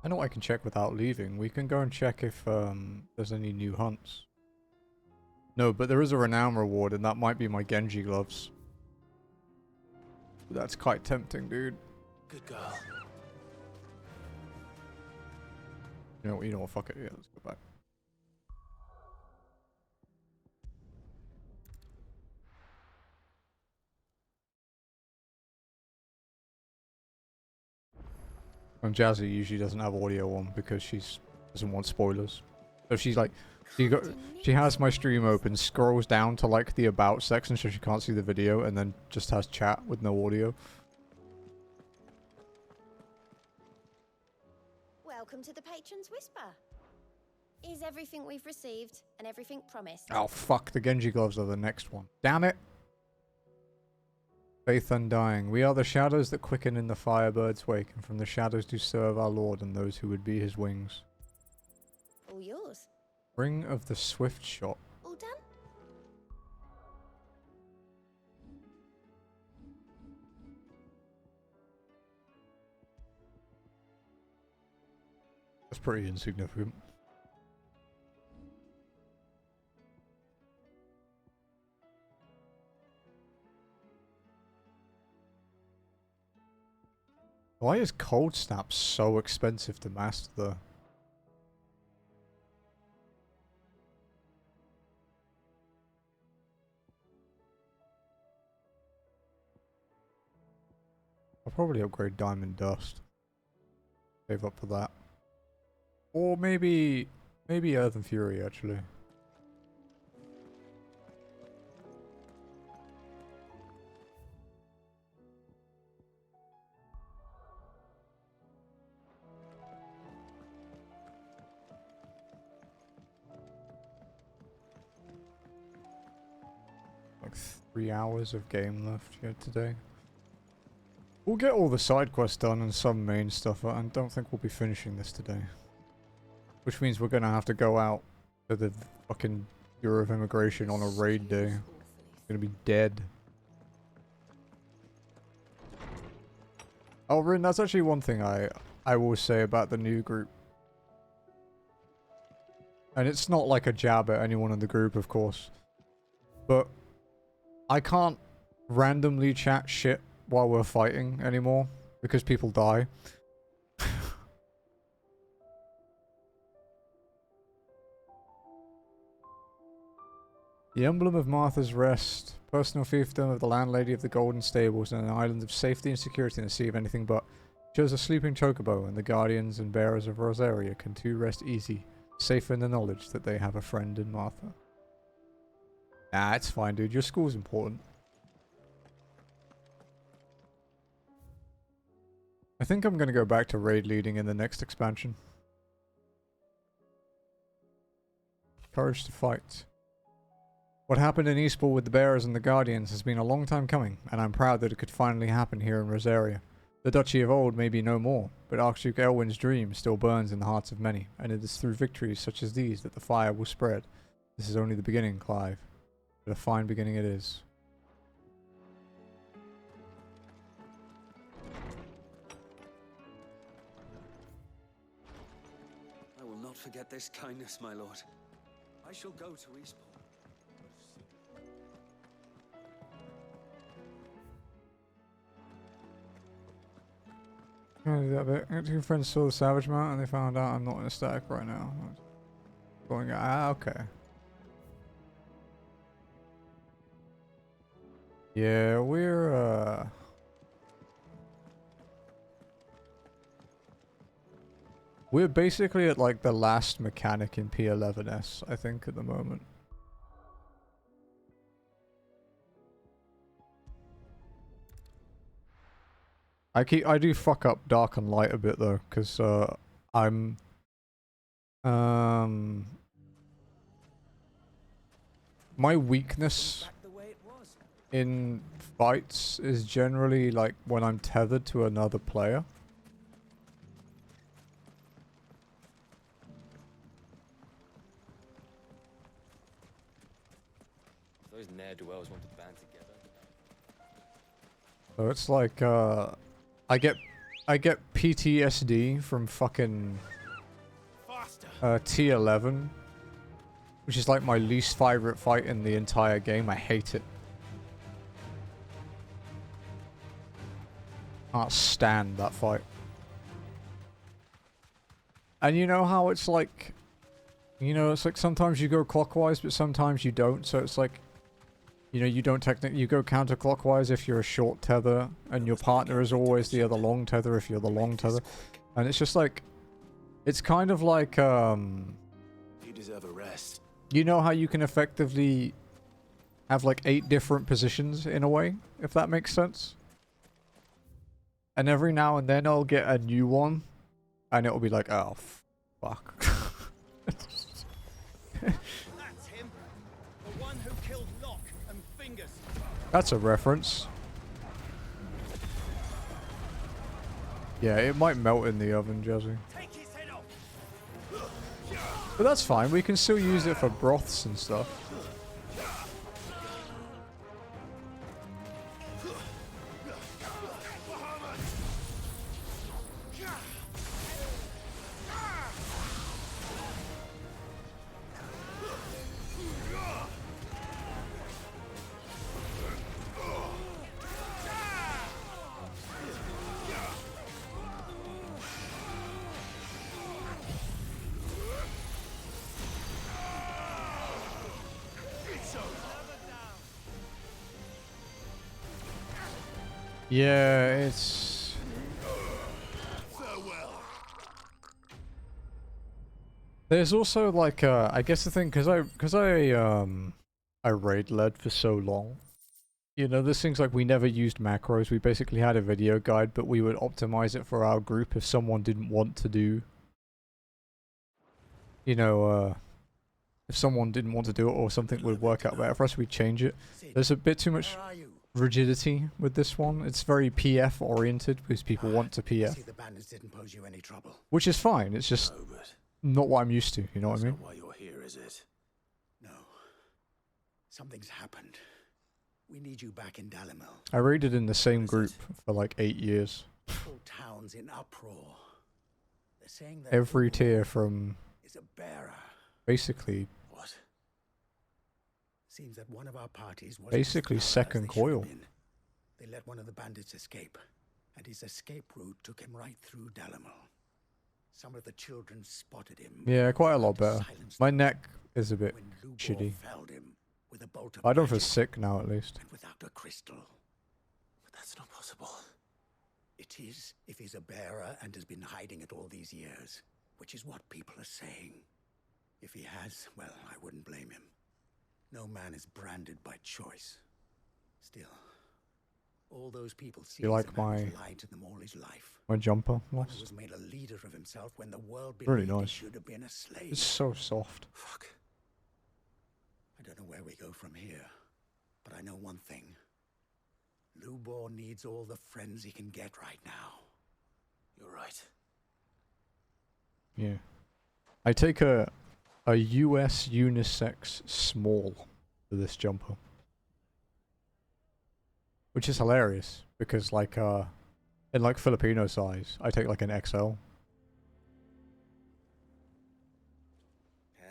I know I can check without leaving. We can go and check if there's any new hunts. No, but there is a renown reward, and that might be my Genji gloves. That's quite tempting, dude. Good girl. You know what, fuck it. Yeah, let's go back. And Jazzy usually doesn't have audio on because she doesn't want spoilers. So she's like, she has my stream open, scrolls down to like the about section so she can't see the video, and then just has chat with no audio. Welcome to the Patron's Whisper. Is everything we've received and everything promised? Oh fuck, the Genji gloves are the next one. Damn it! Faith undying. We are the shadows that quicken in the firebird's wake, and from the shadows do serve our Lord and those who would be his wings. All yours. Ring of the Swift Shot. All done? That's pretty insignificant. Why is Cold Snap so expensive to master though? I'll probably upgrade Diamond Dust. Save up for that. Or maybe Earth and Fury actually. Like 3 hours of game left here today. We'll get all the side quests done and some main stuff, and I don't think we'll be finishing this today. Which means we're gonna have to go out to the fucking Bureau of Immigration on a raid day. Gonna be dead. Oh, Rin, that's actually one thing I will say about the new group. And it's not like a jab at anyone in the group, of course. But I can't randomly chat shit while we're fighting anymore because people die. The emblem of Martha's Rest, personal fiefdom of the landlady of the Golden Stables, and an island of safety and security in a sea of anything but, shows a sleeping chocobo, and the guardians and bearers of Rosaria can too rest easy, safe in the knowledge that they have a friend in Martha. Nah, it's fine, dude. Your school's important. I think I'm gonna go back to raid leading in the next expansion. Courage to fight. What happened in Eastpool with the Bearers and the Guardians has been a long time coming, and I'm proud that it could finally happen here in Rosaria. The Duchy of old may be no more, but Archduke Elwin's dream still burns in the hearts of many, and it is through victories such as these that the fire will spread. This is only the beginning, Clive. But a fine beginning it is. I will not forget this kindness, my lord. I shall go to Eastpool. Can I do that bit? Two friends saw the Savage Mount and they found out I'm not in a stack right now. Going, okay. Yeah, we're We're basically at like the last mechanic in P11S, I think, at the moment. I do fuck up dark and light a bit though, because I'm my weakness in fights is generally like when I'm tethered to another player. Those ne'er-do-wells want to band together. So it's like I get PTSD from fucking T11, which is like my least favorite fight in the entire game. I hate it. Can't stand that fight. And you know how it's like, you know, it's like sometimes you go clockwise, but sometimes you don't. So it's like, you know, you don't you go counterclockwise if you're a short tether, and your partner is always the other long tether if you're the long tether. And it's just like, it's kind of like, You deserve a rest. you know how you can effectively have like 8 different positions in a way, if that makes sense? And every now and then I'll get a new one, and it'll be like, oh, fuck. That's him. The one who killed Locke and Fingers. That's a reference. Yeah, it might melt in the oven, Jazzy. But that's fine, we can still use it for broths and stuff. Yeah, it's... There's also like, I guess the thing, because I raid led for so long, you know, there's things like we never used macros. We basically had a video guide, but we would optimize it for our group if someone didn't want to do, you know, if someone didn't want to do it or something would work out better for us, we'd change it. There's a bit too much rigidity with this one. It's very PF oriented because people want to PF. See, the bandits didn't pose you any trouble. Which is fine, it's just not what I'm used to, you know what I mean? That's not why you're here, is it? No. Something's happened. We need you back in Dalimil. I raided in the same group for like 8 years. Whole town's in uproar. They're saying that Every tier from is a bearer. basically What? Seems that one of our parties was basically second coil. They let one of the bandits escape, and his escape route took him right through Dalimil. Some of the children spotted him. Yeah, quite a lot better. My neck is a bit Lubor shitty. felled him with a bolt of I don't feel magic sick now, at least. and without a crystal. But that's not possible. It is if he's a bearer and has been hiding it all these years, which is what people are saying. If he has, well, I wouldn't blame him. No man is branded by choice. Still, all those people see You like my lied to them all his life. my jumper? One Lost? who was made a leader of himself when the world Really believed he nice. should have been a slave. It's so soft. Fuck. I don't know where we go from here, but I know one thing. Lubor needs all the friends he can get right now. You're right. Yeah. I take a US unisex small for this jumper. Which is hilarious because like in like Filipino size, I take like an XL.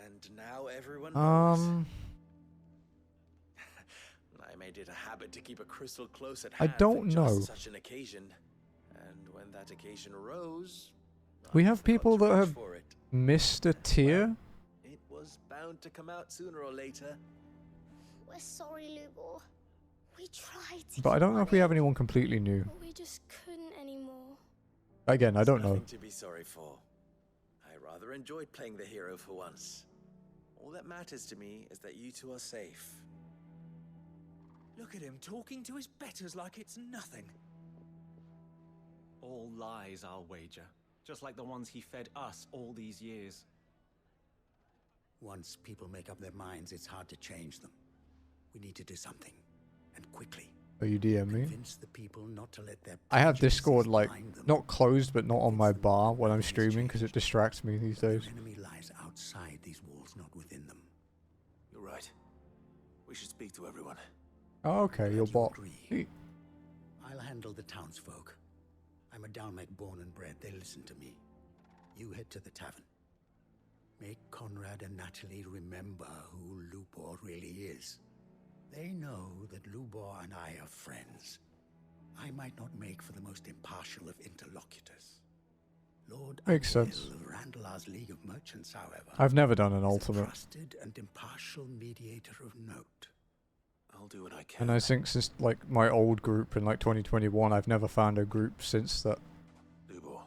And now everyone knows. I made it a habit to keep a crystal close at I hand don't for know. just such an occasion. And when that occasion arose, We have people that have for it. missed a tier. It was bound to come out sooner or later. We're sorry, Lubor. We tried to But I keep don't know on if we it, have anyone completely new. but we just couldn't anymore. Again, I don't know. Nothing to be sorry for. rather enjoyed playing the hero for once. All that matters to me is that you two are safe. Look at him talking to his betters like it's nothing. All lies, I'll wager. Just like the ones he fed us all these years. Once people make up their minds, it's hard to change them. We need to do something, and quickly. Oh, you DM me? Convince the people not to let their I have prejudices Discord like blind them. not closed, but not on my bar when I'm streaming because it distracts me these days. The enemy lies outside these walls, not within them. You're right. We should speak to everyone. Oh, okay, your bot. I'll handle the townsfolk. I'm a Dalmec born and bred. They listen to me. You head to the tavern. Make Conrad and Natalie remember who Lupor really is. They know that Lubor and I are friends. I might not make for the most impartial of interlocutors. Lord Makes Underhill sense. of Randalar's League of Merchants, however, I've never done an is a ultimate. trusted and impartial mediator of note. I'll do what I can. And I think since like my old group in like 2021, I've never found a group since that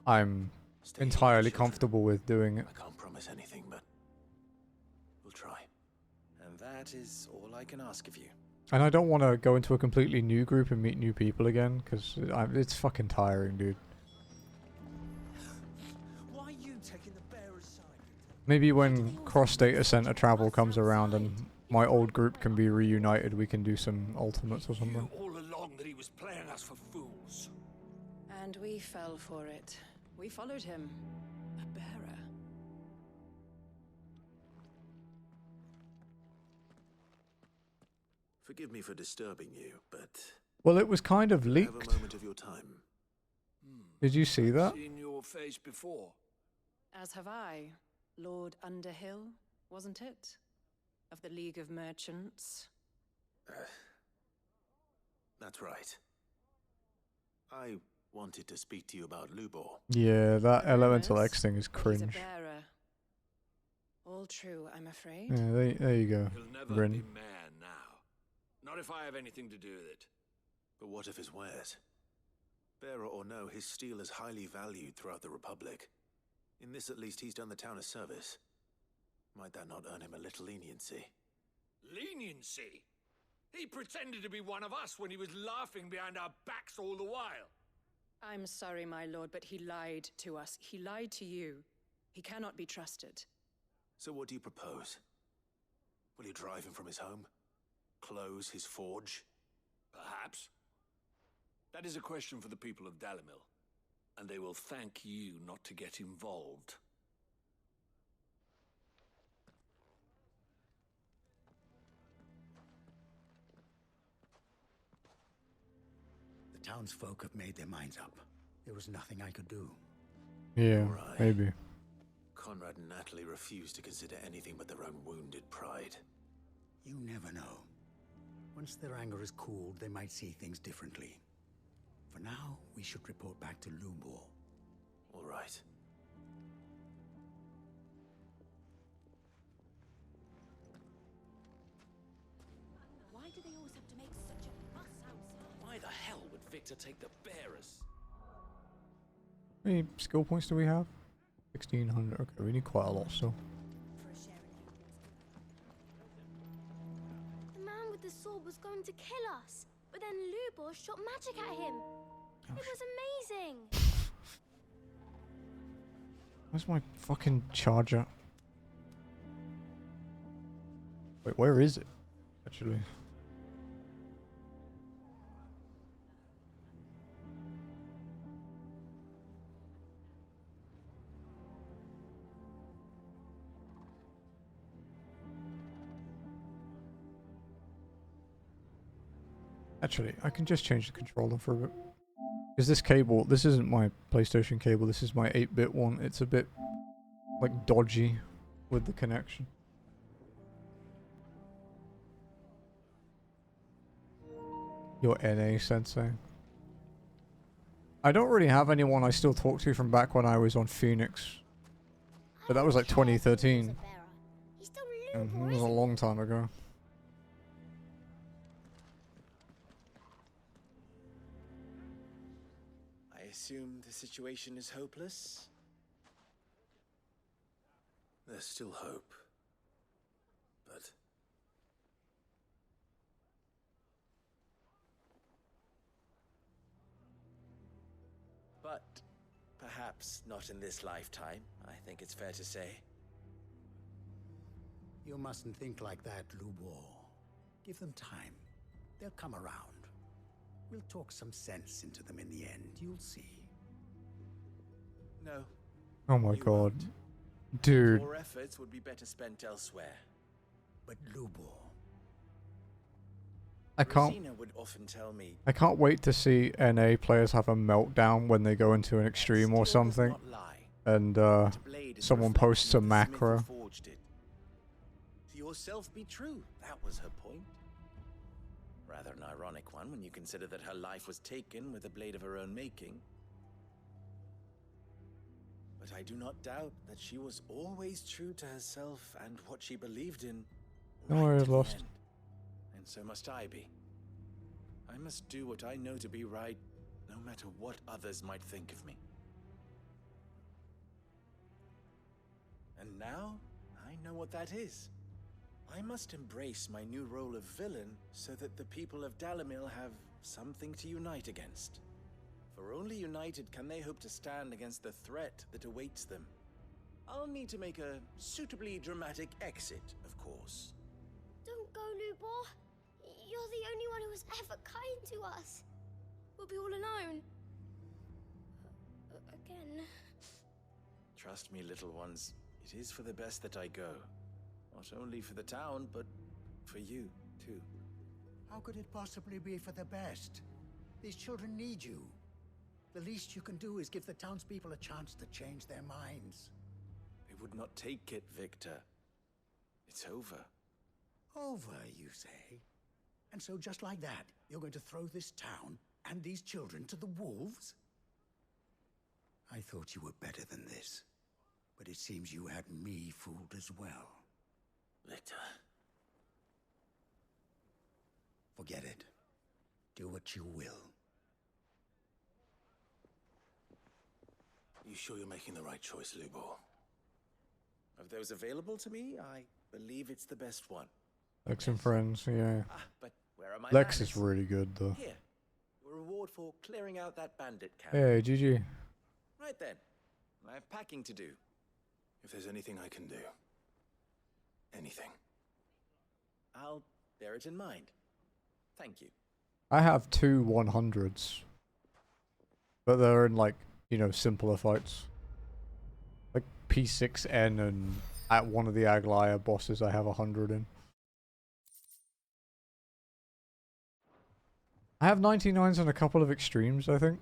I'm entirely comfortable with doing it. I can't promise anything, but we'll try. And that is all I can ask of you. And I don't want to go into a completely new group and meet new people again because it's fucking tiring, dude. Why are you taking the bearer's side? Maybe when cross data center travel comes around and my old group can be reunited, we can do some ultimates or something. All along that he was playing us for fools. And we fell for it. We followed him. A bearer. Forgive me for disturbing you, but Well, it was kind of have leaked. a moment of your time. Did you see that? Seen your face before. As have I. Lord Underhill, wasn't it? Of the League of Merchants. That's right. I wanted to speak to you about Lubor. Yeah, that Elemental Rumors, X thing is but he's a cringe. bearer. All true, I'm afraid. Yeah, there you go. He'll never Rin. be mayor now. Not if I have anything to do with it. But what of his wares? Bearer or no, his steel is highly valued throughout the Republic. In this, at least, he's done the town a service. Might that not earn him a little leniency? Leniency? He pretended to be one of us when he was laughing behind our backs all the while. I'm sorry, my lord, but he lied to us. He lied to you. He cannot be trusted. So what do you propose? Will you drive him from his home? Close his forge? Perhaps. That is a question for the people of Dalimil, and they will thank you not to get involved. The townsfolk have made their minds up. There was nothing I could do. Yeah, Right. maybe. Conrad and Natalie refuse to consider anything but their own wounded pride. You never know. Once their anger is cooled, they might see things differently. For now, we should report back to Lubor. All right. Why do they always have to make such a fuss outside? Why the hell would Victor take the bearers? How many skill points do we have? 1600. Okay, we need quite a lot still. The man with the sword was going to kill us, but then Lubor shot magic at him. It was amazing. Where's my fucking charger? Wait, where is it? Actually. Actually, I can just change the controller for a bit. Because this cable, this isn't my PlayStation cable, this is my 8-bit one. It's a bit, like, dodgy with the connection. Your NA sensei. I don't really have anyone I still talk to from back when I was on Phoenix. But that was like 2013. It was a long time ago. I assume the situation is hopeless? There's still hope. But perhaps not in this lifetime, I think it's fair to say. You mustn't think like that, Lubor. Give them time. They'll come around. We'll talk some sense into them in the end, you'll see. No. Oh my god. Dude. Your efforts would be better spent elsewhere. But Lubor... Rosina would often tell me... I can't wait to see NA players have a meltdown when they go into an extreme or something. And someone posts a macro. To yourself be true, that was her point. Rather an ironic one when you consider that her life was taken with a blade of her own making. But I do not doubt that she was always true to herself and what she believed in. No, I was lost. And so must I be. I must do what I know to be right, no matter what others might think of me. And now, I know what that is. I must embrace my new role of villain so that the people of Dalimil have something to unite against. For only united can they hope to stand against the threat that awaits them. I'll need to make a suitably dramatic exit, of course. Don't go, Lubor. You're the only one who was ever kind to us. We'll be all alone. Again. Trust me, little ones. It is for the best that I go. Not only for the town, but for you, too. How could it possibly be for the best? These children need you. The least you can do is give the townspeople a chance to change their minds. They would not take it, Victor. It's over. Over, you say? And so just like that, you're going to throw this town and these children to the wolves? I thought you were better than this. But it seems you had me fooled as well. Victor. Forget it. Do what you will. You sure you're making the right choice, Lubor? Of those available to me, I believe it's the best one. Lex and friends, yeah. But where are my Lex manners? is really good though. Here, a reward for clearing out that bandit camp. Hey, GG. Right then, I have packing to do. If there's anything I can do, anything, I'll bear it in mind. Thank you. I have 2 100s. But they're in like, you know, simpler fights. Like P6N and at one of the Aglaya bosses I have 100 in. I have 99s on a couple of extremes, I think.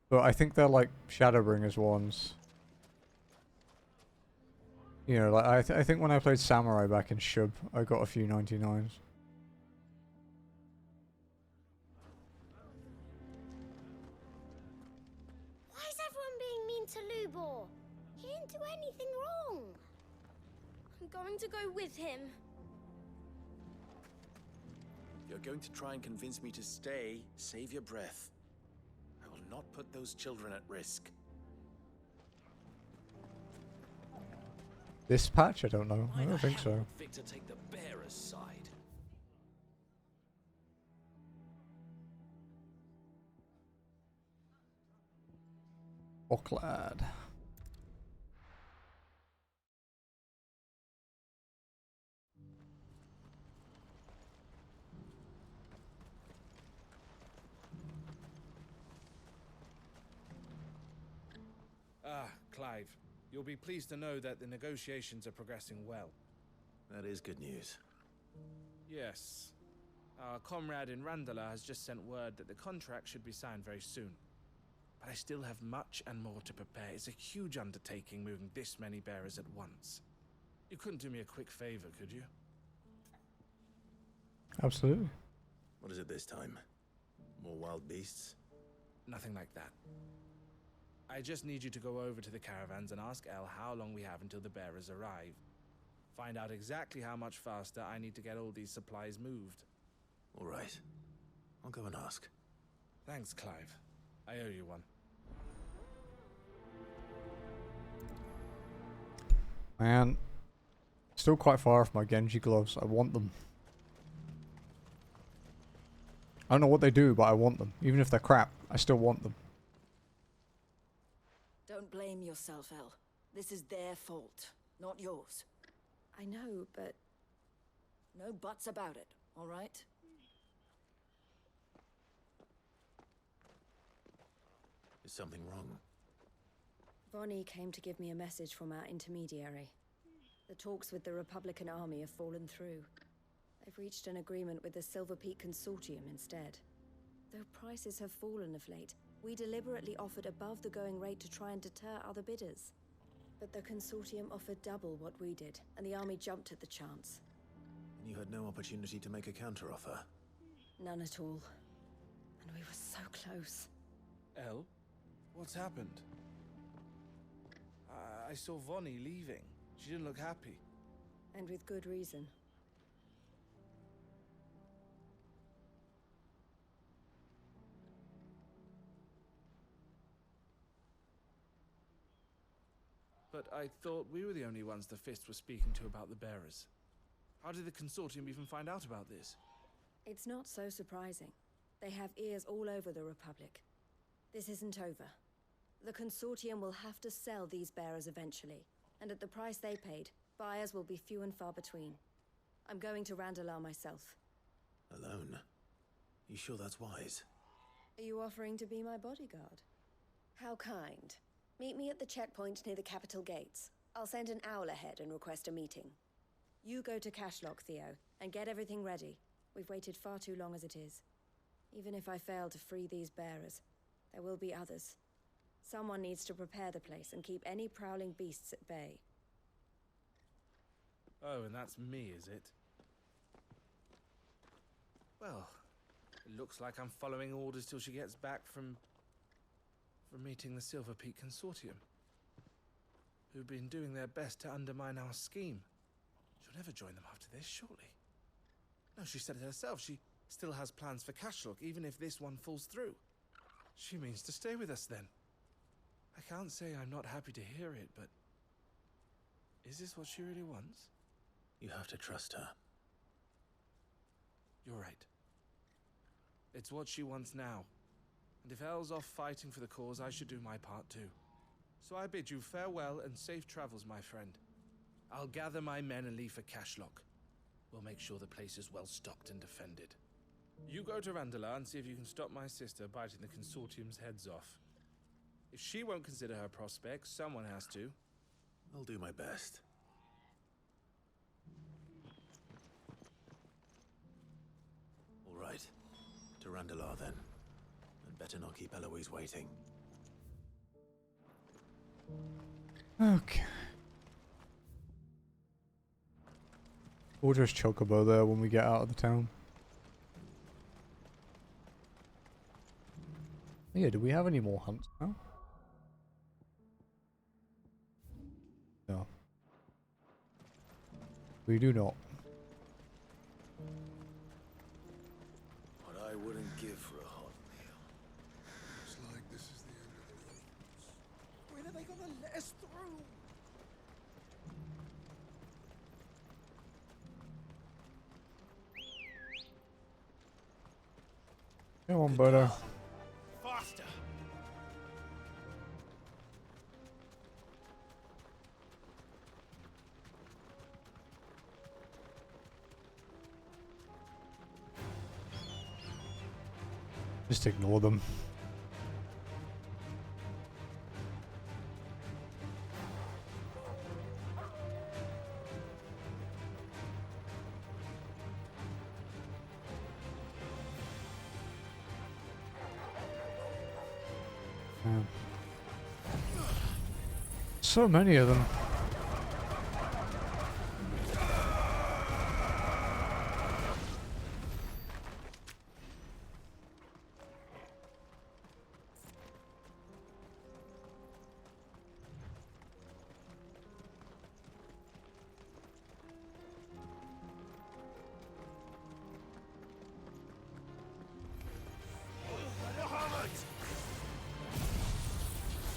But I think they're like Shadowbringers ones. You know, like I think when I played Samurai back in Shub, I got a few 99s. Why is everyone being mean to Lubor? He didn't do anything wrong. I'm going to go with him. You're going to try and convince me to stay. Save your breath. I will not put those children at risk. This patch? I don't know. I don't think so. Victor take the bearer's side. Ocklad. Ah, Clive. You'll be pleased to know that the negotiations are progressing well. That is good news. Yes. Our comrade in Randala has just sent word that the contract should be signed very soon. But I still have much and more to prepare. It's a huge undertaking moving this many bearers at once. You couldn't do me a quick favor, could you? Absolutely. What is it this time? More wild beasts? Nothing like that. I just need you to go over to the caravans and ask El how long we have until the bearers arrive. Find out exactly how much faster I need to get all these supplies moved. All right. I'll go and ask. Thanks, Clive. I owe you one. Man, still quite far off my Genji gloves. I want them. I don't know what they do, but I want them. Even if they're crap, I still want them. Don't blame yourself, El. This is their fault, not yours. I know, but... No buts about it, all right? Is something wrong? Vonnie came to give me a message from our intermediary. The talks with the Republican army have fallen through. They've reached an agreement with the Silver Peak Consortium instead. Though prices have fallen of late, we deliberately offered above the going rate to try and deter other bidders. But the Consortium offered double what we did, and the army jumped at the chance. And you had no opportunity to make a counteroffer? None at all. And we were so close. El, what's happened? I saw Vonnie leaving. She didn't look happy. And with good reason. But I thought we were the only ones the Fist was speaking to about the bearers. How did the Consortium even find out about this? It's not so surprising. They have ears all over the Republic. This isn't over. The Consortium will have to sell these bearers eventually, and at the price they paid, buyers will be few and far between. I'm going to Randalar myself. Alone? You sure that's wise? Are you offering to be my bodyguard? How kind. Meet me at the checkpoint near the capital gates. I'll send an owl ahead and request a meeting. You go to Cashlock, Theo, and get everything ready. We've waited far too long as it is. Even if I fail to free these bearers, there will be others. Someone needs to prepare the place and keep any prowling beasts at bay. Oh, and that's me, is it? Well, it looks like I'm following orders till she gets back from meeting the Silver Peak Consortium, who've been doing their best to undermine our scheme. She'll never join them after this, surely. No, she said it herself. She still has plans for Cashlock, even if this one falls through. She means to stay with us, then. I can't say I'm not happy to hear it, but... is this what she really wants? You have to trust her. You're right. It's what she wants now. And if El's off fighting for the cause, I should do my part too. So I bid you farewell and safe travels, my friend. I'll gather my men and leave for Cashlock. We'll make sure the place is well stocked and defended. You go to Randalar and see if you can stop my sister biting the Consortium's heads off. If she won't consider her prospects, someone has to. I'll do my best. All right. To Randalar, then. And better not keep Eloise waiting. Okay. We'll just chocobo there when we get out of the town. Yeah, do we have any more hunts now? No. We do not. What I wouldn't give for a hot meal. Looks like this is the end of the road. When are they gonna let us through? Come on, butter. Faster! Just ignore them. So many of them.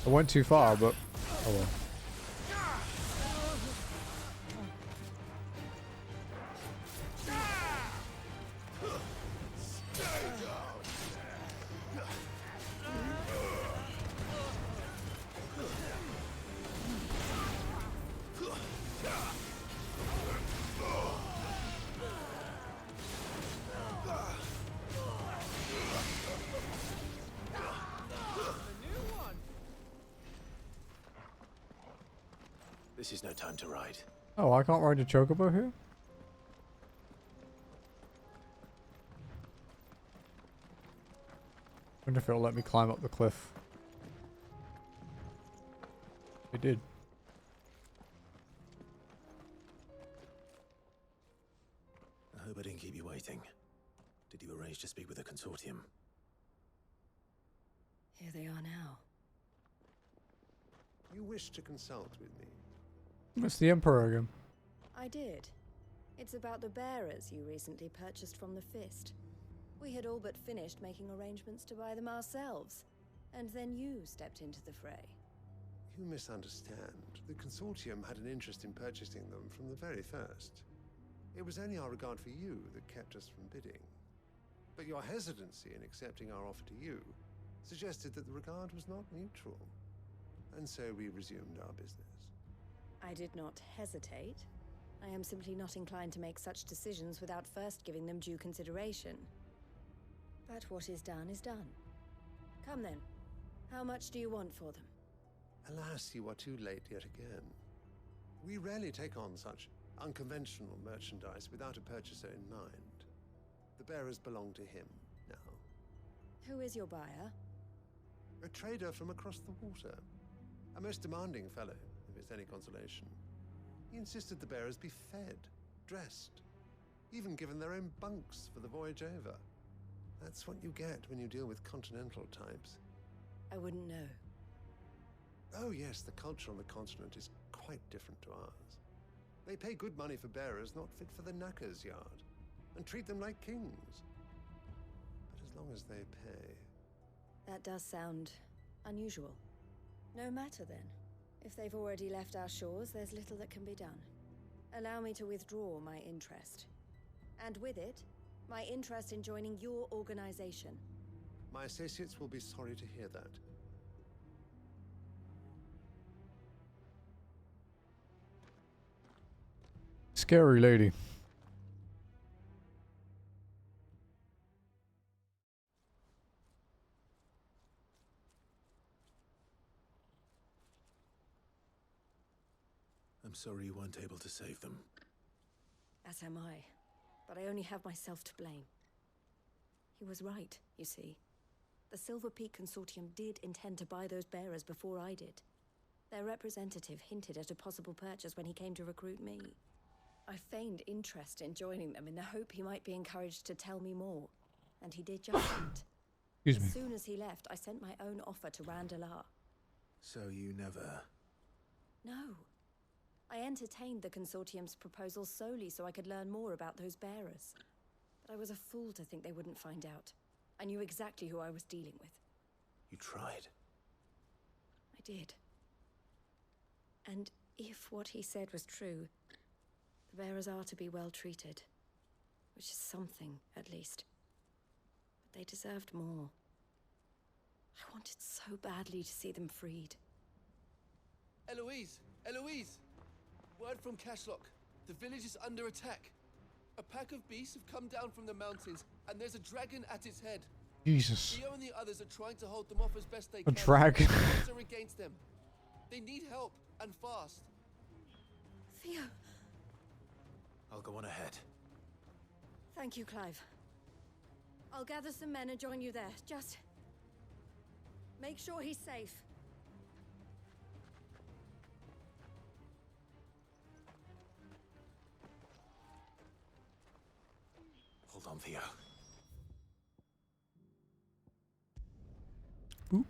I went too far, but oh well. This is no time to ride. Oh, I can't ride a chocobo here? Wonder if it'll let me climb up the cliff. It did. I hope I didn't keep you waiting. Did you arrange to speak with the consortium? Here they are now. You wish to consult with me? It's the Emperor again. I did. It's about the bearers you recently purchased from the Fist. We had all but finished making arrangements to buy them ourselves, and then you stepped into the fray. You misunderstand. The consortium had an interest in purchasing them from the very first. It was only our regard for you that kept us from bidding. But your hesitancy in accepting our offer to you suggested that the regard was not mutual. And so we resumed our business. I did not hesitate. I am simply not inclined to make such decisions without first giving them due consideration. But what is done is done. Come then. How much do you want for them? Alas, you are too late yet again. We rarely take on such unconventional merchandise without a purchaser in mind. The bearers belong to him now. Who is your buyer? A trader from across the water. A most demanding fellow, if it's any consolation. He insisted the bearers be fed, dressed, even given their own bunks for the voyage over. That's what you get when you deal with continental types. I wouldn't know. Oh yes, the culture on the continent is quite different to ours. They pay good money for bearers not fit for the knacker's yard, and treat them like kings. But as long as they pay... That does sound unusual. No matter then. If they've already left our shores, there's little that can be done. Allow me to withdraw my interest. And with it, my interest in joining your organization. My associates will be sorry to hear that. Scary lady. I'm sorry you weren't able to save them. As am I. But I only have myself to blame. He was right, you see. The Silver Peak Consortium did intend to buy those bearers before I did. Their representative hinted at a possible purchase when he came to recruit me. I feigned interest in joining them in the hope he might be encouraged to tell me more. And he did just that. Excuse me. As soon as he left, I sent my own offer to Randalar. So you never... No. I entertained the Consortium's proposal solely so I could learn more about those bearers. But I was a fool to think they wouldn't find out. I knew exactly who I was dealing with. You tried. I did. And if what he said was true, the bearers are to be well treated. Which is something, at least. But they deserved more. I wanted so badly to see them freed. Eloise! Eloise! Word from Cashlock. The village is under attack. A pack of beasts have come down from the mountains, and there's a dragon at its head. Jesus. Theo and the others are trying to hold them off as best they A can. dragon. The odds are against them. They need help, and fast. Theo! I'll go on ahead. Thank you, Clive. I'll gather some men and join you there. Just... make sure he's safe. Hold on, Theo. Boop.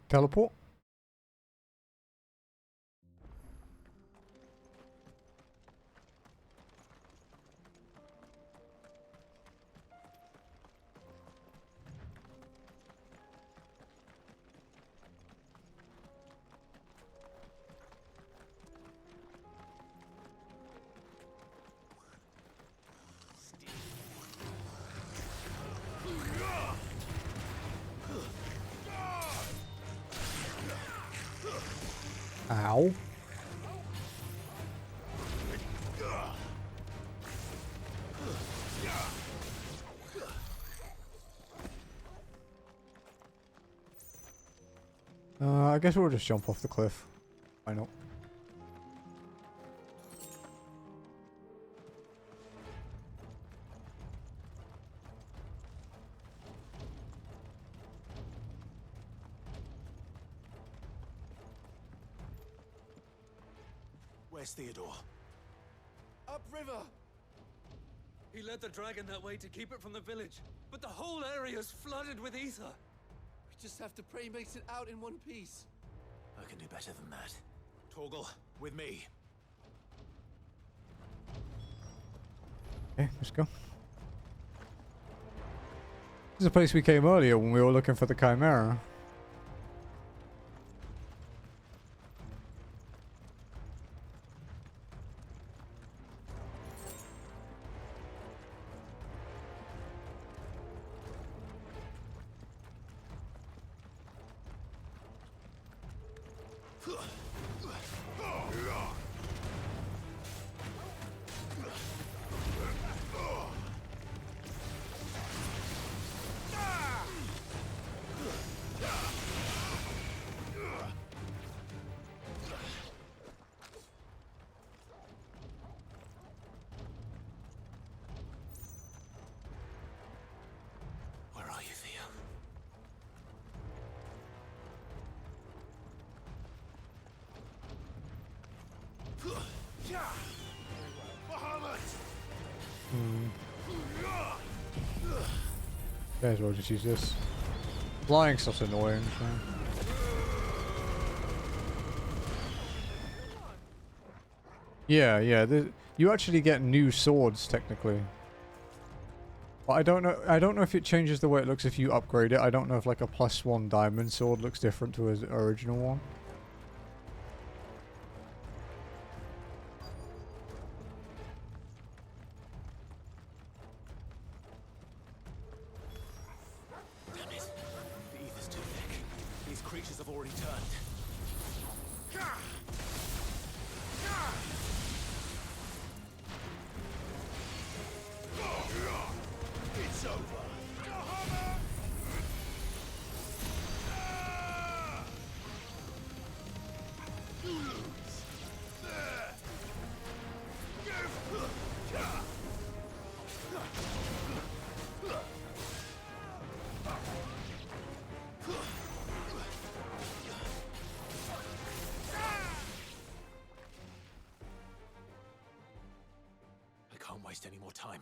Teleport. Ow. I guess we'll just jump off the cliff. Why not? Where's Theodore? Upriver! He led the dragon that way to keep it from the village, but the whole area's flooded with ether. We just have to pray he makes it out in one piece. I can do better than that. Torgal, with me. Okay, let's go. This is a place we came earlier when we were looking for the Chimera. Where are you, Theo? May as well just use this. Flying stuff's annoying, so. Yeah, you actually get new swords technically. But I don't know if it changes the way it looks if you upgrade it. I don't know if like a +1 diamond sword looks different to his original one. Damn it. The ether's too thick. These creatures have already turned. It's over. You lose. I can't waste any more time.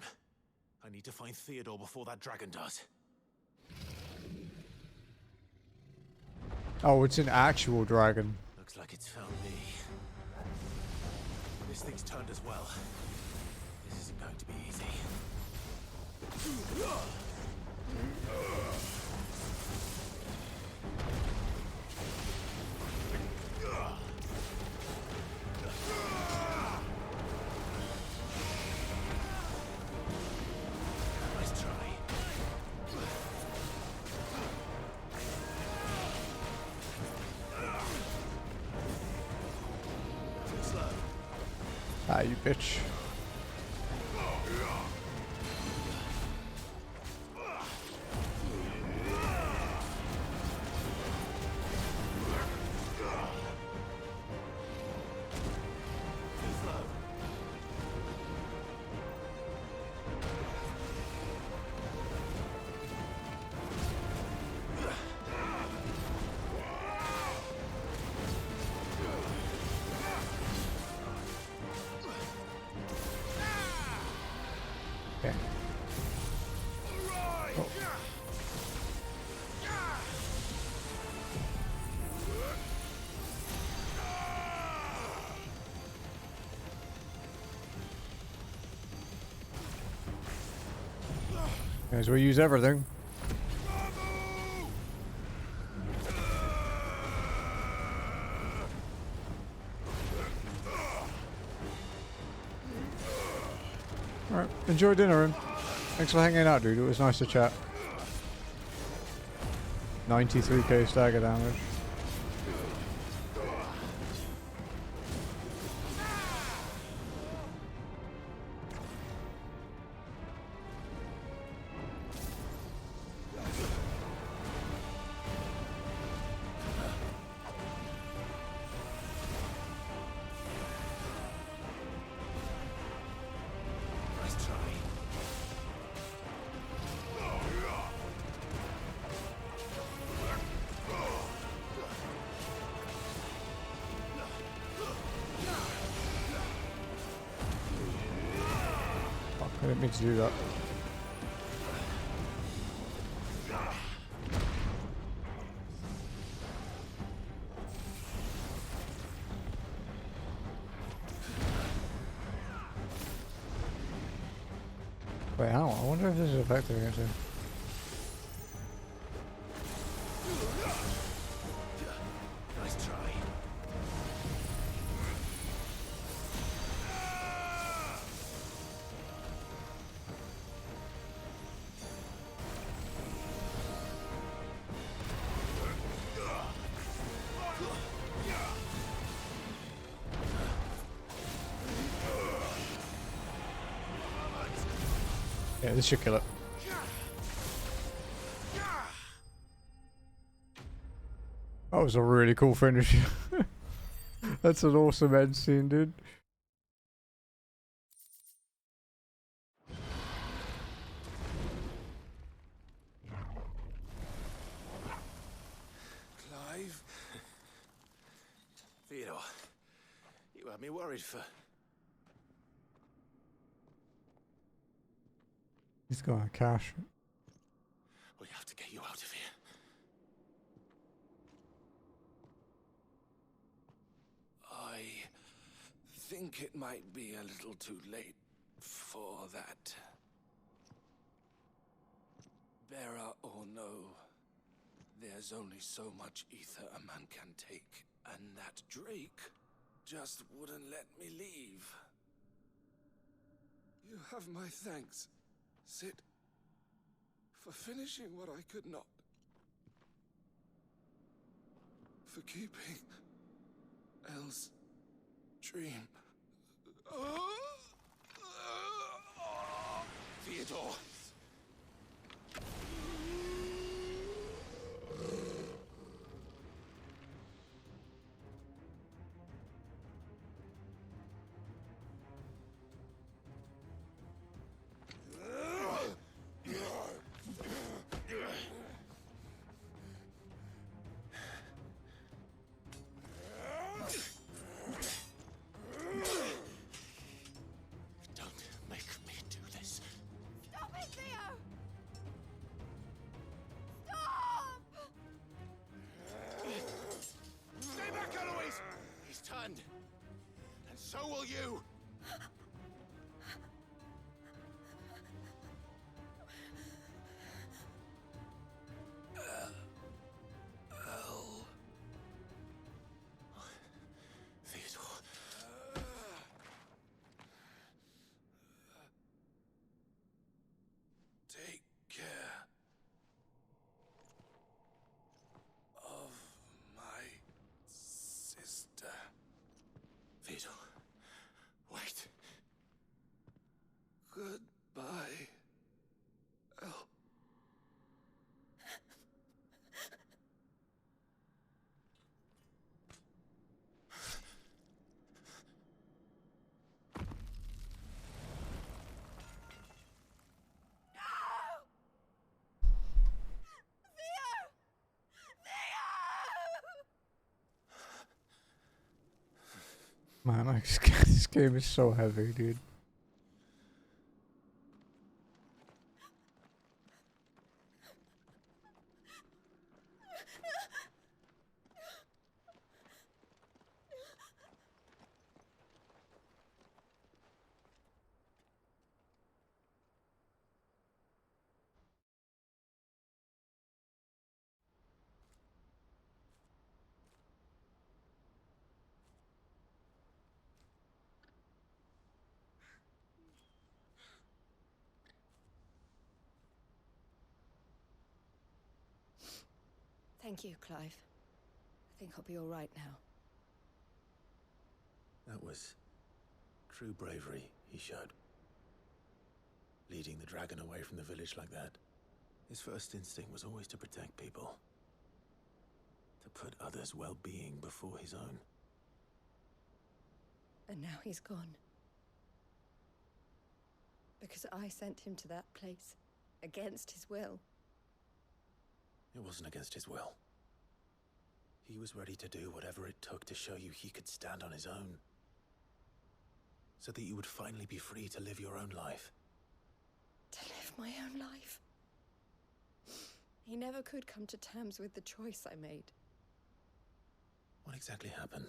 I need to find Theodore before that dragon does. Oh, it's an actual dragon. Looks like it's found me. This thing's turned as well. This isn't going to be easy. Nice try. Too slow. Ah, you bitch. Okay. Oh. May as well use everything. Alright, enjoy dinner and thanks for hanging out, dude. It was nice to chat. 93k stagger damage. Nice try. I didn't mean to do that. Wait, how? I wonder if this is effective against him. Nice try. Yeah, this should kill it. That was a really cool finish. That's an awesome end scene, dude. Clive? Theodore, you had me worried for... He's got a cash. We have to get you out of here. I think it might be a little too late for that. Bearer or no, there's only so much ether a man can take, and that Drake just wouldn't let me leave. You have my thanks, Sid, for finishing what I could not. For keeping Elle's dream. Theodore! And so will you! Theodore. Take care of my sister. Theodore, wait. Goodbye, Elle. Man, this game is so heavy, dude. Thank you, Clive. I think I'll be all right now. That was true bravery he showed. Leading the dragon away from the village like that. His first instinct was always to protect people. To put others' well-being before his own. And now he's gone. Because I sent him to that place, against his will. It wasn't against his will. He was ready to do whatever it took to show you he could stand on his own. So that you would finally be free to live your own life. of my own life. He never could come to terms with the choice I made. What exactly happened?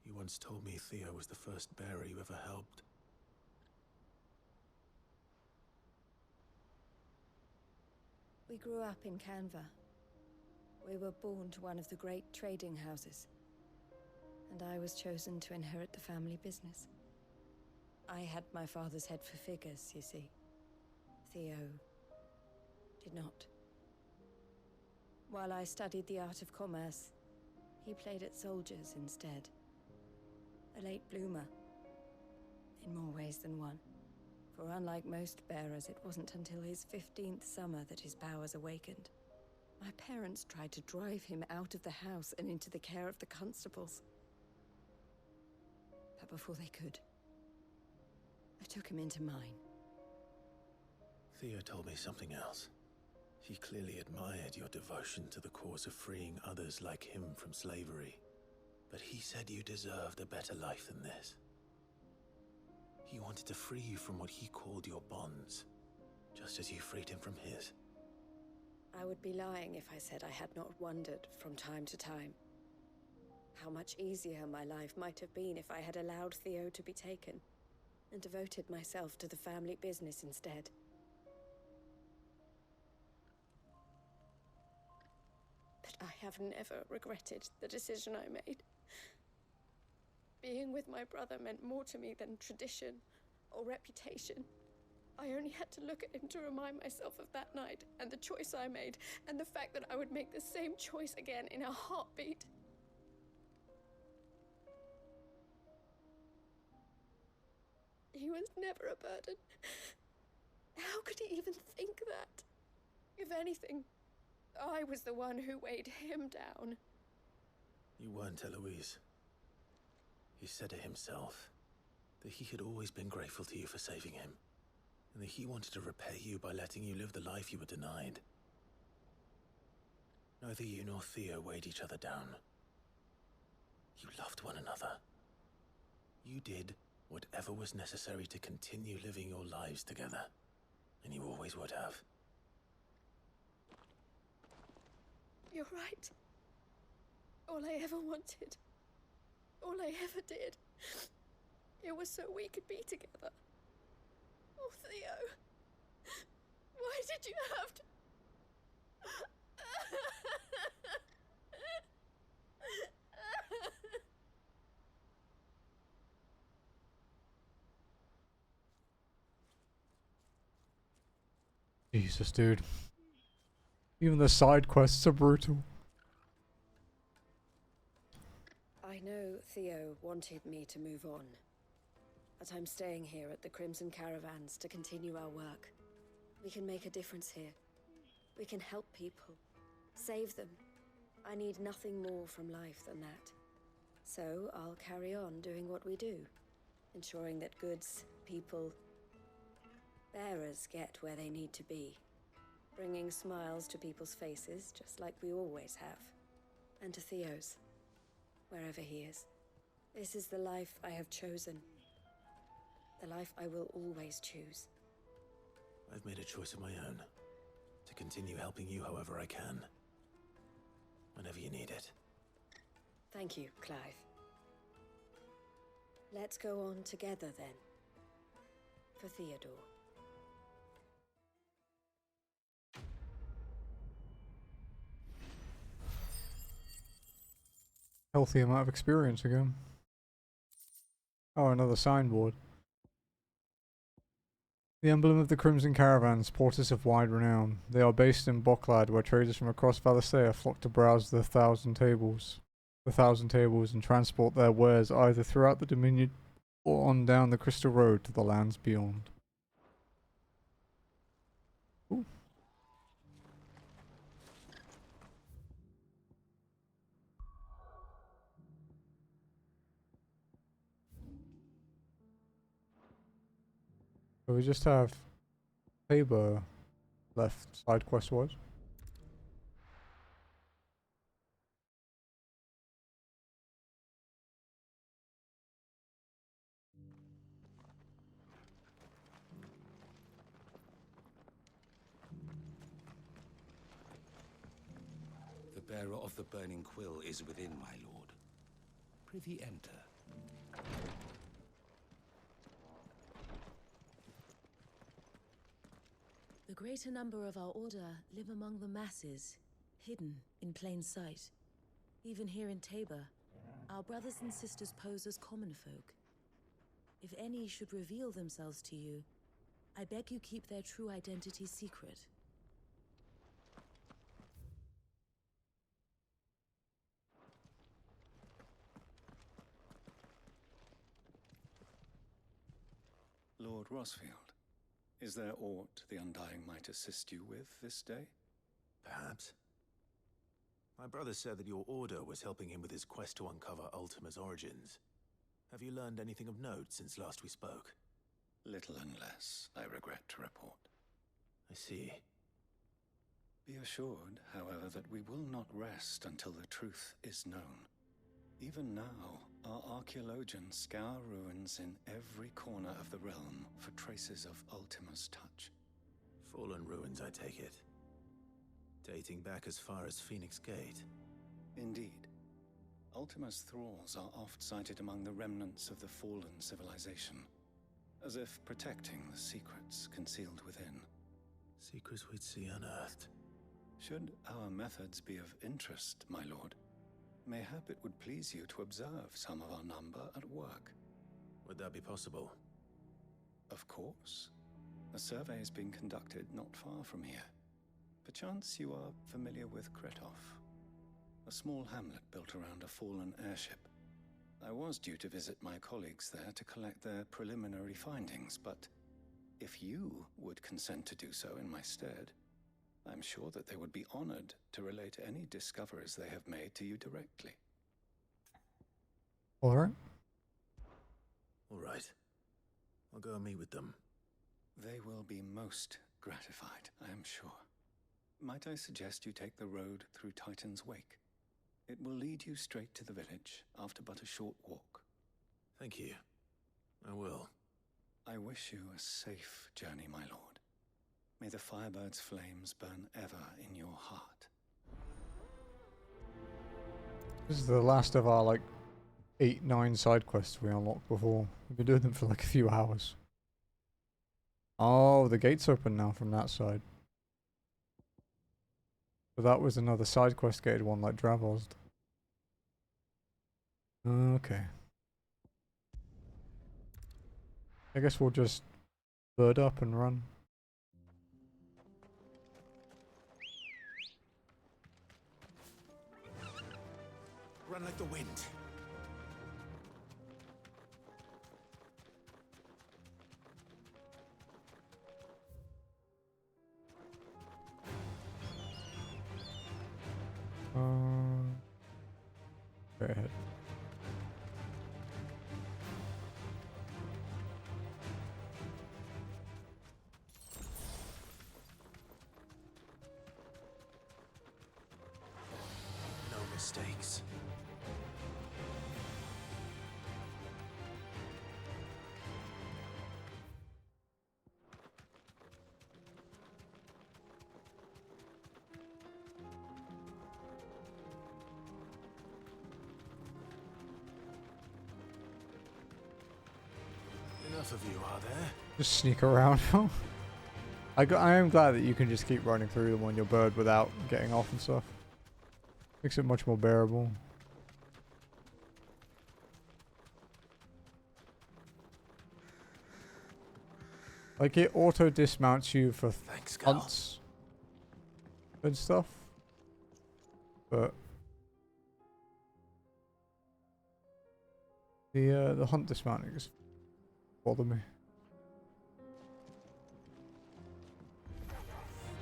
You once told me Theo was the first bearer you ever helped. We grew up in Canva. We were born to one of the great trading houses. And I was chosen to inherit the family business. I had my father's head for figures, you see. Theo did not. While I studied the art of commerce, he played at soldiers instead. A late bloomer, in more ways than one. For unlike most bearers, it wasn't until his 15th summer that his powers awakened. My parents tried to drive him out of the house and into the care of the constables. But before they could, I took him into mine. Theo told me something else. He clearly admired your devotion to the cause of freeing others like him from slavery. But he said you deserved a better life than this. He wanted to free you from what he called your bonds, just as you freed him from his. I would be lying if I said I had not wondered from time to time how much easier my life might have been if I had allowed Theo to be taken and devoted myself to the family business instead. But I have never regretted the decision I made. Being with my brother meant more to me than tradition or reputation. I only had to look at him to remind myself of that night and the choice I made and the fact that I would make the same choice again in a heartbeat. He was never a burden. How could he even think that? If anything, I was the one who weighed him down. You weren't, Eloise. He said it himself, that he had always been grateful to you for saving him, and that he wanted to repay you by letting you live the life you were denied. Neither you nor Theo weighed each other down. You loved one another. You did whatever was necessary to continue living your lives together, and you always would have. You're right. All I ever wanted, all I ever did, it was so we could be together. Oh, Theo, why did you have to... Jesus, dude. Even the side quests are brutal. I know Theo wanted me to move on, but I'm staying here at the Crimson Caravans to continue our work. We can make a difference here. We can help people, save them. I need nothing more from life than that. So I'll carry on doing what we do, ensuring that goods, people, bearers get where they need to be, bringing smiles to people's faces just like we always have, and to Theo's, wherever he is. This is the life I have chosen, the life I will always choose. I've made a choice of my own, to continue helping you however I can, whenever you need it. Thank you, Clive. Let's go on together then, for Theodore. Healthy amount of experience again. Oh, another signboard. The emblem of the Crimson Caravans, porters of wide renown. They are based in Boklad, where traders from across Valisthea flock to browse the thousand tables, and transport their wares either throughout the Dominion or on down the Crystal Road to the lands beyond. Ooh. So we just have Tabor left side quest wise. bearer of the burning quill is within, my lord. Prithee enter. The greater number of our order live among the masses, hidden in plain sight. Even here in Tabor, our brothers and sisters pose as common folk. If any should reveal themselves to you, I beg you keep their true identity secret. Lord Rosfield, is there aught the Undying might assist you with this day? Perhaps. My brother said that your order was helping him with his quest to uncover Ultima's origins. Have you learned anything of note since last we spoke? Little unless, I regret to report. I see. Be assured, however, that we will not rest until the truth is known. Even now, our archaeologians scour ruins in every corner of the realm for traces of Ultima's touch. Fallen ruins, I take it. Dating back as far as Phoenix Gate. Indeed. Ultima's thralls are oft sighted among the remnants of the fallen civilization, as if protecting the secrets concealed within. Secrets we'd see unearthed. Should our methods be of interest, my lord, mayhap it would please you to observe some of our number at work. Would that be possible? Of course. A survey is being conducted not far from here. Perchance you are familiar with Kretov, a small hamlet built around a fallen airship. I was due to visit my colleagues there to collect their preliminary findings, but if you would consent to do so in my stead, I'm sure that they would be honored to relate any discoveries they have made to you directly. Alright. Alright. I'll go and meet with them. They will be most gratified, I am sure. Might I suggest you take the road through Titan's Wake? It will lead you straight to the village after but a short walk. Thank you. I will. I wish you a safe journey, my lord. May the Firebird's flames burn ever in your heart. This is the last of our, like, 8-9 side quests we unlocked before. We've been doing them for like a few hours. Oh, the gate's open now from that side. But that was another side quest gated one like Dravozd. Okay. I guess we'll just bird up and run. Run like the wind. Go ahead. No mistakes. Enough of you, are there? Just sneak around. I am glad that you can just keep running through them on your bird without getting off and stuff. Makes it much more bearable. Like, it auto dismounts you for hunts and stuff, but the hunt dismounting just bother me.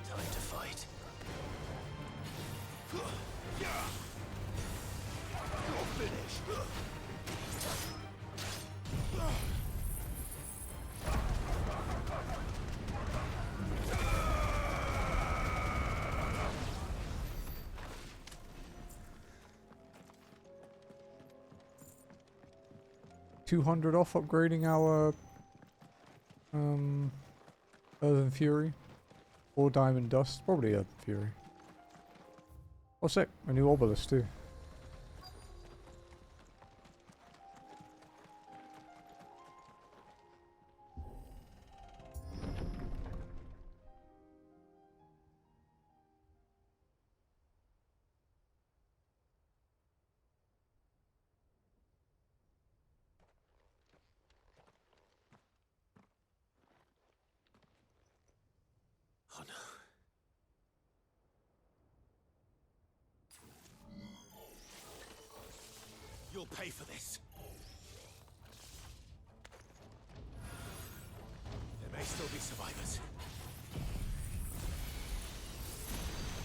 Time to fight. You're finished. 200 off upgrading our Earthen Fury or Diamond Dust, probably Earthen Fury. Oh sick, a new obelisk too. Oh no. You'll pay for this. There may still be survivors.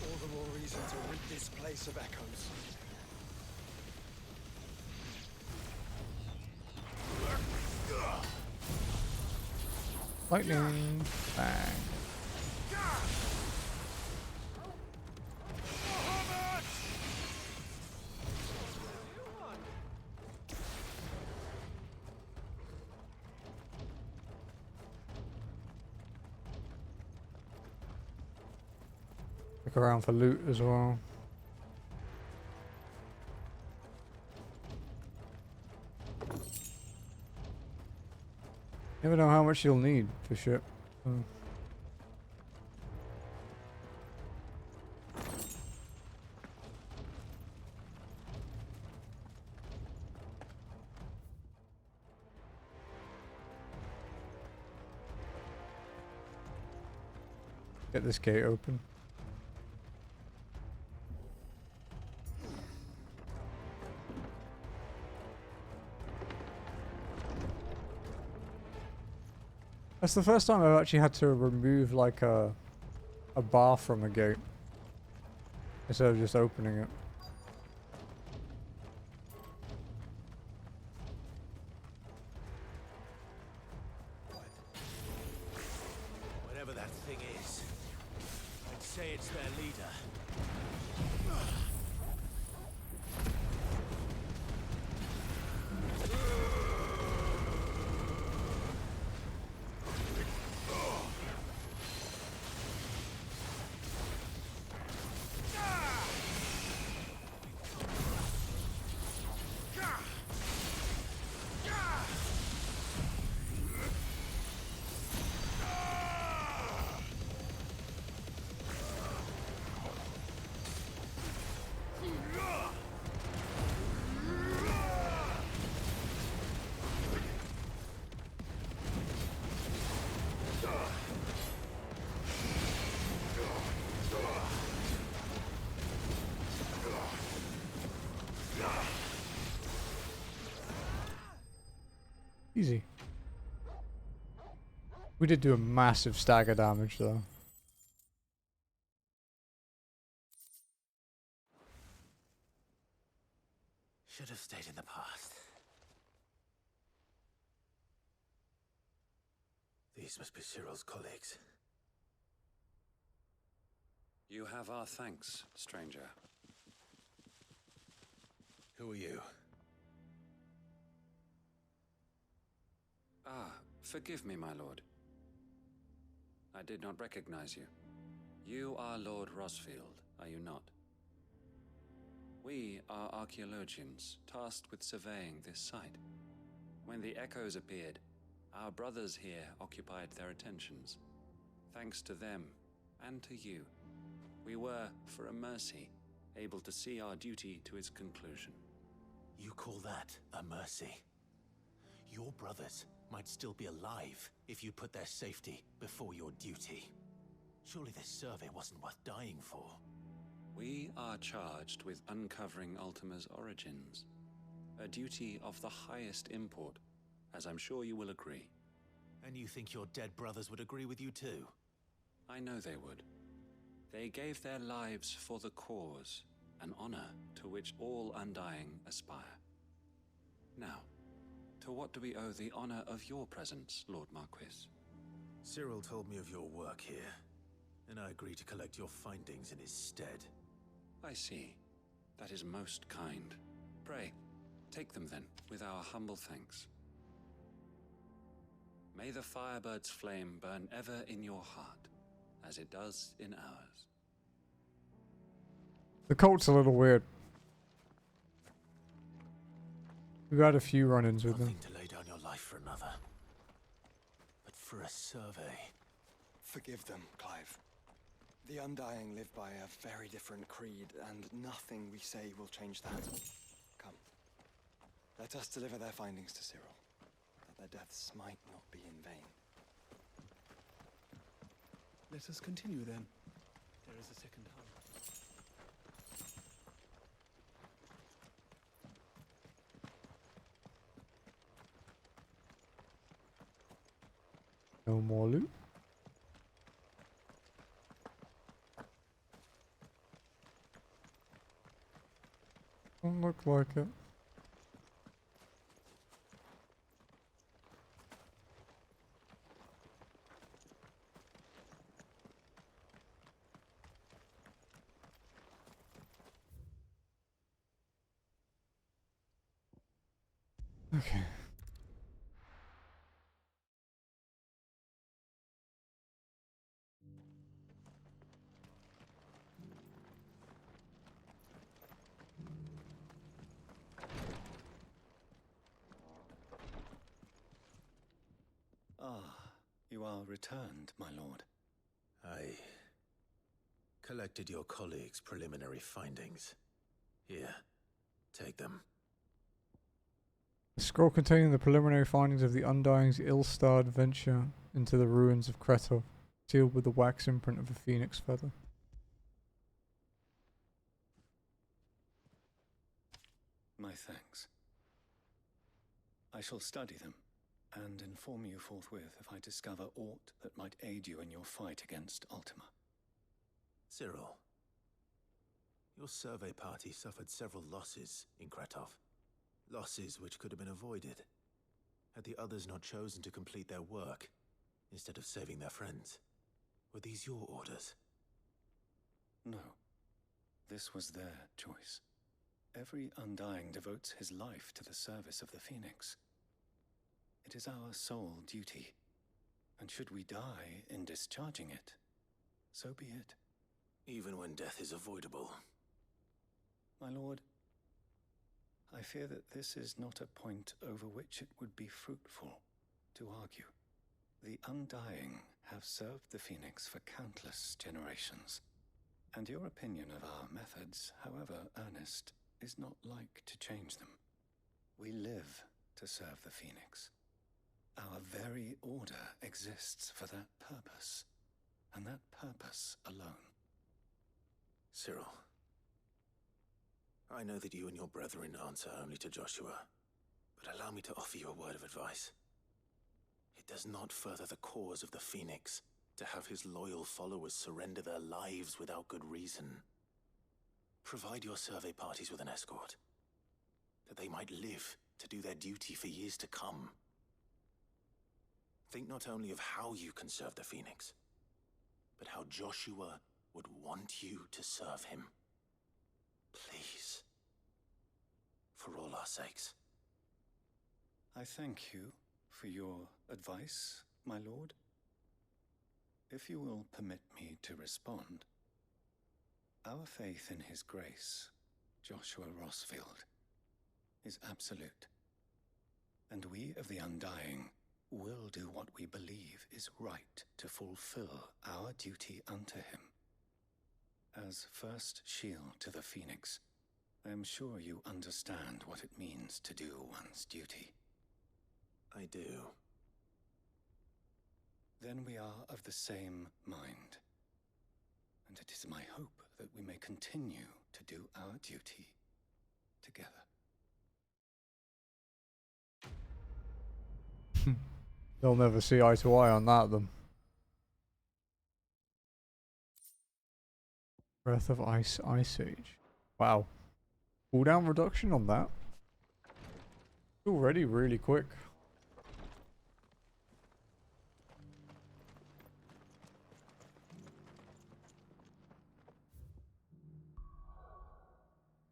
All the more reason to rid this place of echoes. Lightning. Bang. Look around for loot as well. Never know how much you'll need for shit. Get this gate open. That's the first time I've actually had to remove like a bar from a gate instead of just opening it. Whatever that thing is, I'd say it's their leader. Easy. We did do a massive stagger damage though. Should have stayed in the past. These must be Cyril's colleagues. You have our thanks, stranger. Who are you? Ah, forgive me, my lord. I did not recognize you. You are Lord Rosfield, are you not? We are archaeologians, tasked with surveying this site. When the echoes appeared, our brothers here occupied their attentions. Thanks to them, and to you, we were, for a mercy, able to see our duty to its conclusion. You call that a mercy? Your brothers might still be alive if you put their safety before your duty. Surely this survey wasn't worth dying for. We are charged with uncovering Ultima's origins, a duty of the highest import, as I'm sure you will agree. And you think your dead brothers would agree with you too? I know they would. They gave their lives for the cause, an honor to which all Undying aspire. Now, to what do we owe the honor of your presence, Lord Marquis? Cyril told me of your work here, and I agreed to collect your findings in his stead. I see. That is most kind. Pray, take them then, with our humble thanks. May the Firebird's flame burn ever in your heart, as it does in ours. The cult's a little weird. We've had a few run-ins with them. Nothing to lay down your life for another. But for a survey. Forgive them, Clive. The Undying live by a very different creed, and nothing we say will change that. Come. Let us deliver their findings to Cyril, that their deaths might not be in vain. Let us continue then. There is a second home. No more loot. Don't look like it. Okay. Ah, you are returned, my lord. I collected your colleagues' preliminary findings. Here, take them. A scroll containing the preliminary findings of the Undying's ill-starred venture into the ruins of Kretov, sealed with the wax imprint of a phoenix feather. My thanks. I shall study them, and inform you forthwith if I discover aught that might aid you in your fight against Ultima. Cyril, your survey party suffered several losses in Kretov. Losses which could have been avoided, had the others not chosen to complete their work, instead of saving their friends. Were these your orders? No. This was their choice. Every Undying devotes his life to the service of the Phoenix. It is our sole duty, and should we die in discharging it, so be it. Even when death is avoidable. My lord, I fear that this is not a point over which it would be fruitful to argue. The Undying have served the Phoenix for countless generations, and your opinion of our methods, however earnest, is not like to change them. We live to serve the Phoenix. Our very order exists for that purpose, and that purpose alone. Cyril, I know that you and your brethren answer only to Joshua, but allow me to offer you a word of advice. It does not further the cause of the Phoenix to have his loyal followers surrender their lives without good reason. Provide your survey parties with an escort, that they might live to do their duty for years to come. Think not only of how you can serve the Phoenix, but how Joshua would want you to serve him. Please. For all our sakes. I thank you for your advice, my lord. If you will permit me to respond, our faith in his grace, Joshua Rossfield, is absolute. And we of the Undying will do what we believe is right to fulfill our duty unto him. As first shield to the Phoenix, I am sure you understand what it means to do one's duty. I do. Then we are of the same mind. And it is my hope that we may continue to do our duty together. They'll never see eye to eye on that, them. Breath of Ice, Ice Age. Wow. Cooldown reduction on that. Already really quick.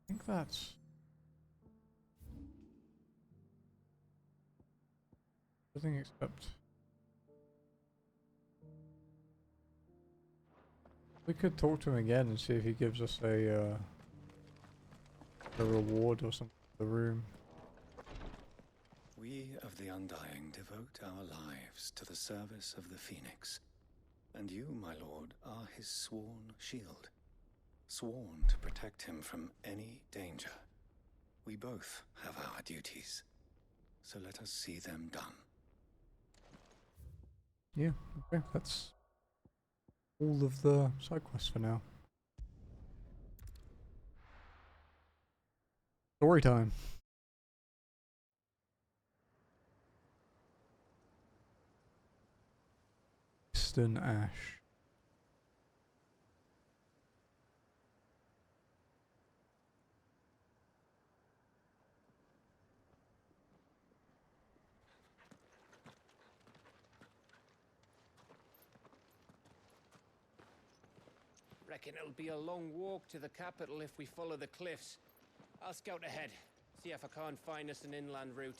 I think that's... nothing except... we could talk to him again and see if he gives us a a reward or something for the room. We of the Undying devote our lives to the service of the Phoenix. And you, my lord, are his sworn shield. Sworn to protect him from any danger. We both have our duties. So let us see them done. Yeah, okay, that's all of the side quests for now. Story time. Eastern Ash. Reckon it'll be a long walk to the capital if we follow the cliffs. I'll scout ahead, see if I can't find us an inland route.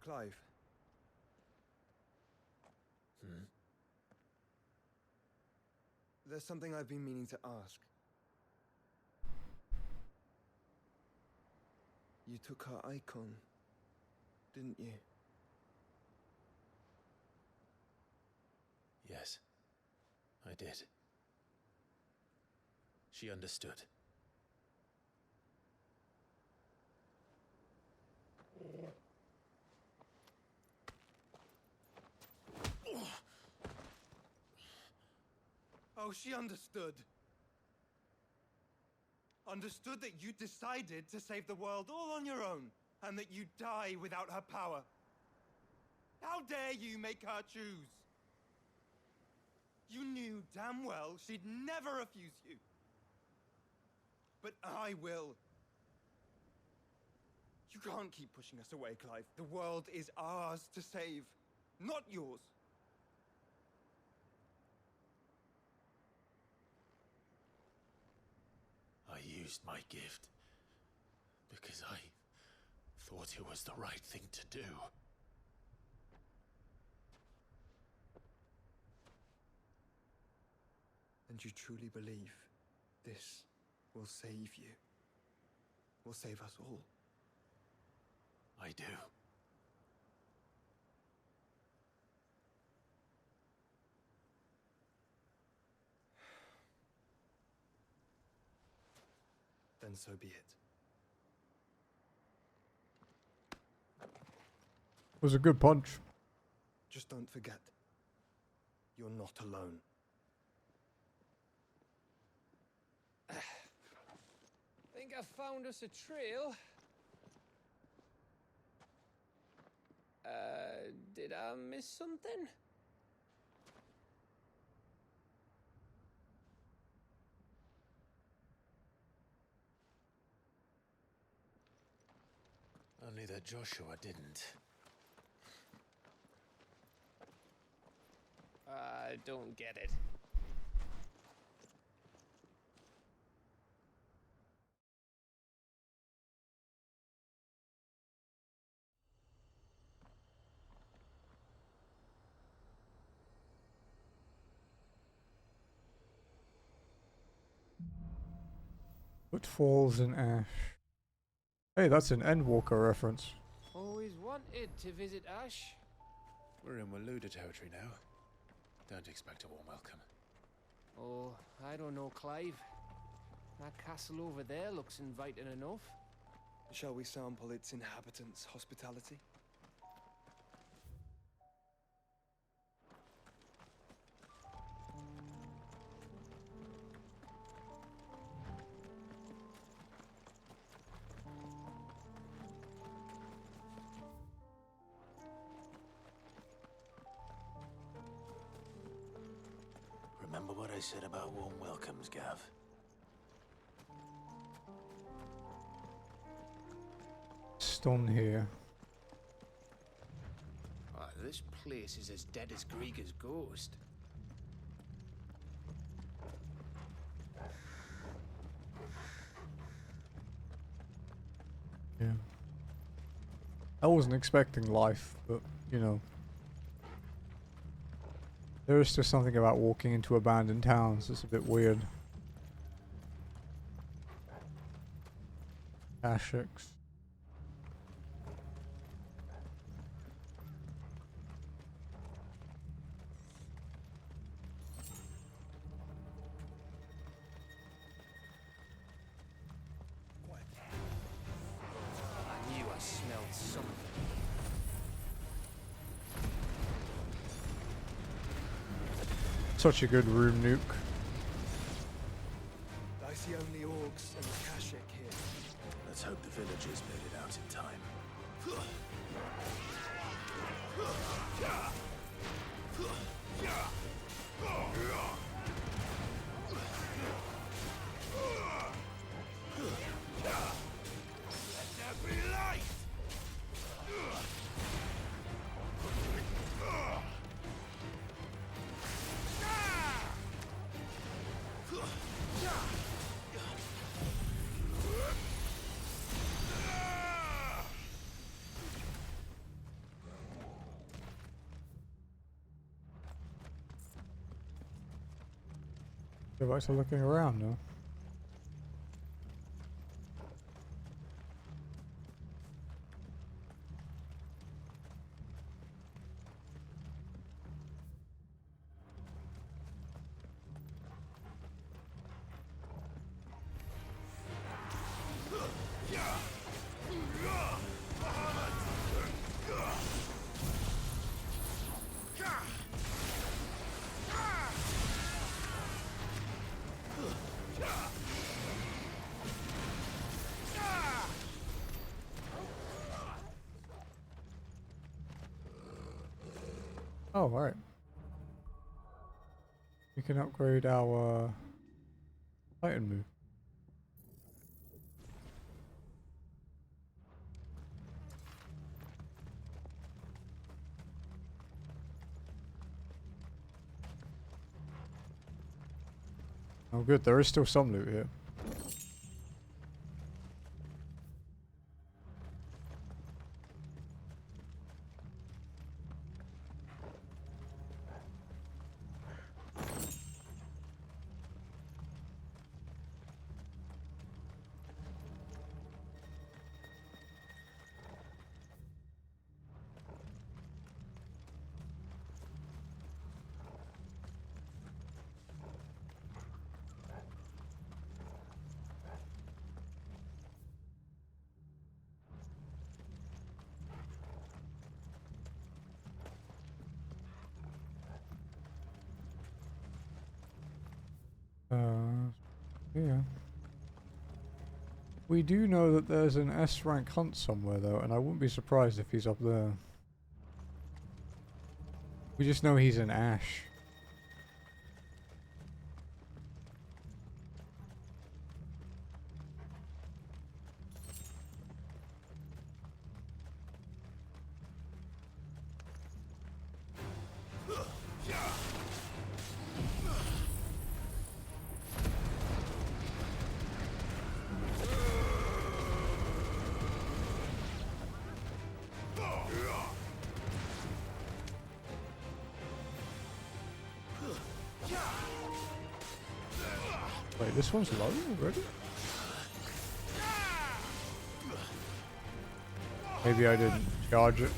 Clive. There's something I've been meaning to ask. You took her icon, didn't you? Yes, I did. She understood. Oh, she understood. Understood that you decided to save the world all on your own, and that you'd die without her power. How dare you make her choose? You knew damn well she'd never refuse you. But I will. You can't keep pushing us away, Clive. The world is ours to save, not yours. I used my gift because I thought it was the right thing to do. And you truly believe this will save you? Will save us all? I do. Then so be it. It was a good punch. Just don't forget, you're not alone. Think I found us a trail. Did I miss something? Only that Joshua didn't. I don't get it. Footfalls in Ash. Hey, that's an Endwalker reference. Always wanted to visit Ash. We're in Waluda territory now. Don't expect a warm welcome. Oh, I don't know, Clive. That castle over there looks inviting enough. Shall we sample its inhabitants' hospitality? Remember what I said about warm welcomes, Gav? Stone here. Oh, this place is as dead as Grega's ghost. Yeah. I wasn't expecting life, but, you know, There is still something about walking into abandoned towns that's a bit weird. Ashiks. I knew I smelled something. Such a good room nuke. I see only orcs and Kashik here. Let's hope the villagers made it out in time. Go back to looking around now. Oh, right. We can upgrade our Titan move. Oh good, there is still some loot here. Yeah. We do know that there's an S-rank hunt somewhere though, and I wouldn't be surprised if he's up there. We just know he's an Ash. Wait, this one's low already? Maybe I didn't charge it.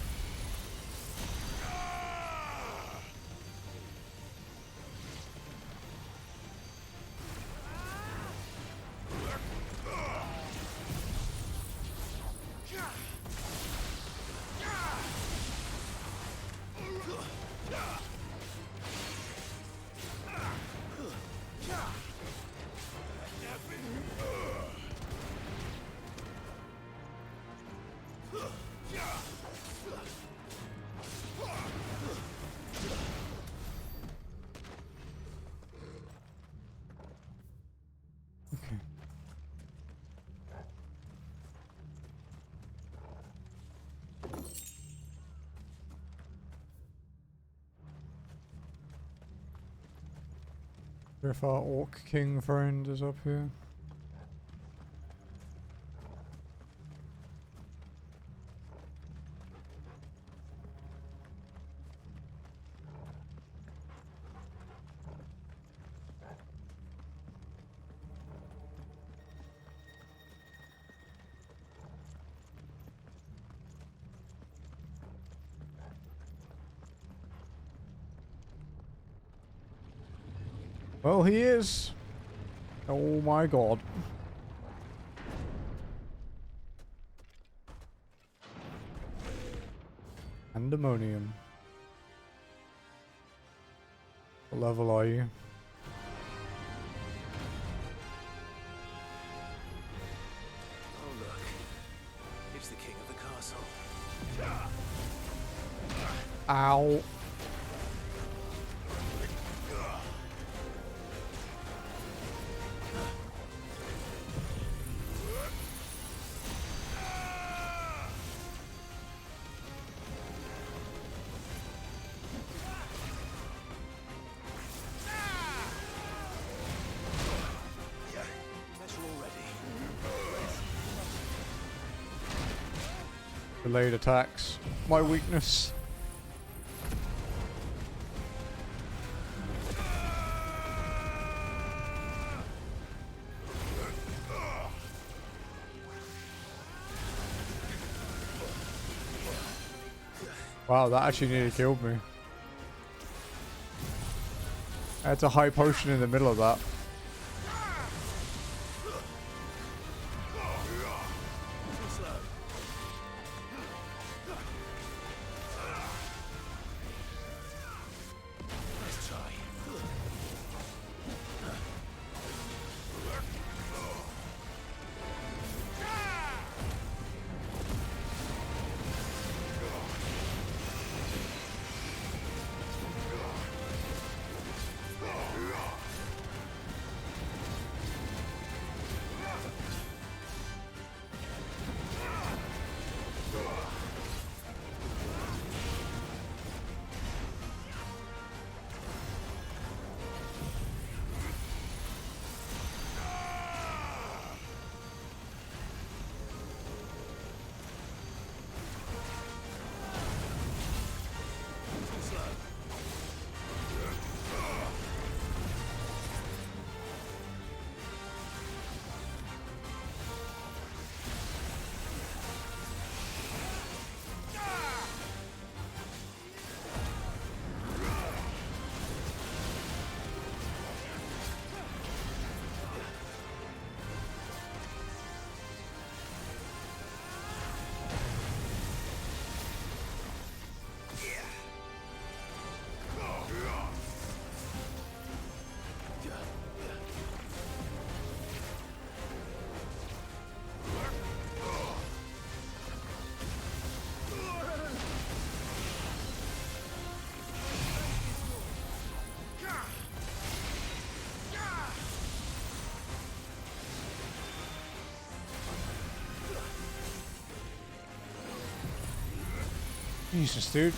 If our Orc King friend is up here. Well, he is. Oh my god. Pandemonium. What level are you? Oh, look. It's the king of the castle. Ow. Delayed attacks. My weakness. Wow, that actually nearly killed me. I had a high potion in the middle of that. Jesus, dude.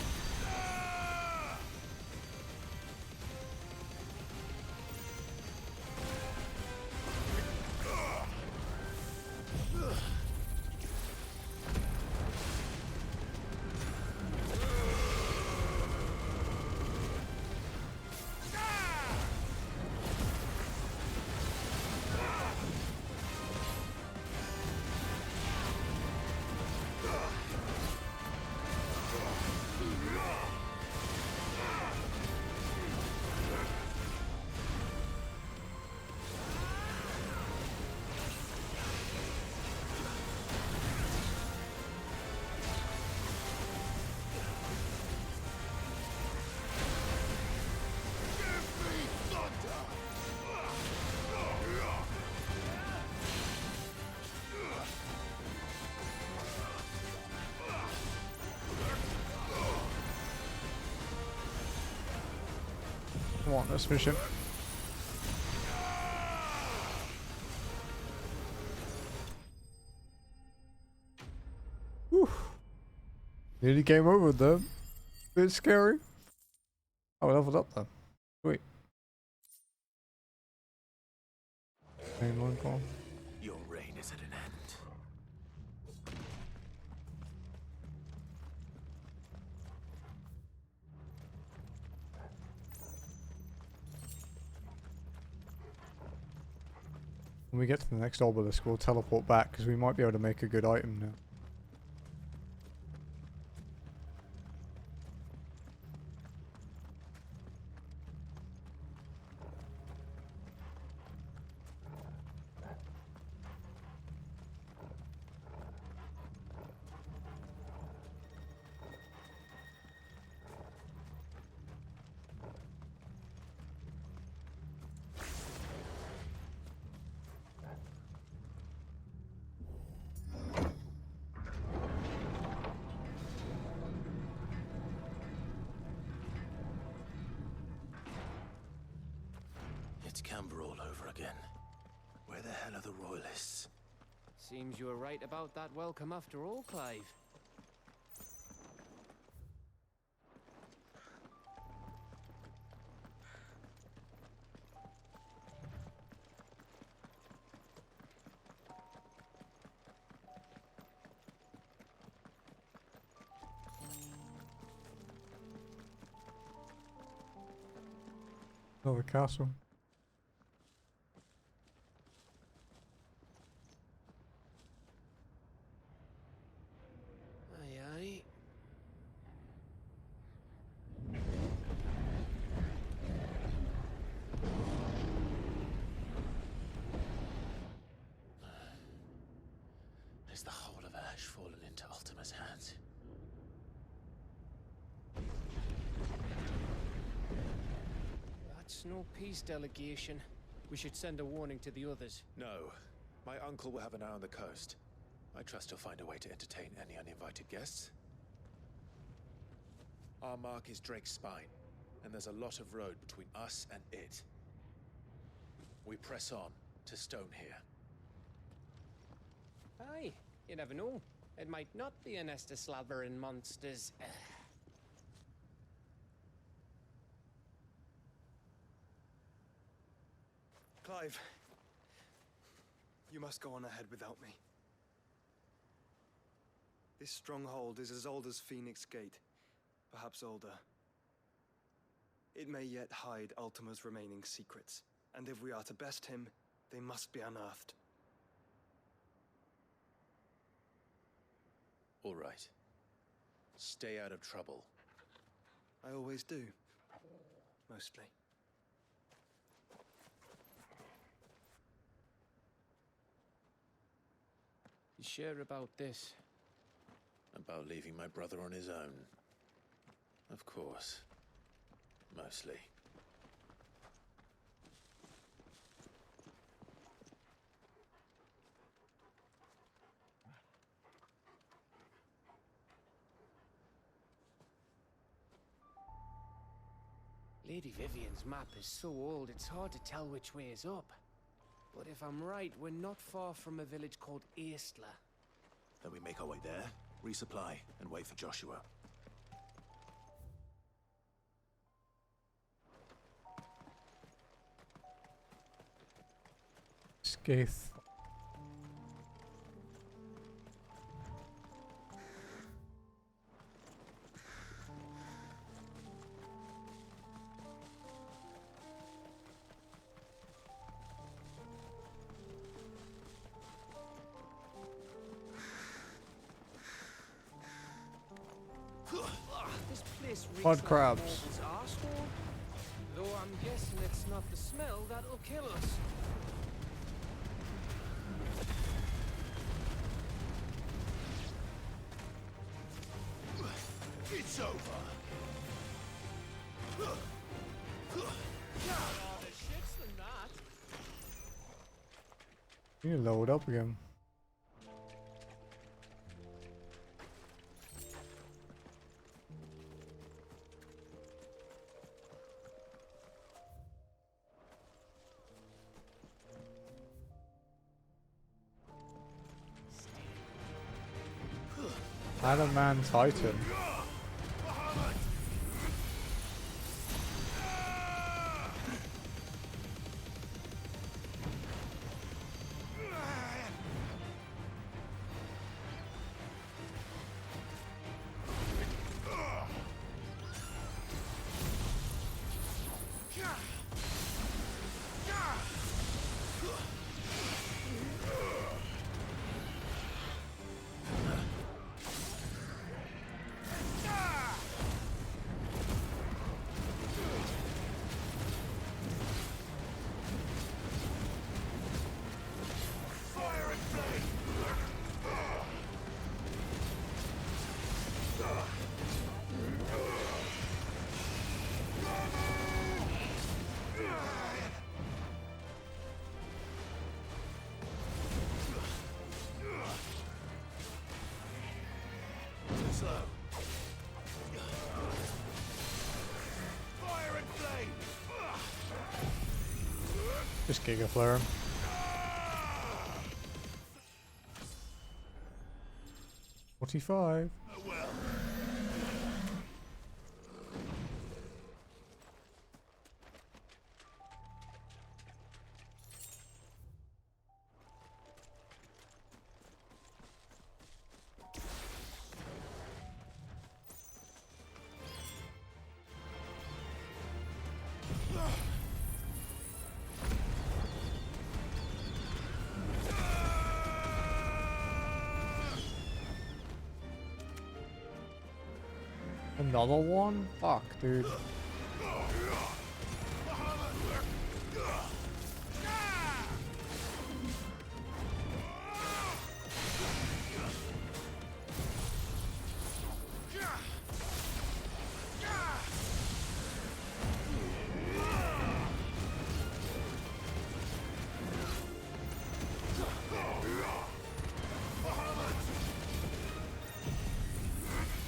Come on, let's finish him. Whew. Nearly game over though. Bit scary. Oh, I leveled up though. Sweet. Mainline call. Your reign is at an end. When we get to the next obelisk, we'll teleport back because we might be able to make a good item now. Amber all over again. Where the hell are the royalists? Seems you were right about that welcome after all, Clive. Another castle. Aye, aye. Is the whole of Ash fallen into Ultima's hands? That's no peace delegation. We should send a warning to the others. No. My uncle will have an eye on the coast. I trust he'll find a way to entertain any uninvited guests. Our mark is Drake's Spine, and there's a lot of road between us and it. We press on to Stonehere. Aye, you never know. It might not be a nest of slavering monsters. Clive, you must go on ahead without me. This stronghold is as old as Phoenix Gate, perhaps older. It may yet hide Ultima's remaining secrets, and if we are to best him, they must be unearthed. All right. Stay out of trouble. I always do. Mostly. You sure about this? About leaving my brother on his own. Of course. Mostly. Lady Vivian's map is so old, it's hard to tell which way is up. But if I'm right, we're not far from a village called Eastla. Then we make our way there, resupply, and wait for Joshua. Skaith. This place reeks Mud like crabs. a mortal's arsehole. Though I'm guessing it's not the smell that'll kill us. It's over. Harder shits than that. You need to load up again. Adamant Titan. Slow. Fire and flame! Just Giga Flare him. $45. Another one? Fuck, dude.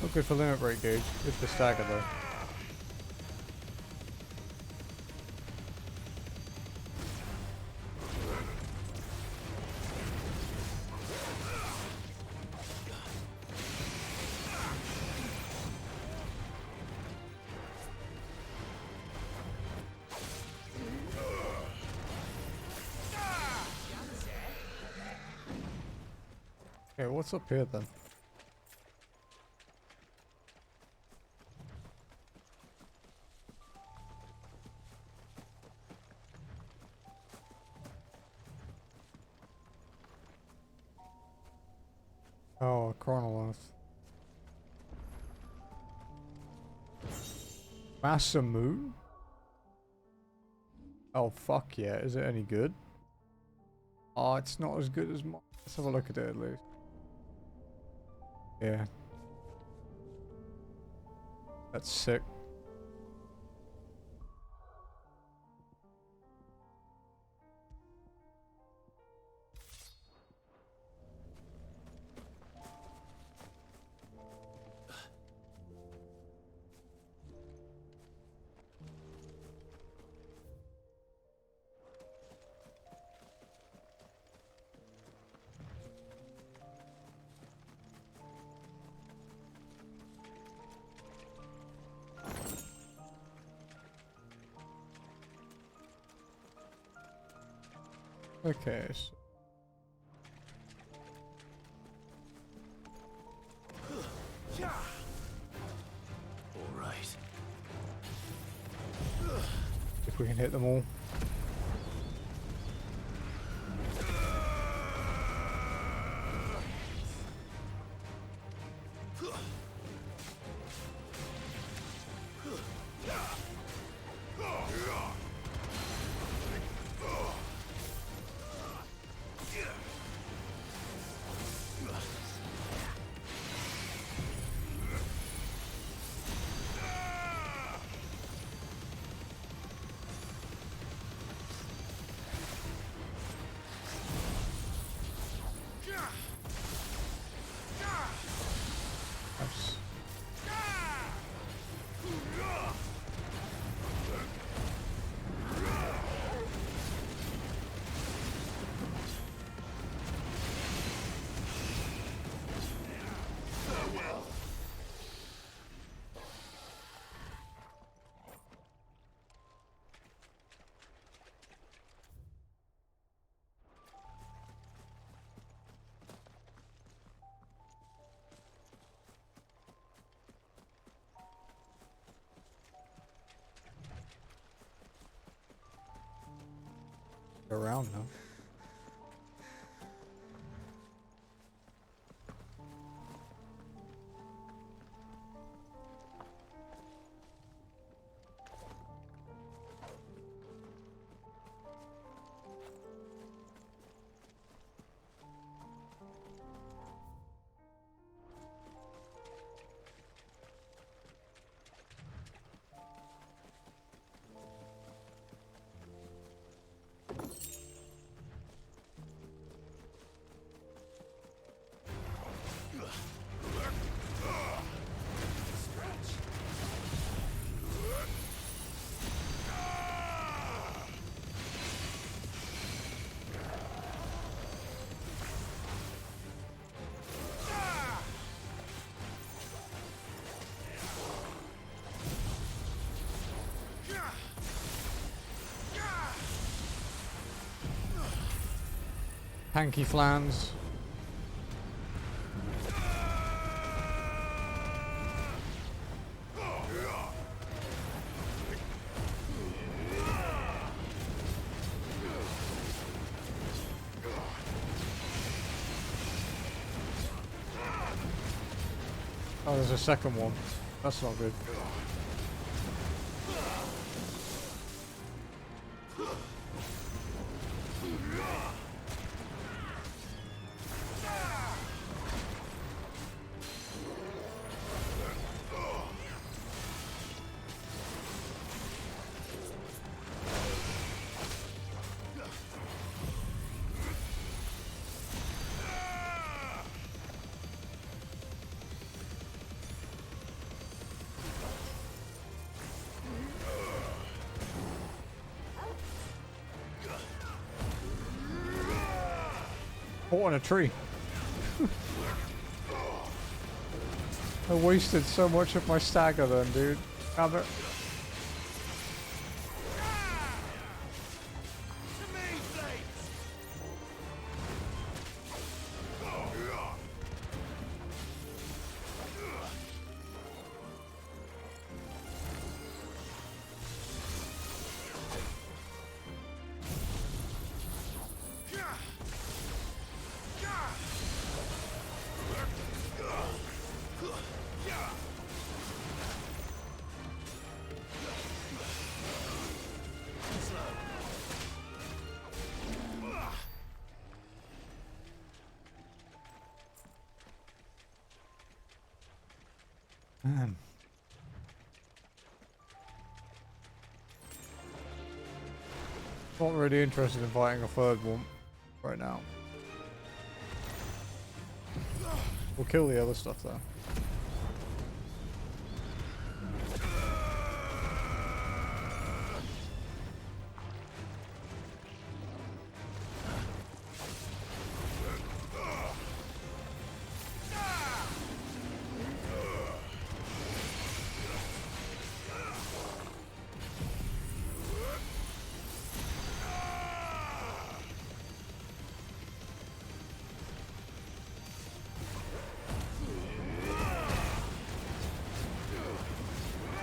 Not good for limit break gauge. Good for stagger though. Okay, what's up here then? Oh, a Chronolos. Masamu? Oh, fuck yeah. Is it any good? Oh, it's not as good as mine. Let's have a look at it at least. Yeah. That's sick. Okay. So All right. if we can hit them all. Nice. Around now. Tanky flans. Oh, there's a second one. That's not good. Caught on a tree. I wasted so much of my stagger then, dude. Damn it. Man. Not really interested in fighting a third one right now. We'll kill the other stuff though.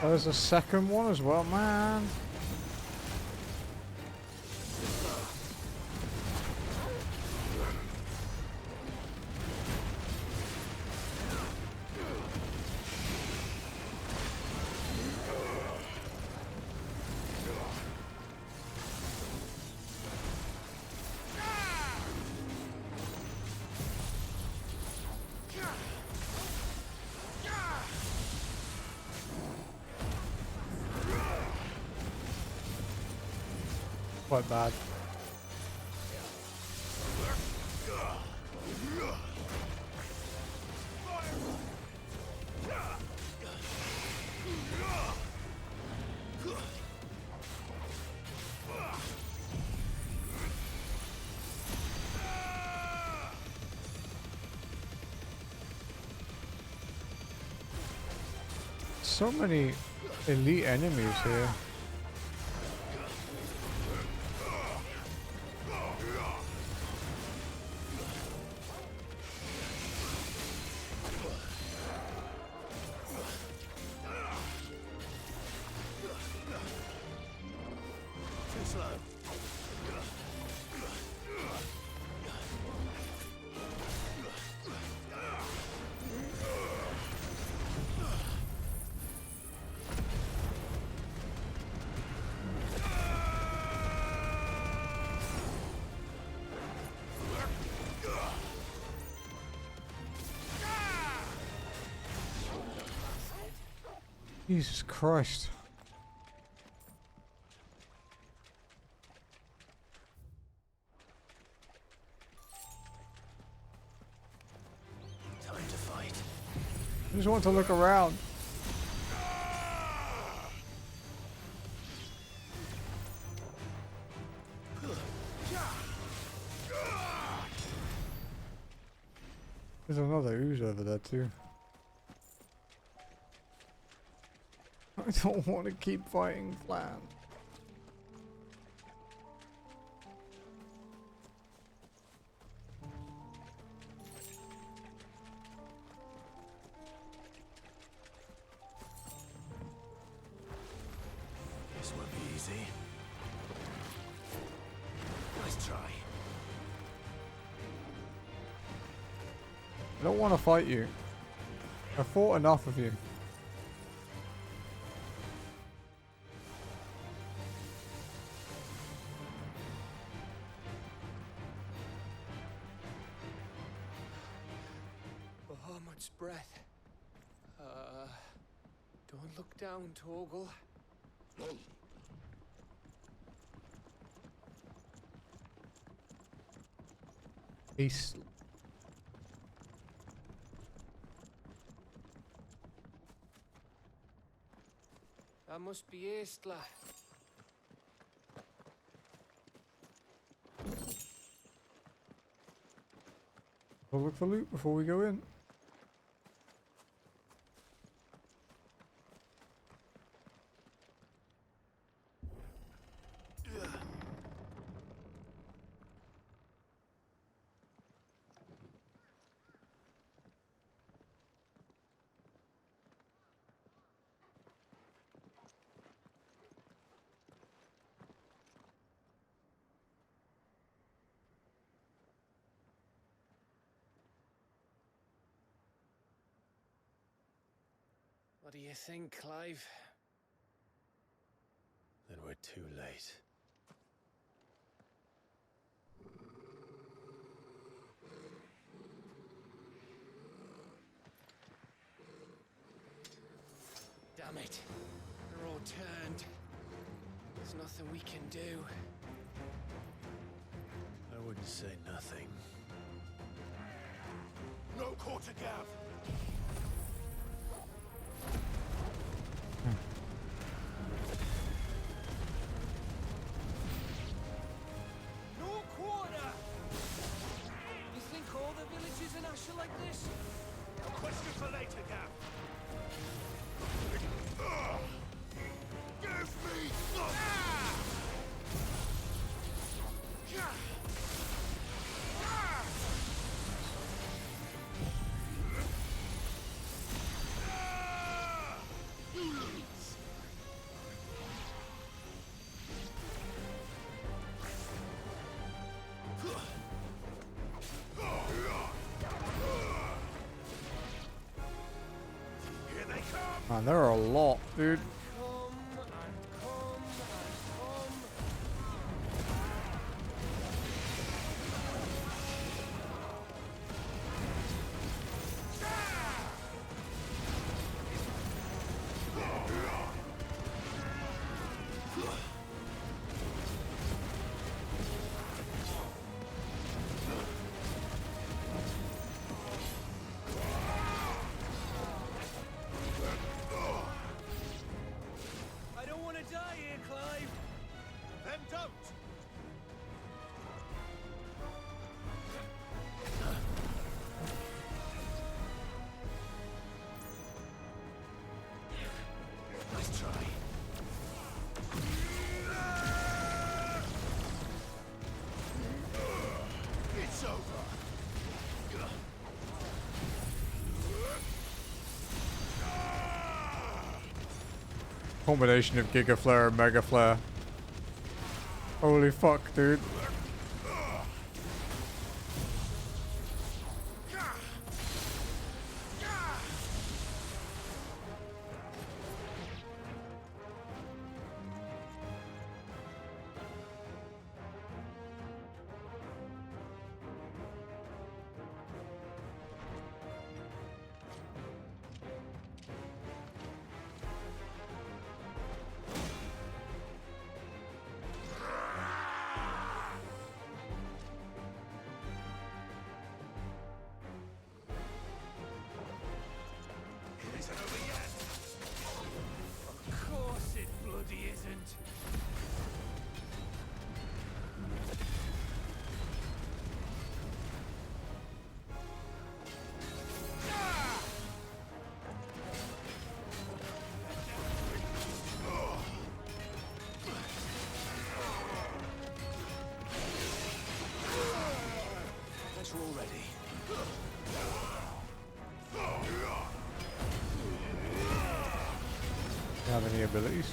Oh, there's a second one as well, man. Quite bad. So many elite enemies here. Jesus Christ. Time to fight. I just want to look around. There's another ooze over there too. I don't want to keep fighting Flan. I don't want to fight you. I fought enough of you. Bahamut's breath. Don't look down, Torgal. East. That must be Estla. We'll look for loot before we go in. What do you think, Clive? Then we're too late. Damn it. They're all turned. There's nothing we can do. I wouldn't say nothing. No quarter gav! No quarter! You think all the villages in Asher like this? A question for later, gav. Give me Man, there are a lot, dude. Combination of Giga Flare and Mega Flare. Holy fuck, dude. Have any abilities?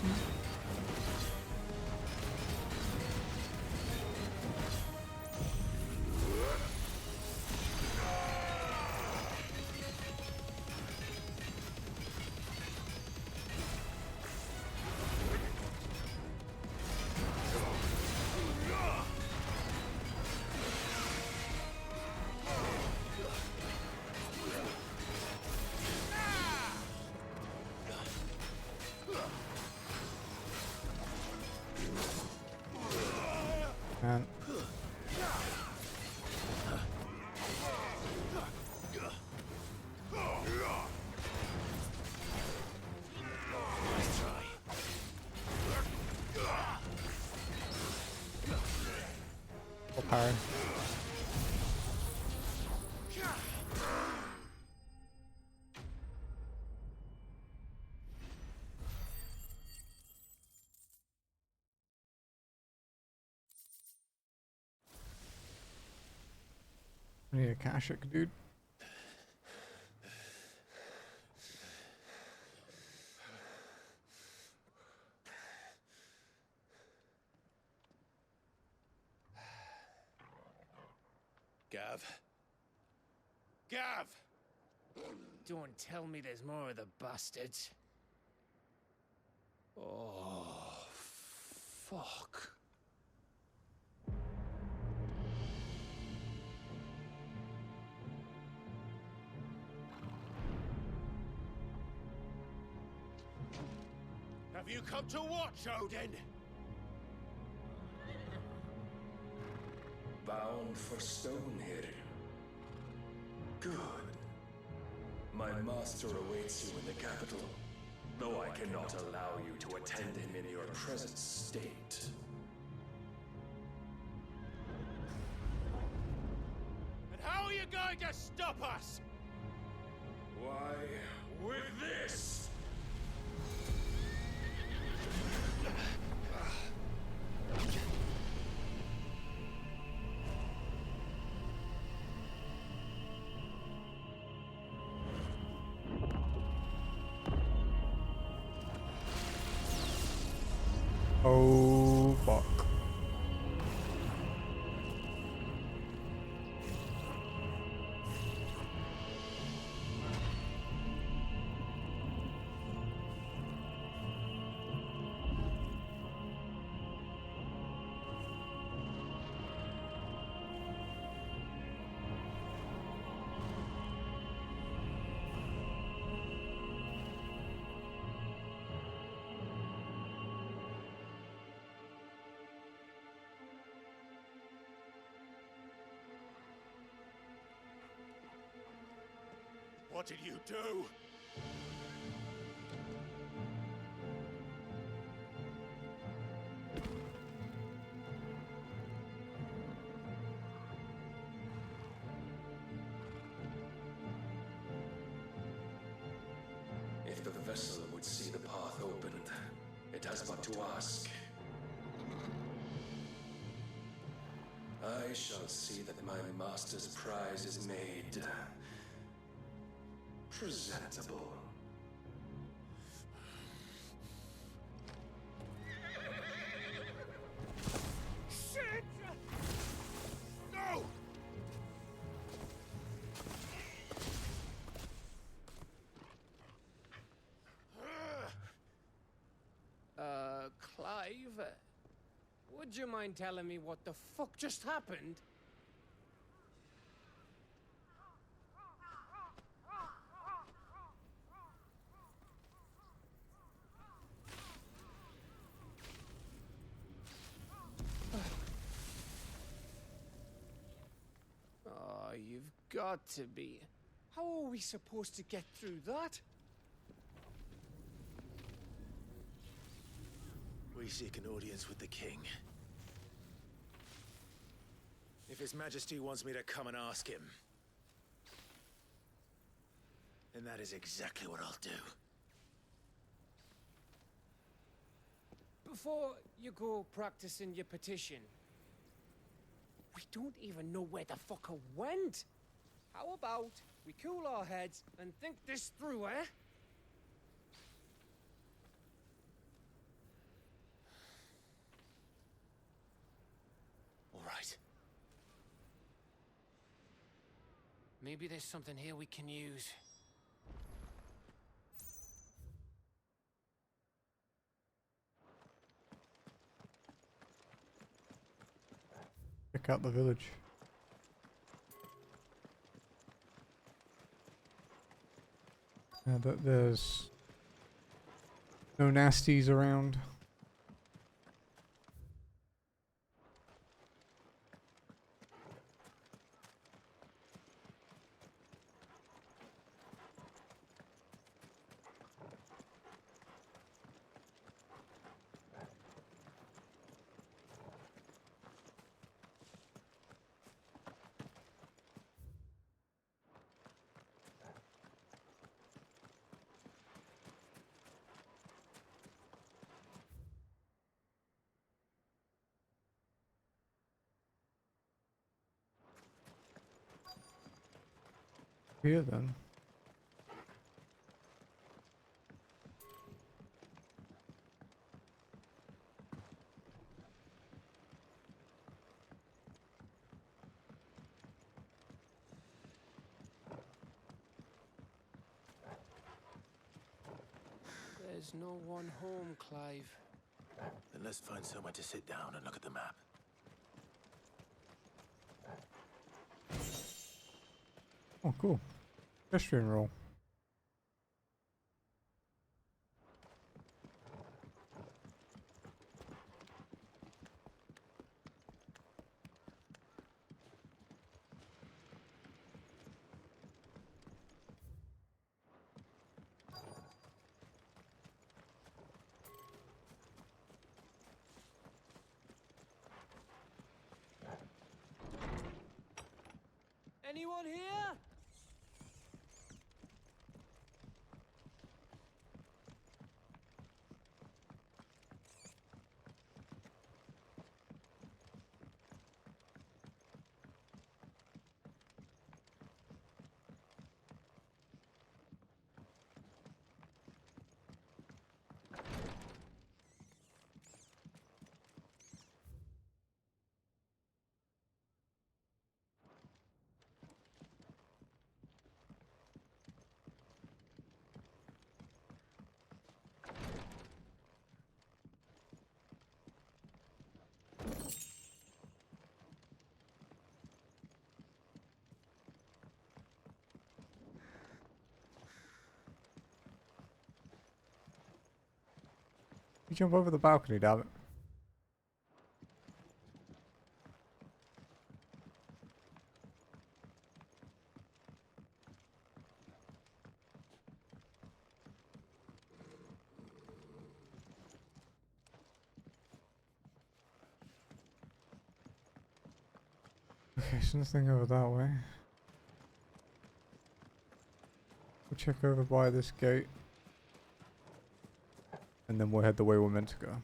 Hi. I need a Kashik, dude. Gav. Gav! Don't tell me there's more of the bastards. Oh, fuck. Have you come to watch, Odin? Bound for Stonehill. Good. My master awaits you in the capital, though I cannot allow you to attend him in your present state. And how are you going to stop us? Why, with this! Oh, fuck. What did you do? If the vessel would see the path opened, it has but to ask. I shall see that my master's prize is made presentable. Shit! No! Clive? Would you mind telling me what the fuck just happened? Oh, you've got to be. How are we supposed to get through that? We seek an audience with the king. If His Majesty wants me to come and ask him, then that is exactly what I'll do. Before you go practicing your petition, we don't even know where the fucker went. How about we cool our heads and think this through, eh? All right. Maybe there's something here we can use. Check out the village. There's no nasties around. here then. There's no one home, Clive. Then let's find somewhere to sit down and look at the map. Oh, cool. Pedestrian roll. Anyone here? You jump over the balcony, damn it. Okay, so nothing over that way. We'll check over by this gate. And then we'll head the way we're meant to go.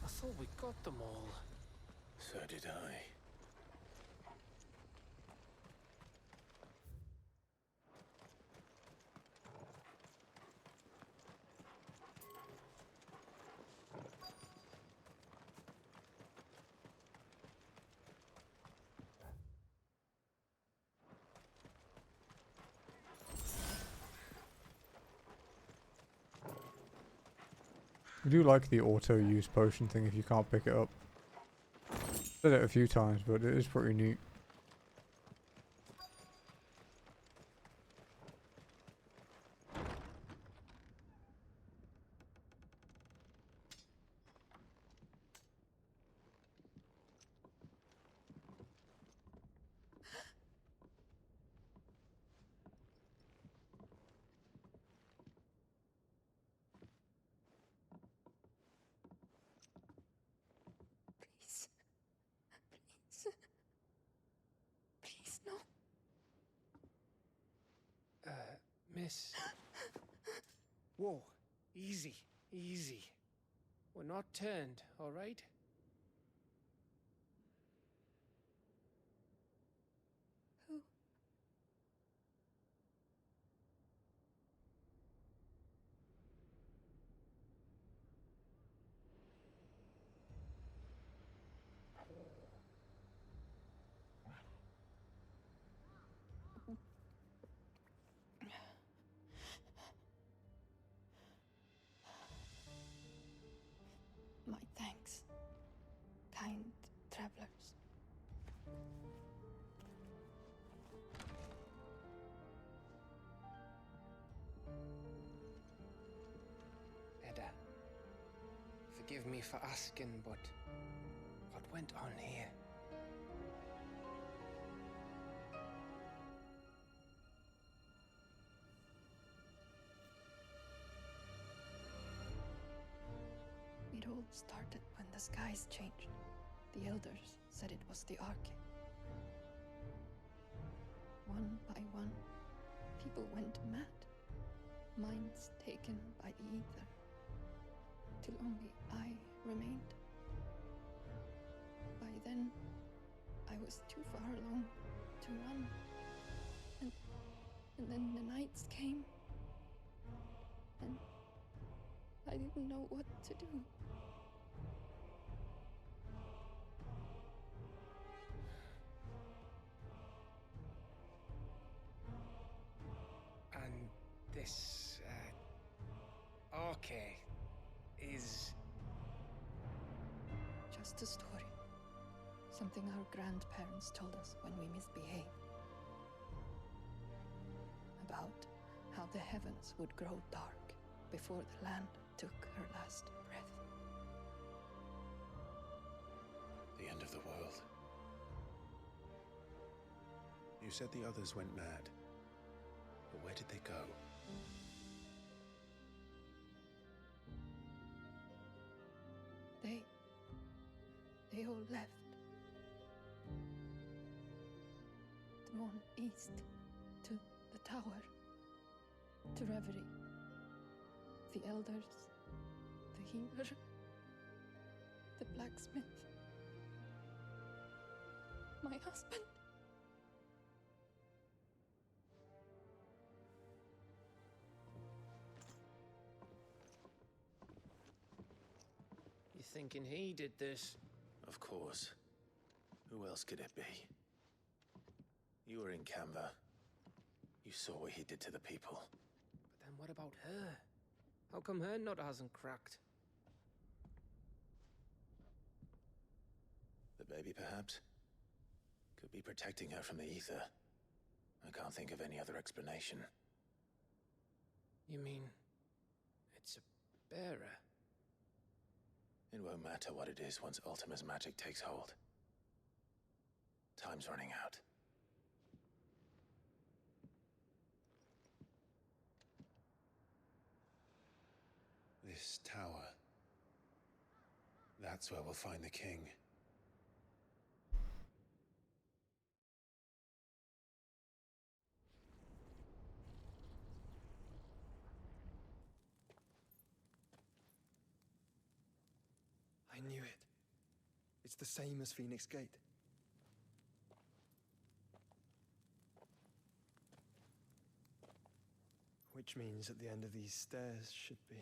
I thought we got them all. So did I. I do like the auto use potion thing if you can't pick it up. Did it a few times, but it is pretty neat. Please. Please. Please, no. Miss. Whoa. Easy. Easy. We're not turned, all right? Who? My thanks, kind travelers. Edda, forgive me for asking, but what went on here? It all started when the skies changed. The elders said it was the Ark. One by one, people went mad. Minds taken by the ether, till only I remained. By then, I was too far along to run. And then the nights came, and I didn't know what to do. And this, okay, is... Just a story. Something our grandparents told us when we misbehaved. About how the heavens would grow dark before the land took her last breath. The end of the world. You said the others went mad. But where did they go? They all left. Gone east to the tower, to Reverie. The elders, the healer, the blacksmith, my husband. You thinking he did this? Of course. Who else could it be? You were in Canva. You saw what he did to the people. But then what about her? How come her nut hasn't cracked? The baby, perhaps? Could be protecting her from the ether. I can't think of any other explanation. You mean... it's a bearer? It won't matter what it is once Ultima's magic takes hold. Time's running out. This tower. That's where we'll find the king. I knew it. It's the same as Phoenix Gate. Which means at the end of these stairs should be...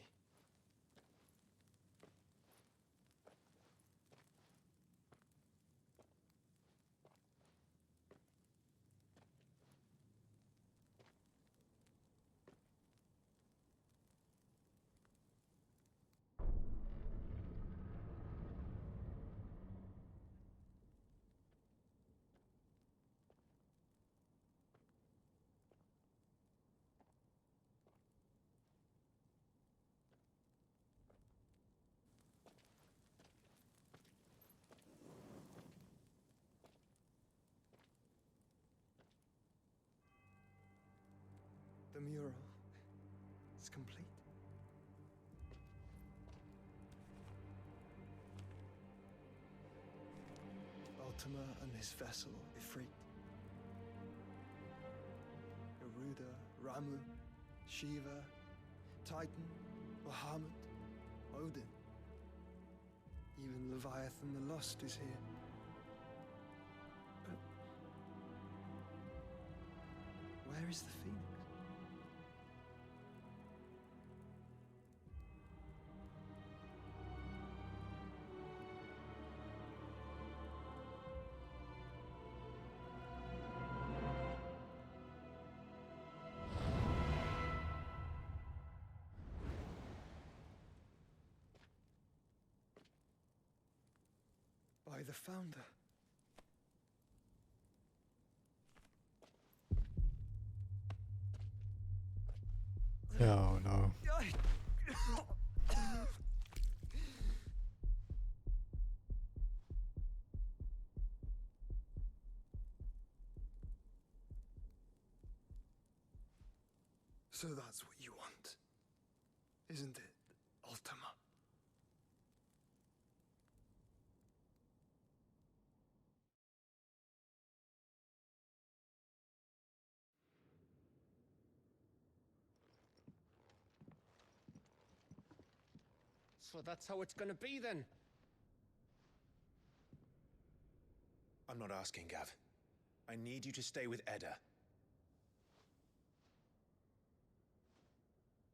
The mural is complete. Ultima and his vessel, Ifrit. Garuda, Ramu, Shiva, Titan, Bahamut, Odin. Even Leviathan the Lost is here. But where is the Phoenix? By the Founder. Oh no. So that's what you want, isn't it, Ultima? So that's how it's gonna be then? I'm not asking, Gav. I need you to stay with Edda.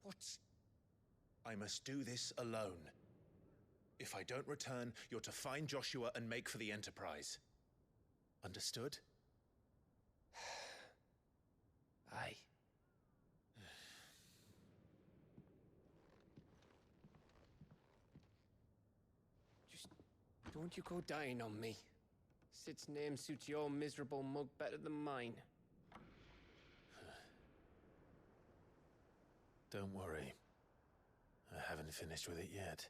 What's... I must do this alone. If I don't return, you're to find Joshua and make for the Enterprise. Understood? Aye. Just don't you go dying on me. Sid's name suits your miserable mug better than mine. Don't worry. I haven't finished with it yet.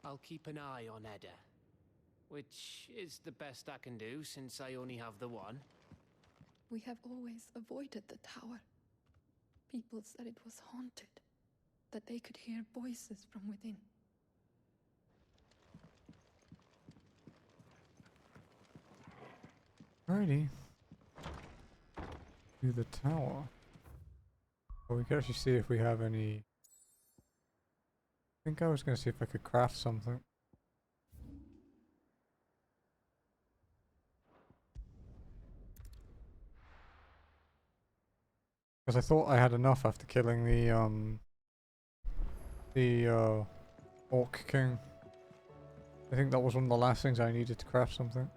I'll keep an eye on Edda. Which is the best I can do since I only have the one. We have always avoided the tower. People said it was haunted, that they could hear voices from within. Alrighty. To the tower. Well, we can actually see if we have any... I think I was going to see if I could craft something. Because I thought I had enough after killing the Orc King. I think that was one of the last things I needed to craft something.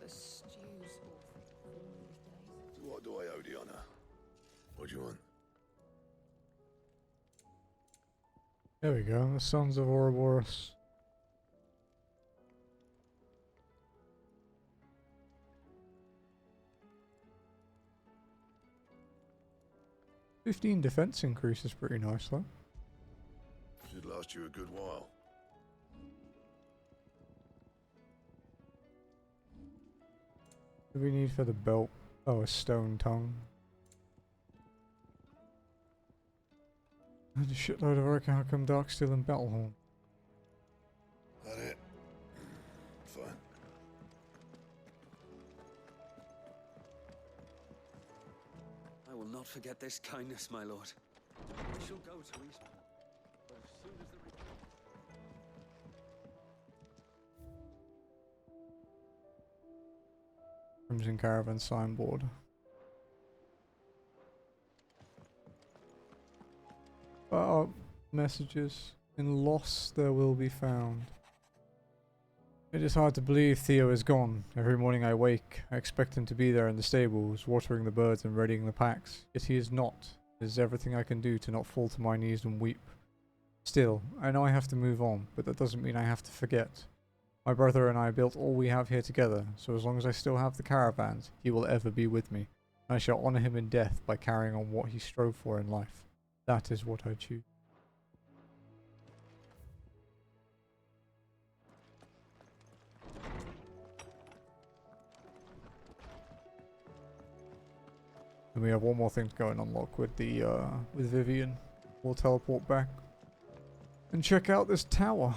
The stew's awful these days. What do I owe the honor? What do you want? There we go, the Sons of Ouroboros. "15 defense increase is pretty nice though. Should last you a good while. What do we need for the belt? Oh, a stone tongue. And a shitload of Arkham Darksteel and Battlehorn. That it? Fine. I will not forget this kindness, my lord. We shall go to Eastport, but as soon as the... Crimson Caravan signboard. Messages. "In loss there will be found." It is hard to believe Theo is gone. Every morning I wake, I expect him to be there in the stables, watering the birds and readying the packs. Yet he is not. It is everything I can do to not fall to my knees and weep. Still, I know I have to move on, but that doesn't mean I have to forget. My brother and I built all we have here together, so as long as I still have the caravans, he will ever be with me. And I shall honor him in death by carrying on what he strove for in life. That is what I choose. And we have one more thing to go and unlock with the with Vivian. We'll teleport back and check out this tower.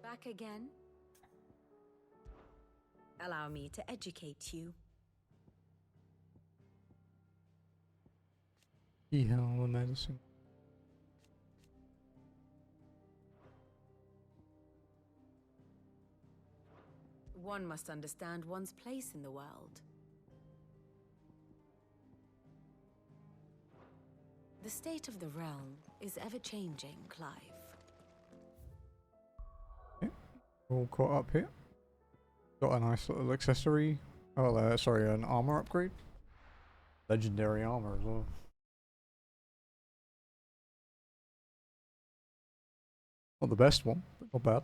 Back again? Allow me to educate you. Hell, the medicine. One must understand one's place in the world. The state of the realm is ever-changing, Clive. Okay. All caught up here. Got a nice little accessory. Oh, sorry, an armor upgrade. Legendary armor as well. Not the best one, but not bad.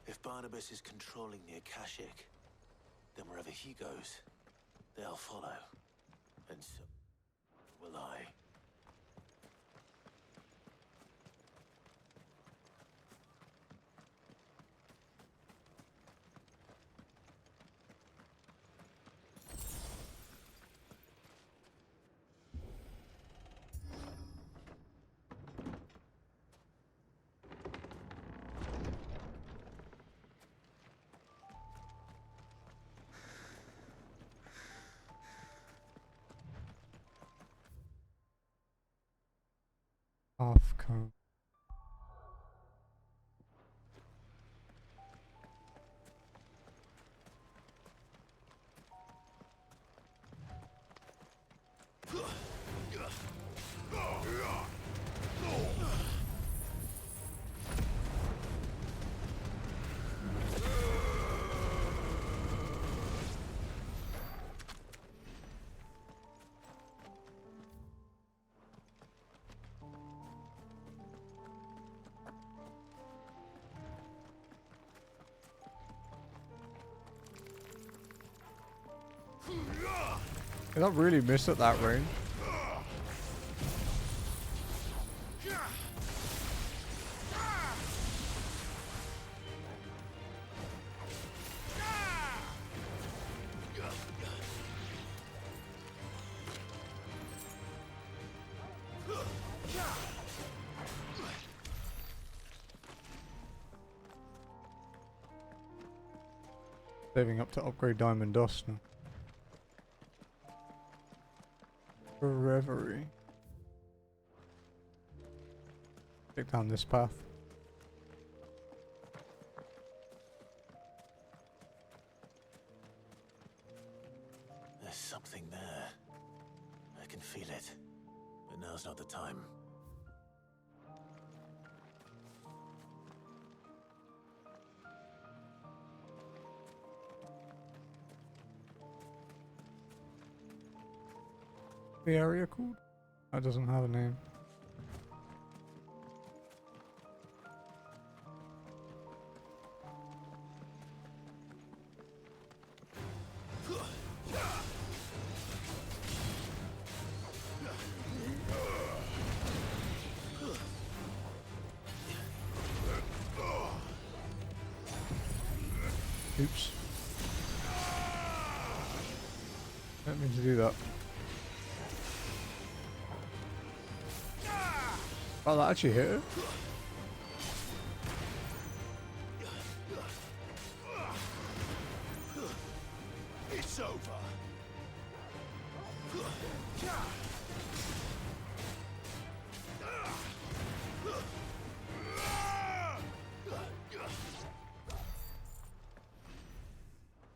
If Barnabas is controlling the Akashic, then wherever he goes, they'll follow. And so will I. Half cone. You're not really miss at that range. Saving up to upgrade Diamond Dust now. Reverie. Take down this path. There's something there. I can feel it. But now's not the time. The area called? That doesn't have a name. Oops. Didn't mean to do that. Oh, that actually hit her. It's over.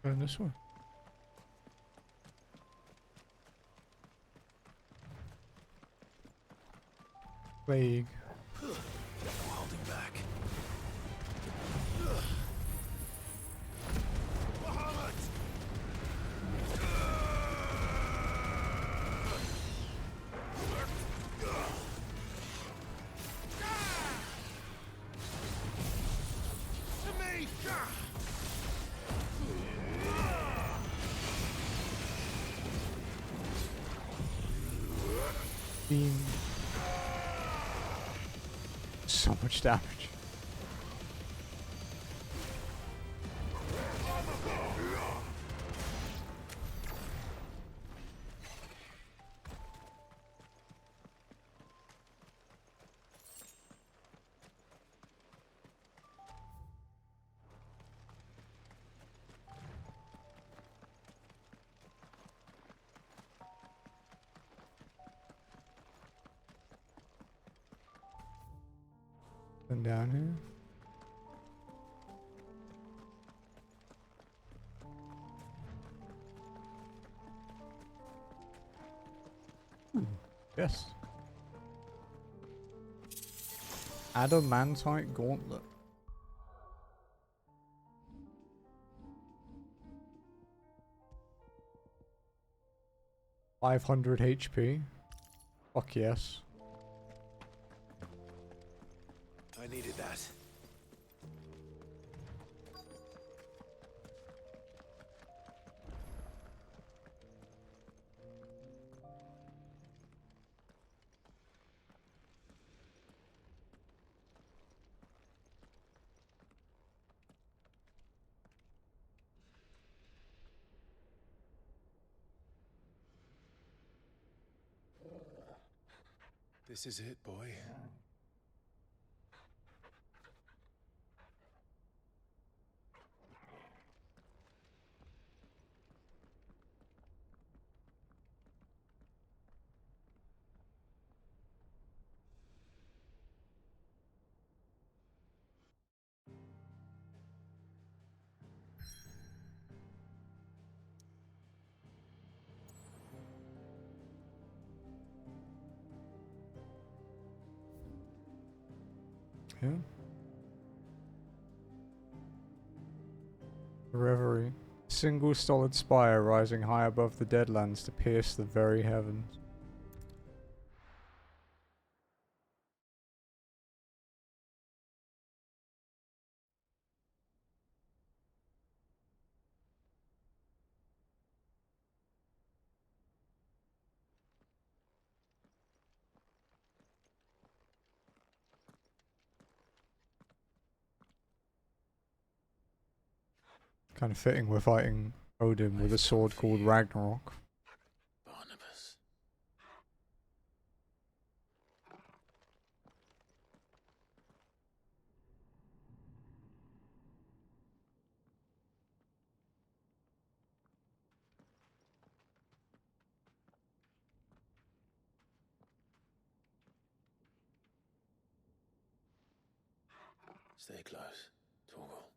Going this way. Plague. Holding back. Beam. So much damage. And down here. Yes. Adamantite Gauntlet. $500 HP. Fuck yes. I needed that. This is it, boy. Yeah. Reverie. Single solid spire rising high above the Deadlands to pierce the very heavens. Kind of fitting we're fighting Odin with a sword called Ragnarok. Barnabas. Stay close, Torgal.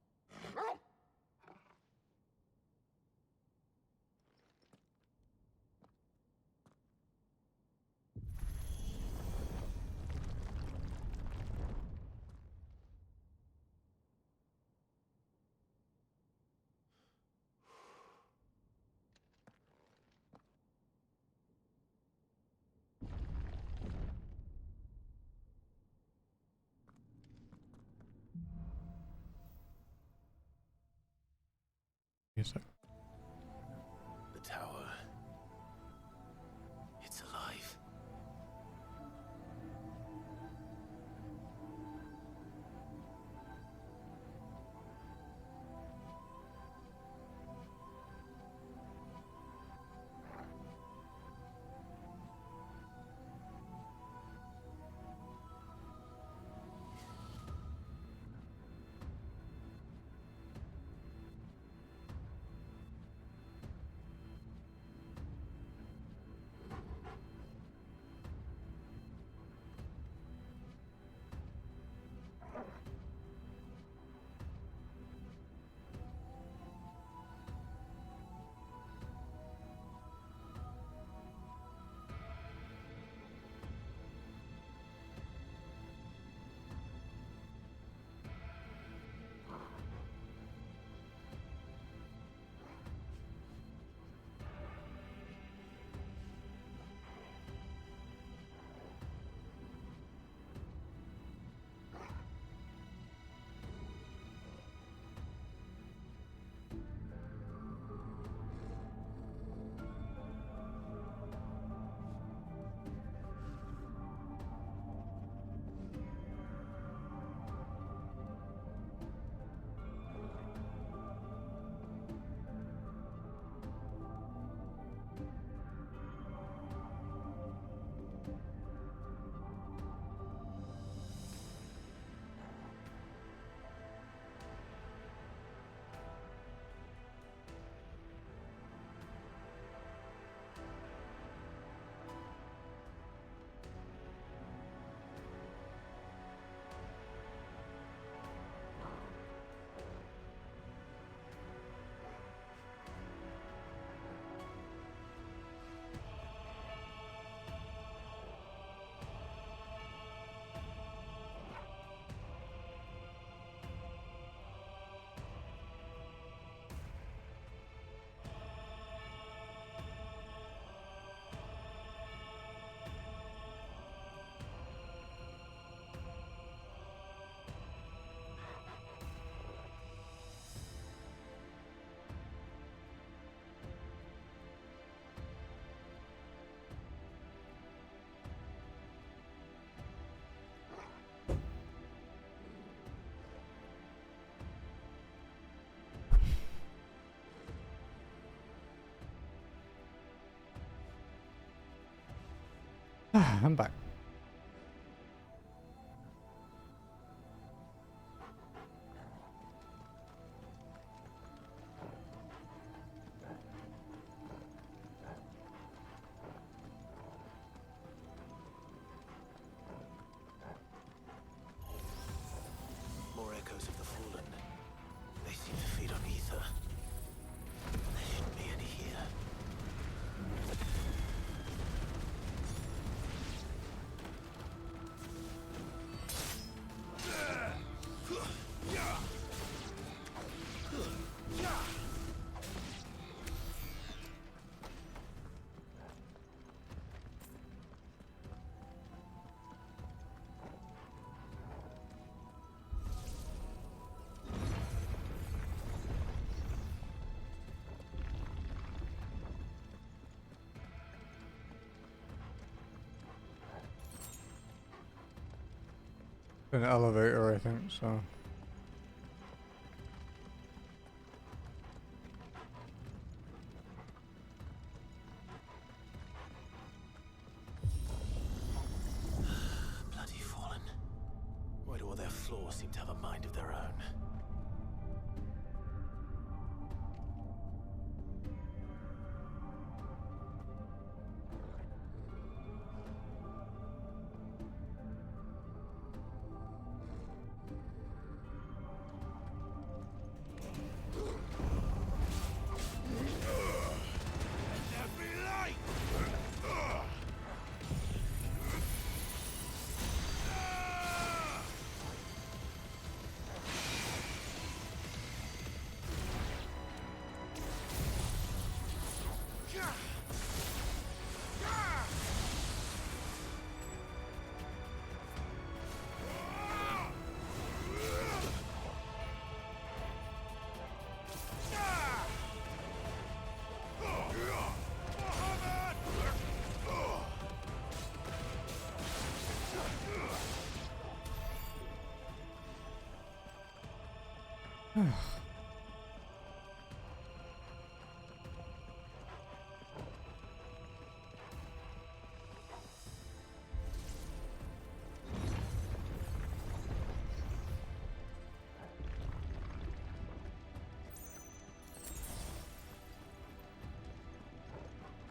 Yes, sir. The tower. It's alive. I'm back. An elevator, I think, so. Bloody Fallen. Why do all their flaws seem to have a mind of their own?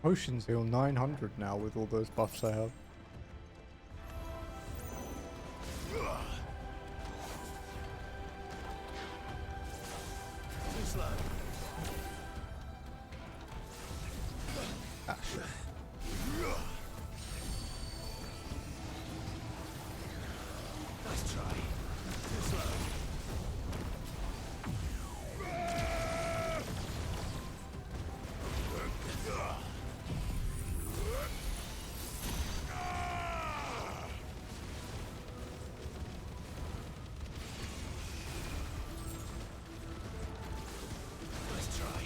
Potions heal 900 now with all those buffs I have. Too slow. Ah, shit. Nice try. Too slow. Nice try.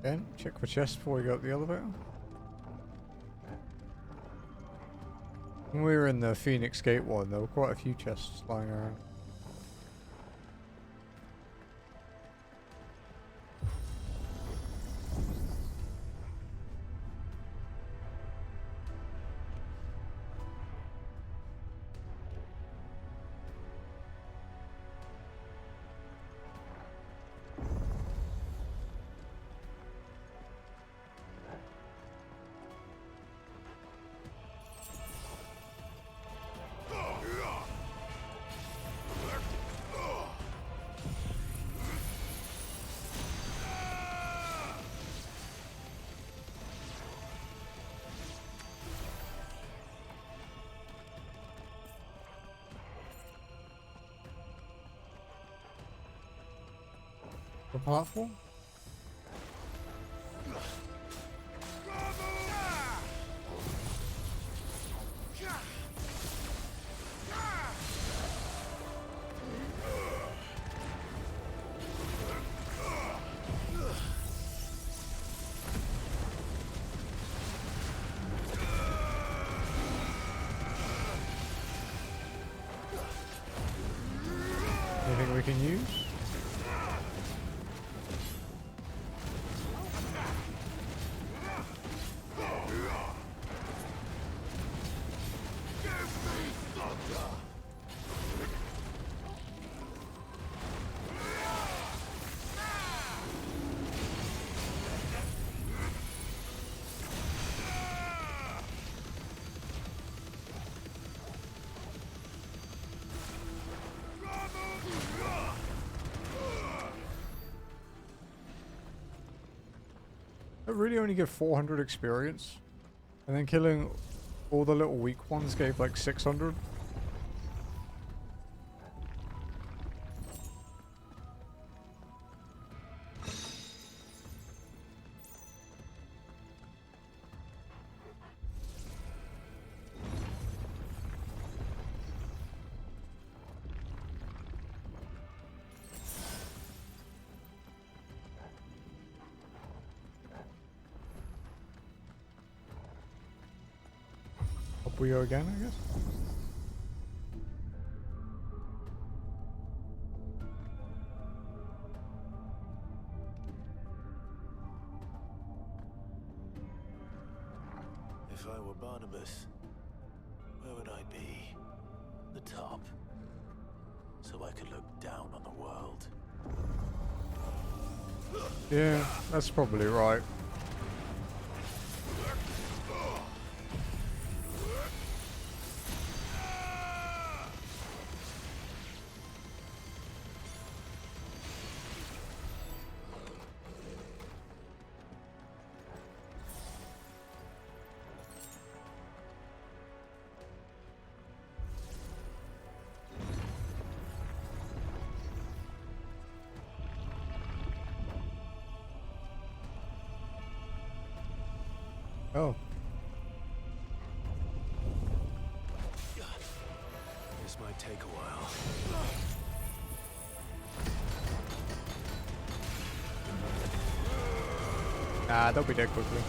Okay, check for chests before we go up the elevator. When we were in the Phoenix Gate one, there were quite a few chests lying around. The platform? Anything we can use? That really only give 400 experience. And then killing all the little weak ones gave like 600. Up we go again, I guess. If I were Barnabas, where would I be? The top. So I could look down on the world. Yeah, that's probably right. Oh. This might take a while. Nah, they'll be dead quickly.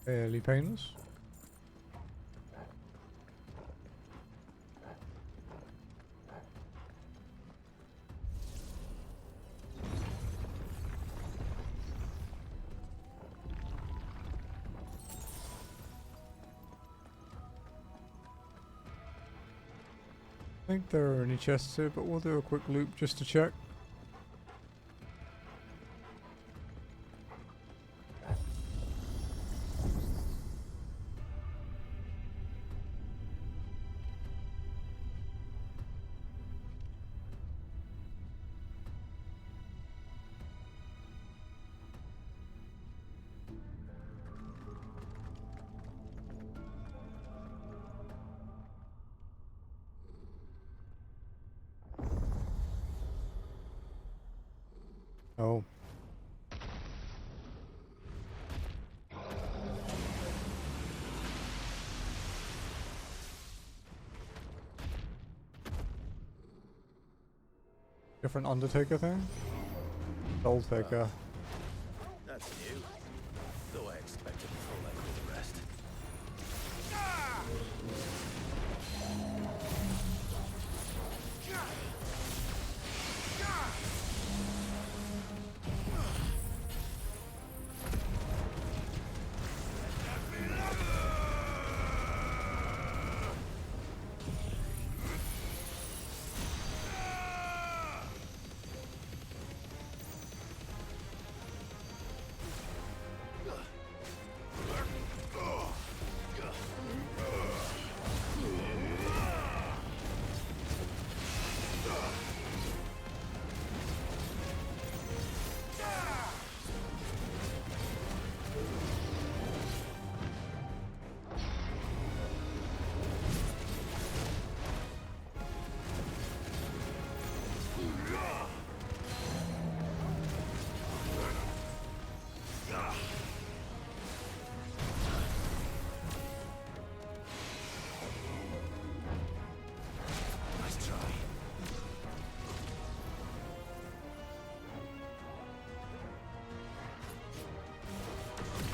Fairly painless. I think there are any chests here, but we'll do a quick loop just to check. Oh. Different Undertaker thing? Soul Taker. That's new. Though I expected to fall like with the rest.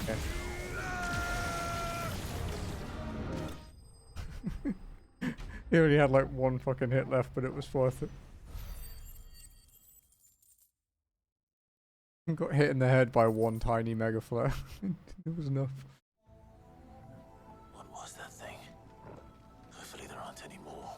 Okay. He only had like one fucking hit left, but it was worth it. Got hit in the head by one tiny mega flare. It was enough. What was that thing? Hopefully there aren't any more.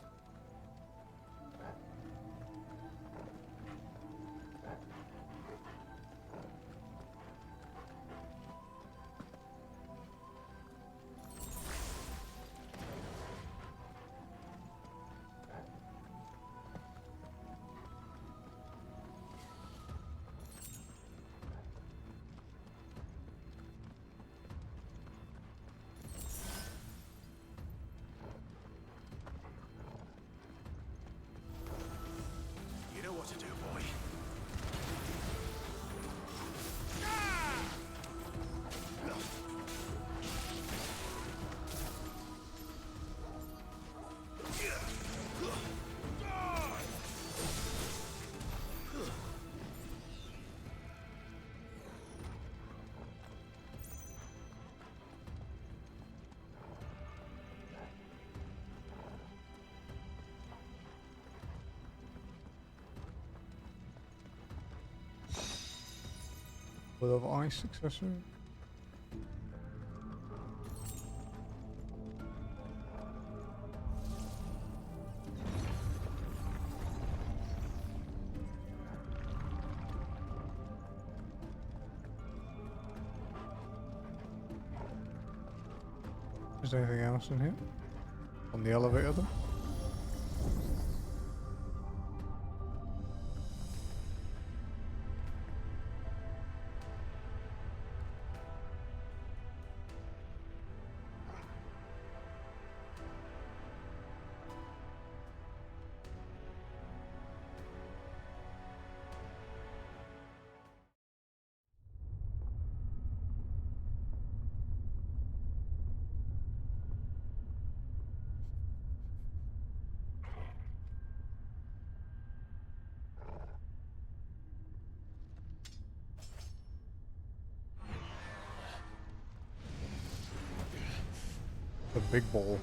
You know what to do, boy. Will of ice accessory. Is there anything else in here? On the elevator though? The big ball.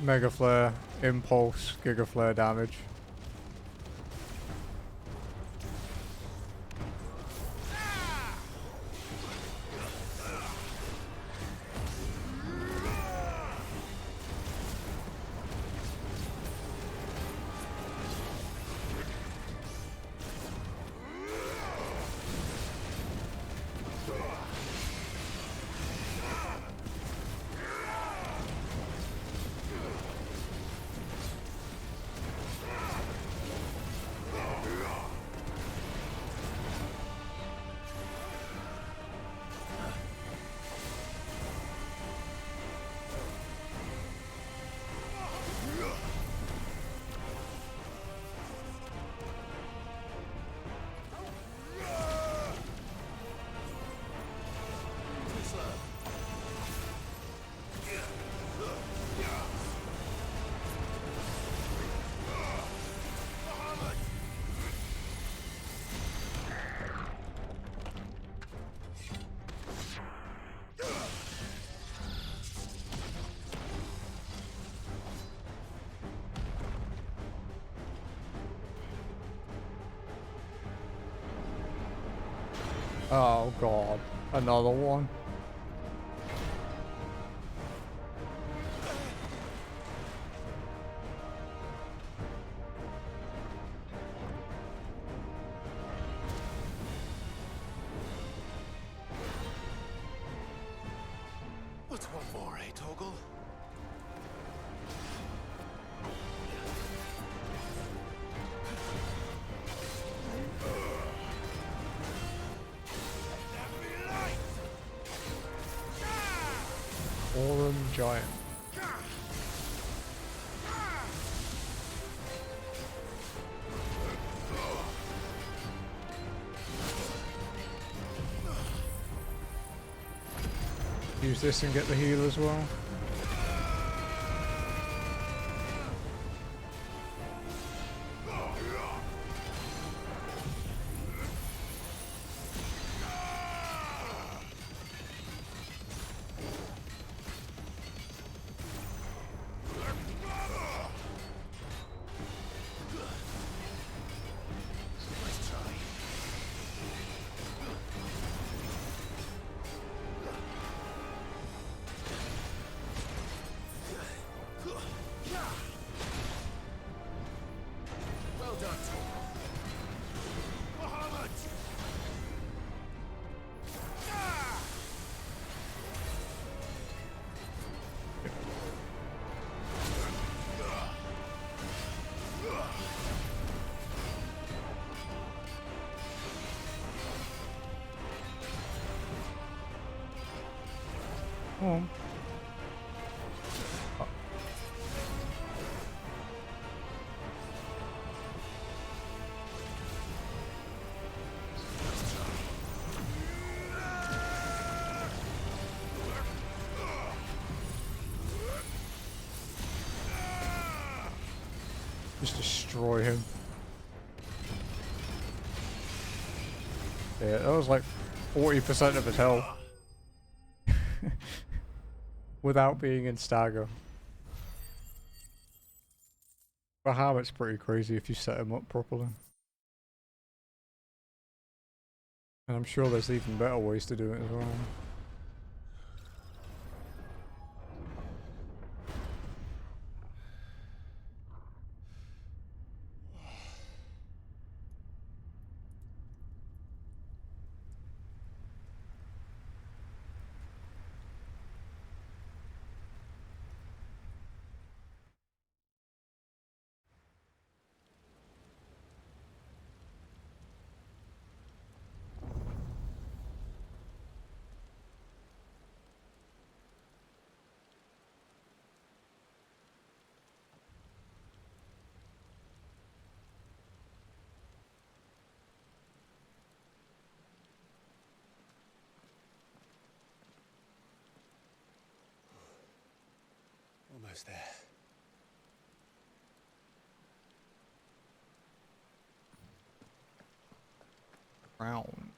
Mega Flare, Impulse, Giga Flare damage. Oh god, another one. What's one more, eh, Toggle? Aurum Giant. Use this and get the heal as well. Well done, Toggle. Muhammad! Oh. Just destroy him. Yeah, that was like 40% of his health. Without being in stagger. Bahamut's pretty crazy if you set him up properly. And I'm sure there's even better ways to do it as well. Almost there. Round.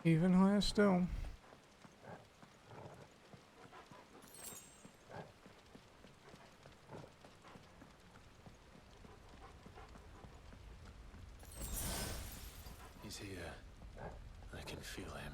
Even higher still. He's here. I can feel him.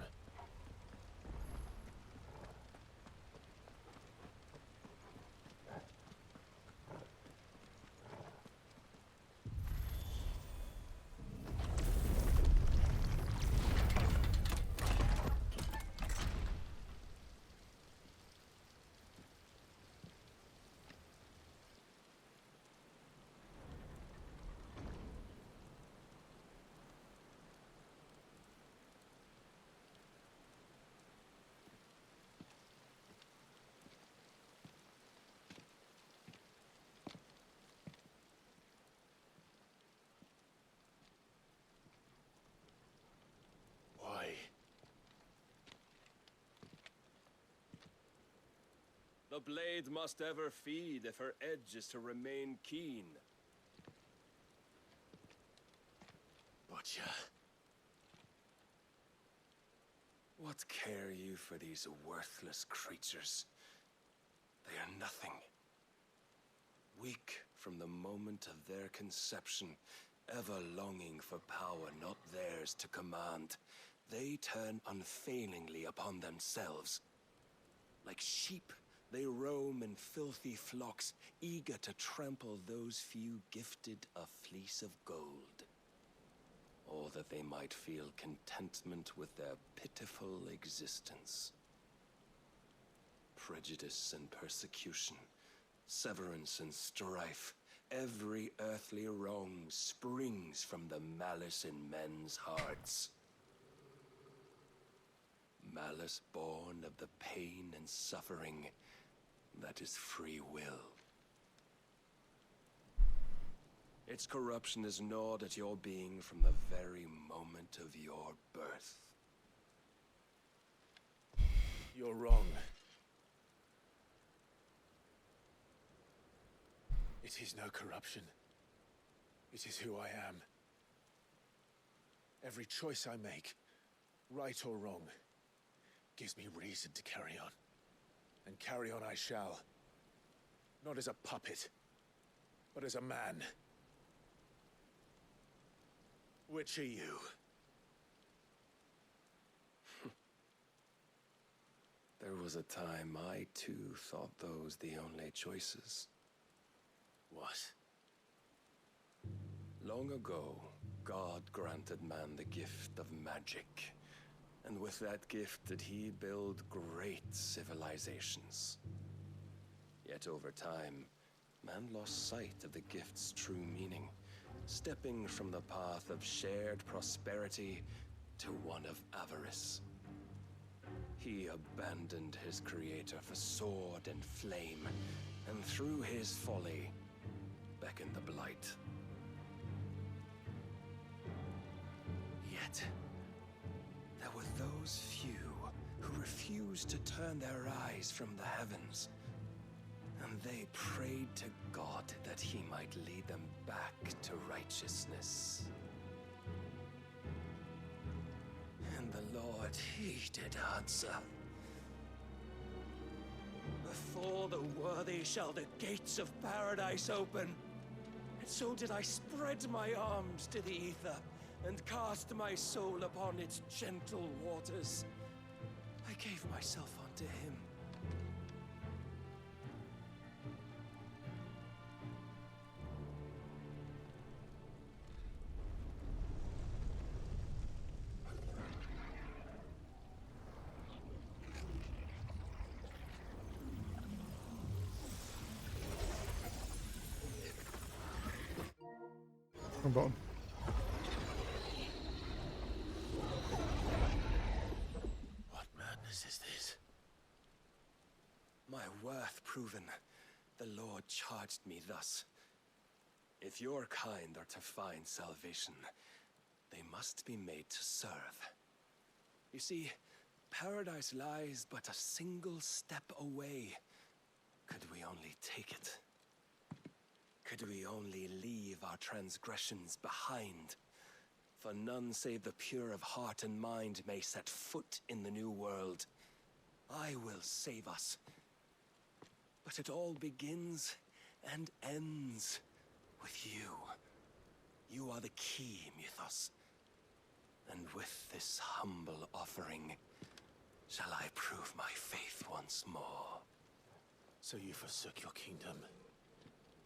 The blade must ever feed if her edge is to remain keen. Butcher. What care you for these worthless creatures? They are nothing. Weak from the moment of their conception, ever longing for power not theirs to command, they turn unfailingly upon themselves. Like sheep, they roam in filthy flocks, eager to trample those few gifted a fleece of gold. Or that they might feel contentment with their pitiful existence. Prejudice and persecution, severance and strife, every earthly wrong springs from the malice in men's hearts. Malice born of the pain and suffering that is free will. Its corruption is gnawed at your being from the very moment of your birth. You're wrong. It is no corruption. It is who I am. Every choice I make, right or wrong, gives me reason to carry on. And carry on I shall. Not as a puppet, but as a man. Which are you? There was a time I too thought those the only choices. What? Long ago, God granted man the gift of magic. And with that gift did he build great civilizations. Yet over time, man lost sight of the gift's true meaning, stepping from the path of shared prosperity to one of avarice. He abandoned his creator for sword and flame, and through his folly, beckoned the blight. Yet, there were those few who refused to turn their eyes from the heavens, and they prayed to God that he might lead them back to righteousness. And the Lord, he did answer. Before the worthy shall the gates of paradise open. And so did I spread my arms to the ether, and cast my soul upon its gentle waters. I gave myself unto him. From bottom. What madness is this? My worth proven, the Lord charged me thus. If your kind are to find salvation, they must be made to serve. You see, paradise lies but a single step away. Could we only take it? Could we only leave our transgressions behind? For none save the pure of heart and mind may set foot in the new world. I will save us. But it all begins and ends with you. You are the key, Mythos. And with this humble offering, shall I prove my faith once more. So you forsook your kingdom.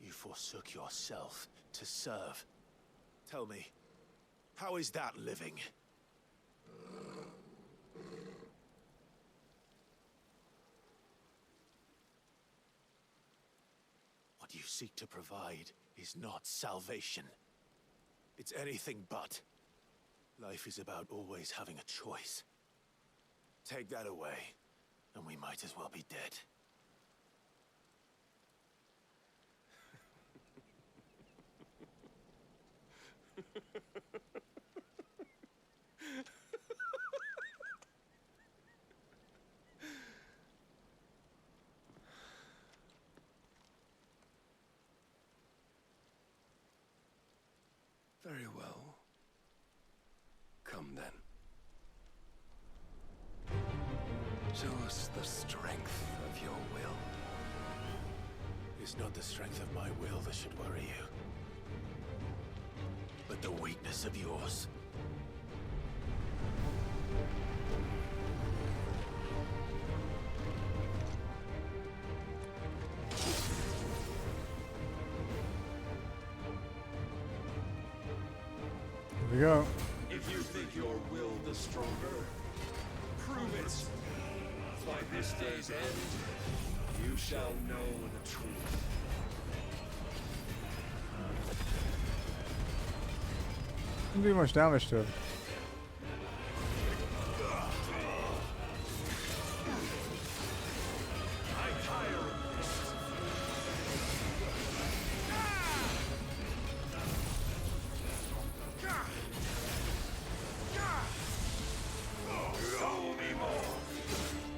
You forsook yourself to serve. Tell me, how is that living? What you seek to provide is not salvation. It's anything but. Life is about always having a choice. Take that away, and we might as well be dead. Very well. Come then. Show us the strength of your will. It's not the strength of my will that should worry you, but the weakness of yours. Here we go. If you think your will the stronger, prove it. By this day's end, you shall know the truth. Didn't do much damage to him.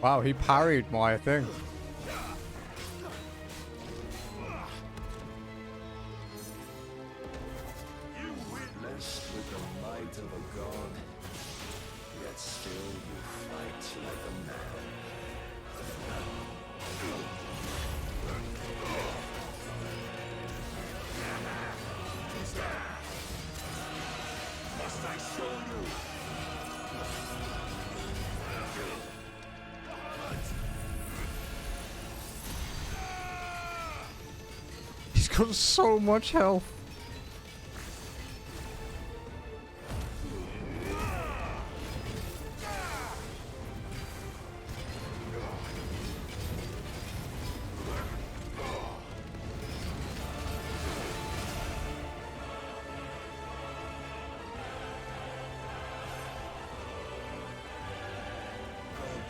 Wow, he parried my thing. You witnessed with the might of a god, yet still you fight like a man. Must I show you? He's got so much health.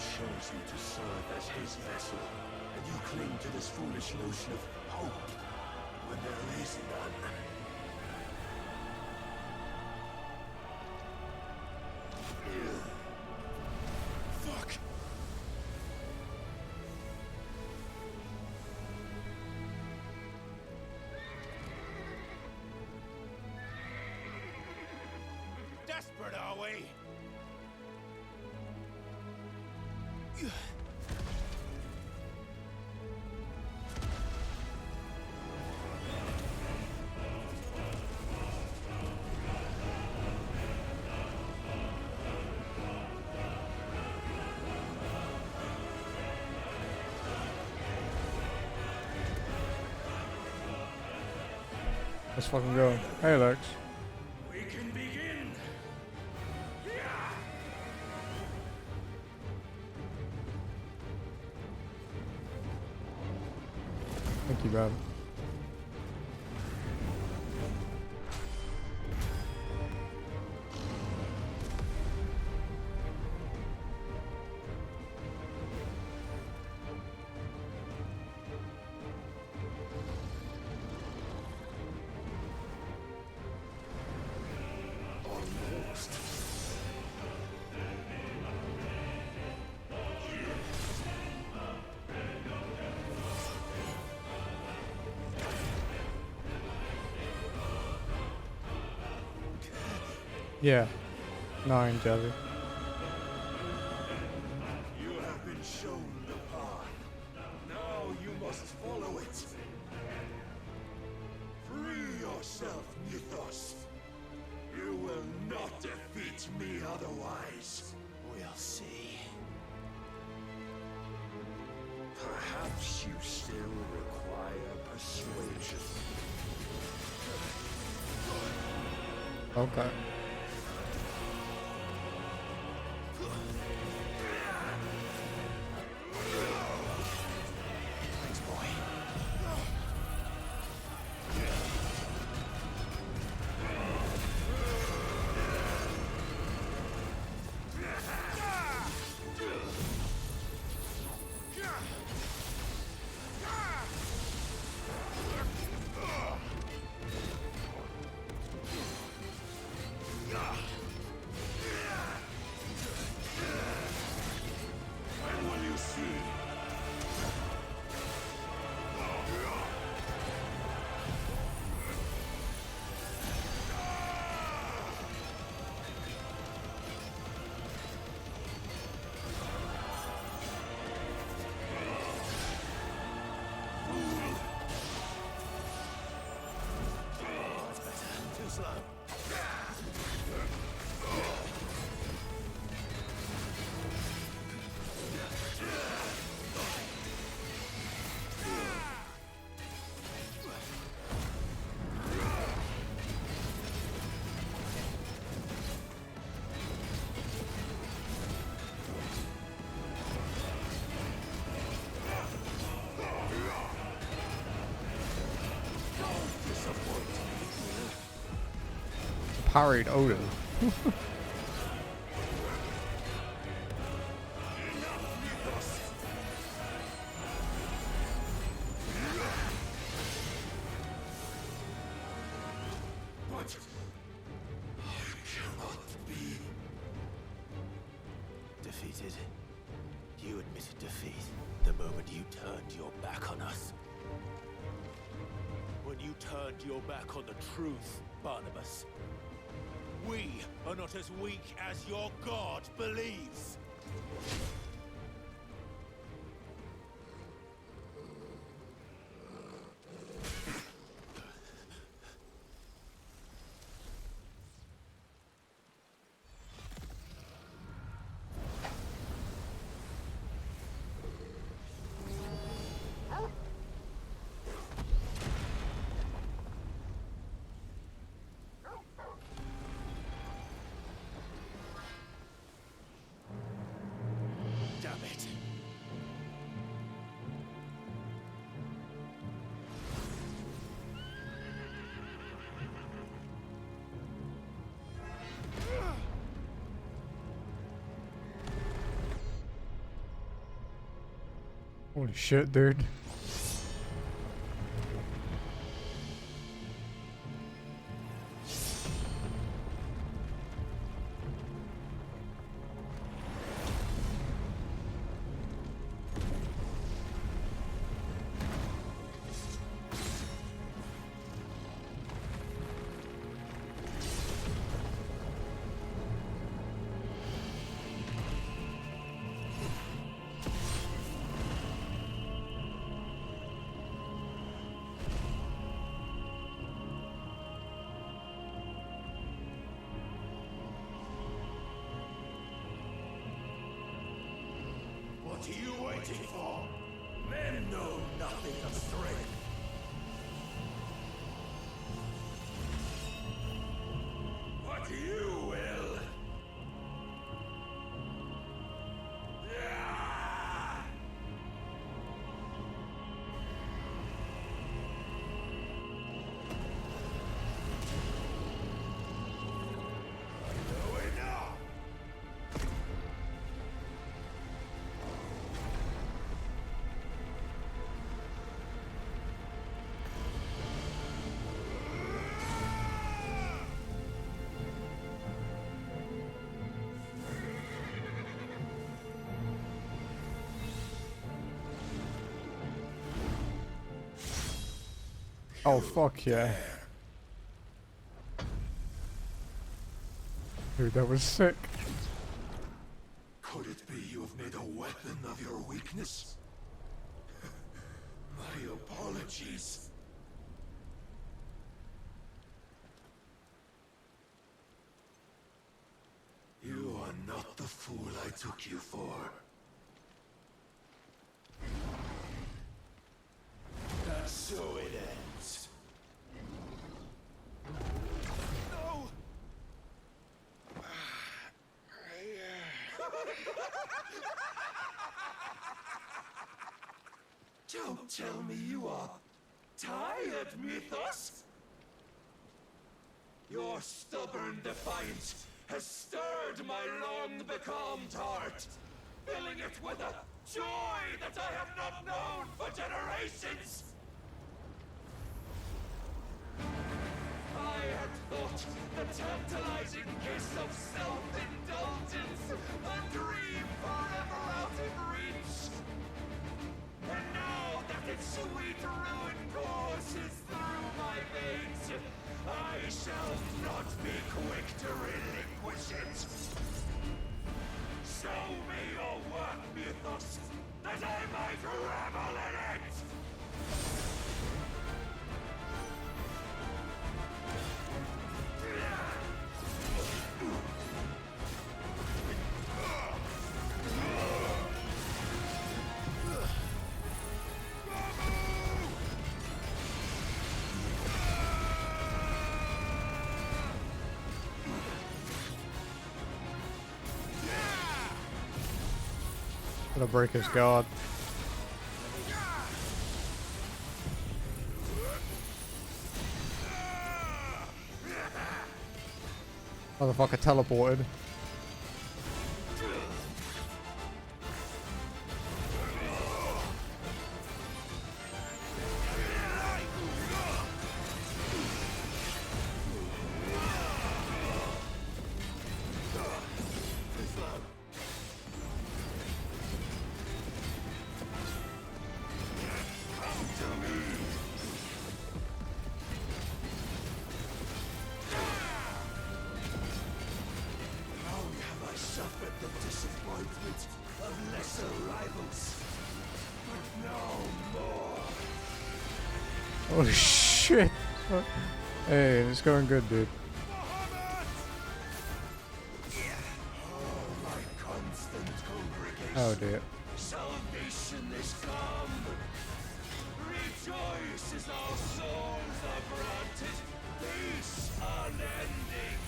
Chose you to serve as his vessel, and you cling to this foolish notion of hope when there is none. Fuck! Desperate, are we? Let's fucking go. Hey, Lex. We can begin. Thank you, bud. Yeah. 9, Jazzy. You have been shown the path. Now you must follow it. Free yourself, Mythos. You will not defeat me otherwise. We'll see. Perhaps you still require persuasion. Okay. Thanks, boy. When will you see? parried Odin. Defeated. You admitted defeat the moment you turned your back on us. When you turned your back on the truth, Barnabas. We are not as weak as your god believes. Damn it. Holy shit, dude. What are you waiting for? Men know nothing of strength. What you will. Oh fuck yeah. Dude, that was sick. Could it be you have made a weapon of your weakness? My apologies. You are not the fool I took you for. And so it ends. No! Don't tell me you are tired, Mythos! Your stubborn defiance has stirred my long-becalmed heart, filling it with a joy that I have not known for generations! I had thought the tantalizing kiss of self-indulgence a dream forever out of reach. And now that its sweet ruin courses through my veins, I shall not be quick to relinquish it. Show me your work, Mythos, that I might revel in it! Gonna break his guard. Motherfucker teleported. Holy shit. Hey, it's going good, dude. Oh dear. Salvation is come. Rejoice as our souls are granted peace unending.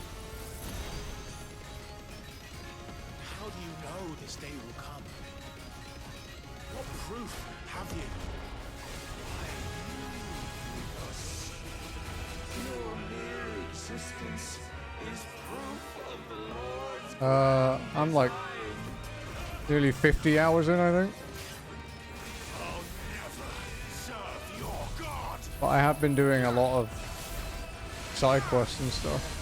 How do you know this day will come? What proof have you? Your mere existence is proof of the Lord's I'm like nearly 50 hours in, I think. But I have been doing a lot of side quests and stuff.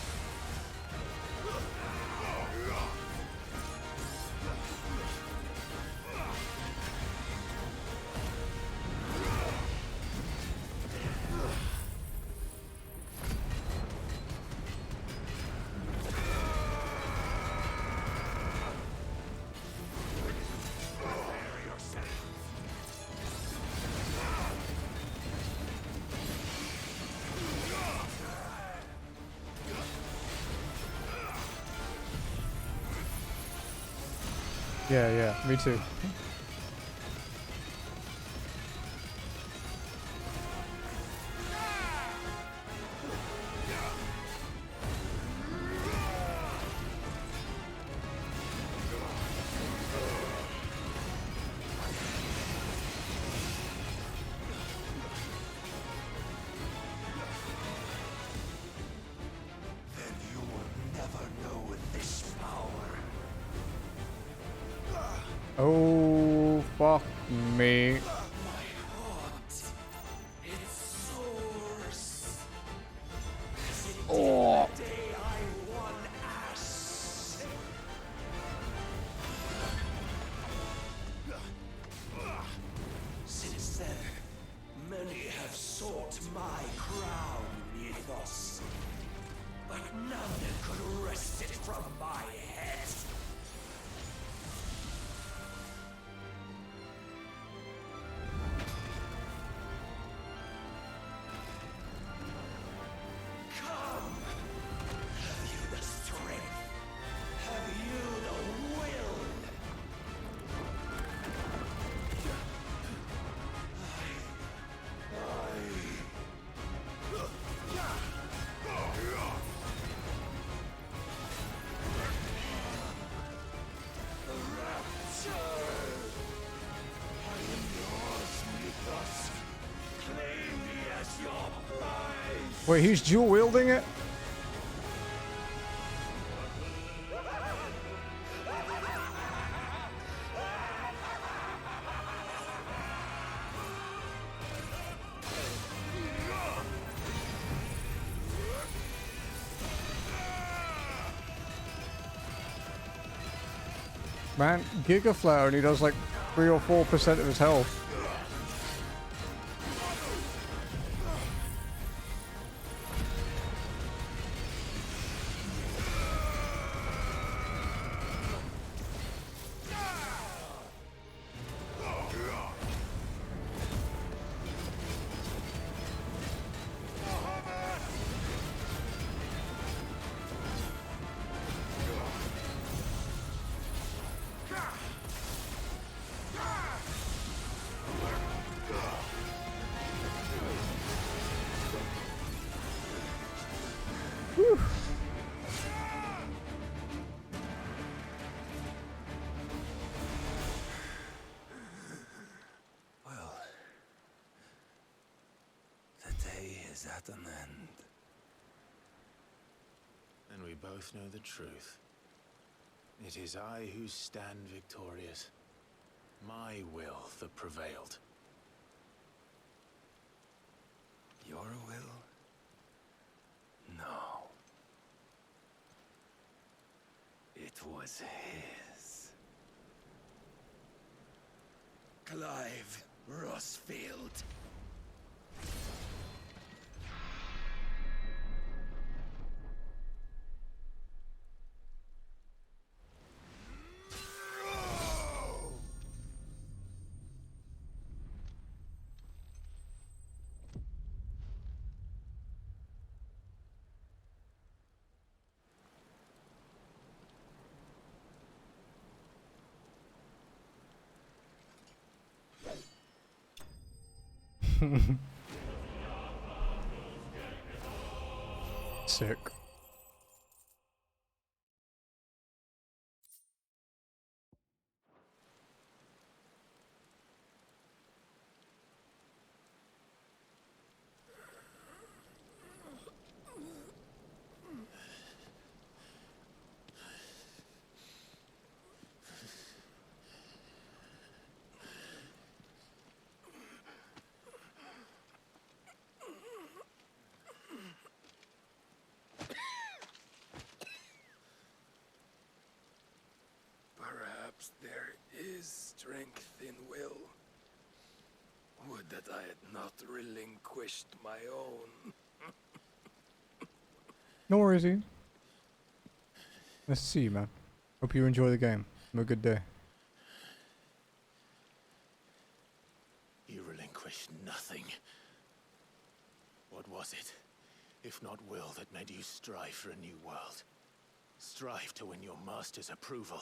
Yeah, me too. Then you will never know this power. Oh, fuck me. Oh. Since then, many have sought my crown, Ethos, but none could wrest it from my head. Come! Have you the strength? Have you the will? Wait, he's dual wielding it? Man, Giga Flower and he does like 3 or 4% of his health. Well, the day is at an end. And we both know the truth. It is I who stand victorious. My will that prevailed. Your will? No. It was his. Clive Rossfield. Sick. Perhaps there is strength in will. Would that I had not relinquished my own. No worries, Ian. Nice to see you, man. Hope you enjoy the game. Have a good day. You relinquished nothing. What was it, if not will, that made you strive for a new world? Strive to win your master's approval?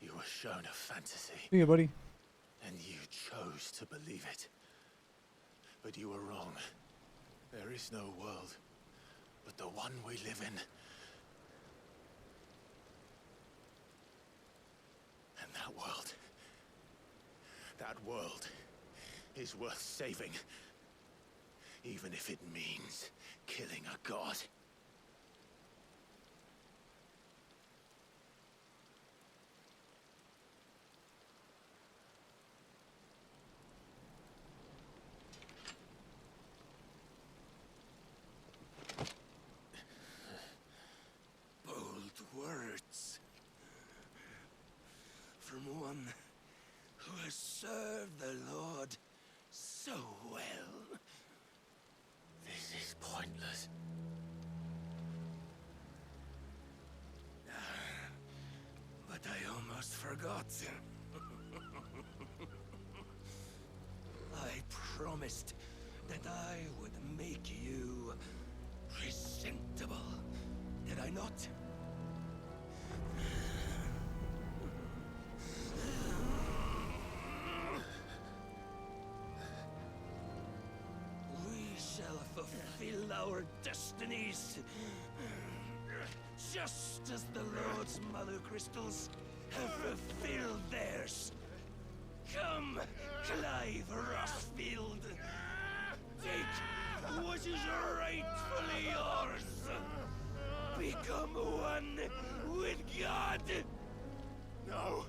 You were shown a fantasy. See ya, buddy. And you chose to believe it. But you were wrong. There is no world but the one we live in. And that world is worth saving. Even if it means killing a god. Words from one who has served the Lord so well. This is pointless. But I almost forgot. I promised that I would make you presentable. Did I not? We shall fulfill our destinies, just as the Lord's Mother Crystals have fulfilled theirs. Come, Clive Rossfield. Take what is rightfully yours. Become one with God. No.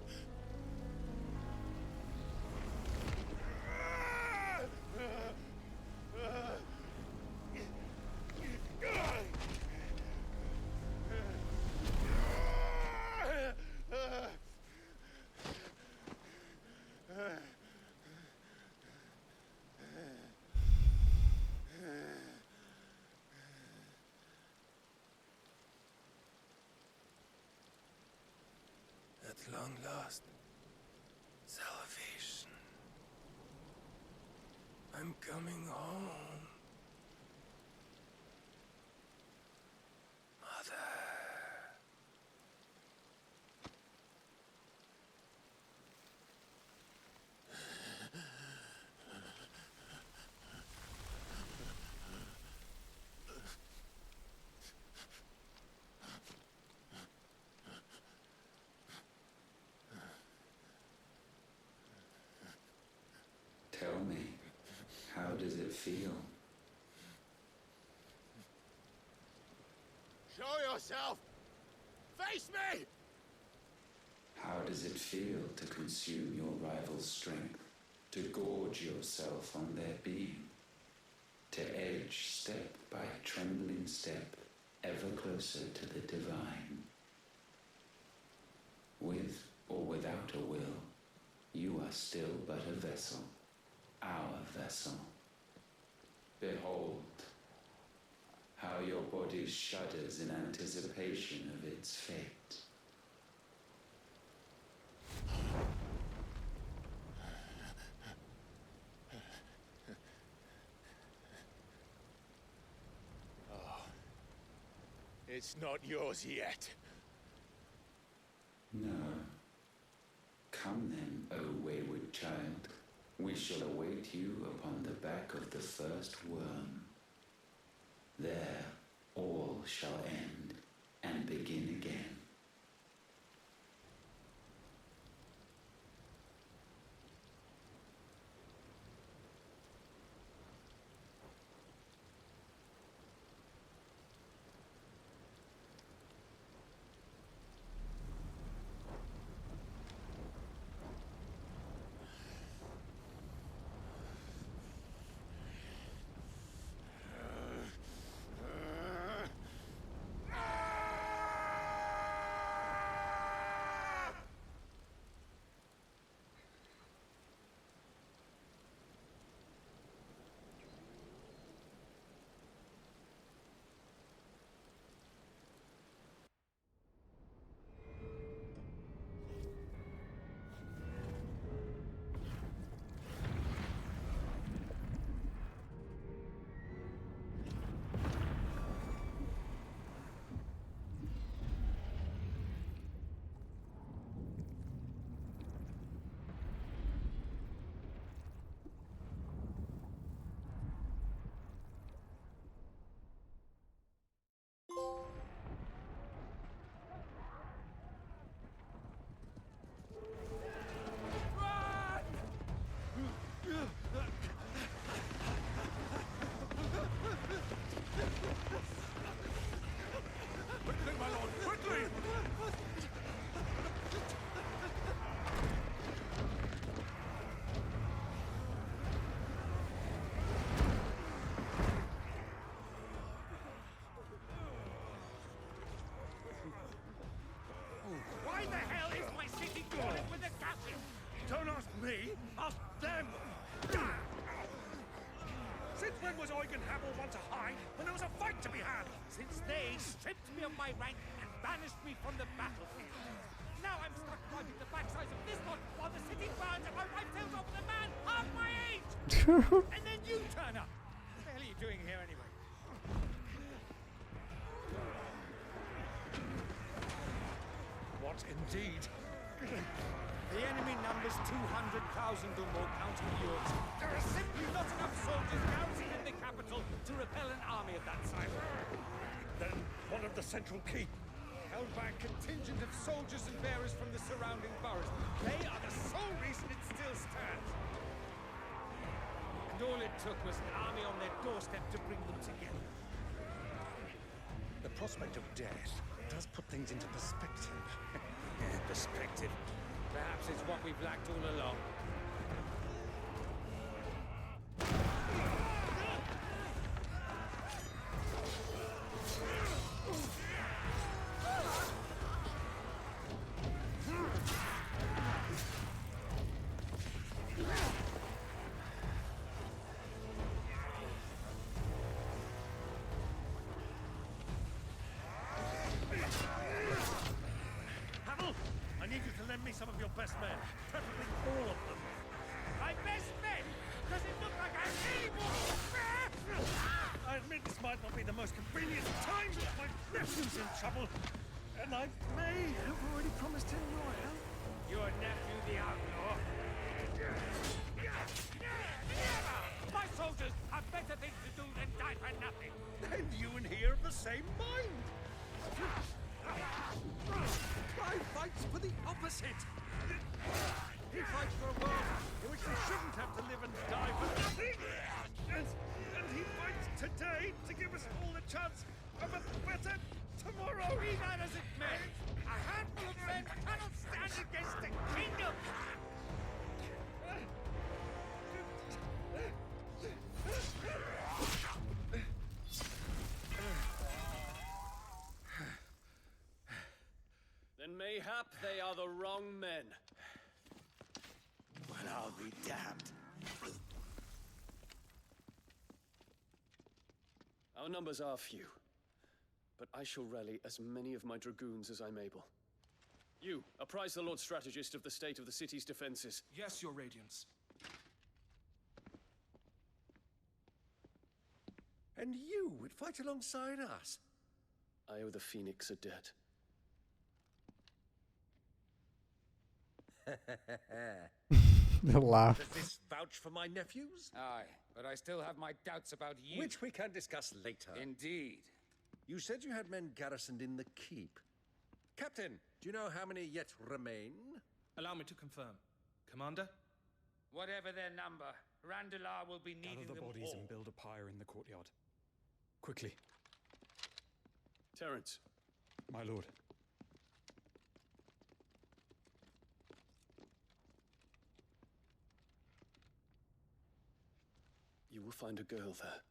At long last, salvation. I'm coming home. Mother. Show yourself! Face me! How does it feel to consume your rival's strength? To gorge yourself on their beam? To edge step by trembling step, ever closer to the divine? With or without a will, you are still but a vessel, our vessel. Behold, how your body shudders in anticipation of its fate. Oh, it's not yours yet. No. Come then, O wayward child. We shall await you upon the back of the first worm. There, all shall end and begin again. Quickly, my lord, quickly! Why the hell is my city crawling with the captain? Don't ask me, ask them! Since when was Eugen Hamel want to hide when there was a fight to be had? Since they stripped me of my rank and banished me from the battlefield. Now I'm stuck driving the backsides of this lot while the city burns and my wife tails off with a man half my age! And then you turn up! What the hell are you doing here anyway? What indeed? The enemy numbers 200,000 or more, counting yours. There are simply not enough soldiers garrisoned in the capital to repel an army of that size. Then what of the central keep? Held by a contingent of soldiers and bearers from the surrounding boroughs. They are the sole reason it still stands. And all it took was an army on their doorstep to bring them together. The prospect of death does put things into perspective. Perspective. Perhaps it's what we've lacked all along. I need you to lend me some of your best men, preferably all of them. My best men? Does it look like I'm able? I admit this might not be the most convenient time, but my nephew's in trouble, and I may have already promised him royal. Your nephew, the outlaw? My soldiers have better things to do than die for nothing. And you and he are of the same mind. Clive fights for the opposite. He fights for a world in which we shouldn't have to live and die for nothing. And he fights today to give us all a chance of a better Tomorrow, be that as it may, a handful of men cannot stand against the kingdom! Then mayhap they are the wrong men. Well, I'll be damned. Our numbers are few, but I shall rally as many of my dragoons as I'm able. You, apprise the Lord Strategist of the state of the city's defenses. Yes, Your Radiance. And you would fight alongside us? I owe the Phoenix a debt. The laugh. Does this vouch for my nephews? Aye, but I still have my doubts about you. Which we can discuss later. Indeed. You said you had men garrisoned in the keep. Captain, do you know how many yet remain? Allow me to confirm. Commander? Whatever their number, Randalar will be needing Gather the them bodies all. and build a pyre in the courtyard. Quickly. Terence. My lord. You will find a girl there.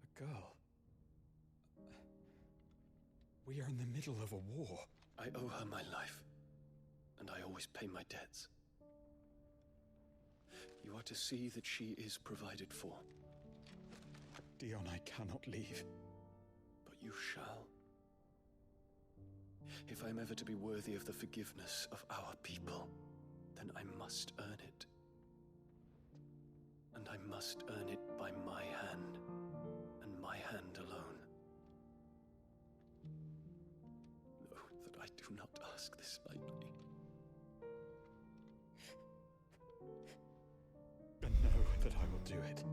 A girl? We are in the middle of a war. I owe her my life, and I always pay my debts. You are to see that she is provided for. Dion, I cannot leave. But you shall. If I am ever to be worthy of the forgiveness of our people, then I must earn it. And I must earn it by my hand, and my hand alone. Know that I do not ask this lightly. And know that I will do it.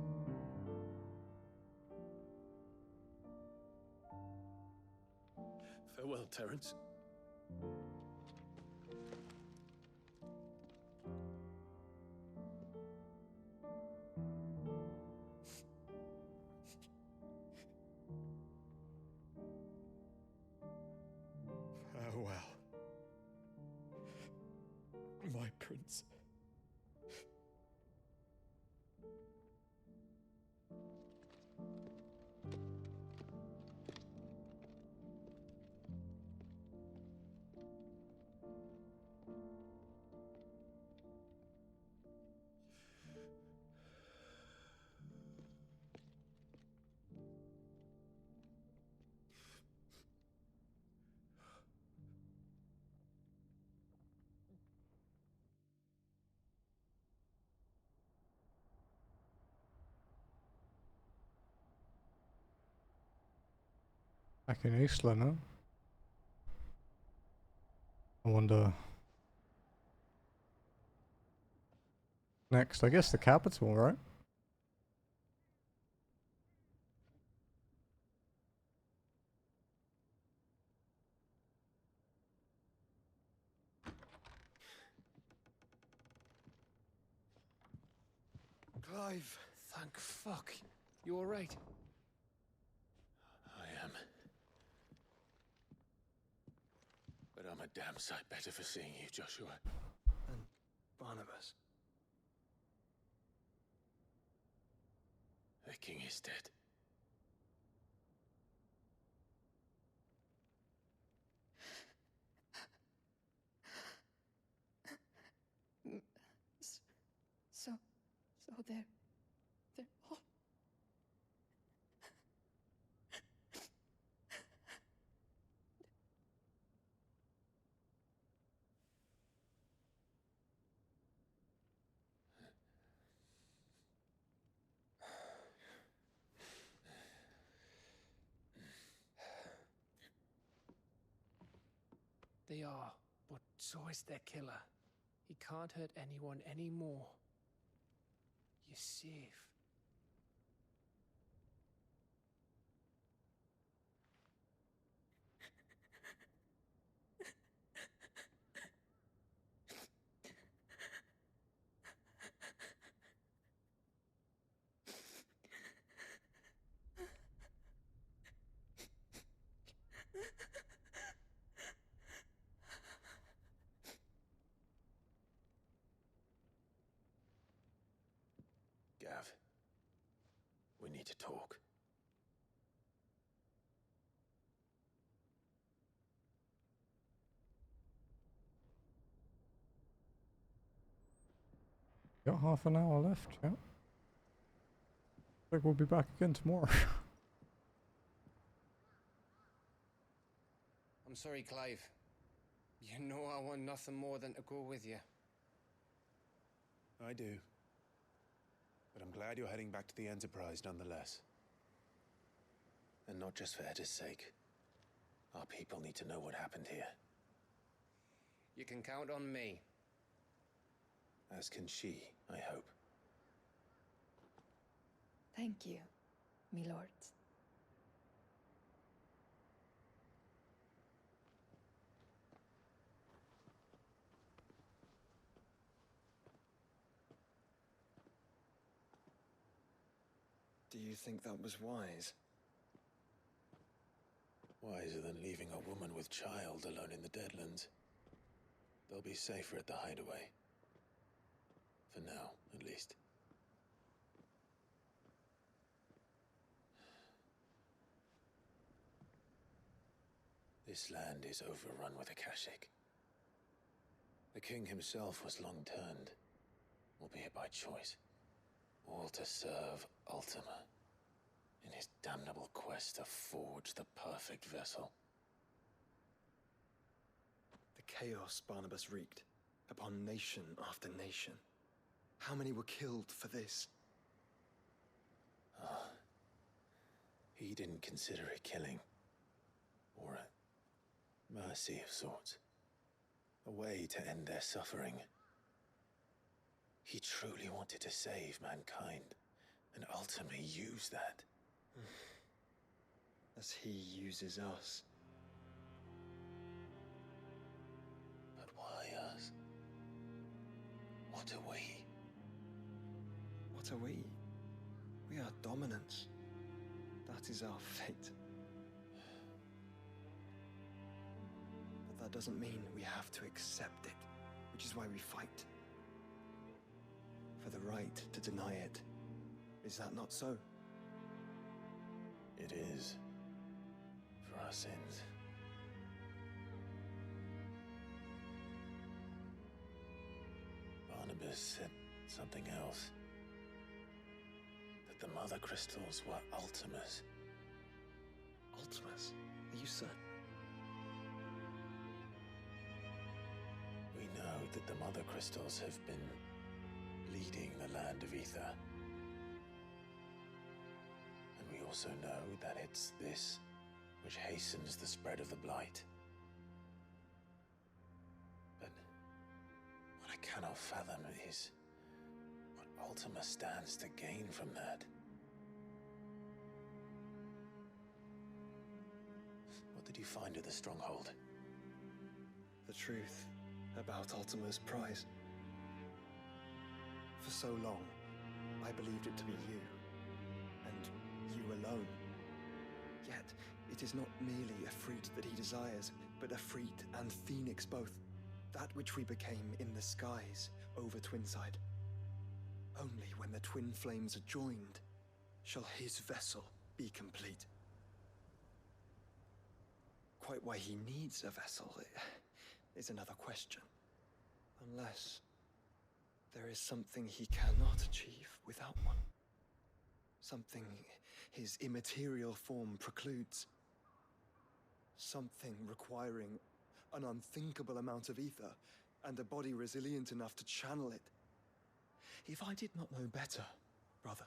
Farewell, Terence. Farewell. My prince. Back in Isla, no? I wonder. Next, I guess the capital, right? Clive, thank fuck. You alright? I am. But I'm a damn sight better for seeing you, Joshua. And Barnabas. The king is dead. So they're all. They are, but so is their killer. He can't hurt anyone anymore. You're safe. to talk. Got half an hour left, yeah. Think we'll be back again tomorrow. I'm sorry, Clive. You know I want nothing more than to go with you. I do. But I'm glad you're heading back to the Enterprise nonetheless. And not just for Etta's sake. Our people need to know what happened here. You can count on me. As can she, I hope. Thank you, me lords. Do you think that was wise? Wiser than leaving a woman with child alone in the Deadlands. They'll be safer at the hideaway. For now, at least. This land is overrun with Akashic. The king himself was long turned, albeit by choice, all to serve Ultima, in his damnable quest to forge the perfect vessel. The chaos Barnabas wreaked upon nation after nation. How many were killed for this? Ah. He didn't consider it killing. Or a mercy of sorts. A way to end their suffering. He truly wanted to save mankind, and ultimately use that. As he uses us. But why us? What are we? What are we? We are dominance. That is our fate. But that doesn't mean we have to accept it, which is why we fight. For the right to deny it. Is that not so? It is. For our sins. Barnabas said something else. That the Mother Crystals were Ultimas. Ultimas? Are you certain? We know that the Mother Crystals have been leading the land of Ether. And we also know that it's this which hastens the spread of the Blight. But what I cannot fathom is what Ultima stands to gain from that. What did you find at the Stronghold? The truth about Ultima's prize. For so long, I believed it to be you, and you alone. Yet, it is not merely a fruit that he desires, but a fruit and phoenix both. That which we became in the skies over Twinside. Only when the twin flames are joined shall his vessel be complete. Quite why he needs a vessel is another question. Unless there is something he cannot achieve without one. Something his immaterial form precludes. Something requiring an unthinkable amount of ether and a body resilient enough to channel it. If I did not know better, brother,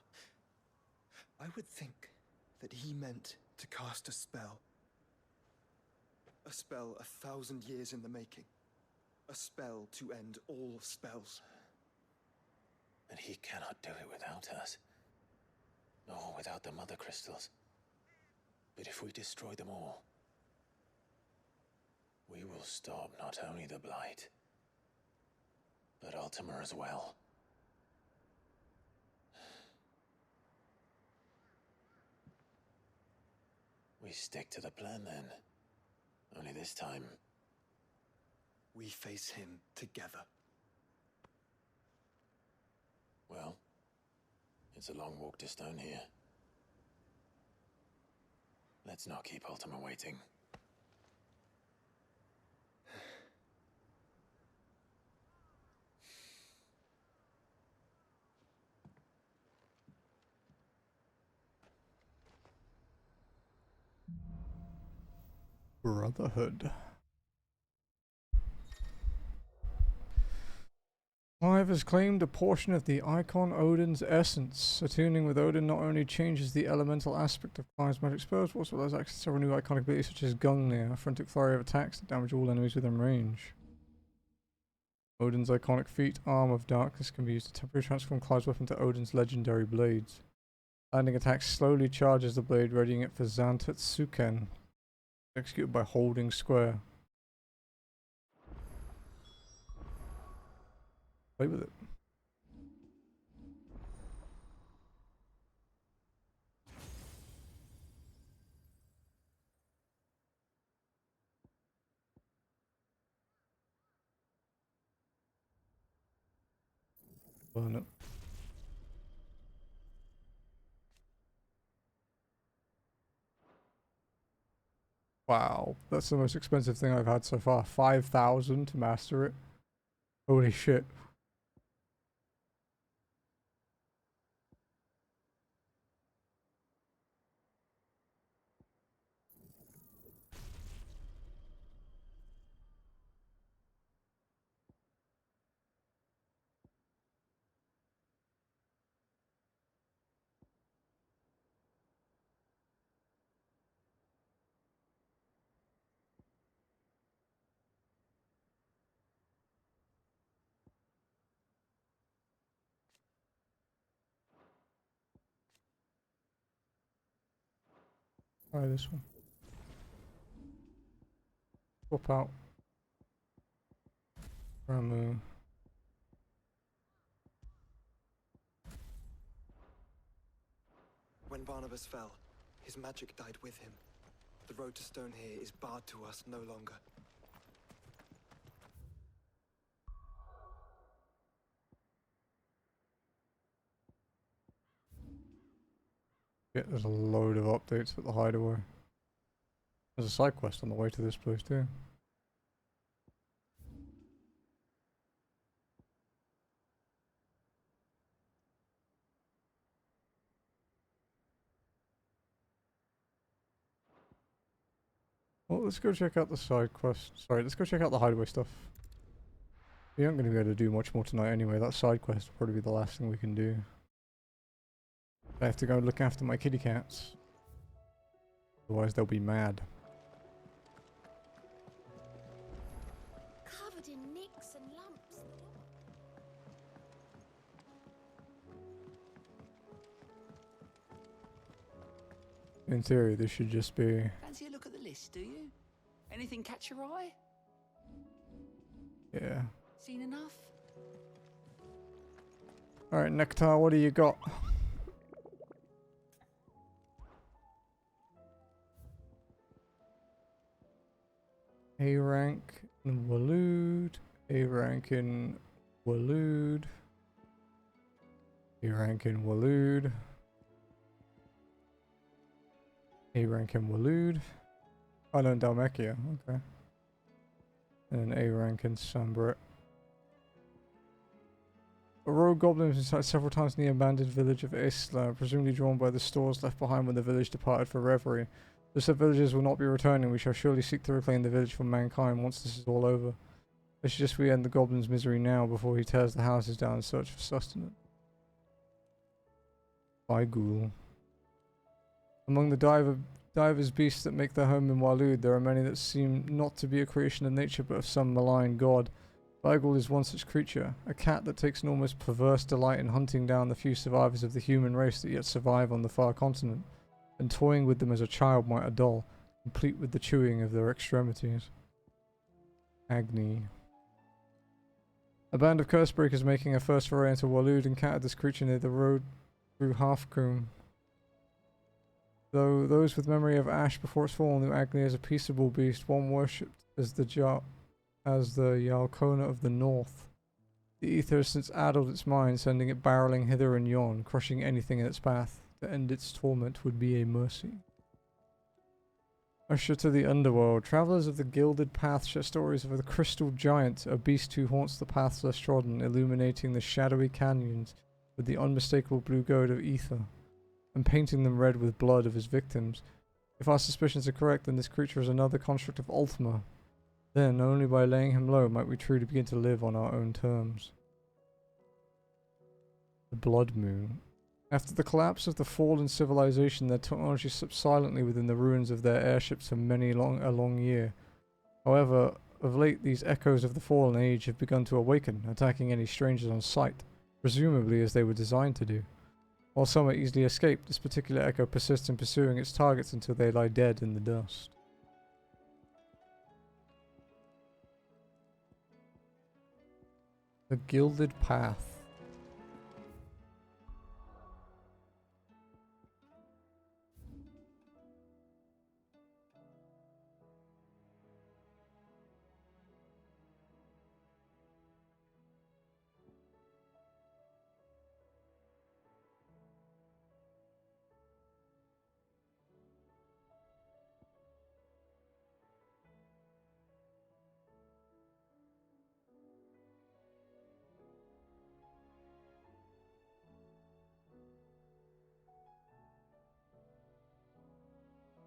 I would think that he meant to cast a spell. A spell 1,000 years in the making. A spell to end all spells. And he cannot do it without us. Nor without the Mother Crystals. But if we destroy them all, we will stop not only the Blight, but Ultima as well. We stick to the plan then. Only this time, we face him together. Well, it's a long walk to Stone here. Let's not keep Ultima waiting. Brotherhood. Clive has claimed a portion of the icon Odin's essence. Attuning with Odin not only changes the elemental aspect of Clive's magic spells, but also allows access to several new iconic abilities such as Gungnir, a frantic flurry of attacks that damage all enemies within range. Odin's iconic feat, Arm of Darkness, can be used to temporarily transform Clive's weapon to Odin's legendary blades. Landing attack slowly charges the blade, readying it for Zantetsuken, executed by holding square. Play with it. Burn it. Wow, that's the most expensive thing I've had so far. 5,000 to master it. Holy shit. Try this one. Swap out. Ramu. When Barnabas fell, his magic died with him. The road to stone here is barred to us no longer. Yeah, there's a load of updates at the hideaway. There's a side quest on the way to this place too. Well, let's go check out the side quest. Sorry, let's go check out the hideaway stuff. We aren't going to be able to do much more tonight anyway. That side quest will probably be the last thing we can do. I have to go look after my kitty cats. Otherwise they'll be mad. Covered in nicks and lumps. In theory, this should just be... Fancy a look at the list, do you? Anything catch your eye? Yeah. Seen enough? Alright, Nectar, what do you got? A rank in Waloed. A rank in Waloed. A rank in Waloed. A rank in Waloed. Oh no, in Dalmekia, okay. And an A rank in Sambret. A rogue goblin was inside several times in the abandoned village of Isla, presumably drawn by the stores left behind when the village departed for reverie. Just the villagers will not be returning. We shall surely seek to reclaim the village from mankind once this is all over. Let's suggest we end the goblin's misery now before he tears the houses down in search for sustenance. By Ghoul. Among the divers beasts that make their home in Waloed, there are many that seem not to be a creation of nature but of some malign god. Bagul is one such creature, a cat that takes an almost perverse delight in hunting down the few survivors of the human race that yet survive on the far continent, and toying with them as a child might a doll, complete with the chewing of their extremities. Agni. A band of cursebreakers making a first foray into Waloed encountered this creature near the road through Halfcombe. Though those with memory of Ash before its fall knew Agni as a peaceable beast, one worshipped as the Yalkona of the North. The ether has since addled its mind, sending it barreling hither and yon, crushing anything in its path. To end its torment would be a mercy. Usher to the underworld. Travelers of the Gilded Path share stories of the Crystal Giant, a beast who haunts the paths less trodden, illuminating the shadowy canyons with the unmistakable blue gold of ether, and painting them red with blood of his victims. If our suspicions are correct, then this creature is another construct of Ultima. Then, only by laying him low might we truly begin to live on our own terms. The Blood Moon. After the collapse of the fallen civilization, their technology slept silently within the ruins of their airships for a long year. However, of late these echoes of the fallen age have begun to awaken, attacking any strangers on sight, presumably as they were designed to do. While some are easily escaped, this particular echo persists in pursuing its targets until they lie dead in the dust. The Gilded Path.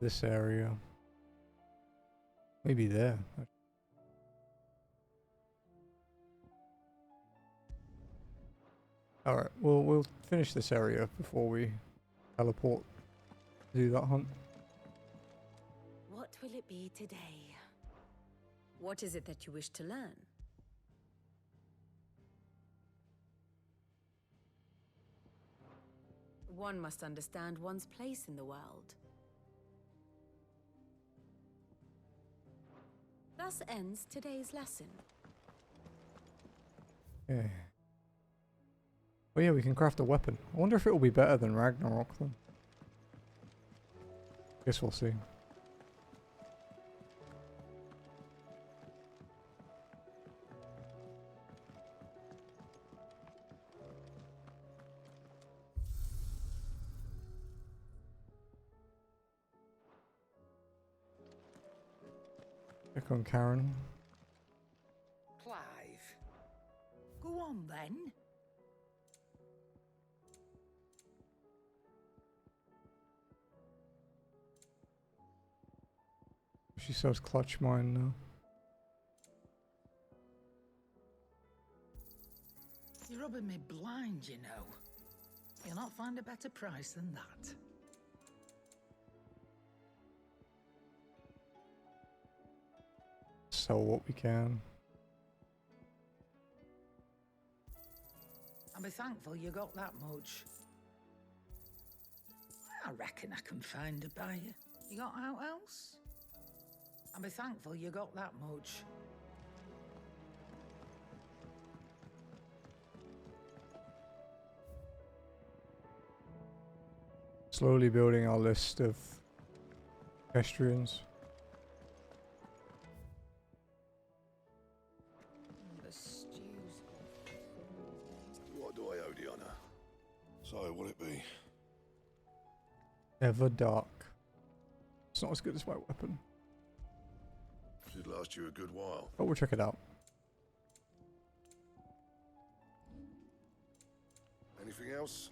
This area. Maybe there. Alright, we'll finish this area before we teleport to do that hunt. What will it be today? What is it that you wish to learn? One must understand one's place in the world. Thus ends today's lesson. Yeah. Oh yeah, we can craft a weapon. I wonder if it will be better than Ragnarok then. Guess we'll see. Check on Karen. Clive. Go on then. She sells clutch mine now. You're rubbing me blind, you know. You'll not find a better price than that. Sell what we can. I'll be thankful you got that much. I reckon I can find a buyer. You got out else? I'll be thankful you got that much. Slowly building our list of pedestrians. What do I owe the honor? So, what'll it be? Ever dark. It's not as good as my weapon. Should last you a good while. But we'll check it out. Anything else?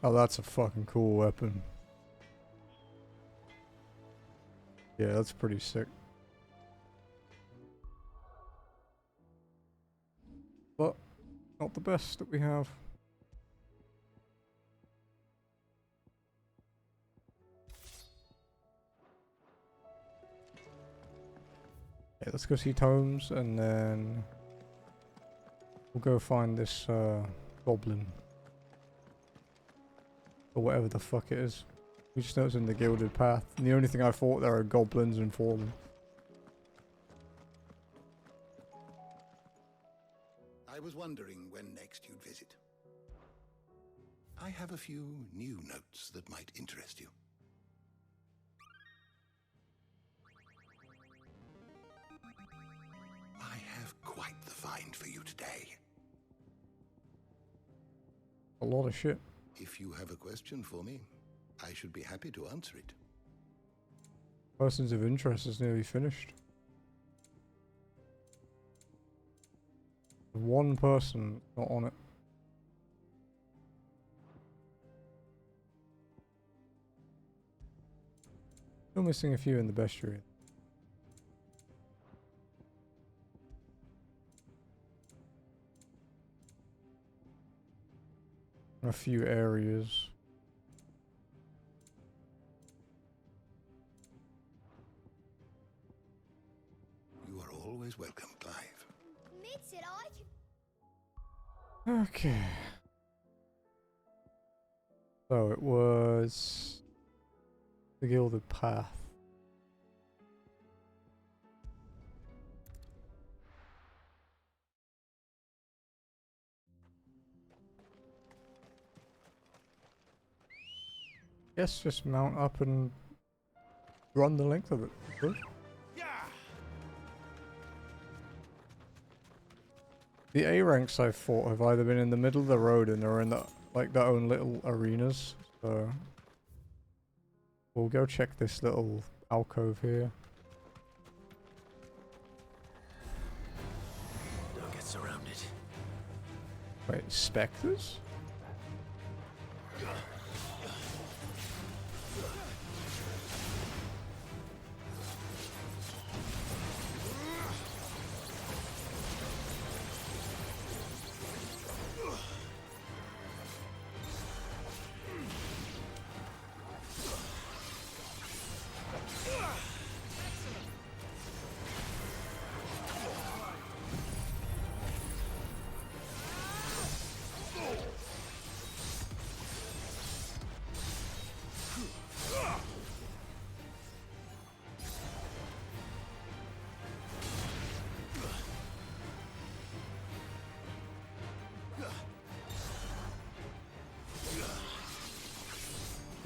Oh, that's a fucking cool weapon. Yeah, that's pretty sick. But not the best that we have. Okay, let's go see Tomes and then we'll go find this goblin. Or whatever the fuck it is. We just know it's in the Gilded Path. And the only thing I thought there are goblins and fallen. I was wondering when next you'd visit. I have a few new notes that might interest you. I have quite the find for you today. A lot of shit. If you have a question for me, I should be happy to answer it. Persons of interest is nearly finished. One person not on it. Still missing a few in the bestiary. A few areas. You are always welcome, Clive. Okay. So it was the Gilded Path. Yes, just mount up and run the length of it. Good. The A ranks I've fought have either been in the middle of the road and or in the, like their own little arenas. So we'll go check this little alcove here. Don't get surrounded. Wait, specters?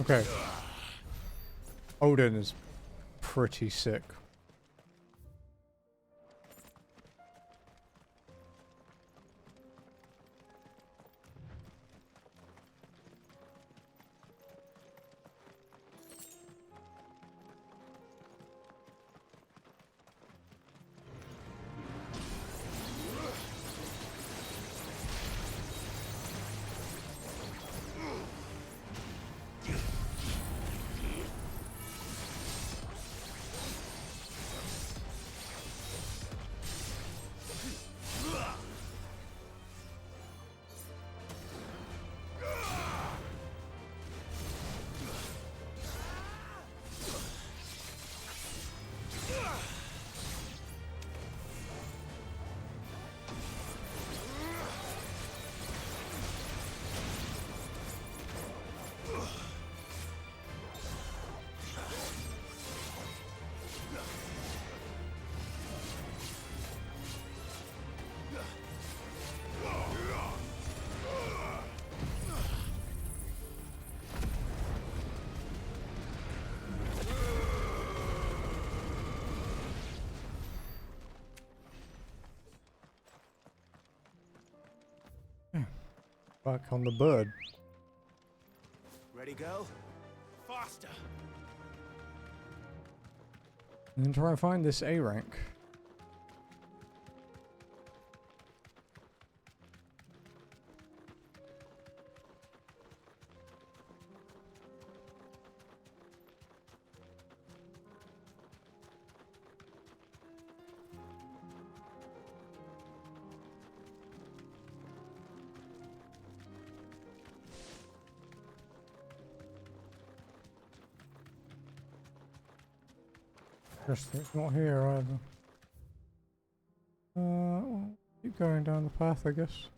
Okay. Odin is pretty sick. Back on the bird. Ready, go? Faster! And then try and find this A rank. Just it's not here either. Well, keep going down the path, I guess.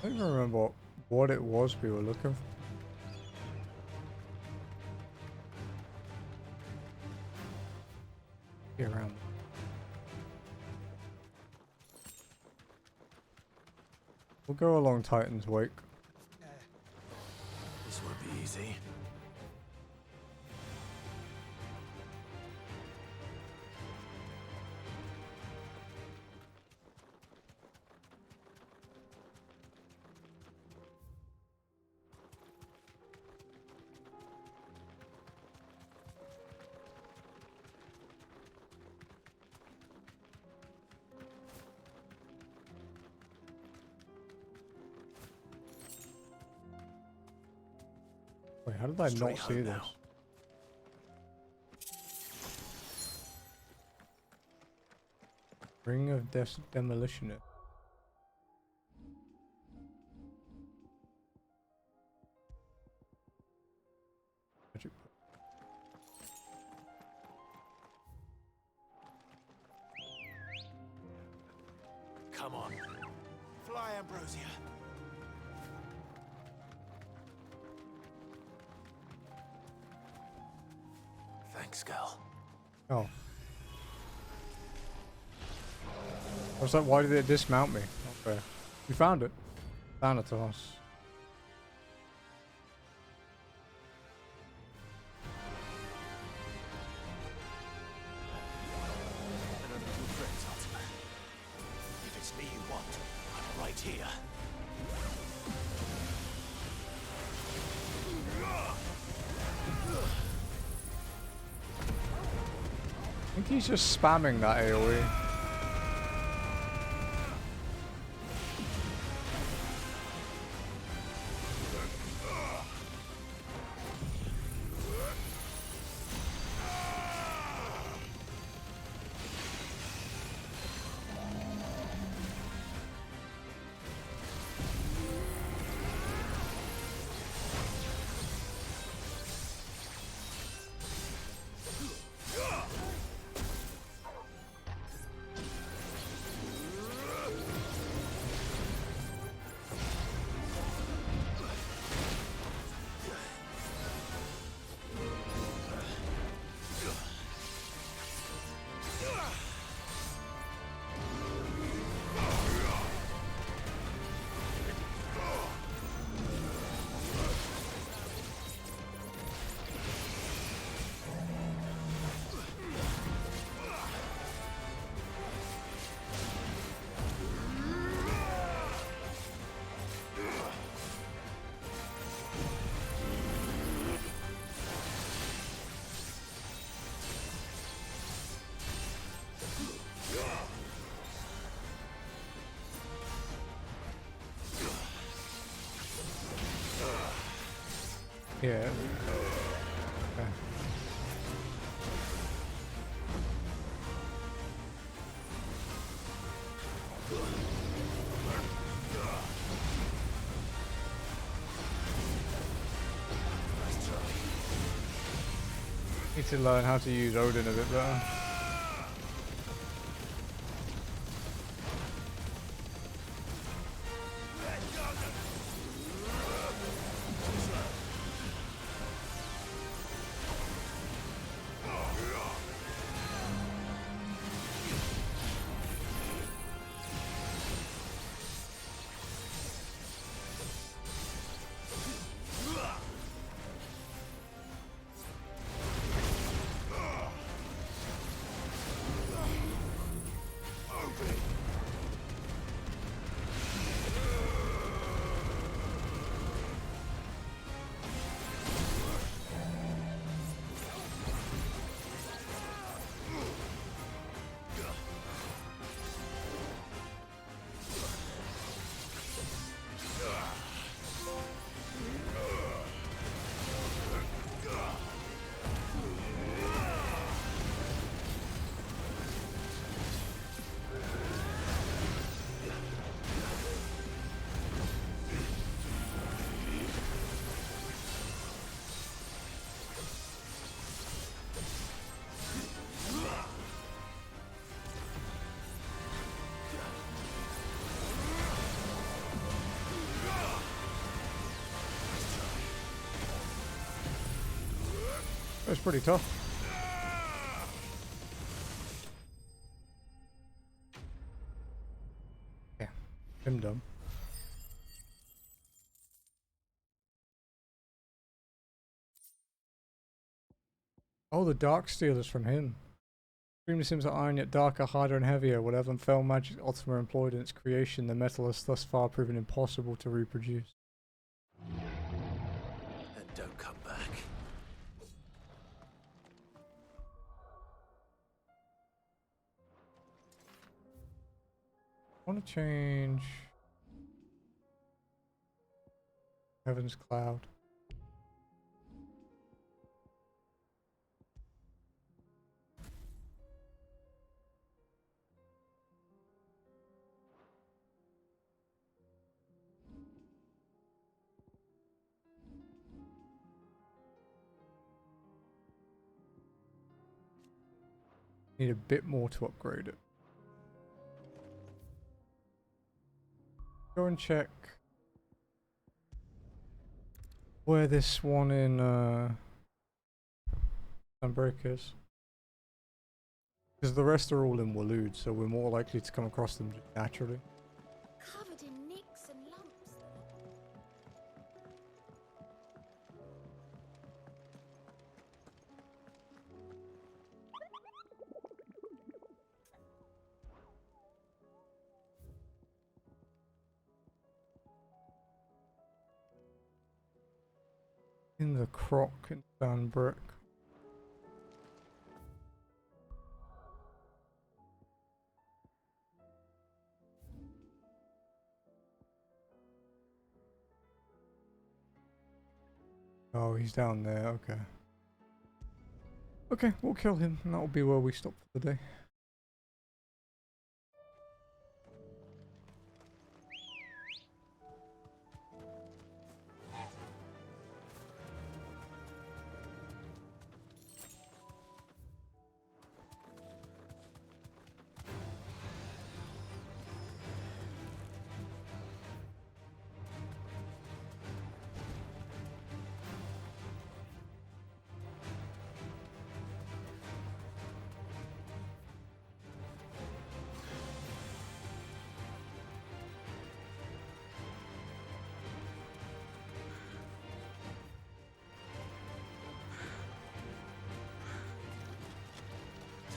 I don't even remember what it was we were looking for. Get around. We'll go along Titan's wake. This won't be easy. Wait, how did I Straight not see home this? now. Ring of Demolition. Come on. Fly, Ambrosia. Thanks, girl. Oh. I was like, why did it dismount me? Okay. You found it. Thanatos. Another good friends, Ultima. If it's me you want, I'm right here. I think he's just spamming that AoE. Yeah. Okay. Need to learn how to use Odin a bit better. That's pretty tough. Yeah, him dumb. Oh, the Dark Steel is from him. Extremely similar to iron, yet darker, harder, and heavier. Whatever fell magic Ultima employed in its creation, the metal has thus far proven impossible to reproduce. And don't come back. I want to change Heaven's Cloud. Need a bit more to upgrade it. Go and check where this one in Sunbreak is. Because the rest are all in Waloed, so we're more likely to come across them just naturally. Covered in nicks and lumps. In the crock in Sunbreak. Oh, he's down there, okay. Okay, we'll kill him, and that'll be where we stop for the day.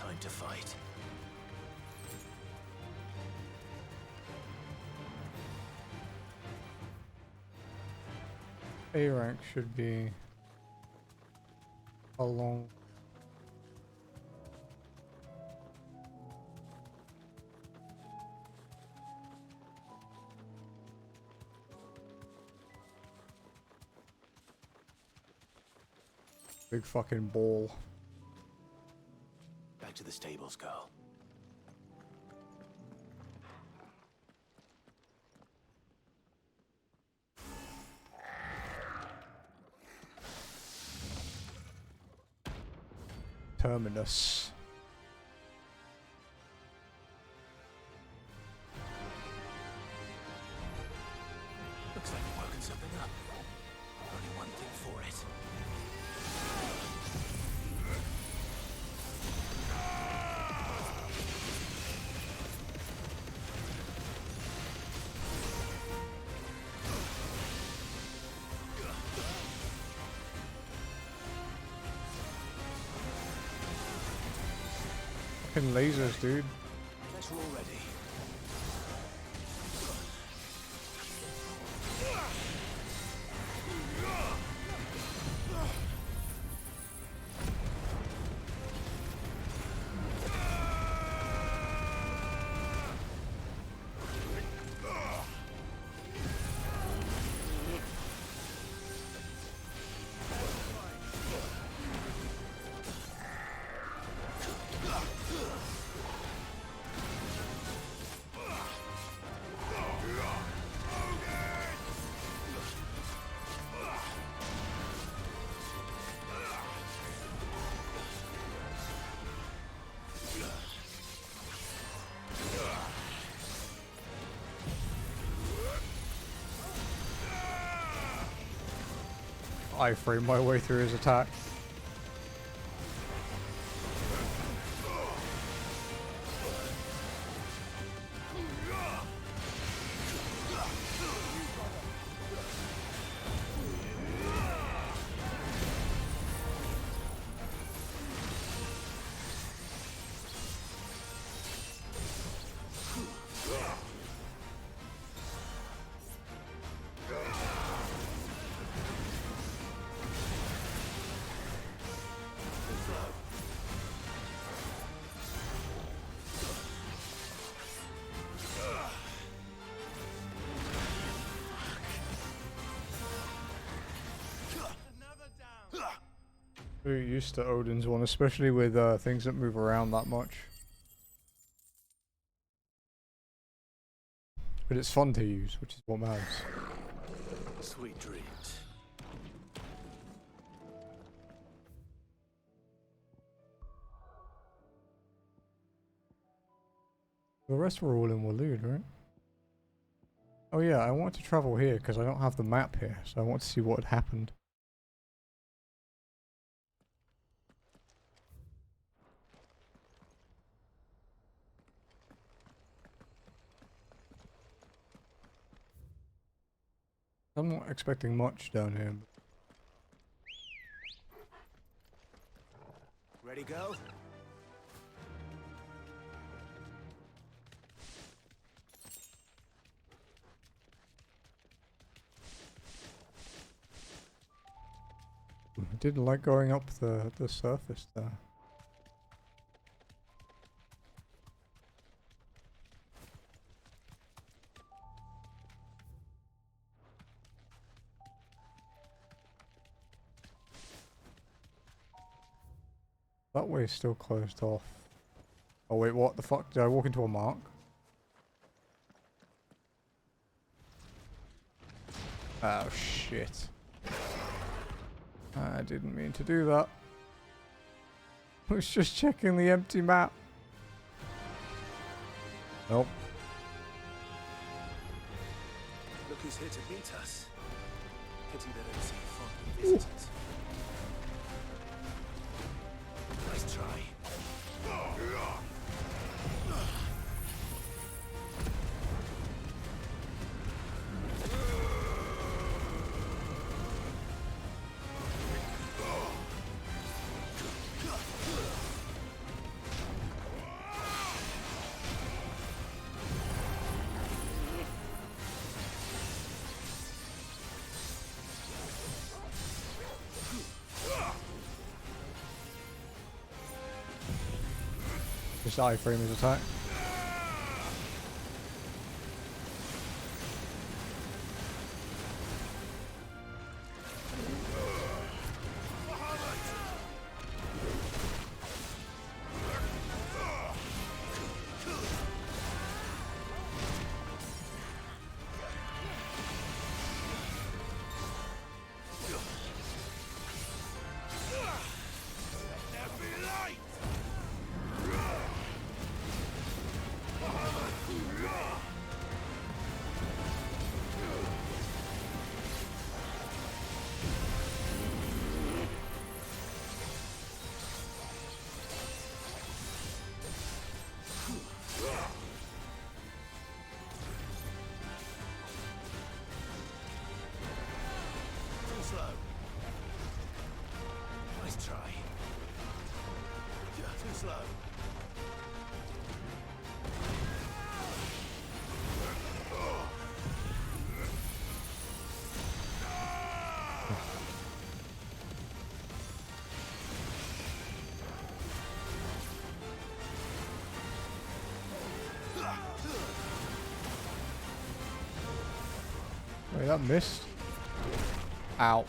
Time to fight. A rank should be along. Big fucking ball. Back to the stables, girl. Terminus. Looks like we're working something up. Only one thing for it. Fucking lasers, dude. Guess we're all ready. I frame my way through his attack. Very used to Odin's one, especially with things that move around that much. But it's fun to use, which is what matters. Sweet dreams. The rest were all in Waloed, right? Oh yeah, I want to travel here because I don't have the map here, so I want to see what had happened. I'm not expecting much down here. Ready, go? I didn't like going up the surface there. That way's still closed off. Oh wait, what the fuck? Did I walk into a mark? Oh shit. I didn't mean to do that. I was just checking the empty map. Nope. Look who's here to meet us. Pity they don't see fond visitors. Nice try. Just iframe his attack. Wait, that missed. Ow.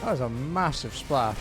That was a massive splash.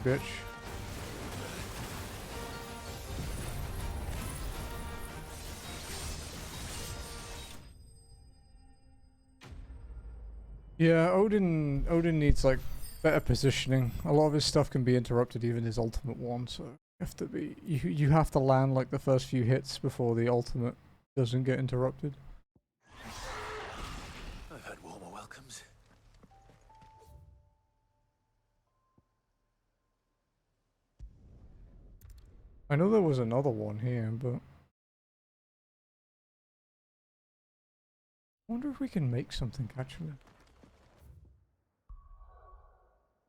bitch. Yeah, Odin needs like better positioning. A lot of his stuff can be interrupted, even his ultimate one, so you have to land like the first few hits before the ultimate doesn't get interrupted. I've had warmer welcomes. I know there was another one here, but I wonder if we can make something actually.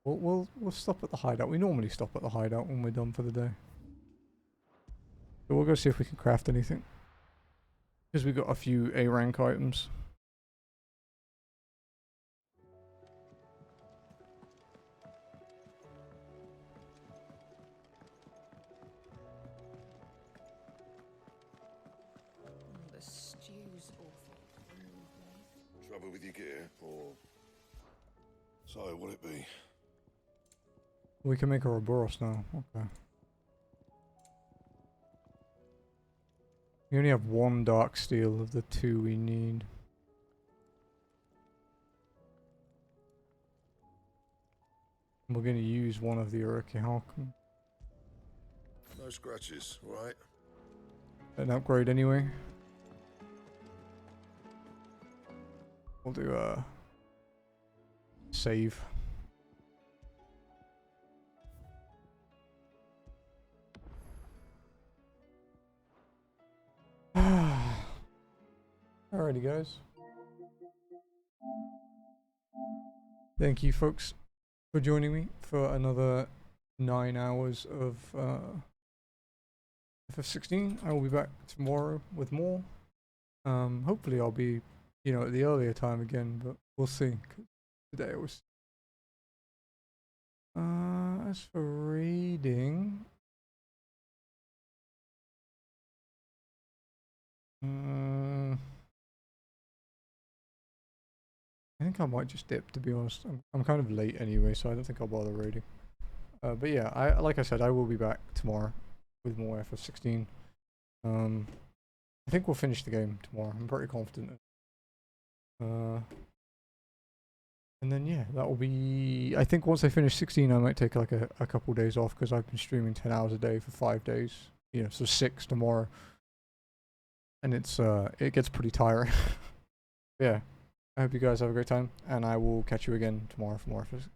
We'll stop at the hideout. We normally stop at the hideout when we're done for the day. So we'll go see if we can craft anything. Because we got a few A rank items. The stew's awful. Trouble with your gear, or... So, what'll it be? We can make a Ouroboros now. Okay. We only have one dark steel of the two we need. We're going to use one of the Urikihalcum. No scratches, right? An upgrade anyway. We'll do a save. Alrighty guys. Thank you folks for joining me for another 9 hours of FF16. I will be back tomorrow with more. Hopefully I'll be, you know, at the earlier time again, but we'll see. Today I was as for reading, I think I might just dip, to be honest. I'm kind of late anyway, so I don't think I'll bother raiding. But yeah, like I said, I will be back tomorrow with more FF16. I think we'll finish the game tomorrow. I'm pretty confident. And then yeah, that will be... I think once I finish 16, I might take like a couple days off, because I've been streaming 10 hours a day for 5 days. You know, so 6 tomorrow. And it's it gets pretty tiring. Yeah. I hope you guys have a great time, and I will catch you again tomorrow for more FF16.